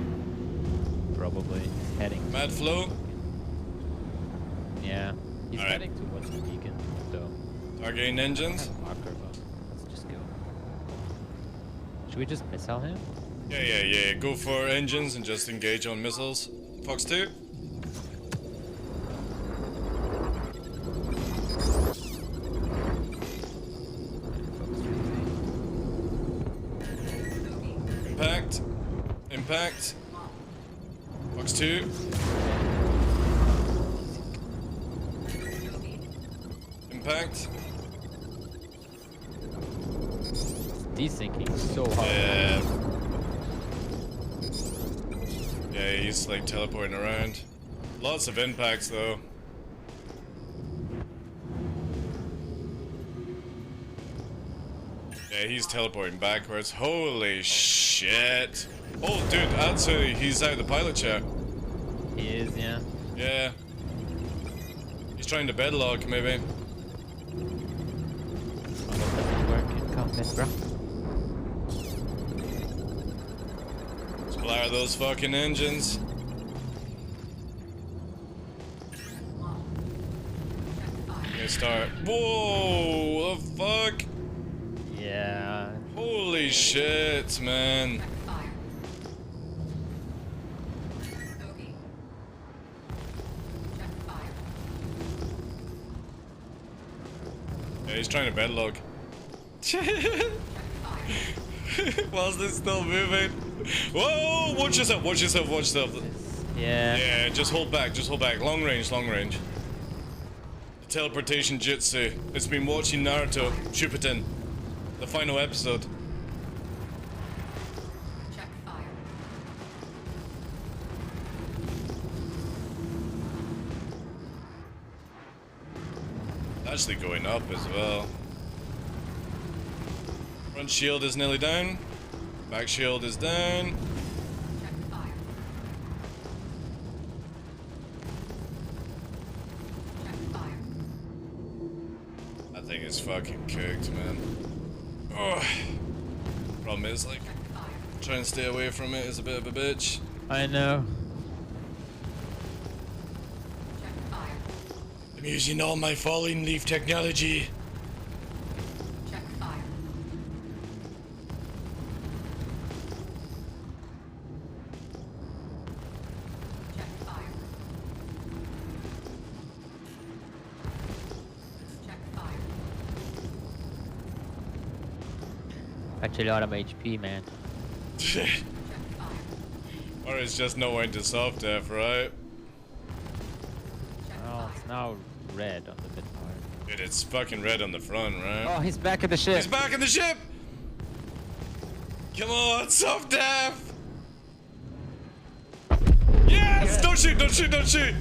Probably. Heading. Mad Flow? Yeah. He's heading towards the beacon, so. Targeting engines? Marker, but let's just go. Should we just missile him? Yeah. Go for engines and just engage on missiles. Fox 2? Impact. Fox 2. Impact. Desyncing so hard. Yeah, he's like teleporting around. Lots of impacts though. Yeah, he's teleporting backwards. Holy shit. Oh, dude, actually, he's out of the pilot chair. He is, yeah. Yeah. He's trying to bedlock, maybe. Doesn't work in combat, bro. Fire those fucking engines. Okay, start. Whoa, the fuck? Yeah. Holy shit, man. Yeah, he's trying to bedlock. Whilst it's still moving. Whoa! Watch yourself, watch yourself, watch yourself. Yeah. Yeah, just hold back, just hold back. Long range, long range. The teleportation jutsu. It's been watching Naruto, Shippuden. The final episode. Check fire. Actually going up as well. Front shield is nearly down. Back shield is down. Check fire. Check fire. That thing is fucking cooked, man. Oh. Problem is, like, Try and stay away from it is a bit of a bitch. I know. I'm using all my falling leaf technology. Check fire. Check fire. Check fire. Actually, a lot of HP, man. Or it's just knowing to soft F, right? Oh, it's now red on the mid part. Dude, it's fucking red on the front, right? Oh, he's back in the ship. He's back in the ship! Come on, soft F! Yes! Don't shoot, don't shoot, don't shoot!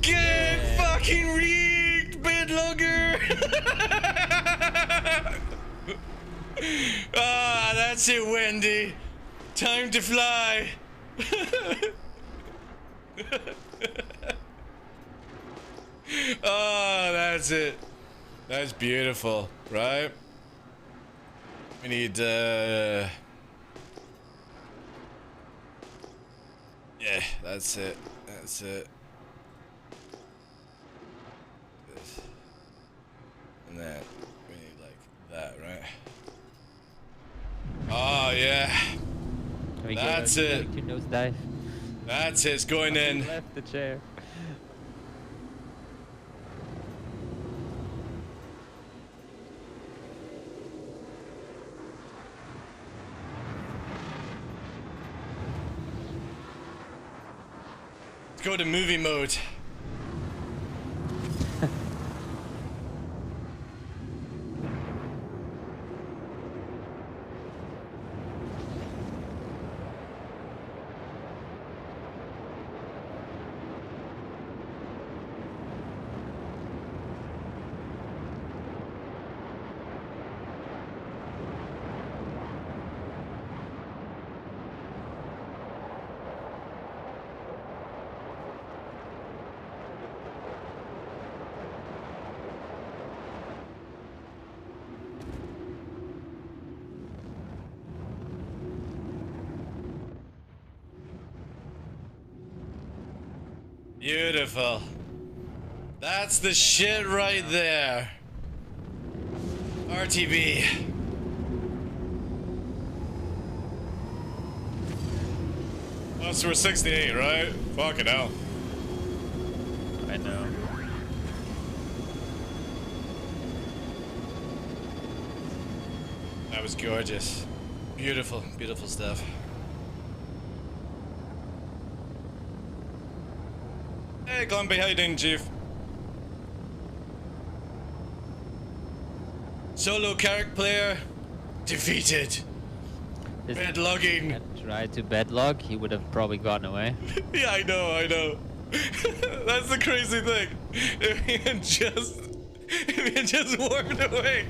Get fucking reeked, Bedlogger! Ah, that's it, Wendy. Time to fly. Oh, that's it. That's beautiful, right? We need, yeah, that's it. That's it. This. And that. We need, like, that, right? Oh, yeah. That's it. That's it. It's going in. Left the chair. Let's go to movie mode. Beautiful. That's the shit right there. RTB. Oh, so we're 68, right? Fucking hell. I know. That was gorgeous. Beautiful, beautiful stuff. Hey, Glumpy, how you doing, Chief? Solo character player defeated. Bedlogging. Tried to bedlog, he would have probably gotten away. Yeah, I know, I know. That's the crazy thing. If he had just walked away.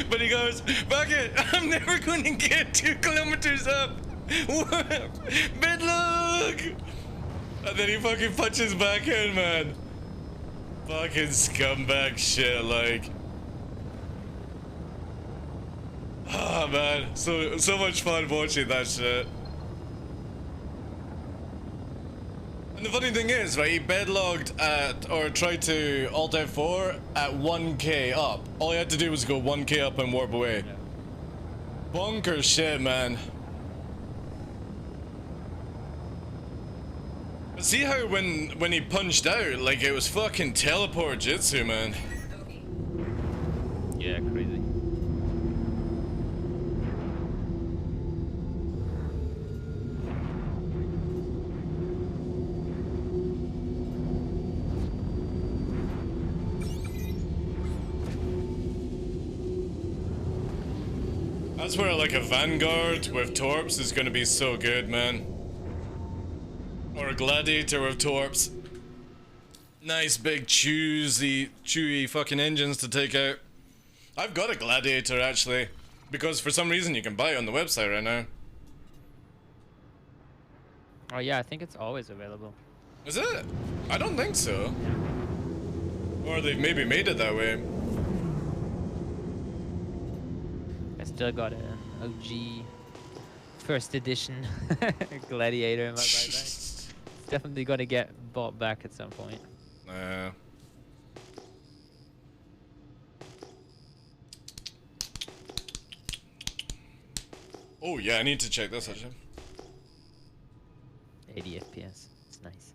But he goes, fuck it, I'm never gonna get 2 kilometers up. Bedlog! And then he fucking punches back in, man. Fucking scumbag shit, like. Ah, man. So much fun watching that shit. And the funny thing is, right, he bedlogged at, or tried to Alt F4 at 1k up. All he had to do was go 1k up and warp away. Bonkers shit, man. See how when he punched out, like it was fucking teleport jitsu, man. Yeah, crazy. That's where like a Vanguard with Torps is gonna be so good, man. Or a Gladiator with Torps. Nice big chewy fucking engines to take out. I've got a Gladiator actually, because for some reason you can buy it on the website right now. Oh yeah, I think it's always available. Is it? I don't think so. Or they've maybe made it that way. I still got an OG first edition Gladiator in my buyback. It's definitely gonna get bought back at some point. Oh yeah, I need to check this actually. 80 FPS. It's nice.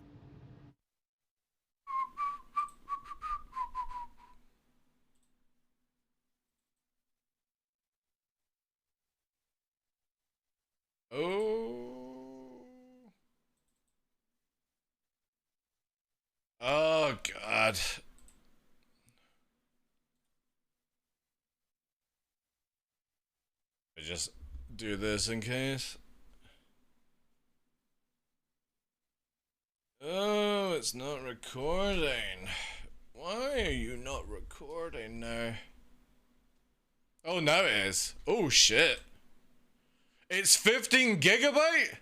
Oh God. I just do this in case. Oh, it's not recording. Why are you not recording now? Oh, now it is. Oh shit. It's 15 gigabyte?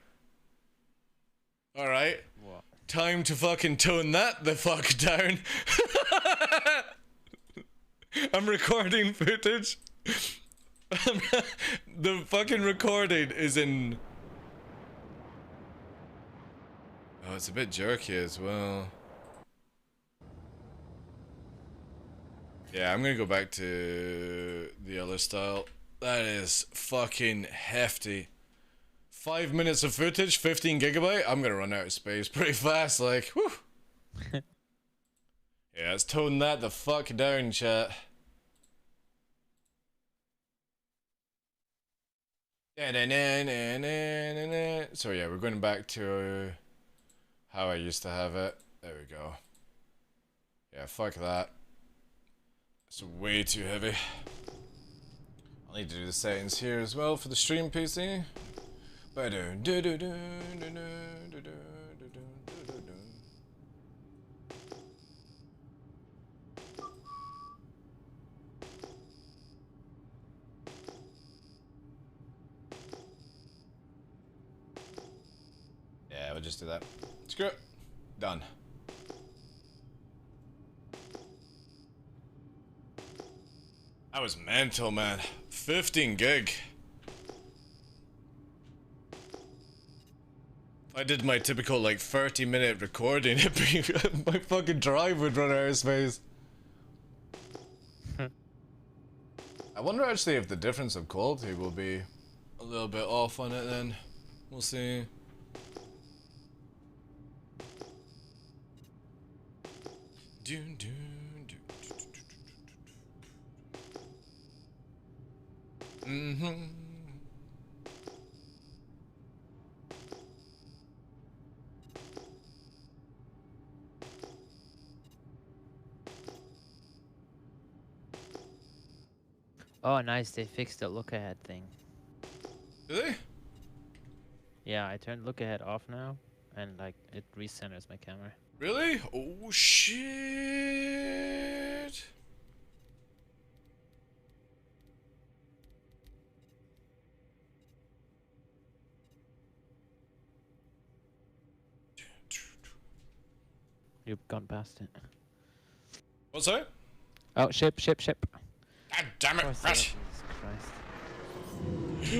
Alright. What? Time to fucking tone that the fuck down. I'm recording footage. The fucking recording is in... Oh, it's a bit jerky as well. Yeah, I'm gonna go back to the other style. That is fucking hefty. 5 minutes of footage, 15 gigabyte. I'm gonna run out of space pretty fast, like, whew. Yeah, let's tone that the fuck down, chat. So yeah, we're going back to how I used to have it. There we go. Yeah, fuck that. It's way too heavy. I'll need to do the settings here as well for the stream PC. Yeah, we'll just do that. Screw it. Done. That was mental, man. 15 gig. If I did my typical like 30-minute recording, my fucking drive would run out of space. I wonder actually if the difference of quality will be a little bit off on it then. We'll see. Oh, nice. They fixed the look ahead thing. Did they? Yeah, I turned look ahead off now, and like it recenters my camera. Really? Oh shit. You've gone past it. What's that? Oh, ship. God damn it, Rush.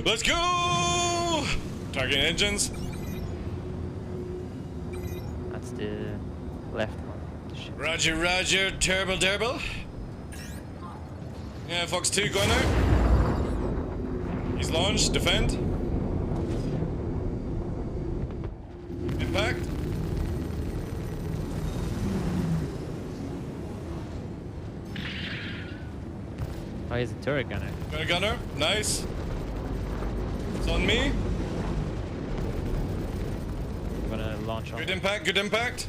Let's go! Targeting engines. That's the left one. The ship. Roger, roger, turbo. Yeah, Fox 2 going out. He's launched, defend. Impact. Oh, he's a turret gunner. Got a gunner, nice. It's on me. I'm gonna launch on. Good impact.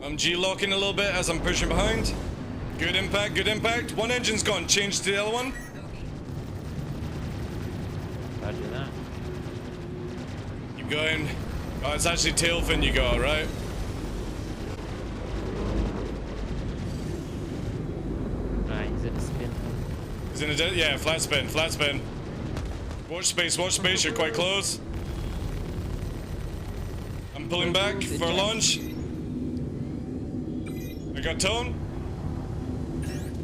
I'm G-locking a little bit as I'm pushing behind. Good impact. One engine's gone, change to the other one. Roger that. Keep going. Oh, it's actually tail fin you got, right? He's in a spin. He's in a yeah, flat spin. Watch space, you're quite close. I'm pulling back for a launch. I got tone.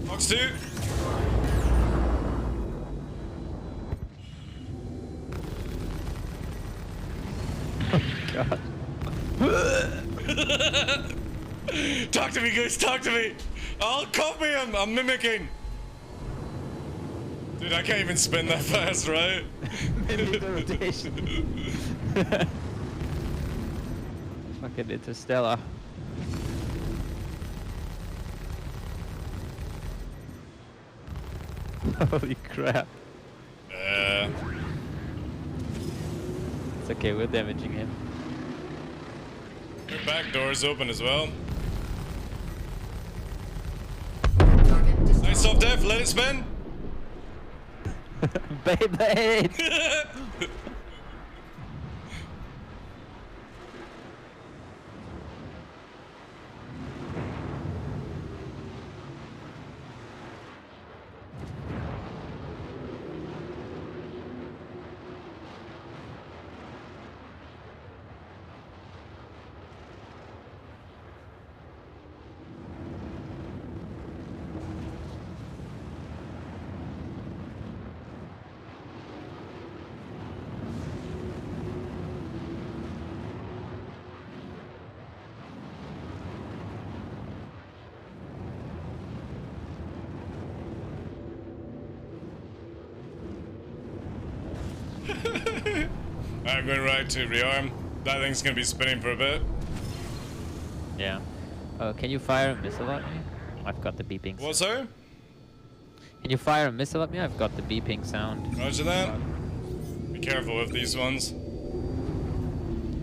Fox 2. God. Talk to me, guys, talk to me! I'll copy him! I'm mimicking! Dude, I can't even spin that fast, right? Mimic the rotation. Fucking Interstellar. Holy crap. It's okay, we're damaging him. Your back door's open as well. Nice soft def, let it spin! Beyblade! I'm going right to rearm. That thing's gonna be spinning for a bit. Yeah. Can you fire a missile at me? I've got the beeping. What, sir? Can you fire a missile at me? I've got the beeping sound. Roger that. Be careful with these ones.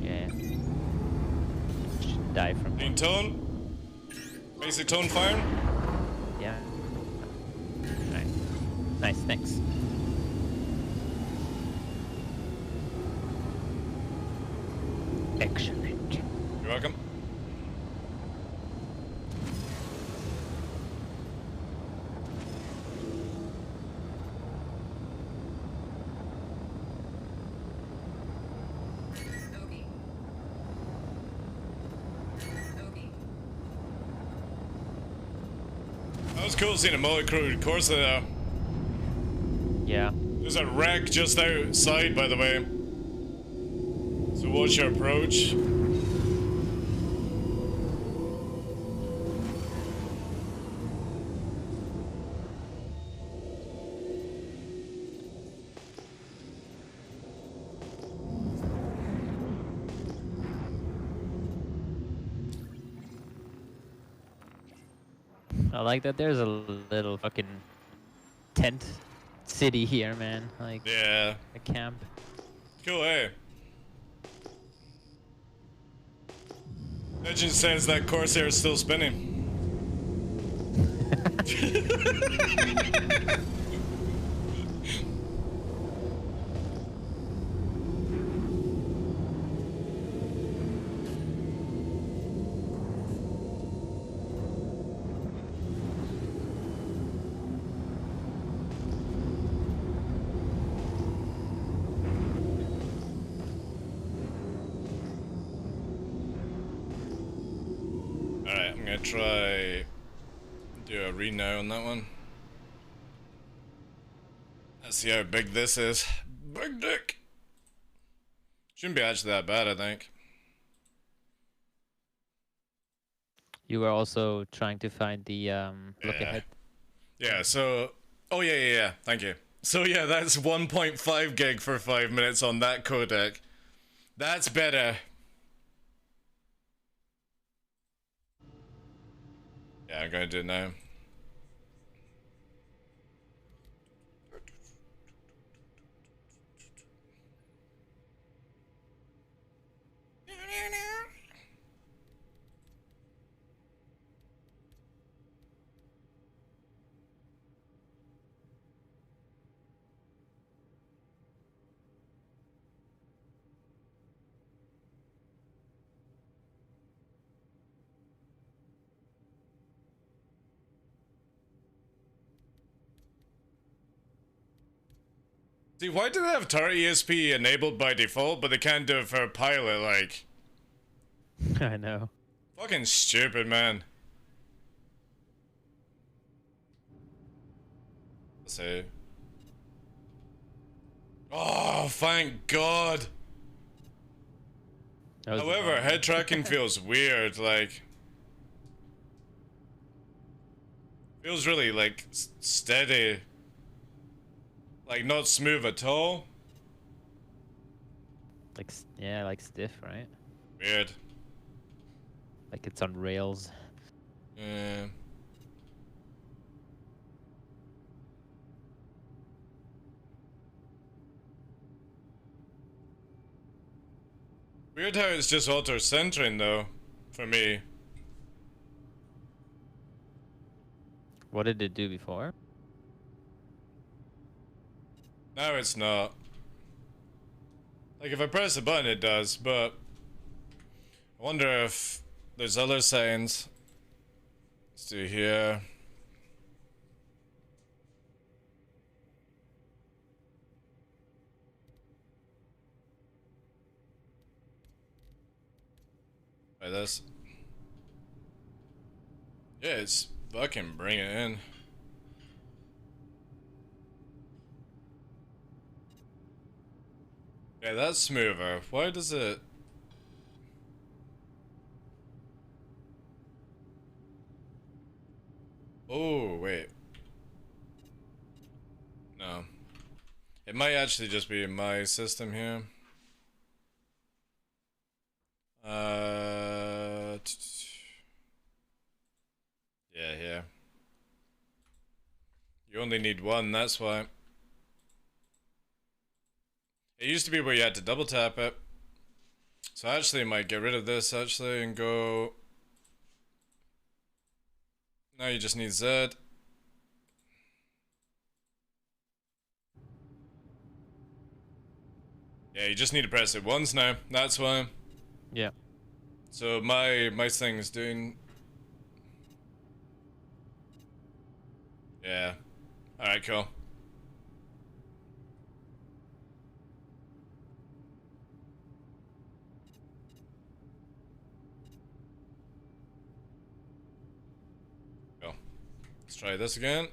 Yeah. Should die from. Need tone? Basic tone firing? Yeah. Alright. Nice, thanks. Excellent. You're welcome. That was cool seeing a multi-crew course though. Yeah. There's a wreck just outside, by the way. So watch your approach. I like that there's a little fucking tent city here, man. Like, yeah, a camp. Cool, hey. Legend says that Corsair is still spinning. Alright, I'm gonna try do a re-now on that one. Let's see how big this is. Big dick! Shouldn't be actually that bad, I think. You were also trying to find the look ahead. Yeah, so... Oh, yeah, thank you. So yeah, that's 1.5 gig for 5 minutes on that codec. That's better. Yeah, I'm gonna do it now. See, why do they have turret ESP enabled by default, but they can't do it for a pilot, like... I know. Fucking stupid, man. Let's see. Oh, thank God. However, head tracking feels weird, like... Feels really, like, steady. Like, not smooth at all. Like, yeah, like stiff, right? Weird. Like it's on rails. Yeah. Weird how it's just auto-centering though, for me. What did it do before? Now it's not. Like if I press a button it does, but I wonder if there's other settings. Let's do here. Try this. Yeah, it's fucking bring it in. Yeah, that's smoother. Why does it... Oh, wait. No. It might actually just be my system here. Yeah, here. You only need one, that's why. It used to be where you had to double tap it. So actually I might get rid of this actually and go... Now you just need Z. Yeah, you just need to press it once now. That's why. Yeah. So my thing is doing... Yeah. Alright, cool. Cool. Let's try this again.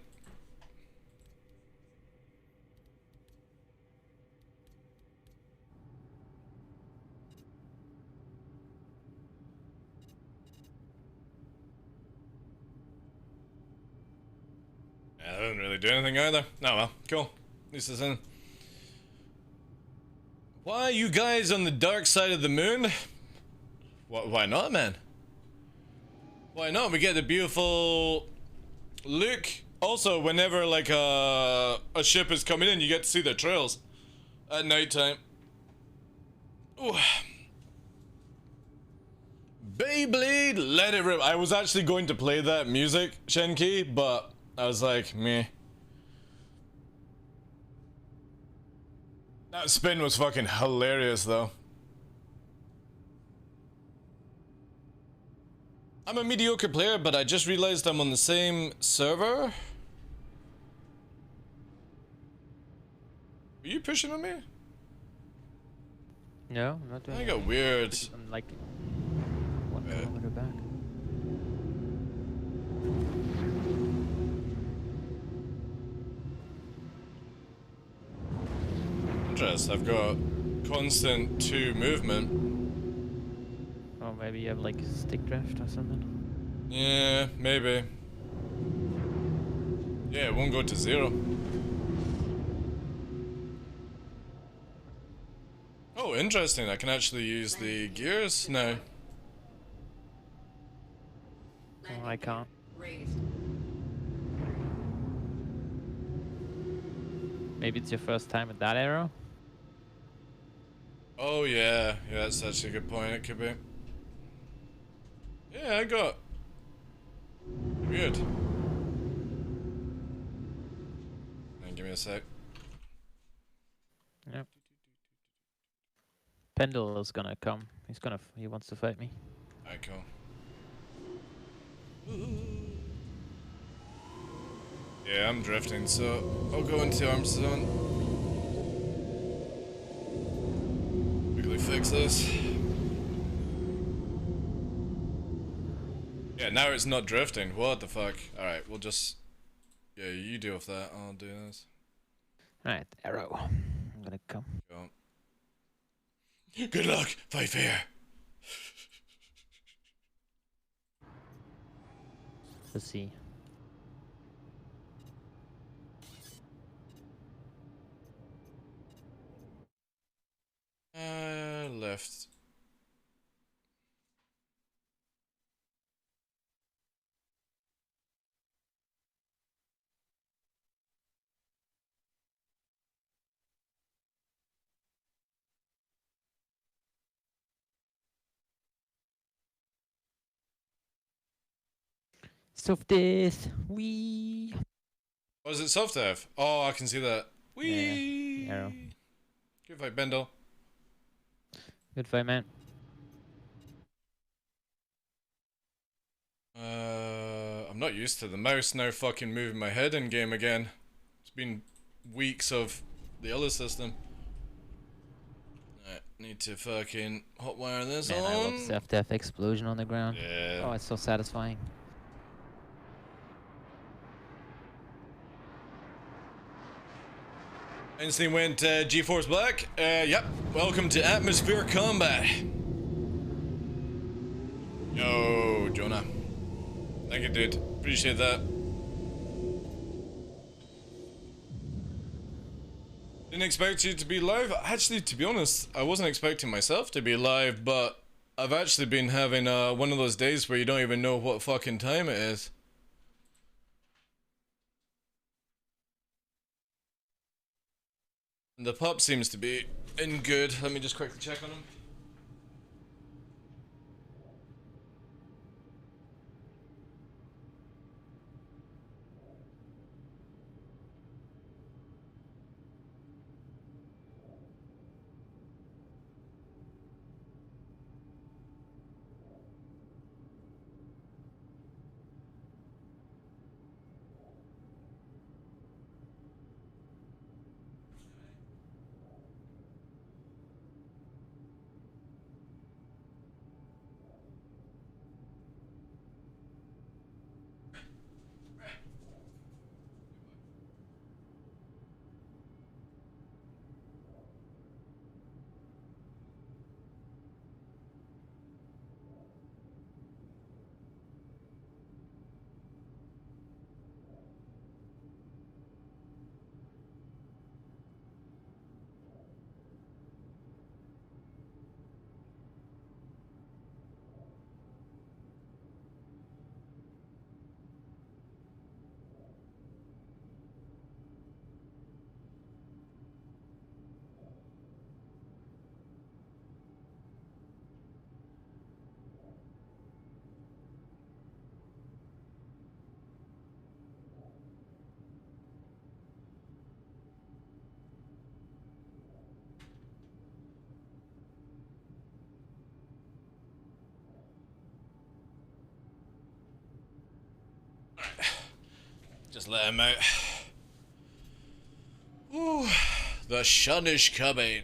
Yeah, that didn't really do anything either. Oh well, cool. At least it's in. Why you guys on the dark side of the moon? Why not, man? Why not? We get the beautiful look. Also, whenever like a ship is coming in, you get to see their trails at nighttime. Ooh. Beyblade, let it rip. I was actually going to play that music, Shenki, but I was like, meh. That spin was fucking hilarious, though. I'm a mediocre player, but I just realized I'm on the same server. Are you pushing on me? No, I'm not doing I got weird. I'm like 1 kilometer back. Interesting. I've got constant 2 movement. Oh, maybe you have like stick drift or something. Yeah, maybe. Yeah, it won't go to 0. Oh, interesting. I can actually use the gears now. Oh, I can't. Maybe it's your first time with that arrow? Oh yeah, yeah, that's actually a good point. It could be. Yeah, I got weird. And give me a sec. Yep. Pendle is gonna come. He wants to fight me. Alright, cool. Yeah, I'm drifting, so I'll go into arms zone. Quickly fix this. Yeah, now it's not drifting. What the fuck? Alright, we'll just... Yeah, you deal with that. I'll do this. Alright, arrow. I'm gonna come. Go. Good luck! Fight fair! Let's see. Left. Soft death. Wee. Oh, is it soft F? Oh, I can see that. Wee. Yeah. Arrow. Good fight, Bendel. Good fight, man. I'm not used to the mouse now fucking moving my head in game again. It's been weeks of the other system. Alright, need to fucking hotwire this Man, on. I love self-death explosion on the ground. Yeah. Oh, it's so satisfying. Instantly went G-Force Black. Yep. Welcome to Atmosphere Combat. Yo, Jonah. Thank you, dude. Appreciate that. Didn't expect you to be live. Actually, to be honest, I wasn't expecting myself to be live, but I've actually been having one of those days where you don't even know what fucking time it is. And the pup seems to be in good. Let me just quickly check on him. Just let him out. Ooh, the sun is coming.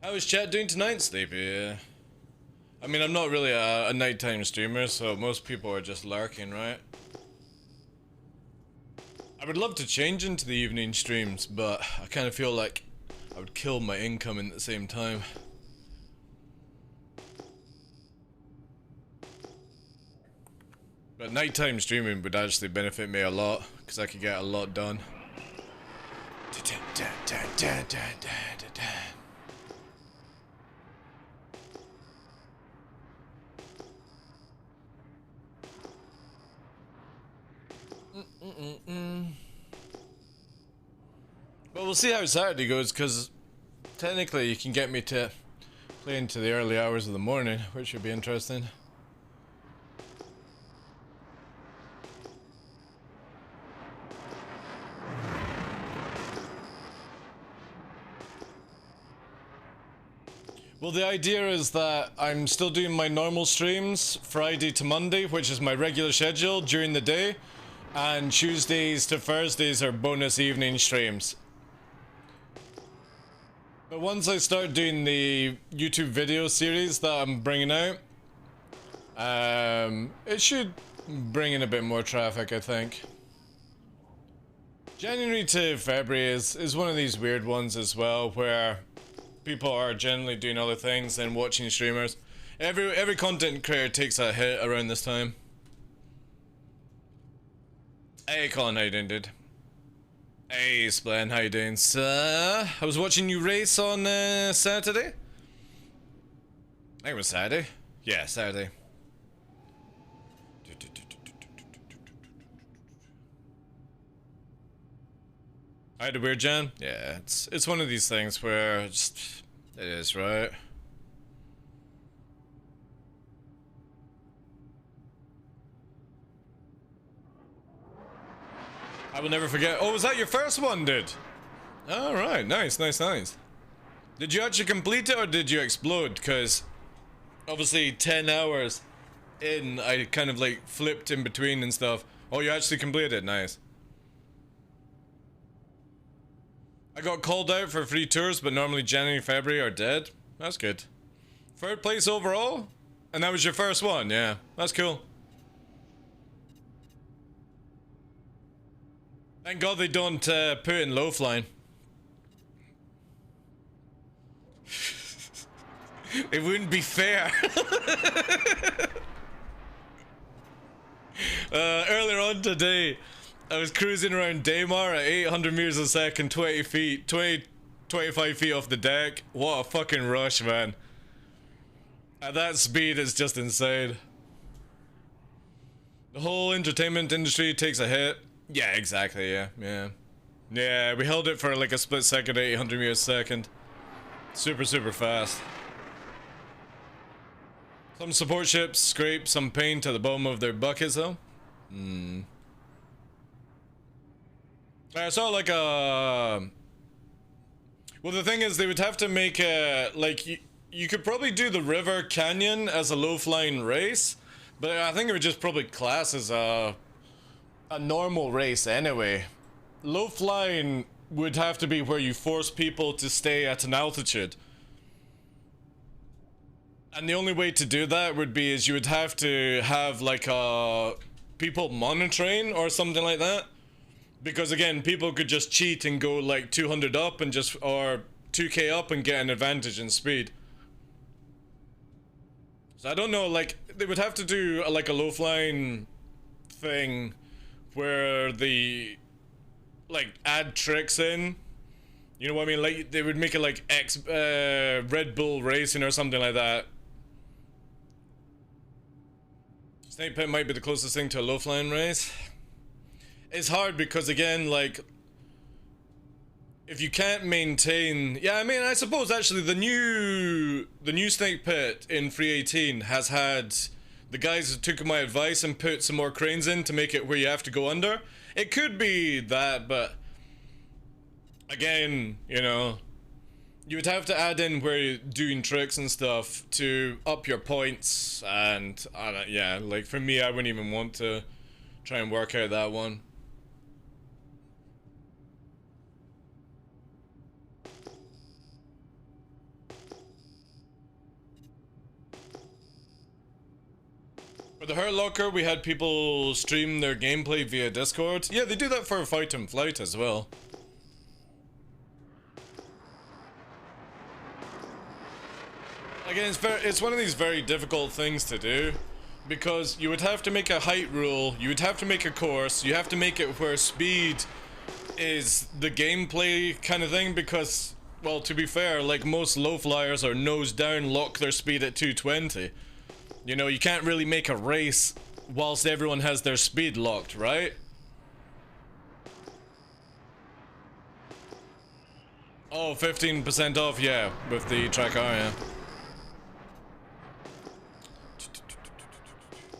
How is chat doing tonight, Sleepy? I mean, I'm not really a nighttime streamer, so most people are just lurking, right? I would love to change into the evening streams, but I kind of feel like I would kill my income at the same time. But nighttime streaming would actually benefit me a lot, because I could get a lot done. But we'll see how Saturday goes, because technically you can get me to play into the early hours of the morning, which should be interesting. Well, the idea is that I'm still doing my normal streams Friday to Monday, which is my regular schedule during the day, and Tuesdays to Thursdays are bonus evening streams. But once I start doing the YouTube video series that I'm bringing out, it should bring in a bit more traffic, I think. January to February is one of these weird ones as well, where people are generally doing other things than watching streamers. Every content creator takes a hit around this time. Hey Colin, how you doing, dude? Hey Splen, how you doing, sir? I was watching you race on Saturday. I think it was Saturday. Yeah, Saturday. I had a weird Jan. Yeah, it's one of these things where just it is, right? I will never forget. Oh, was that your first one, dude? All right, nice, nice, nice. Did you actually complete it or did you explode? Because obviously 10 hours in, I kind of like flipped in between and stuff. Oh, you actually completed it, nice. I got called out for free tours, but normally January, February are dead. That's good. Third place overall? And that was your first one, yeah. That's cool. Thank God they don't put in low flying. It wouldn't be fair. Earlier on today, I was cruising around Daymar at 800 meters a second, 25 feet off the deck. What a fucking rush, man. At that speed, it's just insane. The whole entertainment industry takes a hit. Yeah, exactly, yeah. Yeah, we held it for like a split second, 800 meters a second. Super, super fast. Some support ships scrape some paint to the bottom of their buckets, though. I saw like a... Well, the thing is, they would have to make a... Like, you could probably do the River Canyon as a low-flying race, but I think it would just probably class as a normal race anyway. Low-flying would have to be where you force people to stay at an altitude. And the only way to do that would be is you would have to have like people monitoring or something like that. Because again, people could just cheat and go like 200 up and just, or 2k up and get an advantage in speed. So I don't know, like, they would have to do like a low flying thing where they like add tricks in. You know what I mean? Like they would make it like Red Bull Racing or something like that. Snake Pit might be the closest thing to a low flying race. It's hard because again, like, if you can't maintain, yeah, I mean, I suppose actually the new Snake Pit in 318 has had the guys who took my advice and put some more cranes in to make it where you have to go under. It could be that, but again, you know, you would have to add in where you're doing tricks and stuff to up your points, and yeah, like for me, I wouldn't even want to try and work out that one. For the Hurt Locker, we had people stream their gameplay via Discord. Yeah, they do that for Fight and Flight as well. Again, it's one of these very difficult things to do, because you would have to make a height rule, you would have to make a course, you have to make it where speed is the gameplay kind of thing, because, well, to be fair, like most low flyers are nose down, lock their speed at 220. You know, you can't really make a race whilst everyone has their speed locked, right? Oh, 15% off, yeah, with the track R, yeah.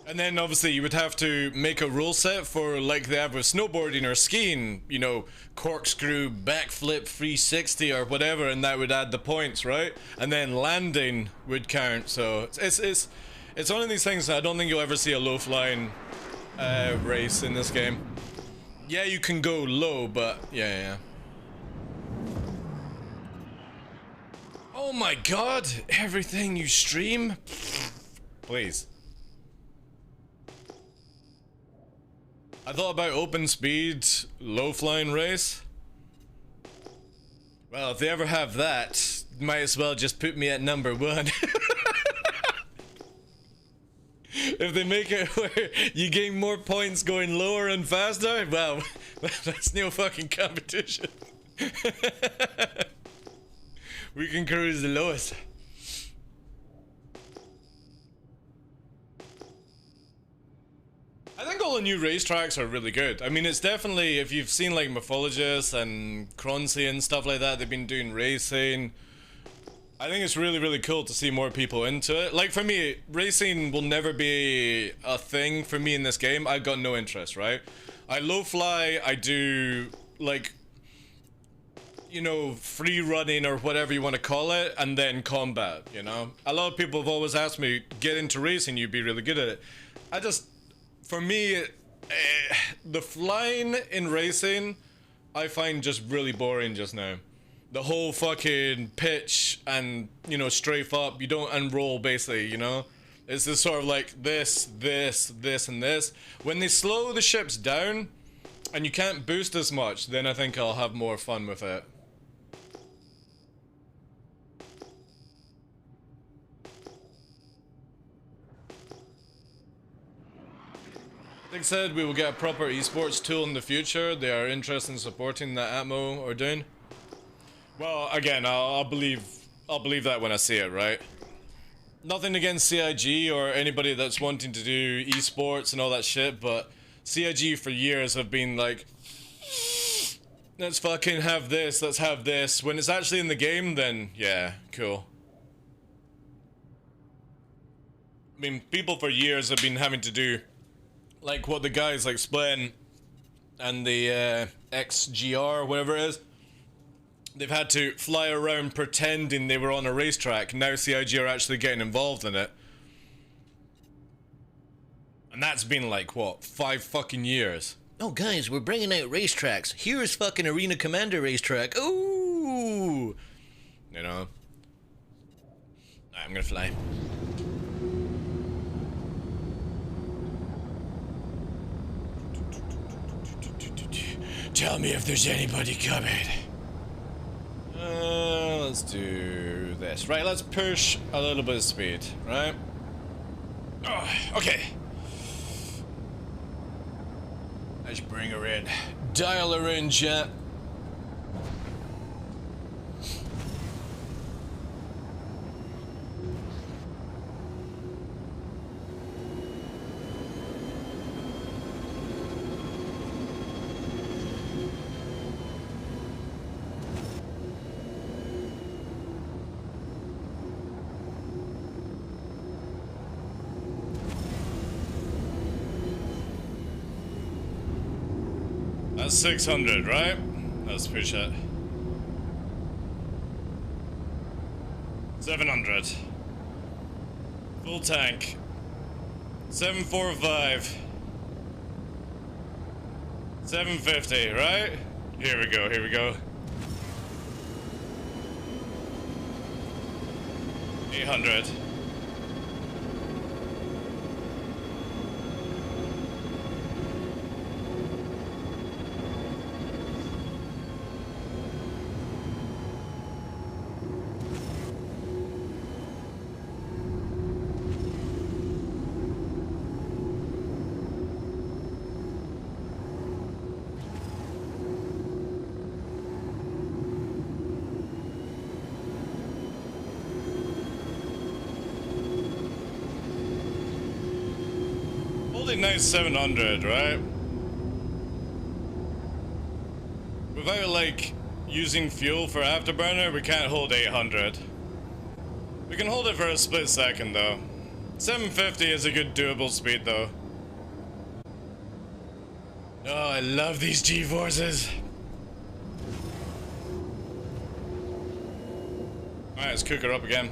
And then obviously you would have to make a rule set for like they have with snowboarding or skiing, you know, corkscrew, backflip, 360 or whatever, and that would add the points, right? And then landing would count, so it's one of these things. I don't think you'll ever see a low flying race in this game. Yeah, you can go low, but yeah. Oh my god, everything you stream? Please. I thought about open speed, low flying race. Well, if they ever have that, might as well just put me at number 1. If they make it where you gain more points going lower and faster, well, that's no fucking competition. We can cruise the lowest. I think all the new racetracks are really good. I mean, it's definitely, if you've seen like Mythologist and Croncy and stuff like that, they've been doing racing. I think it's really, really cool to see more people into it. Like for me, racing will never be a thing for me in this game. I've got no interest, right? I low fly, I do like, you know, free running or whatever you want to call it, and then combat, you know? A lot of people have always asked me, get into racing, you'd be really good at it. I just, for me, the flying in racing, I find just really boring just now. The whole fucking pitch and, you know, strafe up, you don't unroll basically, you know? It's just sort of like this, this, this, and this. When they slow the ships down, and you can't boost as much, then I think I'll have more fun with it. Like said, we will get a proper esports tool in the future. They are interested in supporting that Atmo are doing. Well, again, I'll believe that when I see it, right? Nothing against CIG or anybody that's wanting to do esports and all that shit, but CIG for years have been like, let's fucking have this, let's have this. When it's actually in the game, then yeah, cool. I mean, people for years have been having to do like what the guys like Splen and the XGR, whatever it is, they've had to fly around pretending they were on a racetrack. Now CIG are actually getting involved in it. And that's been like, what, 5 fucking years? Oh guys, we're bringing out racetracks. Here's fucking Arena Commander racetrack. Ooh! You know? I'm gonna fly. Tell me if there's anybody coming. Let's do this. Right, let's push a little bit of speed, right? Oh, okay. Let's bring her in. Dial her in, chat. That's 600, right? Let's push it. 700. Full tank. 745. 750, right? Here we go, here we go. 800. Nice 700, right? Without like using fuel for afterburner, we can't hold 800. We can hold it for a split second though. 750 is a good doable speed though. Oh, I love these G-forces. Alright, let's cook her up again.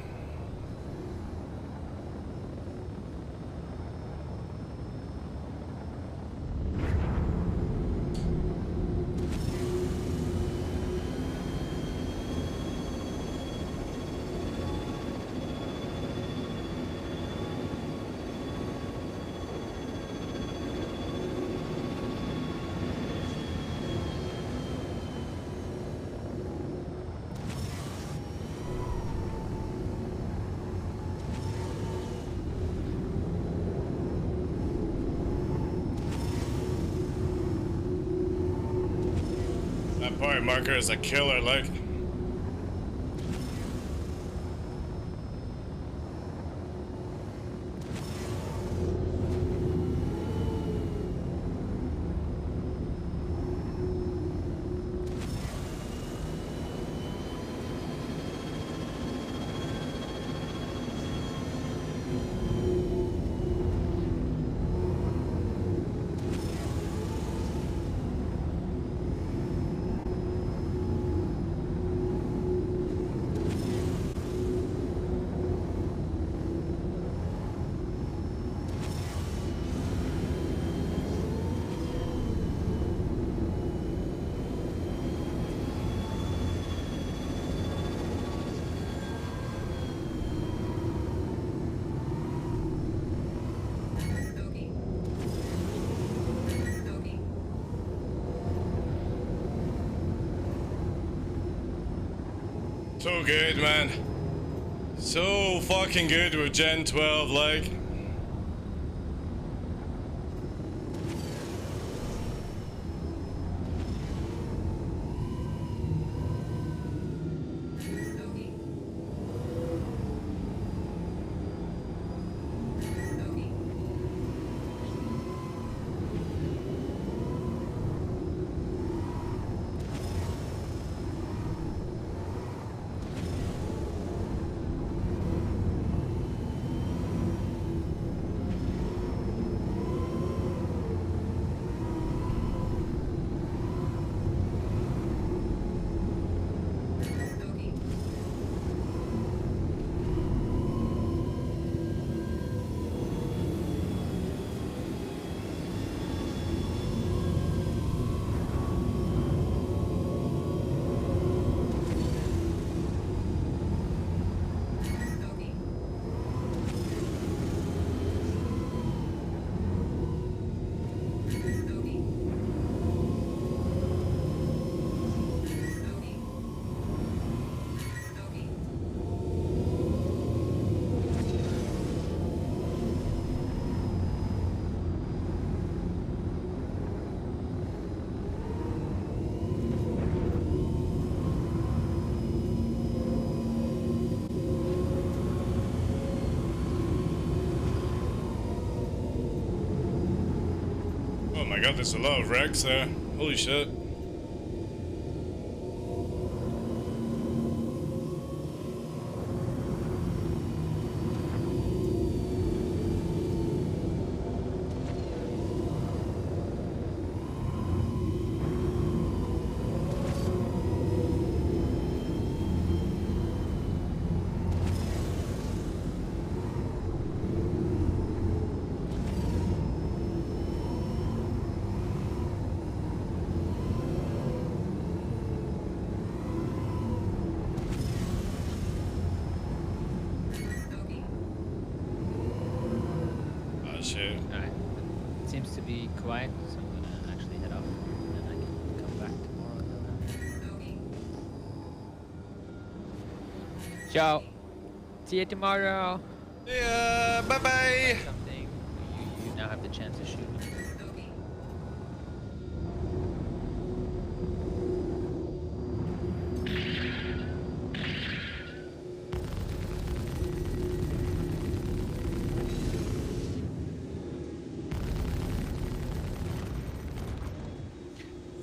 marker is a killer, like. So good, man. So fucking good with Gen 12, like. Oh my god, there's a lot of wrecks there. Holy shit. Shit. Alright. It seems to be quiet, so I'm gonna actually head off and then I can come back tomorrow. Ciao. See you tomorrow. Yeah, bye bye. Something. You now have the chance to shoot.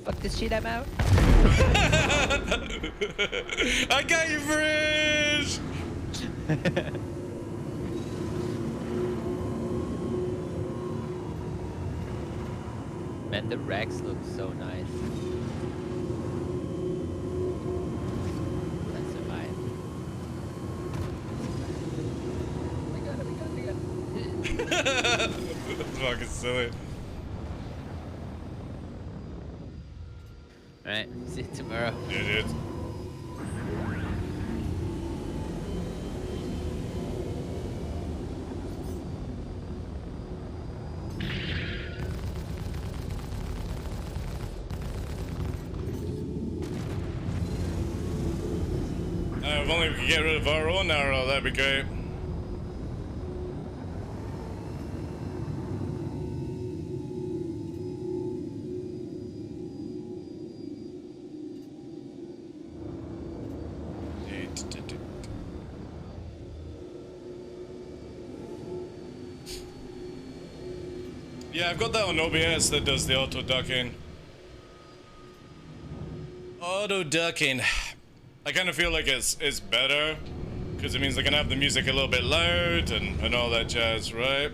Fuck this shit, I'm out. I got you, Fridge! Man, the Rex looks so nice. Let's survive. We got it. That's fucking silly. Alright, see you tomorrow. Yeah, dude. If only we could get rid of our own arrow, that'd be great. Yeah, I've got that on OBS that does the auto ducking. Auto ducking. I kind of feel like it's better because it means I can have the music a little bit loud and all that jazz, right?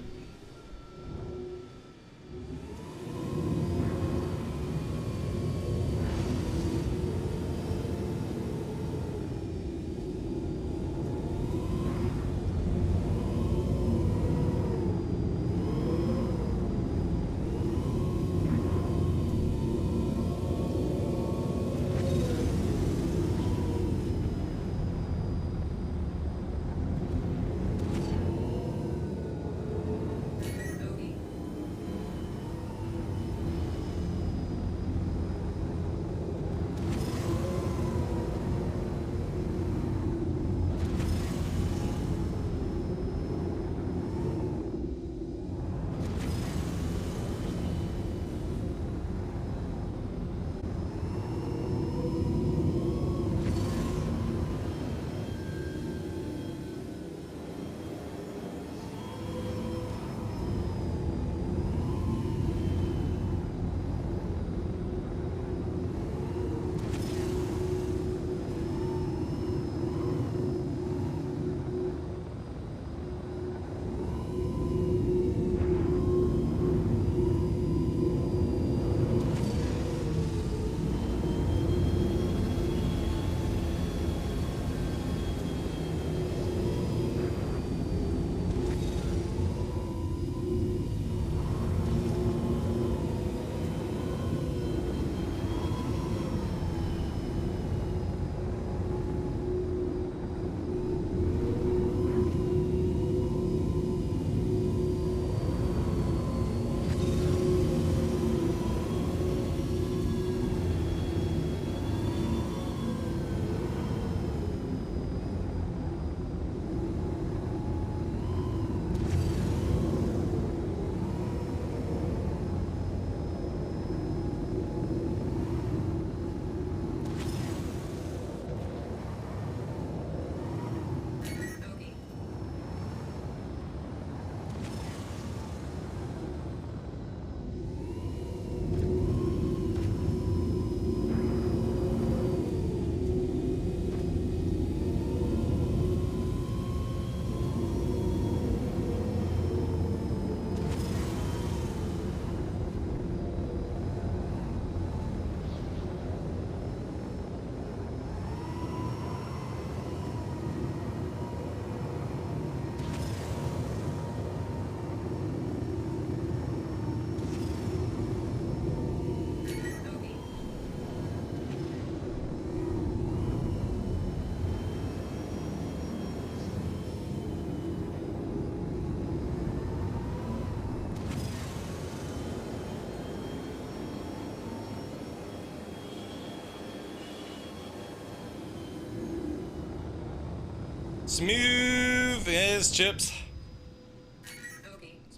Smooth as chips.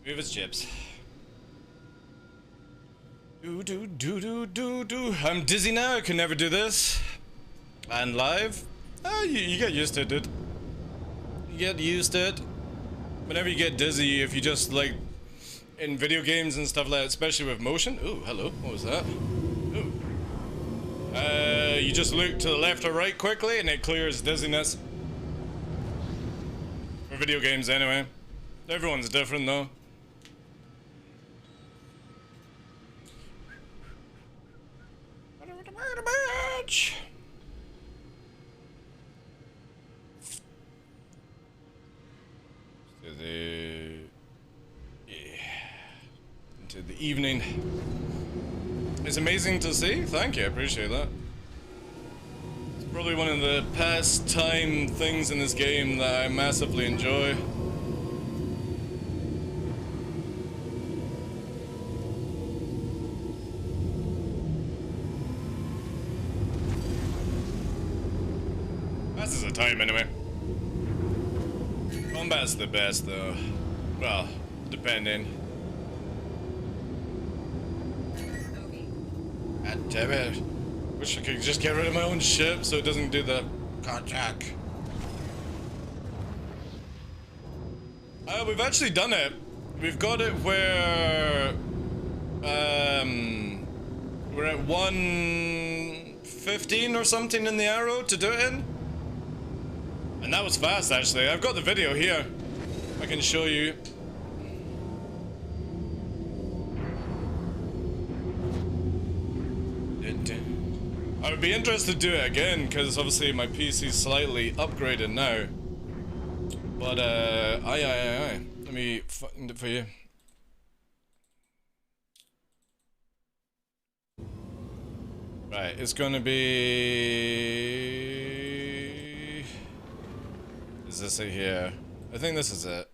Smooth as chips. I'm dizzy now. I can never do this. And live. You get used to it, dude. You get used to it. Whenever you get dizzy, if you just like in video games and stuff like that, especially with motion. Ooh, hello. What was that? Ooh. You just look to the left or right quickly, and it clears dizziness. For video games, anyway. Everyone's different, though. Into the evening. It's amazing to see. Thank you, I appreciate that. It's probably one of the pastime things in this game that I massively enjoy. Passes the time anyway. Combat's the best though. Well, depending. God damn it. Wish I could just get rid of my own ship so it doesn't do the contact. We've actually done it. We've got it where We're at 1:15 or something in the arrow to do it in. And that was fast, actually. I've got the video here. I can show you. I would be interested to do it again, because obviously my PC's slightly upgraded now. But, aye. Let me find it for you. Right, it's gonna be... Is this it here? I think this is it.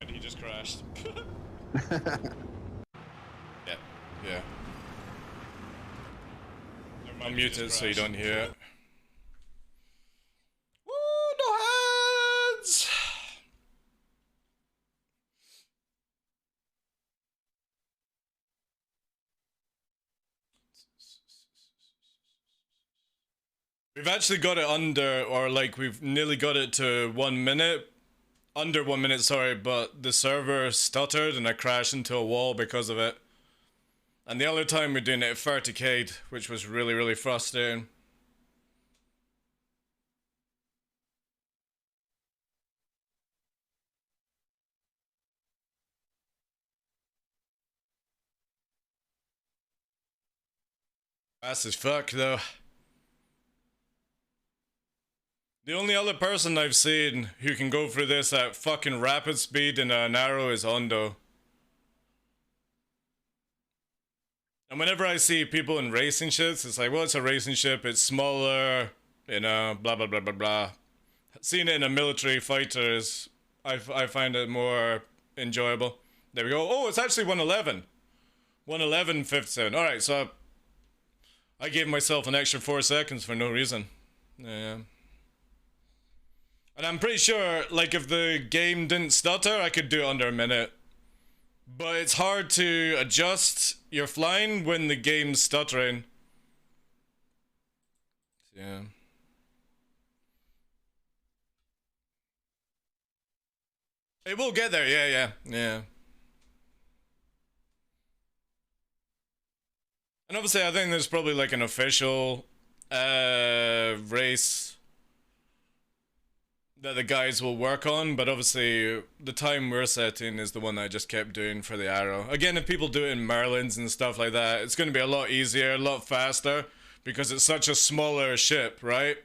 And he just crashed. Yeah. I'll mute it so you don't hear it. Woo, no heads! We've actually got it under, or like we've nearly got it to 1 minute. Under 1 minute, sorry, but the server stuttered and I crashed into a wall because of it. And the other time we're doing it at 30k, which was really, really frustrating. Fast as fuck, though. The only other person I've seen who can go through this at fucking rapid speed in an arrow is Ondo. And whenever I see people in racing ships, it's like, well, it's a racing ship, it's smaller, you know, blah, blah, blah, blah, blah. Seeing it in a military fighter is, I find it more enjoyable. There we go. Oh, it's actually 111. 111.57. Alright, so I gave myself an extra 4 seconds for no reason. Yeah. And I'm pretty sure, like, if the game didn't stutter, I could do it under a minute. But it's hard to adjust your flying when the game's stuttering. Yeah. It will get there, yeah. And obviously I think there's probably like an official race that the guys will work on, but obviously the time we're setting is the one that I just kept doing for the arrow. Again, if people do it in Merlins and stuff like that, it's going to be a lot easier, a lot faster, because it's such a smaller ship, right?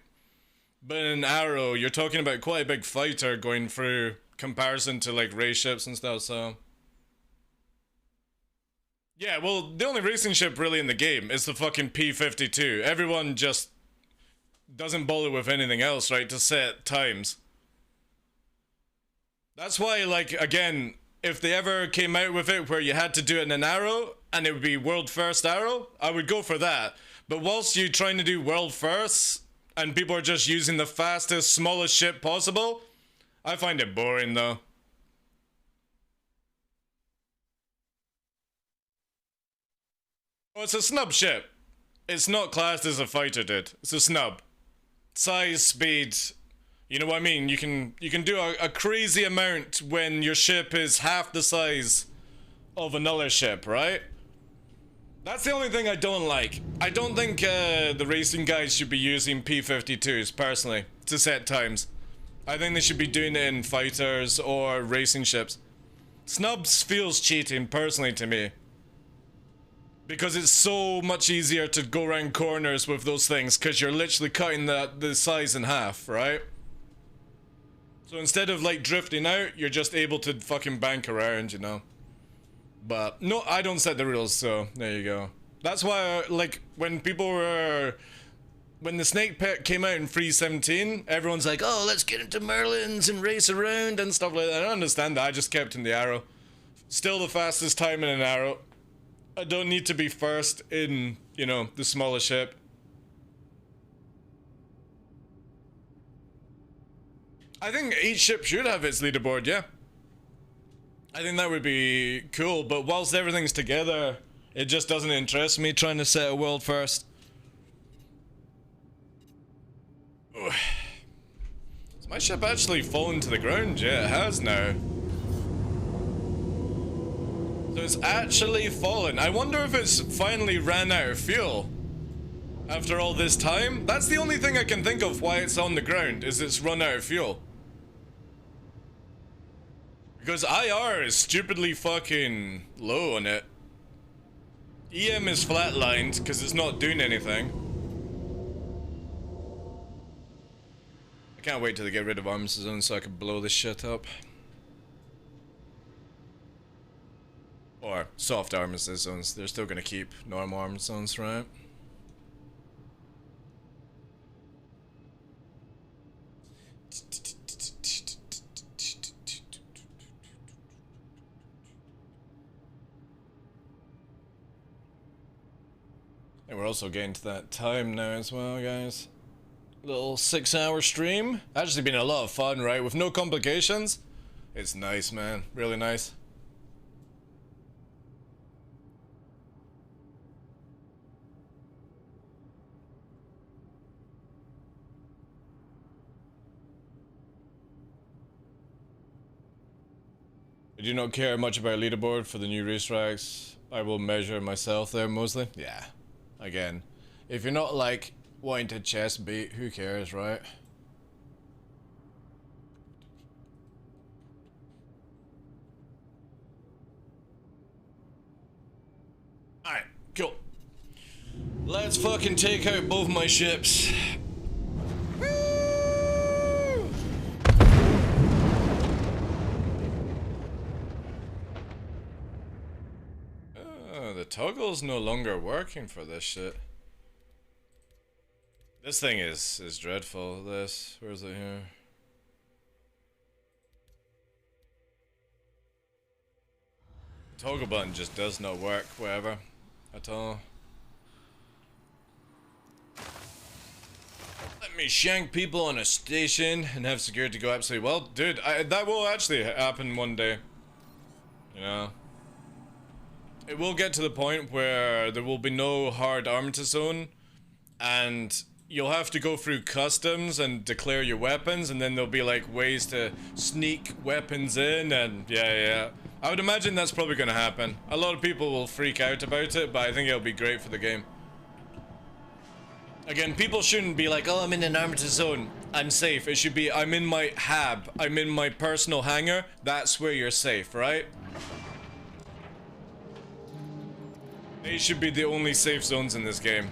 But in an arrow, you're talking about quite a big fighter going through comparison to like race ships and stuff, so... Yeah, well, the only racing ship really in the game is the fucking P-52. Everyone just doesn't bother with anything else, right, to set times. That's why, like, again, if they ever came out with it where you had to do it in an arrow, and it would be world first arrow, I would go for that. But whilst you're trying to do world first, and people are just using the fastest, smallest ship possible, I find it boring, though. Well, it's a snub ship. It's not classed as a fighter, dude. It's a snub. Size, speed, you know what I mean? You can do a crazy amount when your ship is half the size of another ship, right? That's the only thing I don't like. I don't think the racing guys should be using P-52s, personally, to set times. I think they should be doing it in fighters or racing ships. Snubs feels cheating, personally, to me. Because it's so much easier to go around corners with those things, because you're literally cutting the size in half, right? So instead of like drifting out, you're just able to fucking bank around, you know? But no, I don't set the rules, so there you go. That's why, like, when people were... When the Snake Pit came out in 3.17, everyone's like, oh, let's get into Merlins and race around and stuff like that. I don't understand that, I just kept in the arrow. Still the fastest time in an arrow. I don't need to be first in, you know, the smaller ship. I think each ship should have its leaderboard, yeah. I think that would be cool, but whilst everything's together, it just doesn't interest me trying to set a world first. Has my ship actually fallen to the ground? Yeah, it has now. So it's actually fallen. I wonder if it's finally ran out of fuel. After all this time? That's the only thing I can think of why it's on the ground, is it's run out of fuel. Because IR is stupidly fucking low on it. EM is flatlined because it's not doing anything. I can't wait till they get rid of arms zones so I can blow this shit up. Or soft arms zones. They're still gonna keep normal arms zones, right? And we're also getting to that time now as well, guys. Little 6-hour stream. Actually been a lot of fun, right? With no complications. It's nice, man. Really nice. I do not care much about leaderboard for the new racetracks. I will measure myself there mostly. Yeah. Again, if you're not like wanting to chest beat, who cares, right? Alright, cool. Let's fucking take out both my ships. The toggle's no longer working for this shit. This thing is dreadful. This, where is it here? Toggle button just does not work, whatever, at all. Let me shank people on a station and have security go absolutely well. Dude, that will actually happen one day. You know? It will get to the point where there will be no hard armature zone, and you'll have to go through customs and declare your weapons, and then there'll be like ways to sneak weapons in, and yeah. I would imagine that's probably gonna happen. A lot of people will freak out about it, but I think it'll be great for the game. Again, people shouldn't be like, oh, I'm in an armature zone, I'm safe. It should be, I'm in my hab, I'm in my personal hangar, that's where you're safe, right? They should be the only safe zones in this game.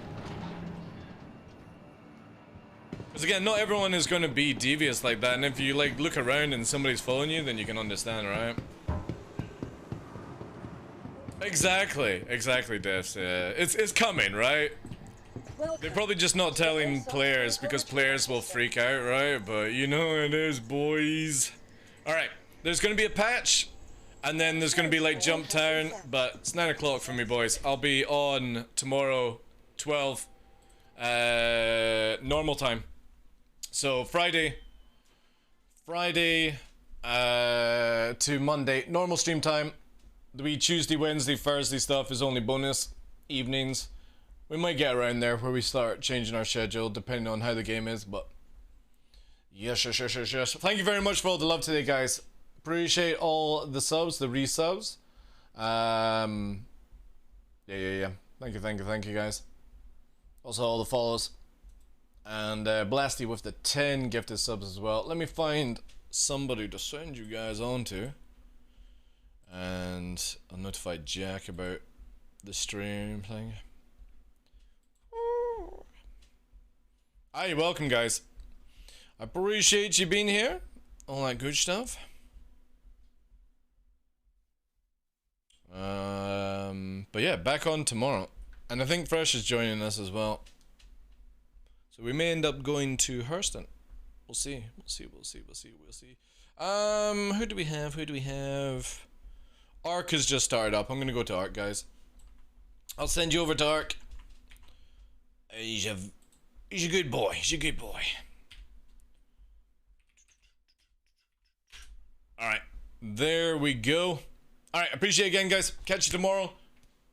Because again, not everyone is going to be devious like that, and if you like look around and somebody's following you, then you can understand, right? Exactly, Devs, yeah. It's coming, right? They're probably just not telling players because players will freak out, right? But you know it is, boys. Alright, there's going to be a patch. And then there's gonna be like Jump Town, but it's 9 o'clock for me, boys. I'll be on tomorrow, 12, normal time. So Friday to Monday, normal stream time. The Tuesday, Wednesday, Thursday stuff is only bonus evenings. We might get around there where we start changing our schedule depending on how the game is, but yes. Thank you very much for all the love today, guys. Appreciate all the subs, the resubs. Yeah. Thank you, guys. Also, all the follows. And Blasty with the 10 gifted subs as well. Let me find somebody to send you guys on to. And I'll notify Jack about the stream thing. Hi, you're welcome, guys. I appreciate you being here. All that good stuff. But yeah, back on tomorrow. And I think Fresh is joining us as well. So we may end up going to Hurston. We'll see. Who do we have? Ark has just started up. I'm gonna go to Ark, guys. I'll send you over to Ark. He's a good boy. Alright. There we go. Alright, appreciate it again, guys. Catch you tomorrow.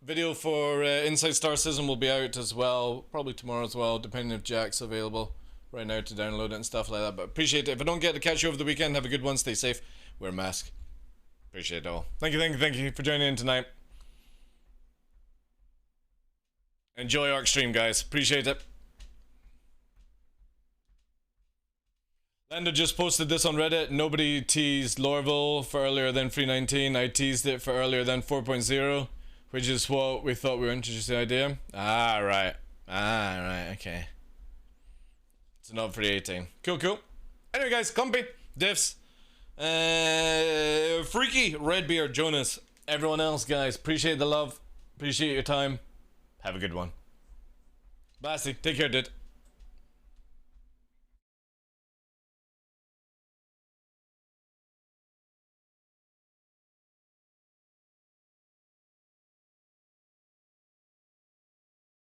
Video for Inside Star System will be out as well. Probably tomorrow as well, depending if Jack's available right now to download it and stuff like that. But appreciate it. If I don't get to catch you over the weekend, have a good one. Stay safe. Wear a mask. Appreciate it all. Thank you for joining in tonight. Enjoy Arc stream, guys. Appreciate it. Lando just posted this on Reddit. Nobody teased Lorville for earlier than 3.19. I teased it for earlier than 4.0, which is what we thought we were introducing the idea. Ah, right. Ah, right. Okay. It's not 3.18. Cool, cool. Anyway, guys, Compy, Diffs, Freaky, Redbeard, Jonas, everyone else, guys. Appreciate the love. Appreciate your time. Have a good one. Basti, take care, dude.